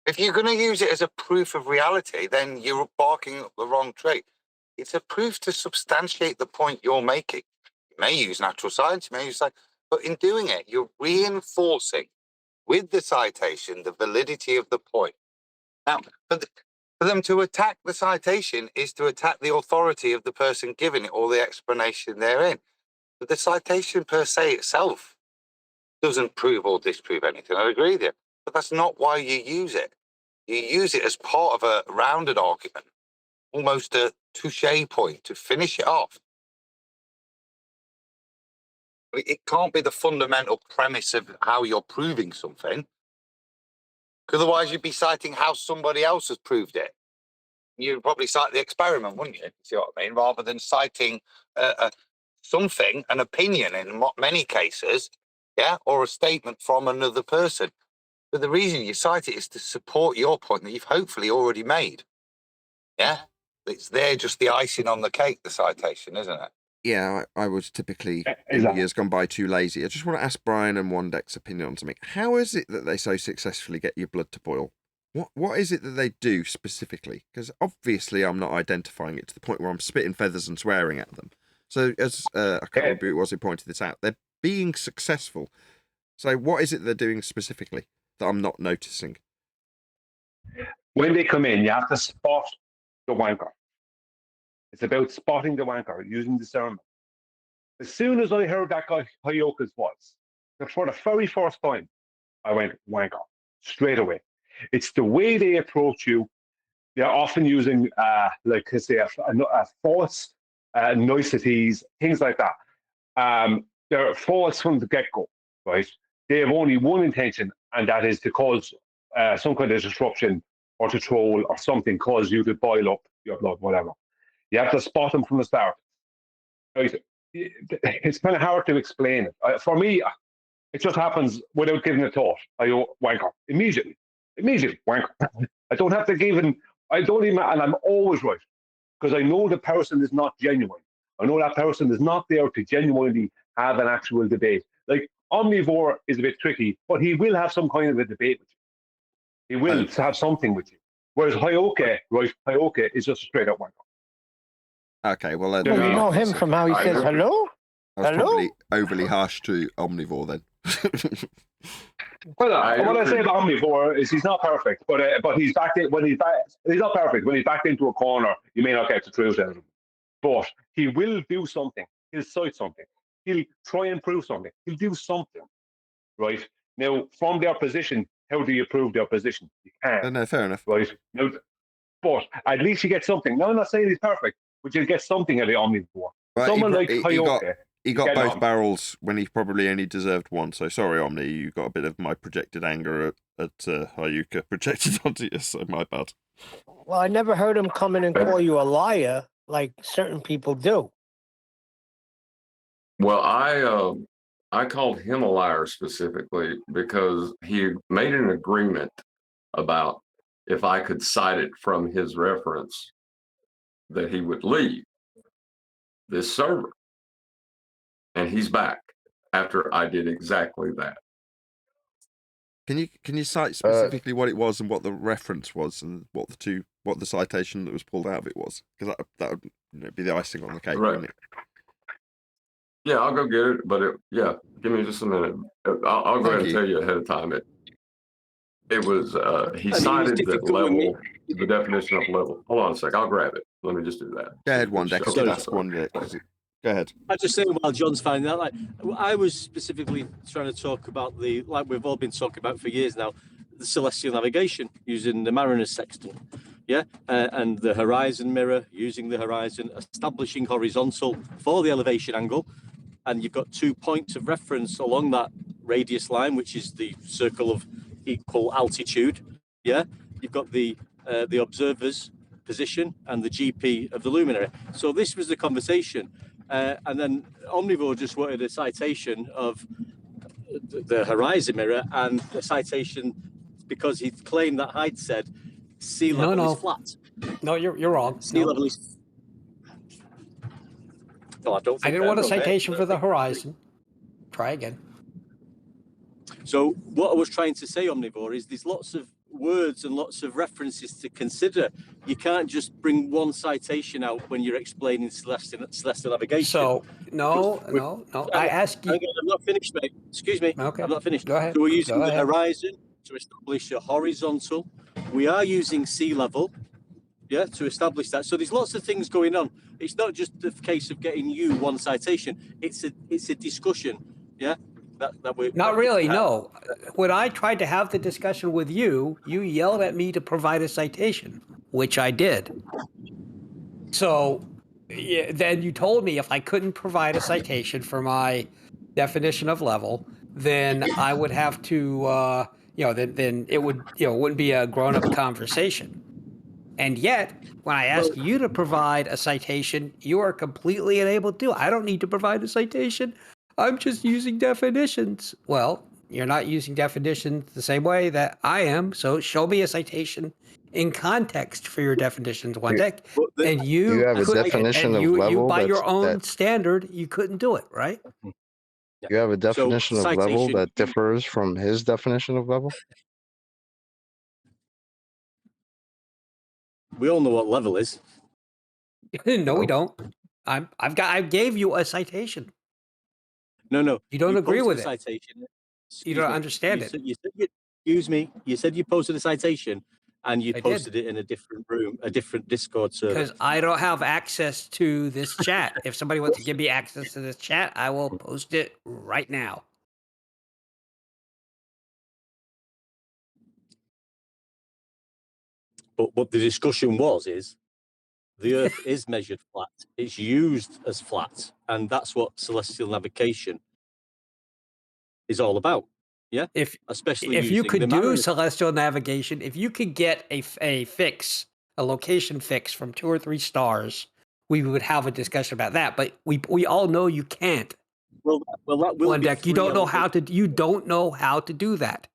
U: If you're going to use it as a proof of reality, then you're barking up the wrong tree. It's a proof to substantiate the point you're making. You may use natural science, you may use science, but in doing it, you're reinforcing with the citation the validity of the point. Now, for them to attack the citation is to attack the authority of the person giving it or the explanation therein. But the citation per se itself doesn't prove or disprove anything. I agree with you. But that's not why you use it. You use it as part of a rounded argument, almost a touche point to finish it off. It can't be the fundamental premise of how you're proving something. Because otherwise you'd be citing how somebody else has proved it. You'd probably cite the experiment, wouldn't you? See what I mean? Rather than citing something, an opinion in many cases, yeah, or a statement from another person. But the reason you cite it is to support your point that you've hopefully already made. Yeah? It's there just the icing on the cake, the citation, isn't it?
A: Yeah, I was typically, in years gone by, too lazy. I just want to ask Brian and Wandek's opinion on something. How is it that they so successfully get your blood to boil? What is it that they do specifically? Because obviously I'm not identifying it to the point where I'm spitting feathers and swearing at them. So as I can't remember who it was who pointed this out, they're being successful. So what is it they're doing specifically that I'm not noticing?
N: When they come in, you have to spot the wanker. It's about spotting the wanker, using discernment. As soon as I heard that guy Hyoka's voice, for the very first time, I went, wanker, straight away. It's the way they approach you. They're often using, like I say, a false niceties, things like that. They're false from the get-go, right? They have only one intention, and that is to cause some kind of disruption or to troll or something, cause you to boil up your blood, whatever. You have to spot them from the start. Right? It's kind of hard to explain it. For me, it just happens without giving a thought. I go, wanker, immediately, wanker. I don't have to give and I'm always right, because I know the person is not genuine. I know that person is not there to genuinely have an actual debate. Like, Omnivore is a bit tricky, but he will have some kind of a debate with you. He will have something with you. Whereas Hyoka is just a straight up wanker.
A: Okay, well then.
C: You know him from how he says hello?
A: I was probably overly harsh to Omnivore then.
N: Well, what I say about Omnivore is he's not perfect, but he's backed in when he's not perfect. When he's backed into a corner, you may not get the truth out of him, but he will do something. He'll cite something. He'll try and prove something. He'll do something, right? Now, from their position, how do you prove their position? You can't.
A: No, fair enough.
N: Right? Now, but at least you get something. Now, I'm not saying he's perfect, but you'll get something out of Omnivore.
A: Well,
N: Someone like Hyoka.
A: He got both barrels when he probably only deserved one. So sorry, Omni, you got a bit of my projected anger at Hyoka projected onto you. So my bad.
C: Well, I never heard him come in and call you a liar like certain people do.
B: Well, I called him a liar specifically because he made an agreement about if I could cite it from his reference that he would leave this server. And he's back after I did exactly that.
A: Can you cite specifically what it was and what the reference was and what the citation that was pulled out of it was? Because that would be the icing on the cake,
B: Right.
A: wouldn't it?
B: Yeah, I'll go get it. But give me just a minute. I'll go ahead and tell you ahead of time. It was he cited the level, the definition of level. Hold on a sec. I'll grab it. Let me just do that.
A: Go ahead, Wandek. I did ask Wandek. Go ahead.
Q: I just say while John's finding that, like, I was specifically trying to talk about like we've all been talking about for years now, the celestial navigation using the Mariner's sextant, yeah, and the horizon mirror, using the horizon, establishing horizontal for the elevation angle, and you've got 2 points of reference along that radius line, which is the circle of equal altitude, yeah. You've got the observer's position and the GP of the luminary. So this was the conversation. And then Omnivore just wanted a citation of the horizon mirror and a citation because he claimed that Hyde said sea level is flat.
R: No, you're wrong.
Q: Sea level is. Well, I don't think
R: I didn't want a
Q: they're wrong,
R: citation for the horizon. Try again.
Q: So what I was trying to say, Omnivore, is there's lots of words and lots of references to consider. You can't just bring one citation out when you're explaining celestial navigation.
R: So no. I ask you.
Q: I'm not finished, mate. Excuse me.
R: Okay.
Q: I'm not finished.
R: Go ahead.
Q: So we're using
R: Go
Q: the
R: ahead.
Q: horizon to establish a horizontal. We are using sea level, yeah, to establish that. So there's lots of things going on. It's not just the case of getting you one citation. It's a discussion, yeah. That we
R: Not really, no. When I tried to have the discussion with you, you yelled at me to provide a citation, which I did. So then you told me if I couldn't provide a citation for my definition of level, then I would have to, then it would, wouldn't be a grown-up conversation. And yet, when I ask you to provide a citation, you are completely unable to do it. I don't need to provide a citation. I'm just using definitions. Well, you're not using definitions the same way that I am. So show me a citation in context for your definitions, one deck. And
E: you have a definition of level.
R: You, by your own standard, you couldn't do it, right?
E: You have a definition of level that differs from his definition of level.
Q: We all know what level is.
R: No, we don't. I gave you a citation.
Q: No.
R: You don't agree with it.
Q: Citation.
R: You don't understand it.
Q: Excuse me. You said you posted a citation, and you posted it in a different room, a different Discord server.
R: Because I don't have access to this chat. If somebody wants to give me access to this chat, I will post it right now.
Q: But what the discussion is the Earth is measured flat. It's used as flat, and that's what celestial navigation is all about. Yeah, especially
R: if you
Q: using
R: could
Q: the
R: do
Q: Mariner.
R: celestial navigation, if you could get a fix, a location fix from 2 or 3 stars, we would have a discussion about that. But we all know you can't.
Q: Well, that will
R: One
Q: be
R: deck. You don't know how to. You don't know how to do that.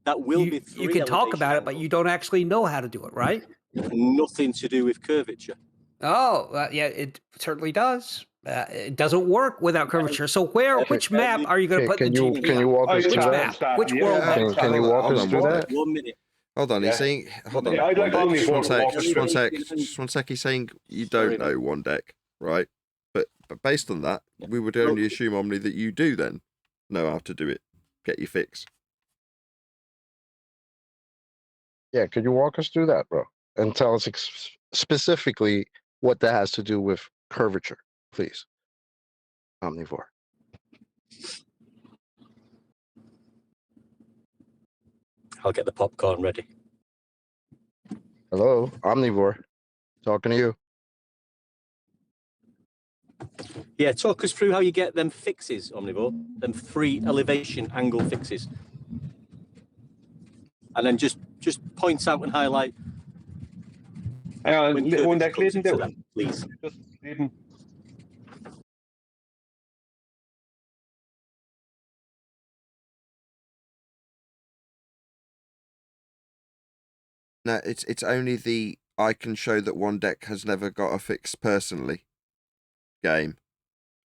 Q: That will
R: you,
Q: be 3
R: You can talk
Q: elevation
R: about it, but you don't actually know how to do it, right?
Q: Nothing to do with curvature.
R: Oh, yeah, it certainly does. It doesn't work without curvature. So which map are you going to put the GP
E: Can you walk us
R: Which
E: through
R: map?
E: that?
R: Which world map?
E: Can you walk us through that?
Q: 1 minute.
A: Hold on, he's saying. Hold on.
N: I'd like only
A: Just one sec.
N: walk
A: Just one
N: through.
A: sec. Just one sec. He's saying you don't know one deck, right? But based on that, we would only assume, Omni, that you do then know how to do it. Get your fix.
E: Yeah, could you walk us through that, bro? And tell us specifically what that has to do with curvature, please. Omnivore.
Q: I'll get the popcorn ready.
E: Hello, Omnivore. Talking to you.
Q: Yeah, talk us through how you get them fixes, Omnivore. Them 3 elevation angle fixes. And then just point out and highlight.
N: When they're clearing
Q: them, please.
N: Just leave them.
A: No, it's only the I can show that one deck has never got a fix personally game.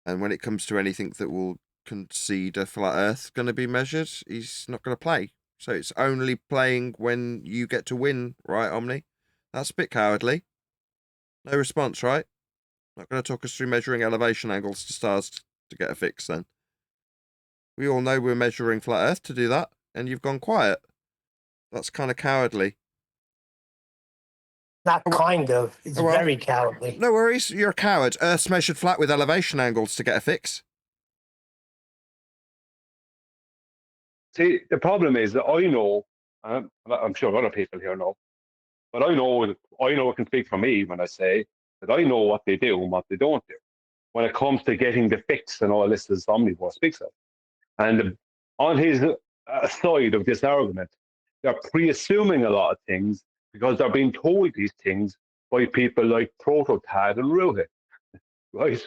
A: And when it comes to anything that will concede a flat earth going to be measured, he's not going to play. So it's only playing when you get to win, right, Omni? That's a bit cowardly. No response, right? Not going to talk us through measuring elevation angles to stars to get a fix then. We all know we're measuring flat earth to do that, and you've gone quiet. That's kind of cowardly.
C: Not kind of. It's very cowardly.
A: No worries. You're a coward. Earth's measured flat with elevation angles to get a fix.
N: See, the problem is that I know, I'm sure other people here know, but I know it can speak for me when I say that I know what they do and what they don't do when it comes to getting the fix and all this as Omnivore speaks of. And on his side of this argument, they're pre-assuming a lot of things because they're being told these things by people like Prototad and Ruhit, right?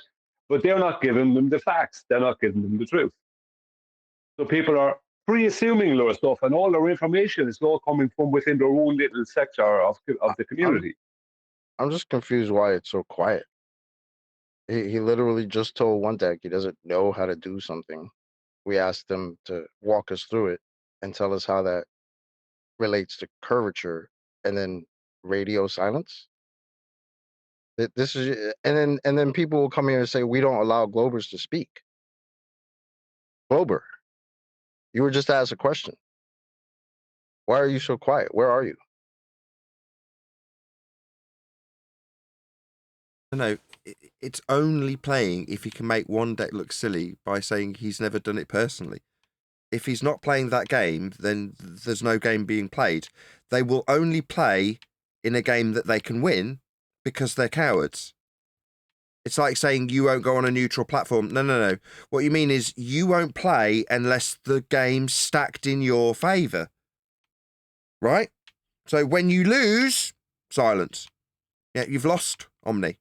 N: But they're not giving them the facts. They're not giving them the truth. So people are pre-assuming lower stuff, and all their information is all coming from within their own little sector of the community.
E: I'm just confused why it's so quiet. He literally just told one deck he doesn't know how to do something. We asked him to walk us through it and tell us how that relates to curvature and then radio silence. This is and then people will come here and say we don't allow Globers to speak. Glober, you were just asked a question. Why are you so quiet? Where are you?
A: No, it's only playing if he can make one deck look silly by saying he's never done it personally. If he's not playing that game, then there's no game being played. They will only play in a game that they can win because they're cowards. It's like saying you won't go on a neutral platform. No. What you mean is you won't play unless the game's stacked in your favour. Right? So when you lose, silence. Yeah, you've lost, Omni.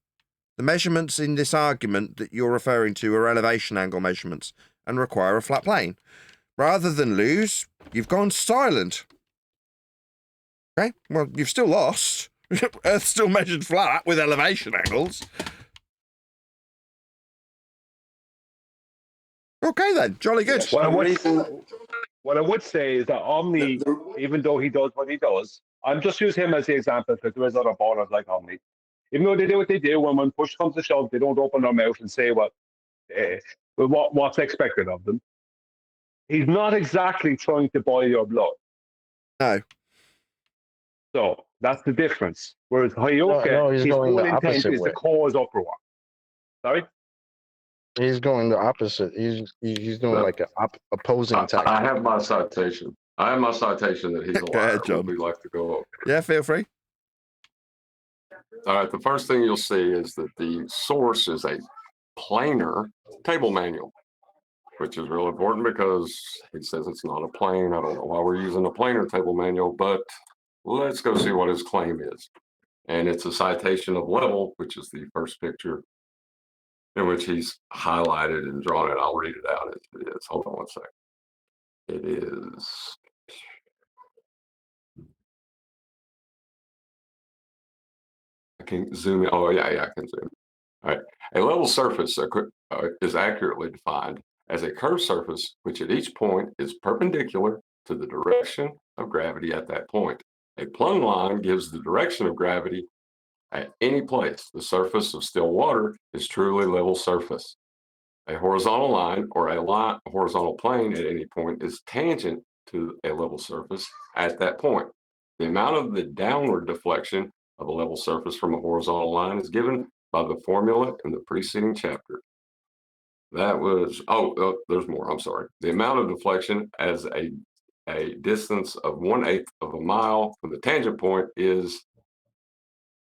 A: The measurements in this argument that you're referring to are elevation angle measurements and require a flat plane. Rather than lose, you've gone silent. Okay, well, you've still lost. Earth's still measured flat with elevation angles. Okay then, jolly good.
N: What I would say is that Omni, even though he does what he does, I'm just use him as the example because there is other ballers like Omni. Even though they do what they do, when push comes to shove, they don't open their mouth and say what's expected of them. He's not exactly trying to boil your blood.
A: No.
N: So that's the difference. Whereas Hyoka, his whole intent is to cause uproar. Sorry?
E: He's going the opposite. He's doing like an opposing tactic.
B: I have my citation. That he's a liar. Would we like to go over?
A: Yeah, feel free.
B: All right. The first thing you'll see is that the source is a planar table manual, which is real important because he says it's not a plane. I don't know why we're using a planar table manual, but let's go see what his claim is. And it's a citation of level, which is the first picture, in which he's highlighted and drawn it. I'll read it out as it is. Hold on one second. It is. I can zoom in. Oh, yeah, I can zoom. All right. A level surface is accurately defined as a curved surface, which at each point is perpendicular to the direction of gravity at that point. A plumb line gives the direction of gravity at any place. The surface of still water is truly level surface. A horizontal line or a horizontal plane at any point is tangent to a level surface at that point. The amount of the downward deflection of a level surface from a horizontal line is given by the formula in the preceding chapter. That was, there's more, I'm sorry. The amount of deflection as a distance of 1/8 of a mile from the tangent point is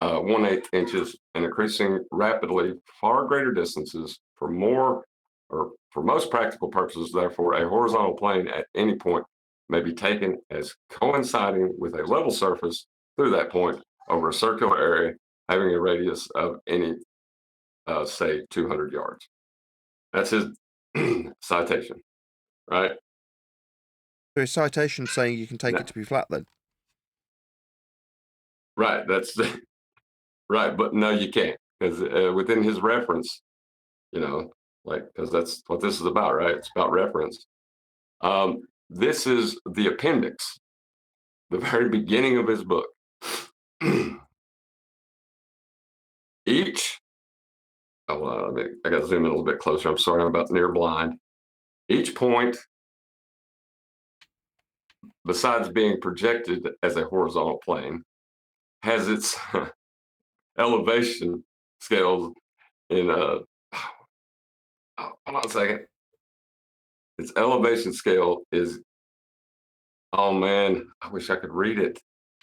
B: 1/8 inches and increasing rapidly far greater distances for most practical purposes. Therefore, a horizontal plane at any point may be taken as coinciding with a level surface through that point over a circular area having a radius of any, say, 200 yards. That's his citation, right?
A: So his citation saying you can take it to be flat then?
B: Right, that's right, but no, you can't, because within his reference, because that's what this is about, right? It's about reference. This is the appendix, the very beginning of his book. I got to zoom in a little bit closer. I'm sorry, I'm about near blind. Each point, besides being projected as a horizontal plane, has its elevation scales in hold on a second. Its elevation scale is, oh man, I wish I could read it.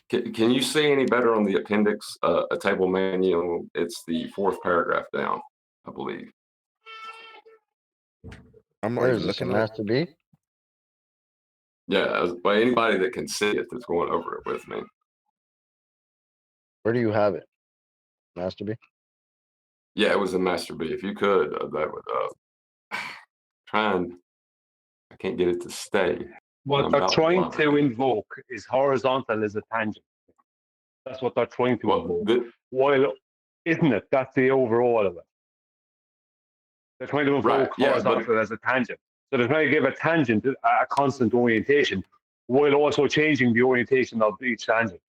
B: Can you see any better on the appendix, a table manual? It's the 4th paragraph down, I believe.
A: I'm not even looking at
E: Master B.
B: Yeah, by anybody that can see it that's going over it with me.
E: Where do you have it? Master B?
B: Yeah, it was in Master B. If you could, that would try and, I can't get it to stay.
N: What they're trying to invoke is horizontal as a tangent. That's what they're trying to invoke. While, isn't it? That's the overall of it. They're trying to invoke horizontal as a tangent. So they're trying to give a tangent a constant orientation while also changing the orientation of each tangent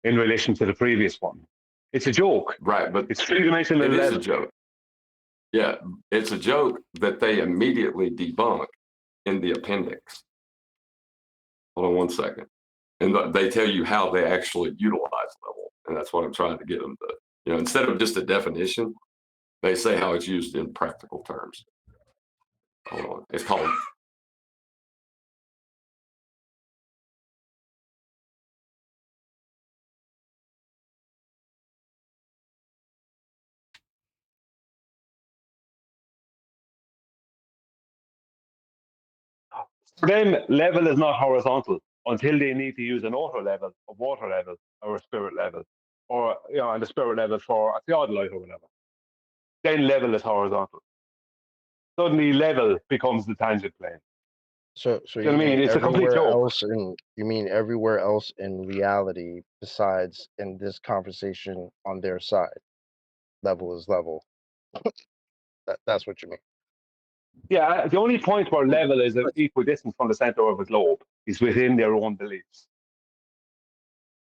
N: in relation to the previous one. It's a joke.
B: Right, but
N: it's three-dimensional
B: it
N: level.
B: is a joke. Yeah, it's a joke that they immediately debunk in the appendix. Hold on one second. And they tell you how they actually utilize level. And that's what I'm trying to get them to, you know, instead of just a definition, they say how it's used in practical terms. Hold on. It's called
N: for them, level is not horizontal until they need to use an auto level, a water level, or a spirit level, or and a spirit level for a theodolite or whatever. Then level is horizontal. Suddenly, level becomes the tangent plane.
E: So
N: you know what I mean? It's a complete
E: everywhere
N: joke.
E: else you mean everywhere else in reality besides in this conversation on their side, level is level. That's what you mean.
N: Yeah, the only point where level is equidistant from the center of a globe is within their own beliefs.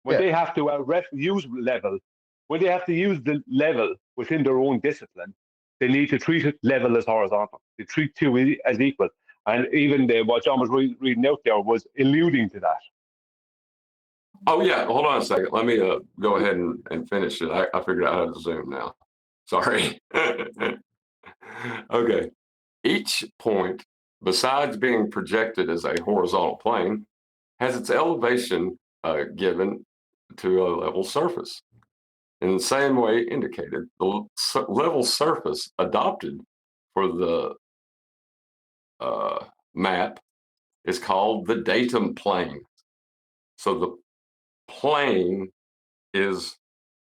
N: When they have to use level, when they have to use the level within their own discipline, they need to treat it level as horizontal. They treat two as equal. And even what John was reading out there was alluding to that.
B: Oh, yeah. Hold on a second. Let me go ahead and finish it. I figured out how to Zoom now. Sorry. Okay. Each point, besides being projected as a horizontal plane, has its elevation given to a level surface. In the same way indicated, the level surface adopted for the map is called the datum plane. So the plane is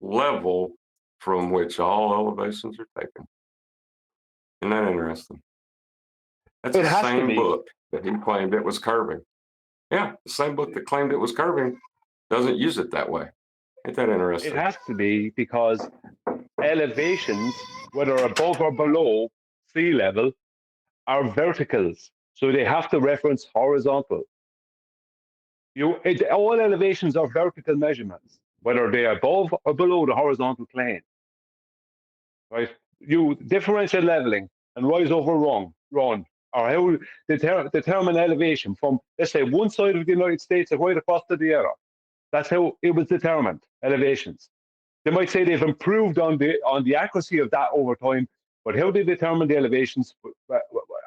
B: level from which all elevations are taken. Isn't that interesting? That's the same book that he claimed it was curving. Yeah, the same book that claimed it was curving doesn't use it that way. Ain't that interesting?
N: It has to be because elevations, whether above or below sea level, are verticals. So they have to reference horizontal. All elevations are vertical measurements, whether they are above or below the horizontal plane. Right? You differential leveling and rise over run, or how determine elevation from, let's say, one side of the United States and right across to the other. That's how it was determined, elevations. They might say they've improved on the accuracy of that over time, but how they determine the elevations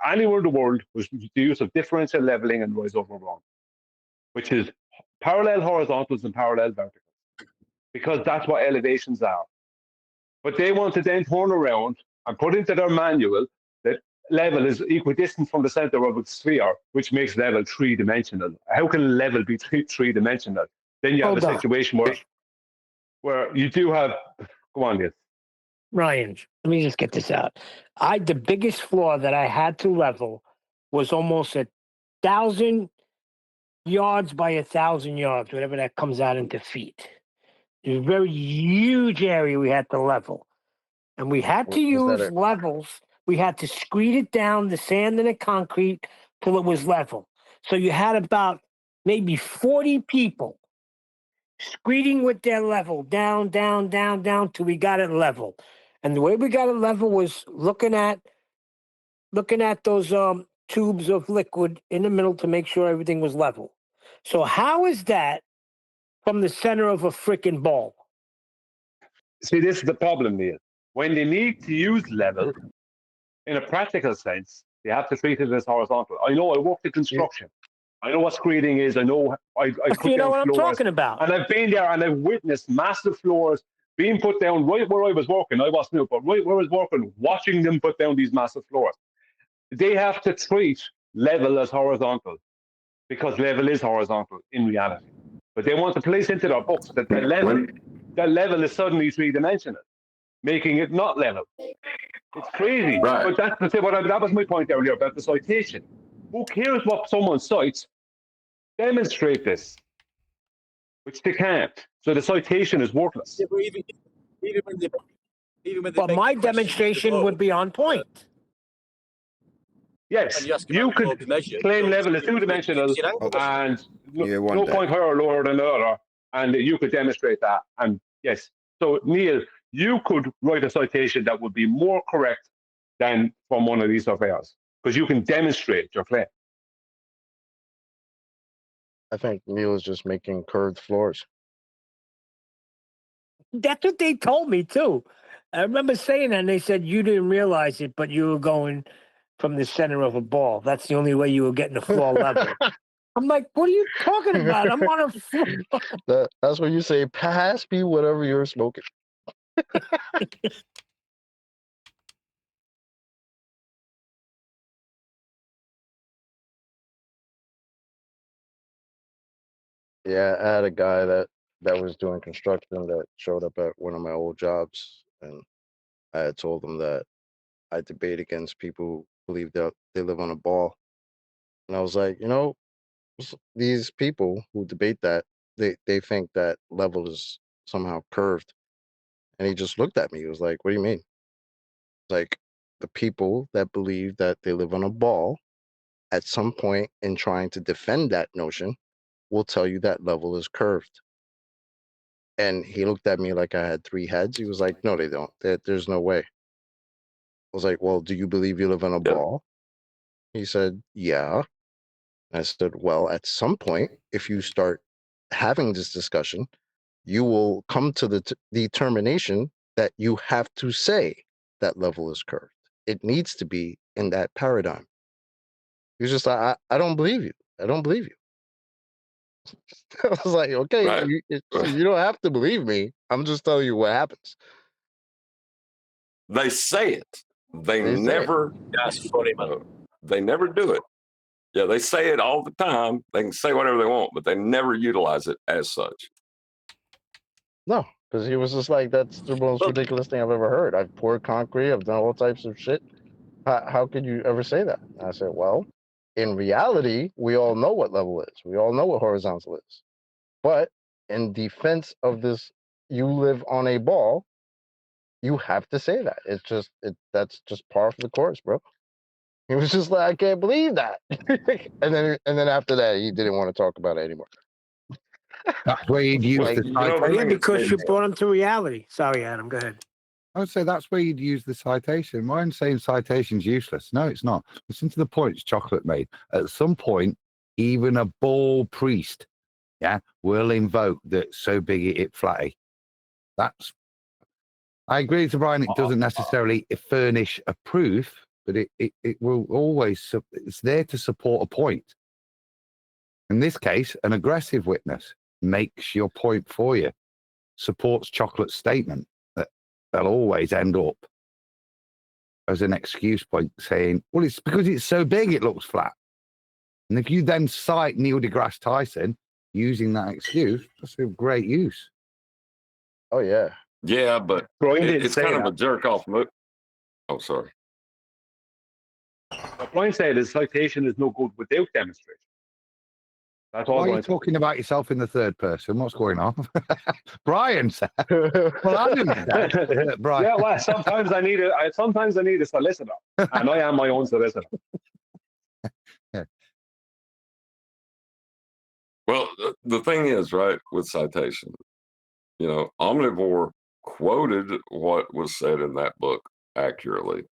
N: anywhere in the world was the use of differential leveling and rise over run, which is parallel horizontals and parallel verticals, because that's what elevations are. But they want to then turn around and put into their manual that level is equidistant from the center of a sphere, which makes level three-dimensional. How can level be three-dimensional? Then you have a situation where you do have, go on, yes.
C: Ryan, let me just get this out. The biggest flaw that I had to level was almost 1,000 yards by 1,000 yards, whatever that comes out into feet. It was a very huge area we had to level. And we had to use levels. We had to screed it down, the sand and the concrete, till it was level. So you had about maybe 40 people screeding with their level, down, till we got it level. And the way we got it level was looking at those tubes of liquid in the middle to make sure everything was level. So how is that from the center of a freaking ball?
N: See, this is the problem, Neil. When they need to use level, in a practical sense, they have to treat it as horizontal. I know, I worked in construction. I know what screeding is. I know I put down
C: what
N: floors.
C: I'm talking about.
N: And I've been there and I've witnessed massive floors being put down right where I was working. I wasn't, but right where I was working, watching them put down these massive floors. They have to treat level as horizontal because level is horizontal in reality. But they want to place into their books that that level is suddenly three-dimensional, making it not level. It's crazy.
B: Right.
N: But that was my point earlier about the citation. Who cares what someone cites? Demonstrate this, which they can't. So the citation is worthless.
C: But my demonstration would be on point.
N: Yes,
Q: you ask about
N: you
Q: the
N: could
Q: globe's measure,
N: claim
Q: so
N: level is
Q: you-
N: two-dimensional
Q: you angle
N: and
A: Yeah, one
N: no
A: day.
N: point higher or lower than the other, and you could demonstrate that. And yes, so Neil, you could write a citation that would be more correct than from one of these surveyors, because you can demonstrate your claim.
E: I think Neil is just making curved floors.
C: That's what they told me too. I remember saying that, and they said you didn't realize it, but you were going from the center of a ball. That's the only way you were getting the floor level. I'm like, what are you talking about? I'm on a floor.
E: That's when you say, pass me whatever you're smoking. Yeah, I had a guy that was doing construction that showed up at one of my old jobs, and I had told him that I debate against people who believe that they live on a ball. And I was like, these people who debate that, they think that level is somehow curved. And he just looked at me. He was like, what do you mean? Like, the people that believe that they live on a ball, at some point in trying to defend that notion, will tell you that level is curved. And he looked at me like I had three heads. He was like, no, they don't. There's no way. I was like, well, do you believe you live on a ball? He said, yeah. I said, well, at some point, if you start having this discussion, you will come to the determination that you have to say that level is curved. It needs to be in that paradigm. He was just like, I don't believe you. I don't believe you. I was like, okay,
B: Right.
E: you don't have to believe me. I'm just telling you what happens.
B: They say it. They
E: They say it.
B: never.
Q: That's funny, man.
B: They never do it. Yeah, they say it all the time. They can say whatever they want, but they never utilize it as such.
E: No, because he was just like, that's the most ridiculous thing I've ever heard. I've poured concrete. I've done all types of shit. How could you ever say that? And I said, well, in reality, we all know what level is. We all know what horizontal is. But in defense of this, you live on a ball, you have to say that. It's just, that's just par for the course, bro. He was just like, I can't believe that. and then after that, he didn't want to talk about it anymore.
D: That's where you'd use
E: Like,
D: the
C: Yeah, because you brought him to reality. Sorry, Adam. Go ahead.
D: I would say that's where you'd use the citation. Why am I saying citation's useless? No, it's not. Listen to the points Chocolate made. At some point, even a ball priest, will invoke that so big it flatty. That's. I agree with Brian. It doesn't necessarily furnish a proof, but it will always. It's there to support a point. In this case, an aggressive witness makes your point for you, supports Chocolate's statement. They'll always end up as an excuse point saying, well, it's because it's so big it looks flat. And if you then cite Neil deGrasse Tyson using that excuse, that's a great use.
E: Oh, yeah.
B: Yeah, but it's kind of a jerk off move. Oh, sorry.
N: What Brian said is citation is no good without demonstration. That's all.
D: Why are you
N: Brian said.
D: talking about yourself in the third person? What's going on? Brian said. Well, I didn't say. Brian.
N: Yeah, well, sometimes I need a solicitor, and I am my own solicitor.
B: Well, the thing is, right, with citation, Omnivore quoted what was said in that book accurately.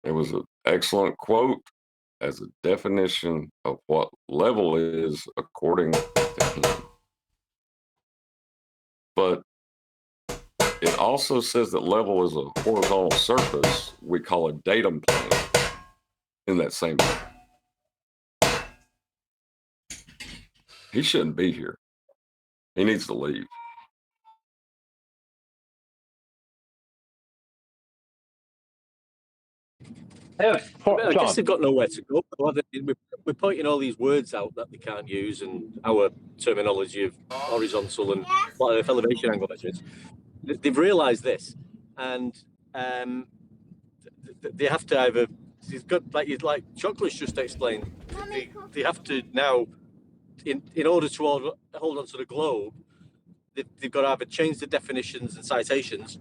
B: It was an excellent quote as a definition of what level is according to him. But it also says that level is a horizontal surface we call a datum plane in that same book. He shouldn't be here. He needs to leave.
Q: I guess they've got nowhere to go. We're pointing all these words out that they can't use, and our terminology of horizontal and elevation angle measurements. They've realised this, and they have to either. It's got like Chocolate's just explained. They have to now, in order to hold on to the globe, they've got to either change the definitions and citations.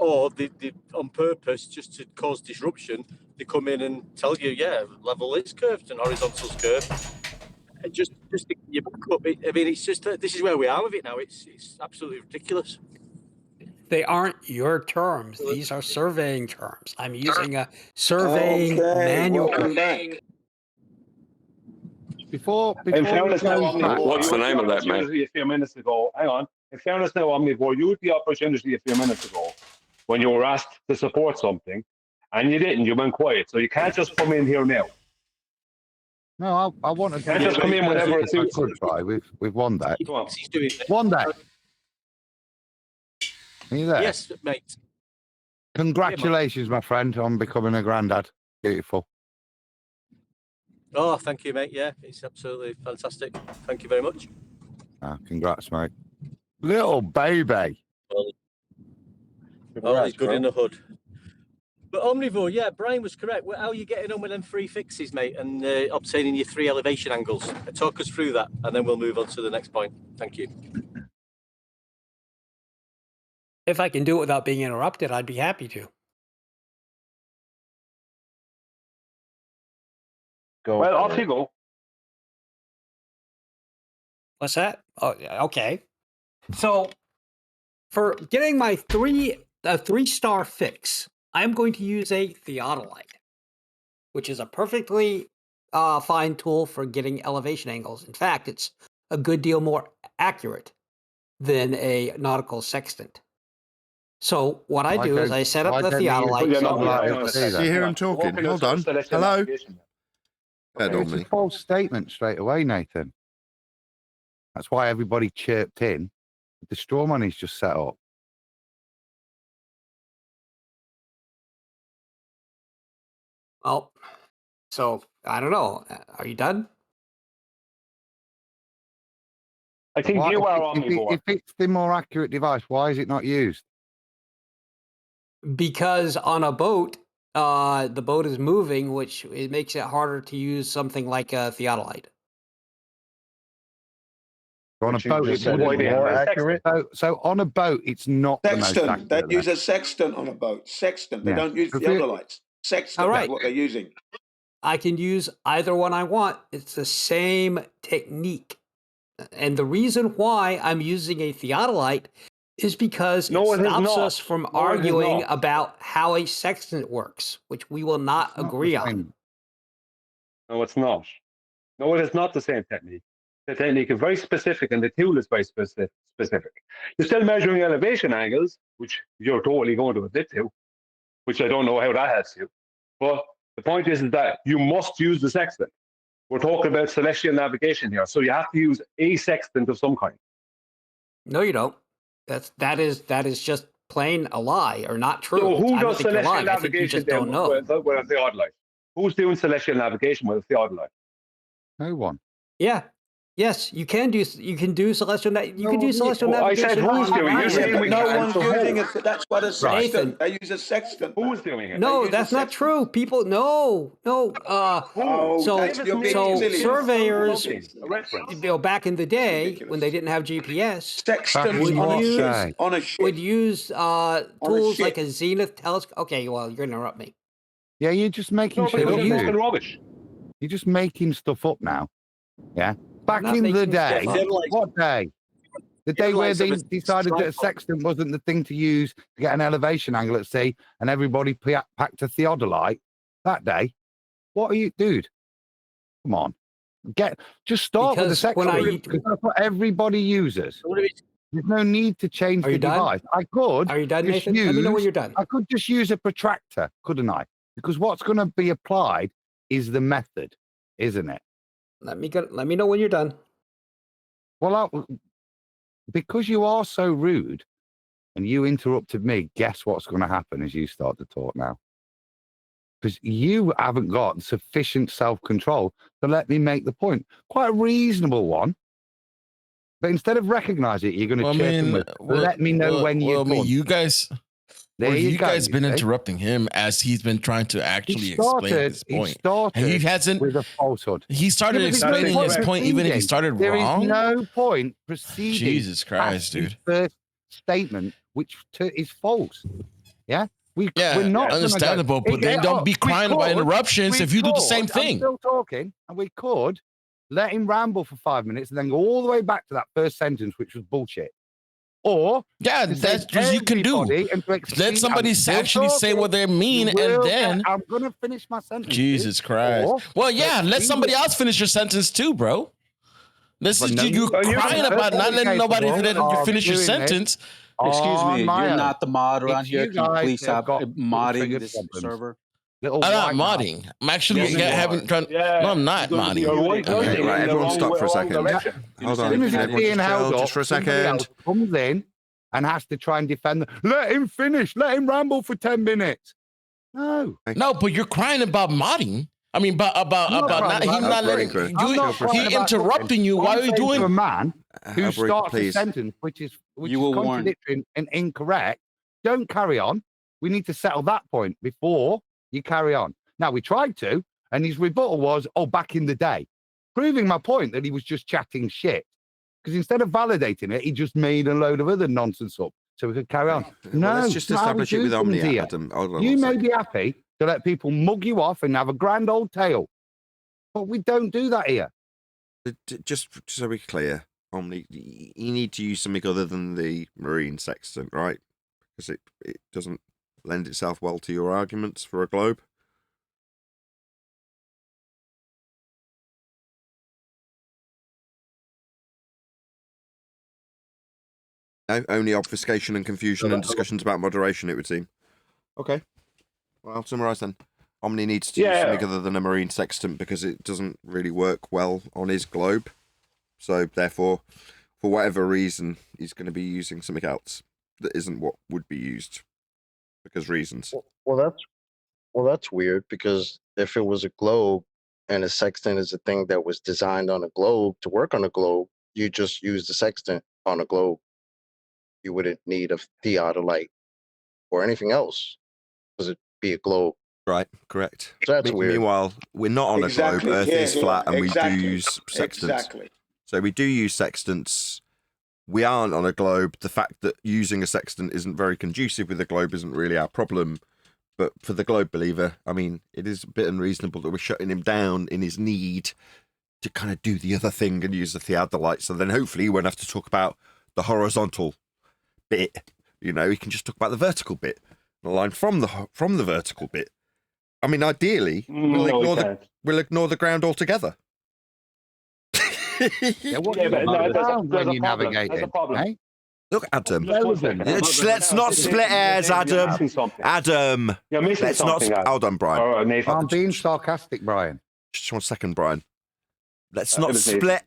Q: or they on purpose just to cause disruption, they come in and tell you, yeah, level is curved and horizontal's curved. And just you back up. I mean, it's just this is where we are with it now. It's absolutely ridiculous.
R: They aren't your terms. These are surveying terms. I'm using a surveying manual.
T: Welcome back.
D: Before
N: In fairness now,
B: What's the name of that, man?
N: A few minutes ago, hang on. In fairness now, Omnivore, you had the opportunity a few minutes ago when you were asked to support something, and you didn't. You went quiet. So you can't just come in here now.
D: No, I want to.
N: Can't just come in whenever it suits you.
D: We've won that.
Q: He's doing it.
D: Won that. Are you there?
Q: Yes, mate.
D: Congratulations, my friend, on becoming a granddad. Beautiful.
Q: Oh, thank you, mate. Yeah, it's absolutely fantastic. Thank you very much.
D: Congrats, mate. Little baby.
Q: Oh, he's good in the hood. But Omnivore, yeah, Brian was correct. How are you getting on with them 3 fixes, mate, and obtaining your 3 elevation angles? Talk us through that, and then we'll move on to the next point. Thank you.
R: If I can do it without being interrupted, I'd be happy to.
N: Well, off you go.
R: What's that? Oh, okay. So, for getting my 3-star fix, I'm going to use a theodolite, which is a perfectly fine tool for getting elevation angles. In fact, it's a good deal more accurate than a nautical sextant. So what I do is I set up the theodolite.
A: You hear him talking? Hold on. Hello?
D: It's a false statement straight away, Nathan. That's why everybody chirped in. The straw money's just set up.
R: Well, so I don't know. Are you done?
N: I think you are on me, boy.
D: If it's the more accurate device, why is it not used?
R: Because on a boat, the boat is moving, which it makes it harder to use something like a theodolite.
D: On a boat, it's more accurate. So on a boat, it's not the most accurate.
T: They use a sextant on a boat. Sextant. They don't use theodolites. Sextant.
R: All right.
T: That's what they're using.
R: I can use either one I want. It's the same technique. And the reason why I'm using a theodolite is because it stops us from arguing about how a sextant works, which we will not agree on.
N: No, it's not. No, it is not the same technique. The technique is very specific and the tool is very specific. You're still measuring elevation angles, which you're totally going to admit to, which I don't know how that helps you. But the point is that you must use the sextant. We're talking about celestial navigation here, so you have to use a sextant of some kind.
R: No, you don't. That is just plain a lie or not true.
N: So who
R: I don't
N: does
R: think you're
N: celestial
R: lying. I think you
N: navigation
R: just don't know.
N: with a theodolite? Who's doing celestial navigation with a theodolite?
D: No one.
R: Yeah. Yes, you can do celestial. You can do celestial
N: I
R: navigation.
N: said who's doing it. You're saying we
T: No
N: can't.
T: one's using it. That's what a sextant.
R: Nathan.
T: They use a sextant.
N: Who's doing it?
R: No, that's not true. People, no. So surveyors, back in the day when they didn't have GPS, would use tools like a zenith telescope. Okay, well, you're gonna interrupt me.
D: Yeah, you're just making shit up.
N: Rubbish.
D: You're just making stuff up now. Yeah. Back in the day, what day? The day where they decided that a sextant wasn't the thing to use to get an elevation angle at sea, and everybody packed a theodolite. That day, what are you, dude? Come on, just start with the sextant because that's what everybody uses. There's no need to change the device. I could.
R: Are you done, Nathan? Let me know when you're done.
D: I could just use a protractor, couldn't I? Because what's going to be applied is the method, isn't it?
R: Let me know when you're done.
D: Well, because you are so rude and you interrupted me, guess what's going to happen as you start to talk now? Because you haven't got sufficient self-control to let me make the point. Quite a reasonable one. But instead of recognizing it, you're going to chirp him with, let me know when you're done.
H: You guys... you guys been interrupting him as he's been trying to actually explain his point. And he hasn't
D: with a falsehood.
H: He started explaining his point even if he started wrong.
D: There is no point proceeding.
H: Jesus Christ, dude.
D: First statement, which is false. Yeah, we're not
H: understandable, but then don't be crying about interruptions if you do the same thing.
D: I'm still talking, and we could let him ramble for 5 minutes and then go all the way back to that first sentence, which was bullshit. Or
H: that's what you can do. Let somebody actually say what they mean, and then
D: I'm gonna finish my sentence.
H: Jesus Christ. Well, yeah, let somebody else finish your sentence too, bro. This is you crying about not letting nobody let you finish your sentence.
G: Excuse me, you're not the mod around here. Can you please stop modding this server?
H: I'm not modding. I'm actually having. No, I'm not modding.
A: Okay, right, everyone stop for a second. Hold on. Just for a second.
D: Comes in and has to try and defend. Let him finish. Let him ramble for 10 minutes. No,
H: but you're crying about modding. I mean, about him not letting he interrupting you. Why are you doing
D: a man who starts a sentence which is contradictory and incorrect? Don't carry on. We need to settle that point before you carry on. Now, we tried to, and his rebuttal was, back in the day, proving my point that he was just chatting shit. Because instead of validating it, he just made a load of other nonsense up so we could carry on. No,
A: let's just establish it with Omni, Adam.
D: You may be happy to let people mug you off and have a grand old tale, but we don't do that here.
A: Just so we're clear, Omni, you need to use something other than the marine sextant, right? Because it doesn't lend itself well to your arguments for a globe. No, only obfuscation and confusion and discussions about moderation, it would seem. Okay. Well, I'll summarise then. Omni needs to use something other than a marine sextant because it doesn't really work well on his globe. So, therefore, for whatever reason, he's going to be using something else that isn't what would be used. Because reasons.
E: Well, that's weird because if it was a globe and a sextant is a thing that was designed on a globe to work on a globe, you just use the sextant on a globe. You wouldn't need a theodolite or anything else because it'd be a globe.
A: Right, correct.
E: So that's weird.
A: Meanwhile, we're not on a globe. Earth is flat, and we do use sextants. So we do use sextants. We aren't on a globe. The fact that using a sextant isn't very conducive with a globe isn't really our problem. But for the globe believer, I mean, it is a bit unreasonable that we're shutting him down in his need to kind of do the other thing and use the theodolite. So then hopefully he won't have to talk about the horizontal bit. You know, he can just talk about the vertical bit. The line from the vertical bit. I mean, ideally, we'll ignore the ground altogether.
D: When you navigate it, eh?
A: Look, Adam. Let's not split hairs, Adam. Adam. Let's not. Hold on, Brian.
D: I'm being sarcastic, Brian.
A: Just 1 second, Brian. Let's not split.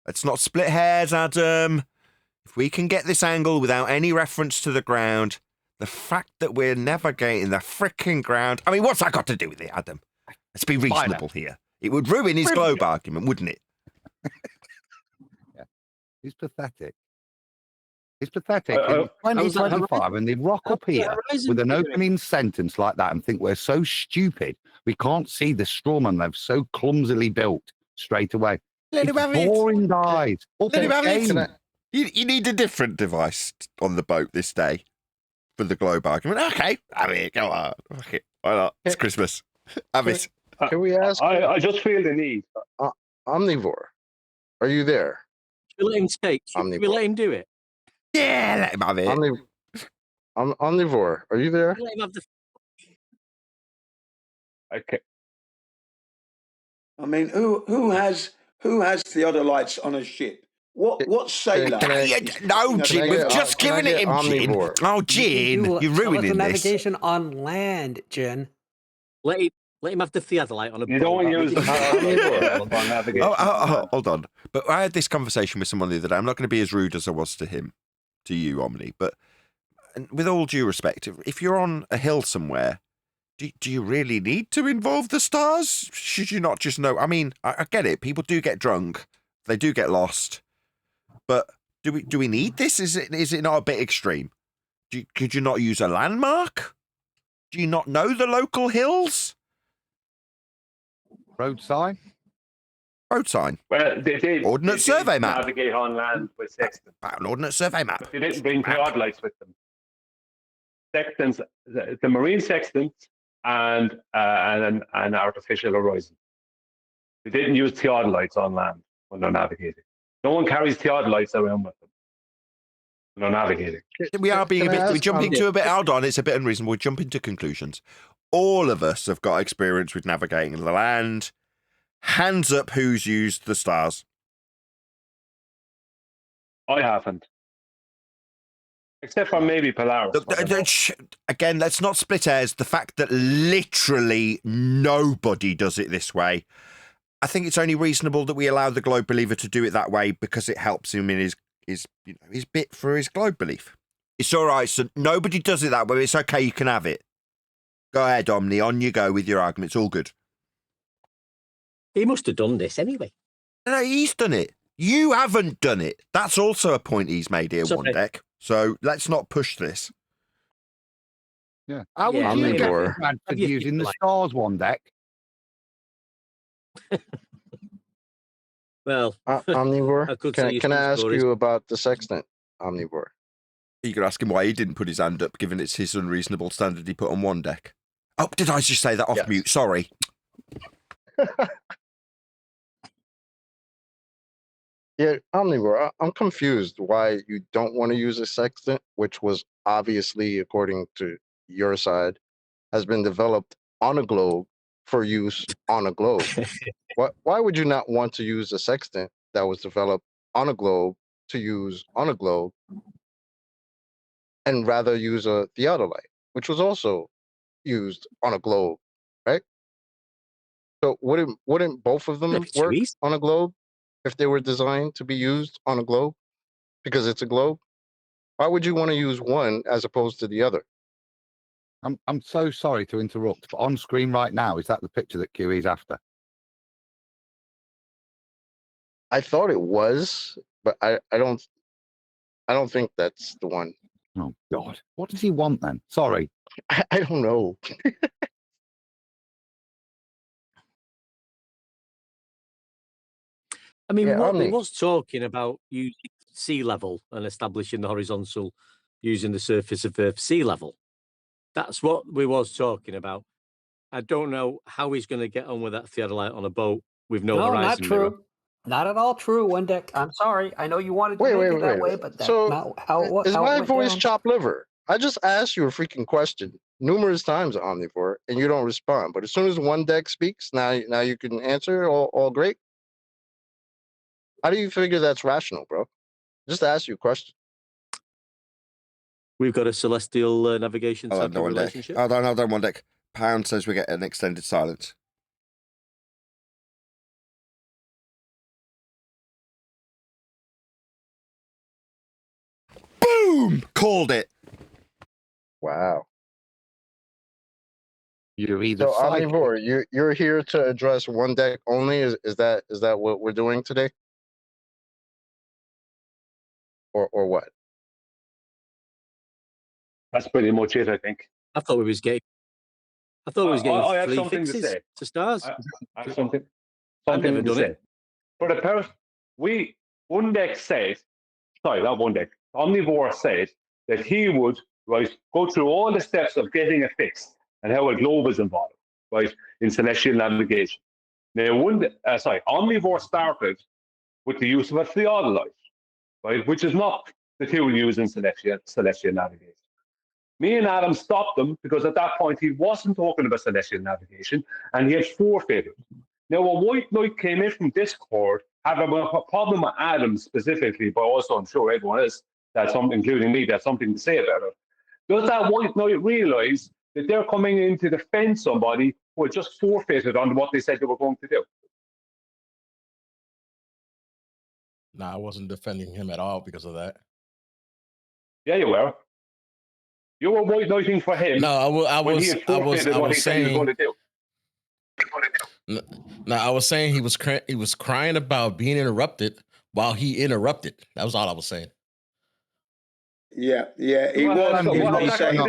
A: Let's not split hairs, Adam. If we can get this angle without any reference to the ground, the fact that we're navigating the fricking ground. I mean, what's that got to do with it, Adam? Let's be reasonable here. It would ruin his globe argument, wouldn't it?
D: He's pathetic. It's pathetic. In 2025, and they rock up here with an opening sentence like that and think we're so stupid we can't see the strawman they've so clumsily built straight away.
A: Let him have it.
D: Boring guys.
A: Let him have it. You need a different device on the boat this day for the globe argument. Okay, have it. Go on. Okay, why not? It's Christmas. Have it.
E: Can we ask?
N: I just feel the need.
E: Omnivore, are you there?
Q: Should we let him speak? Should we let him do it?
A: Yeah, let him have it.
E: Omnivore, are you there?
Q: Let him have the...
N: Okay.
T: I mean, who has theodolites on a ship? What sailor?
A: No, Jin, we've just given it him, Jin. Oh, Jin, you're ruining this.
R: Navigation on land, Jin.
Q: Let him have the theodolite on a boat.
N: You don't want to use the on navigation.
A: Hold on. But I had this conversation with someone the other day. I'm not going to be as rude as I was to you, Omni. But with all due respect, if you're on a hill somewhere, do you really need to involve the stars? Should you not just know? I mean, I get it. People do get drunk. They do get lost. But do we need this? Is it not a bit extreme? Could you not use a landmark? Do you not know the local hills?
D: Road sign?
A: Road sign.
N: Well, they did.
A: Ordnance survey map.
N: Navigate on land with sextant.
A: An ordnance survey map.
N: But they didn't bring theodolites with them. sextants, the marine sextant, and an artificial horizon. They didn't use theodolites on land when they're navigating. No one carries theodolites around with them when they're navigating.
A: We are being we're jumping to a bit, hold on, it's a bit unreasonable. We're jumping to conclusions. All of us have got experience with navigating the land. Hands up who's used the stars.
N: I haven't. Except for maybe Polaris.
A: Look, again, let's not split hairs. The fact that literally nobody does it this way, I think it's only reasonable that we allow the globe believer to do it that way because it helps him in his bit for his globe belief. It's all right, so nobody does it that way. It's okay, you can have it. Go ahead, Omni, on you go with your argument. It's all good.
Q: He must have done this anyway.
A: No, he's done it. You haven't done it. That's also a point he's made here, One Deck. So let's not push this.
D: Yeah. How would you get around to using the stars, One Deck?
Q: Well,
E: Omnivore, can I ask you about the sextant, Omnivore?
A: You could ask him why he didn't put his hand up, given it's his unreasonable standard he put on One Deck. Oh, did I just say that off mute? Sorry.
E: Yeah, Omnivore, I'm confused why you don't want to use a sextant, which was obviously, according to your side, has been developed on a globe for use on a globe. Why would you not want to use a sextant that was developed on a globe to use on a globe and rather use a theodolite, which was also used on a globe, right? So wouldn't both of them work on a globe if they were designed to be used on a globe? Because it's a globe. Why would you want to use one as opposed to the other?
D: I'm so sorry to interrupt, but on screen right now, is that the picture that QE's after?
E: I thought it was, but I don't think that's the one.
D: Oh God, what does he want then? Sorry,
E: I don't know.
Q: I mean, what he was talking about using sea level and establishing the horizontal using the surface of Earth sea level. That's what we was talking about. I don't know how he's going to get on with that theodolite on a boat with no horizon.
R: Not true.
Q: Mirror.
R: Not at all true, One Deck. I'm sorry. I know you wanted to make it that way, but that's not how it was.
E: Is my voice chopped liver? I just asked you a freaking question numerous times, Omnivore, and you don't respond. But as soon as One Deck speaks, now you can answer. All great. How do you figure that's rational, bro? Just ask you a question.
Q: We've got a celestial navigation type of relationship.
A: Hold on, One Deck. Pound says we get an extended silence. Boom! Called it.
E: Wow.
D: You're either
E: so Omnivore, you're here to address One Deck only. Is that what we're doing today? Or what?
N: That's pretty much it, I think.
Q: I thought we was getting
N: I have
Q: free
N: something
Q: fixes
N: to say.
Q: to stars.
N: I have something
Q: I've never
N: to
Q: done
N: say.
Q: it.
N: For the person, One Deck said, sorry, not One Deck, Omnivore said that he would go through all the steps of getting it fixed and how a globe is involved, right, in celestial navigation. Now, Omnivore started with the use of a theodolite, right, which is not the tool used in celestial navigation. Me and Adam stopped him because at that point he wasn't talking about celestial navigation and he had forfeited. Now, when White Knight came in from Discord, having a problem with Adam specifically, but also I'm sure everyone else, including me, that's something to say about it. Does that White Knight realise that they're coming in to defend somebody who had just forfeited on what they said they were going to do?
H: No, I wasn't defending him at all because of that.
N: Yeah, you were. You were White Knighting for him.
H: No, I was saying. No, I was saying he was crying about being interrupted while he interrupted. That was all I was saying.
T: Yeah, he was saying.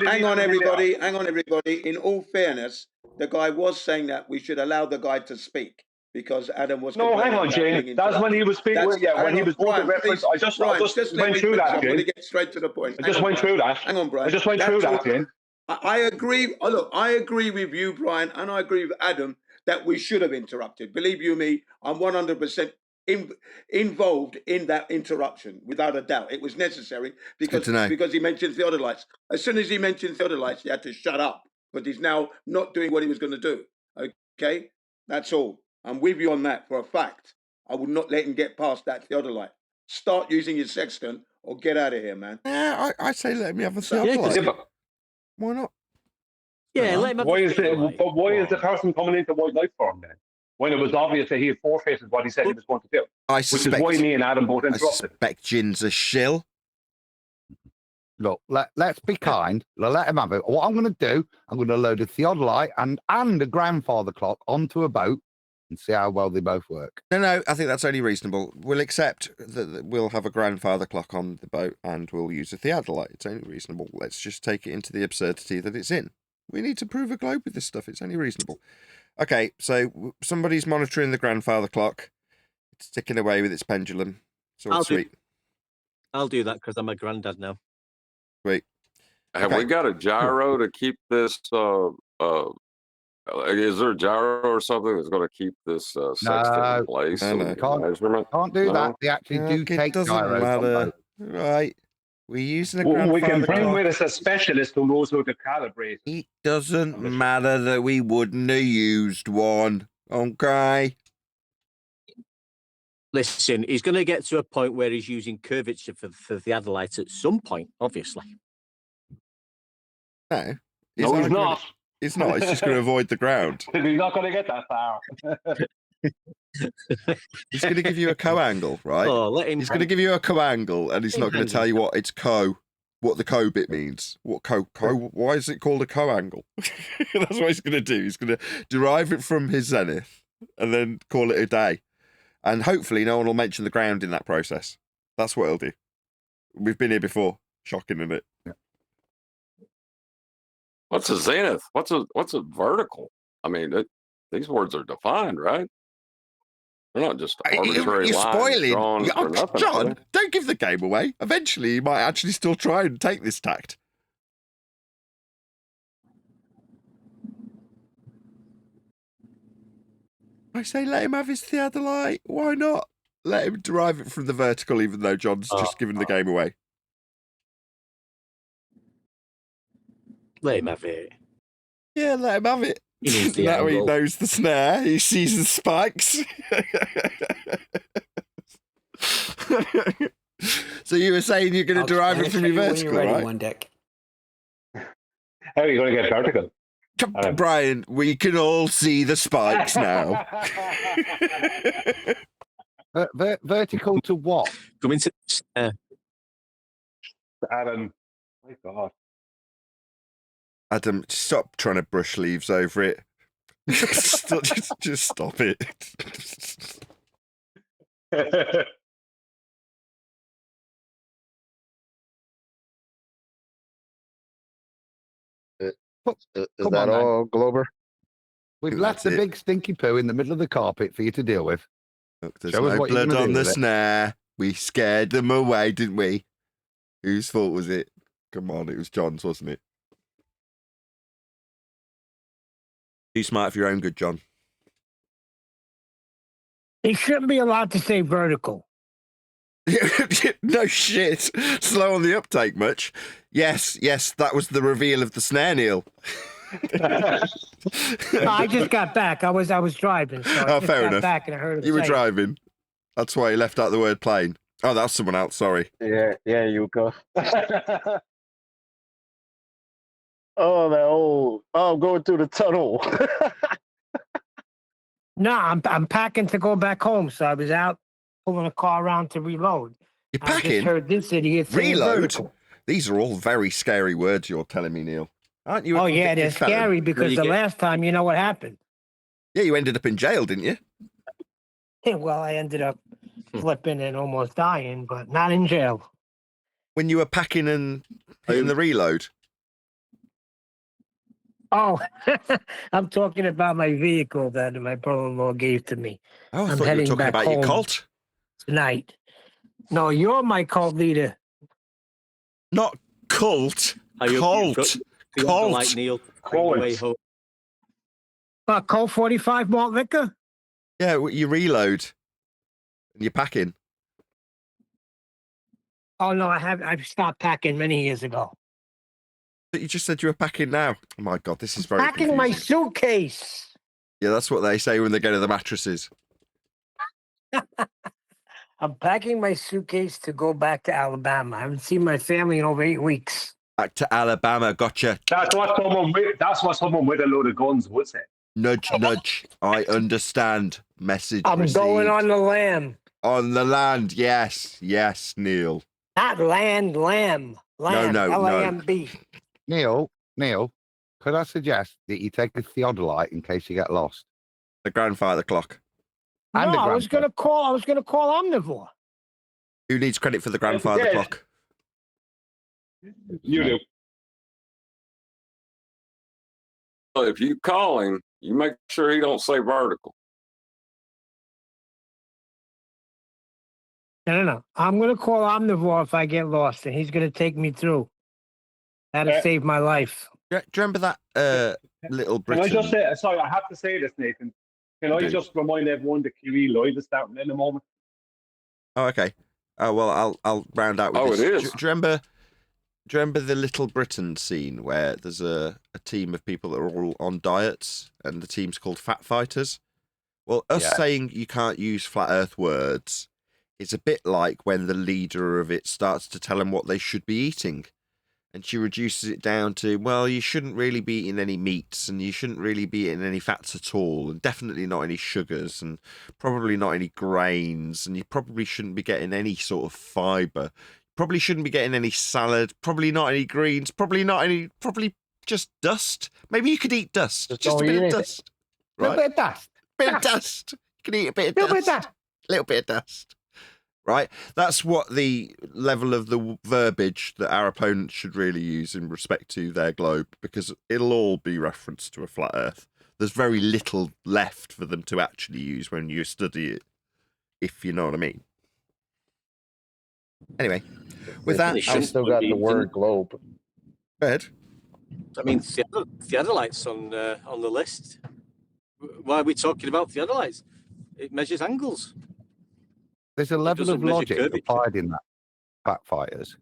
T: Hang on, everybody. In all fairness, the guy was saying that we should allow the guy to speak. because Adam was.
N: No, hang on, Jane. That's when he was speaking. When he was put the reference. I just went through that, Jane.
T: Get straight to the point.
N: I just went through that.
T: Hang on, Brian.
N: I just went through that, Jane.
T: I agree. Oh, look, I agree with you, Brian, and I agree with Adam that we should have interrupted. Believe you me, I'm 100% involved in that interruption, without a doubt. It was necessary because he mentioned theodolites. As soon as he mentioned theodolites, he had to shut up, but he's now not doing what he was going to do. Okay, that's all. I'm with you on that for a fact. I would not let him get past that theodolite. Start using your sextant or get out of here, man.
A: Yeah, I say let me have a theodolite. Why not?
Q: Yeah, let him have
N: why is the person coming into white light for him then? When it was obvious that he had forfeited what he said he was going to do. Which is why me and Adam both interrupted.
A: I suspect Jin's a shill.
D: Look, let's be kind. Let him have it. What I'm going to do, I'm going to load a theodolite and a grandfather clock onto a boat and see how well they both work.
A: No, I think that's only reasonable. We'll accept that we'll have a grandfather clock on the boat and we'll use a theodolite. It's only reasonable. Let's just take it into the absurdity that it's in. We need to prove a globe with this stuff. It's only reasonable. Okay, so somebody's monitoring the grandfather clock. It's ticking away with its pendulum. It's all sweet.
Q: I'll do that because I'm a granddad now.
A: Sweet.
B: Have we got a gyro to keep this? Is there a gyro or something that's going to keep this sextant in place?
D: Can't do that. They actually do take gyros.
A: Right. We're using a
N: we can
A: grandfather
N: bring
A: clock.
N: with us a specialist who knows how to calibrate.
A: It doesn't matter that we wouldn't have used one. Okay.
Q: Listen, he's going to get to a point where he's using curvature for the theodolites at some point, obviously.
A: No.
N: No, he's not.
A: It's not. It's just going to avoid the ground.
N: He's not going to get that far.
A: He's going to give you a co-angle, right? He's going to give you a co-angle, and he's not going to tell you what it's what the co bit means. What co? Why is it called a co-angle? That's what he's going to do. He's going to derive it from his zenith, and then call it a day. And hopefully, no one will mention the ground in that process. That's what he'll do. We've been here before. Shocking, isn't it? Yeah.
B: What's a zenith? What's a vertical? I mean, these words are defined, right? They're not just arbitrary
A: You're spoiling.
B: lines drawn for nothing,
A: John, don't give the game away. Eventually, you might actually still try and take this tact. I say let him have his theodolite. Why not? Let him derive it from the vertical, even though John's just given the game away.
Q: Let him have it.
A: Yeah, let him have it.
Q: He
A: now he knows the snare. He sees the spikes. So you were saying you're going to derive it from your vertical, right?
R: One deck.
N: How are you going to get vertical?
A: Brian, we can all see the spikes now.
D: Vertical to what?
Q: Come into
N: Adam. My God.
A: Adam, stop trying to brush leaves over it. just stop it.
E: Is that all, Glober?
D: We've left the big stinky poo in the middle of the carpet for you to deal with.
A: Look, there's no blood on the snare. We scared them away, didn't we? Whose fault was it? Come on, it was John's, wasn't it? Too smart for your own good, John.
C: He shouldn't be allowed to say vertical.
A: No shit. Slow on the uptake much. Yes, that was the reveal of the snare, Neil.
C: I just got back. I was driving. So I just
A: fair
C: got
A: enough.
C: Back and I heard him
A: You were
C: say it.
A: driving. That's why he left out the word plane. Oh, that was someone else. Sorry.
E: Yeah, you go. Oh, I'm going through the tunnel.
C: No, I'm packing to go back home. So I was out pulling a car around to reload.
A: You're
C: I
A: packing?
C: just heard this idiot saying
A: Reload?
C: vertical.
A: These are all very scary words you're telling me, Neil. Aren't you?
C: Oh yeah, they're scary because the last time, you know what happened?
A: Yeah, you ended up in jail, didn't you?
C: Yeah, well, I ended up flipping and almost dying, but not in jail.
A: When you were packing and hitting the reload?
C: Oh, I'm talking about my vehicle that my brother-in-law gave to me.
A: Oh, I
C: I'm
A: thought you were
C: heading
A: talking
C: back
A: about your
C: home
A: cult.
C: tonight. No, you're my cult leader.
A: Not cult.
Q: You've
A: Cult.
Q: got
A: Cult.
Q: like Neil on the way home.
C: Colt 45 malt liquor?
A: Yeah, you reload. And you're packing.
C: Oh no, I've stopped packing many years ago.
A: But you just said you were packing now. Oh my God, this is very
C: Packing
A: confusing.
C: my suitcase.
A: Yeah, that's what they say when they go to the mattresses.
C: I'm packing my suitcase to go back to Alabama. I haven't seen my family in over 8 weeks.
A: Back to Alabama, gotcha.
N: That's what someone with a load of guns would say.
A: Nudge, nudge. I understand. Message
C: I'm
A: received.
C: going on the lam.
A: On the land, yes. Yes, Neil.
C: Not land, lamb. Lamb,
A: No.
C: L-A-M-B.
D: Neil, could I suggest that you take a theodolite in case you get lost?
A: The grandfather clock.
D: And
C: No, I was gonna call Omnivore.
A: Who needs credit for the grandfather clock?
N: You do.
B: So if you call him, you make sure he don't say vertical.
C: No. I'm gonna call Omnivore if I get lost, and he's gonna take me through. That'll save my life.
A: Do you remember that little Britain?
N: Can I just say, sorry, I have to say this, Nathan. Can I just remind everyone that QE Live is starting in a moment?
A: Oh, okay. Oh, well, I'll round out with this.
B: It is.
A: Do you remember the Little Britain scene where there's a team of people that are all on diets and the team's called Fat Fighters? Well, us saying you can't use flat earth words is a bit like when the leader of it starts to tell them what they should be eating. And she reduces it down to, well, you shouldn't really be eating any meats and you shouldn't really be eating any fats at all and definitely not any sugars and probably not any grains and you probably shouldn't be getting any sort of fibre. Probably shouldn't be getting any salad, probably not any greens, probably just dust. Maybe you could eat dust, just a bit of dust.
C: Right? A little bit of dust.
A: Bit of dust. You can eat a bit of dust. Little bit of dust. Right? That's what the level of the verbiage that our opponents should really use in respect to their globe, because it'll all be referenced to a flat earth. There's very little left for them to actually use when you study it, if you know what I mean. Anyway, with that,
E: I've still got the word globe.
A: Go ahead.
Q: I mean, theodolites on the list. Why are we talking about theodolites? It measures angles.
D: There's a level of logic applied in that Fat Fighters.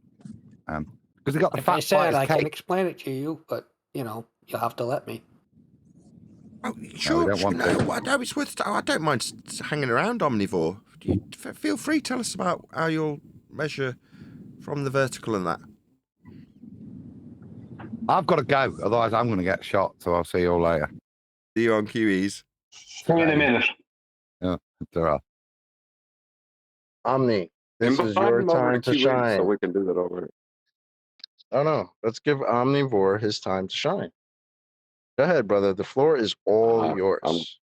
D: Because they got the
R: Like I
D: Fat
R: said,
D: Fighters
R: I
D: cake.
R: can explain it to you, but you'll have to let me.
A: Oh, sure. It's worth. I don't mind hanging around, Omnivore. Feel free. Tell us about how you'll measure from the vertical and that.
D: I've got to go, otherwise I'm going to get shot. So I'll see you all later.
A: See you on QEs.
N: See you in a minute.
D: Yeah, ta-ra.
E: Omni, this is your time to shine.
B: So we can do that over here.
E: Oh no, let's give Omnivore his time to shine. Go ahead, brother. The floor is all yours.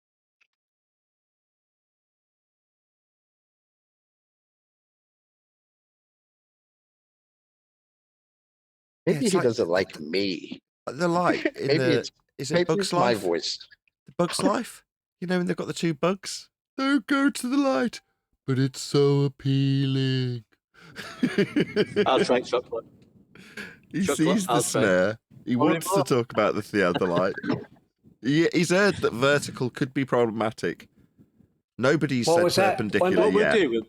E: Maybe he doesn't like me.
A: The light. Is it Bug's Life?
E: My voice.
A: The Bug's Life? You know when they've got the two bugs? Don't go to the light, but it's so appealing.
Q: I'll try chocolate.
A: He sees the snare. He wants to talk about the theodolite. He's heard that vertical could be problematic. Nobody's said perpendicular yet.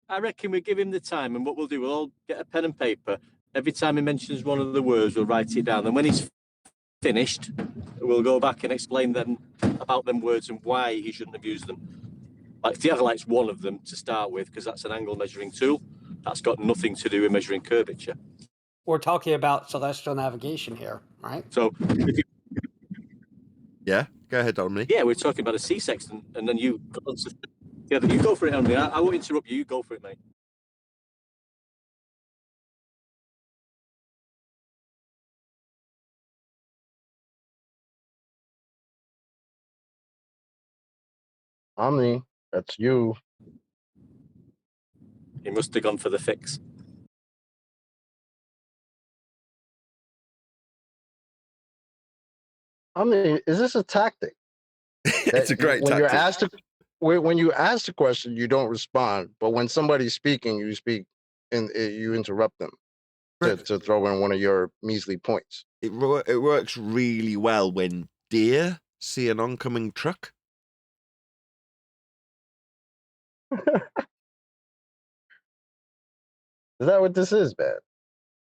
Q: I reckon we give him the time, and what we'll do, we'll all get a pen and paper. Every time he mentions one of the words, we'll write it down. And when he's finished, we'll go back and explain them about them words and why he shouldn't have used them. Like theodolite's one of them to start with, because that's an angle measuring tool. That's got nothing to do with measuring curvature.
R: We're talking about celestial navigation here, right?
Q: So,
A: yeah, go ahead, Dominic.
Q: Yeah, we're talking about a sea sextant, and then you you go for it, Henry. I won't interrupt you. You go for it, mate.
E: Omni, that's you.
Q: He must have gone for the fix.
E: I mean, is this a tactic?
A: It's a great
E: when
A: tactic.
E: When you ask the question, you don't respond. But when somebody's speaking, you speak and you interrupt them to throw in one of your measly points.
A: It works really well when deer see an oncoming truck.
E: Is that what this is, man?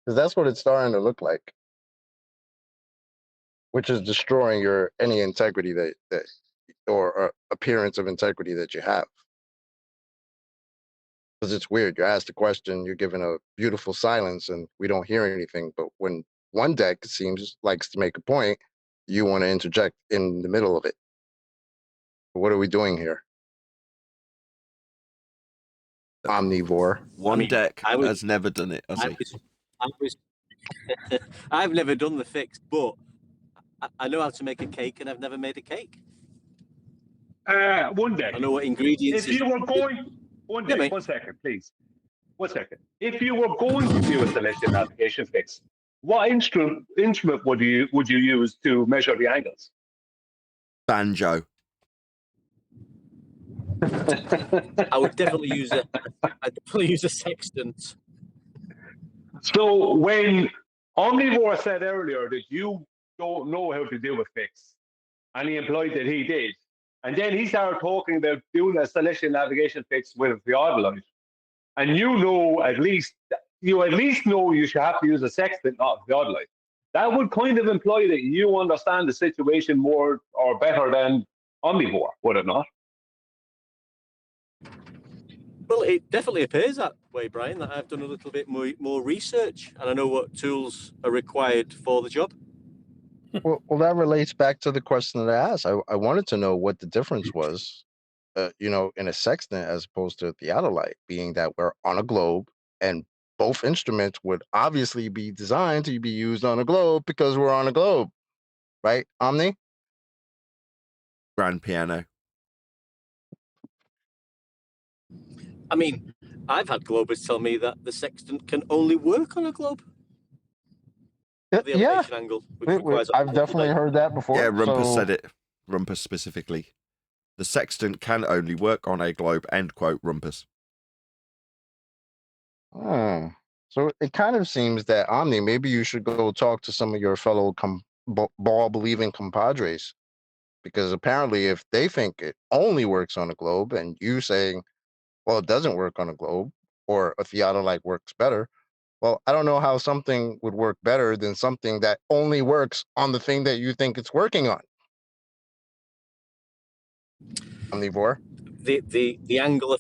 E: Because that's what it's starting to look like, which is destroying your any integrity that or appearance of integrity that you have. Because it's weird. You're asked a question, you're given a beautiful silence, and we don't hear anything. But when one deck likes to make a point, you want to interject in the middle of it. What are we doing here? Omnivore.
A: One deck has never done it, has he?
Q: I've never done the fix, but I know how to make a cake, and I've never made a cake.
N: One deck.
Q: I know what ingredients.
N: If you were going, one second, please. 1 second. If you were going to do a celestial navigation fix, what instrument would you use to measure the angles?
A: Banjo.
Q: I would definitely use a sextant.
N: So when Omnivore said earlier that you don't know how to do a fix, and he implied that he did, and then he started talking about doing a celestial navigation fix with the theodolite, and at least know you should have to use a sextant, not a theodolite. That would kind of imply that you understand the situation more or better than Omnivore, would it not?
Q: Well, it definitely appears that way, Brian, that I've done a little bit more research and I know what tools are required for the job.
E: Well, that relates back to the question that I asked. I wanted to know what the difference was, in a sextant as opposed to a theodolite, being that we're on a globe and both instruments would obviously be designed to be used on a globe because we're on a globe, right, Omni?
A: Grand piano.
Q: I mean, I've had globers tell me that the sextant can only work on a globe. The elevation angle, which requires
E: I've definitely heard that before.
A: Yeah, Rumpus said it. Rumpus specifically. The sextant can only work on a globe, end quote, Rumpus.
E: So it kind of seems that, Omni, maybe you should go talk to some of your fellow ball-believing compadres. Because apparently if they think it only works on a globe and you saying, well, it doesn't work on a globe or a theodolite works better, well, I don't know how something would work better than something that only works on the thing that you think it's working on. Omnivore.
Q: The angle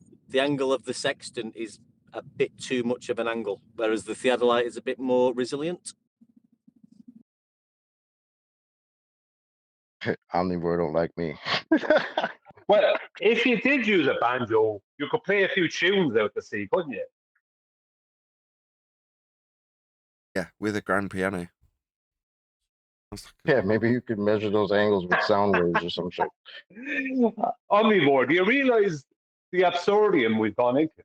Q: of the sextant is a bit too much of an angle, whereas the theodolite is a bit more resilient.
E: Omnivore don't like me.
N: Well, if you did use a banjo, you could play a few tunes out to sea, couldn't you?
A: Yeah, with a grand piano.
E: Yeah, maybe you could measure those angles with sound waves or some shit.
N: Omnivore, do you realize the absurdium we've gone into?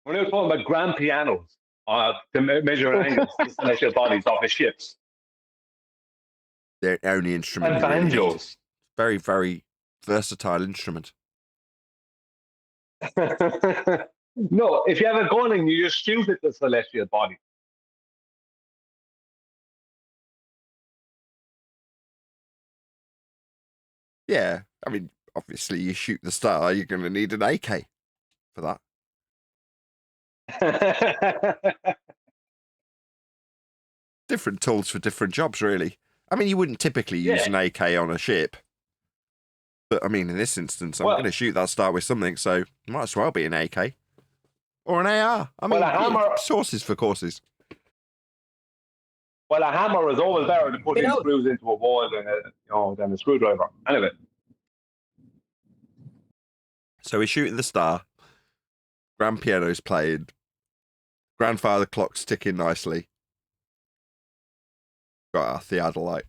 N: We're now talking about grand pianos to measure angles, to celestial bodies off of ships.
A: Their only instrument.
N: And banjos.
A: Very, very versatile instrument.
N: No, if you have a gun and you just shoot at the celestial body.
A: Yeah, I mean, obviously you shoot the star, you're going to need an AK for that. Different tools for different jobs, really. I mean, you wouldn't typically use an AK on a ship. But, I mean, in this instance, I'm going to shoot that star with something, so it might as well be an AK. Or an AR. I mean, sources for courses.
N: Well, a hammer is always better than putting screws into a wall than a screwdriver. Anyway.
A: So we're shooting the star. Grand piano's playing. Grandfather clock's ticking nicely. Got our theodolite.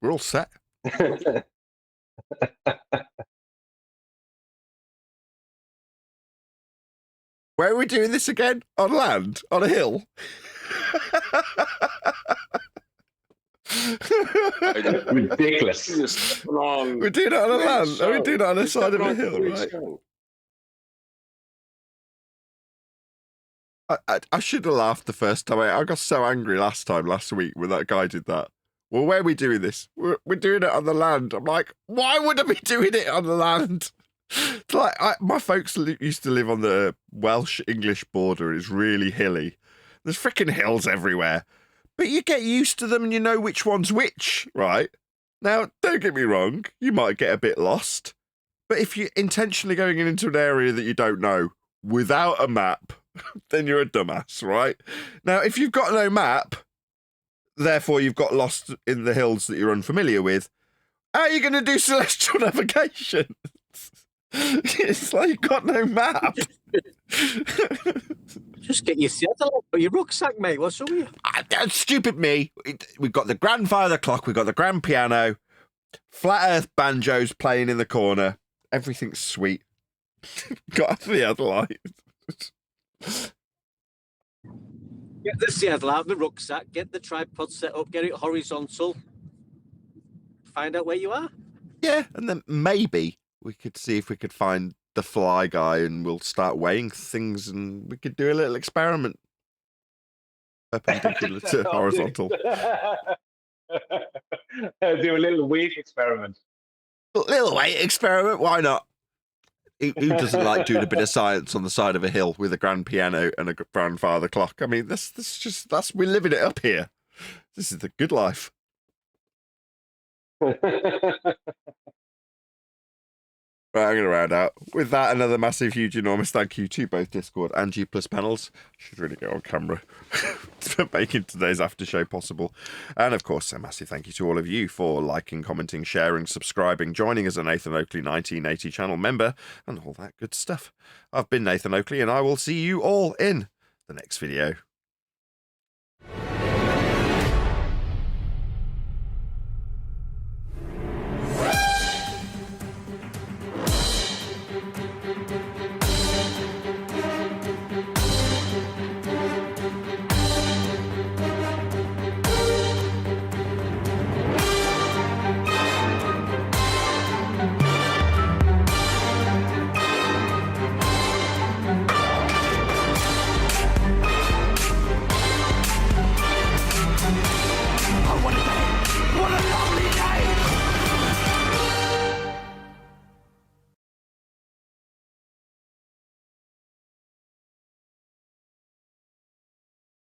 A: We're all set. Where are we doing this again? On land? On a hill?
N: Ridiculous.
A: We're doing it on a land. We're doing it on the side of a hill, right? I should have laughed the first time. I got so angry last week when that guy did that. Well, where are we doing this? We're doing it on the land. I'm like, why would I be doing it on the land? It's like my folks used to live on the Welsh-English border. It's really hilly. There's freaking hills everywhere. But you get used to them and you know which one's which, right? Now, don't get me wrong. You might get a bit lost. But if you're intentionally going into an area that you don't know without a map, then you're a dumbass, right? Now, if you've got no map, therefore you've got lost in the hills that you're unfamiliar with, how are you going to do celestial navigation? It's like you've got no map.
Q: Just get your saddle or your rucksack, mate. What's up with you?
A: Stupid me. We've got the grandfather clock, we've got the grand piano, flat earth banjos playing in the corner. Everything's sweet. Got the other light.
Q: Get the saddle out, the rucksack, get the tripod set up, get it horizontal. Find out where you are.
A: Yeah, and then maybe we could see if we could find the fly guy and we'll start weighing things and we could do a little experiment. Perpendicular to horizontal.
N: Do a little weight experiment.
A: Little weight experiment, why not? Who doesn't like doing a bit of science on the side of a hill with a grand piano and a grandfather clock? I mean, that's we're living it up here. This is the good life. Right, I'm going to round out. With that, another massive, huge, enormous thank you to both Discord and G Plus panels. Should really go on camera for making today's after show possible. And of course, a massive thank you to all of you for liking, commenting, sharing, subscribing, joining as a Nathan Oakley 1980 channel member, and all that good stuff. I've been Nathan Oakley, and I will see you all in the next video.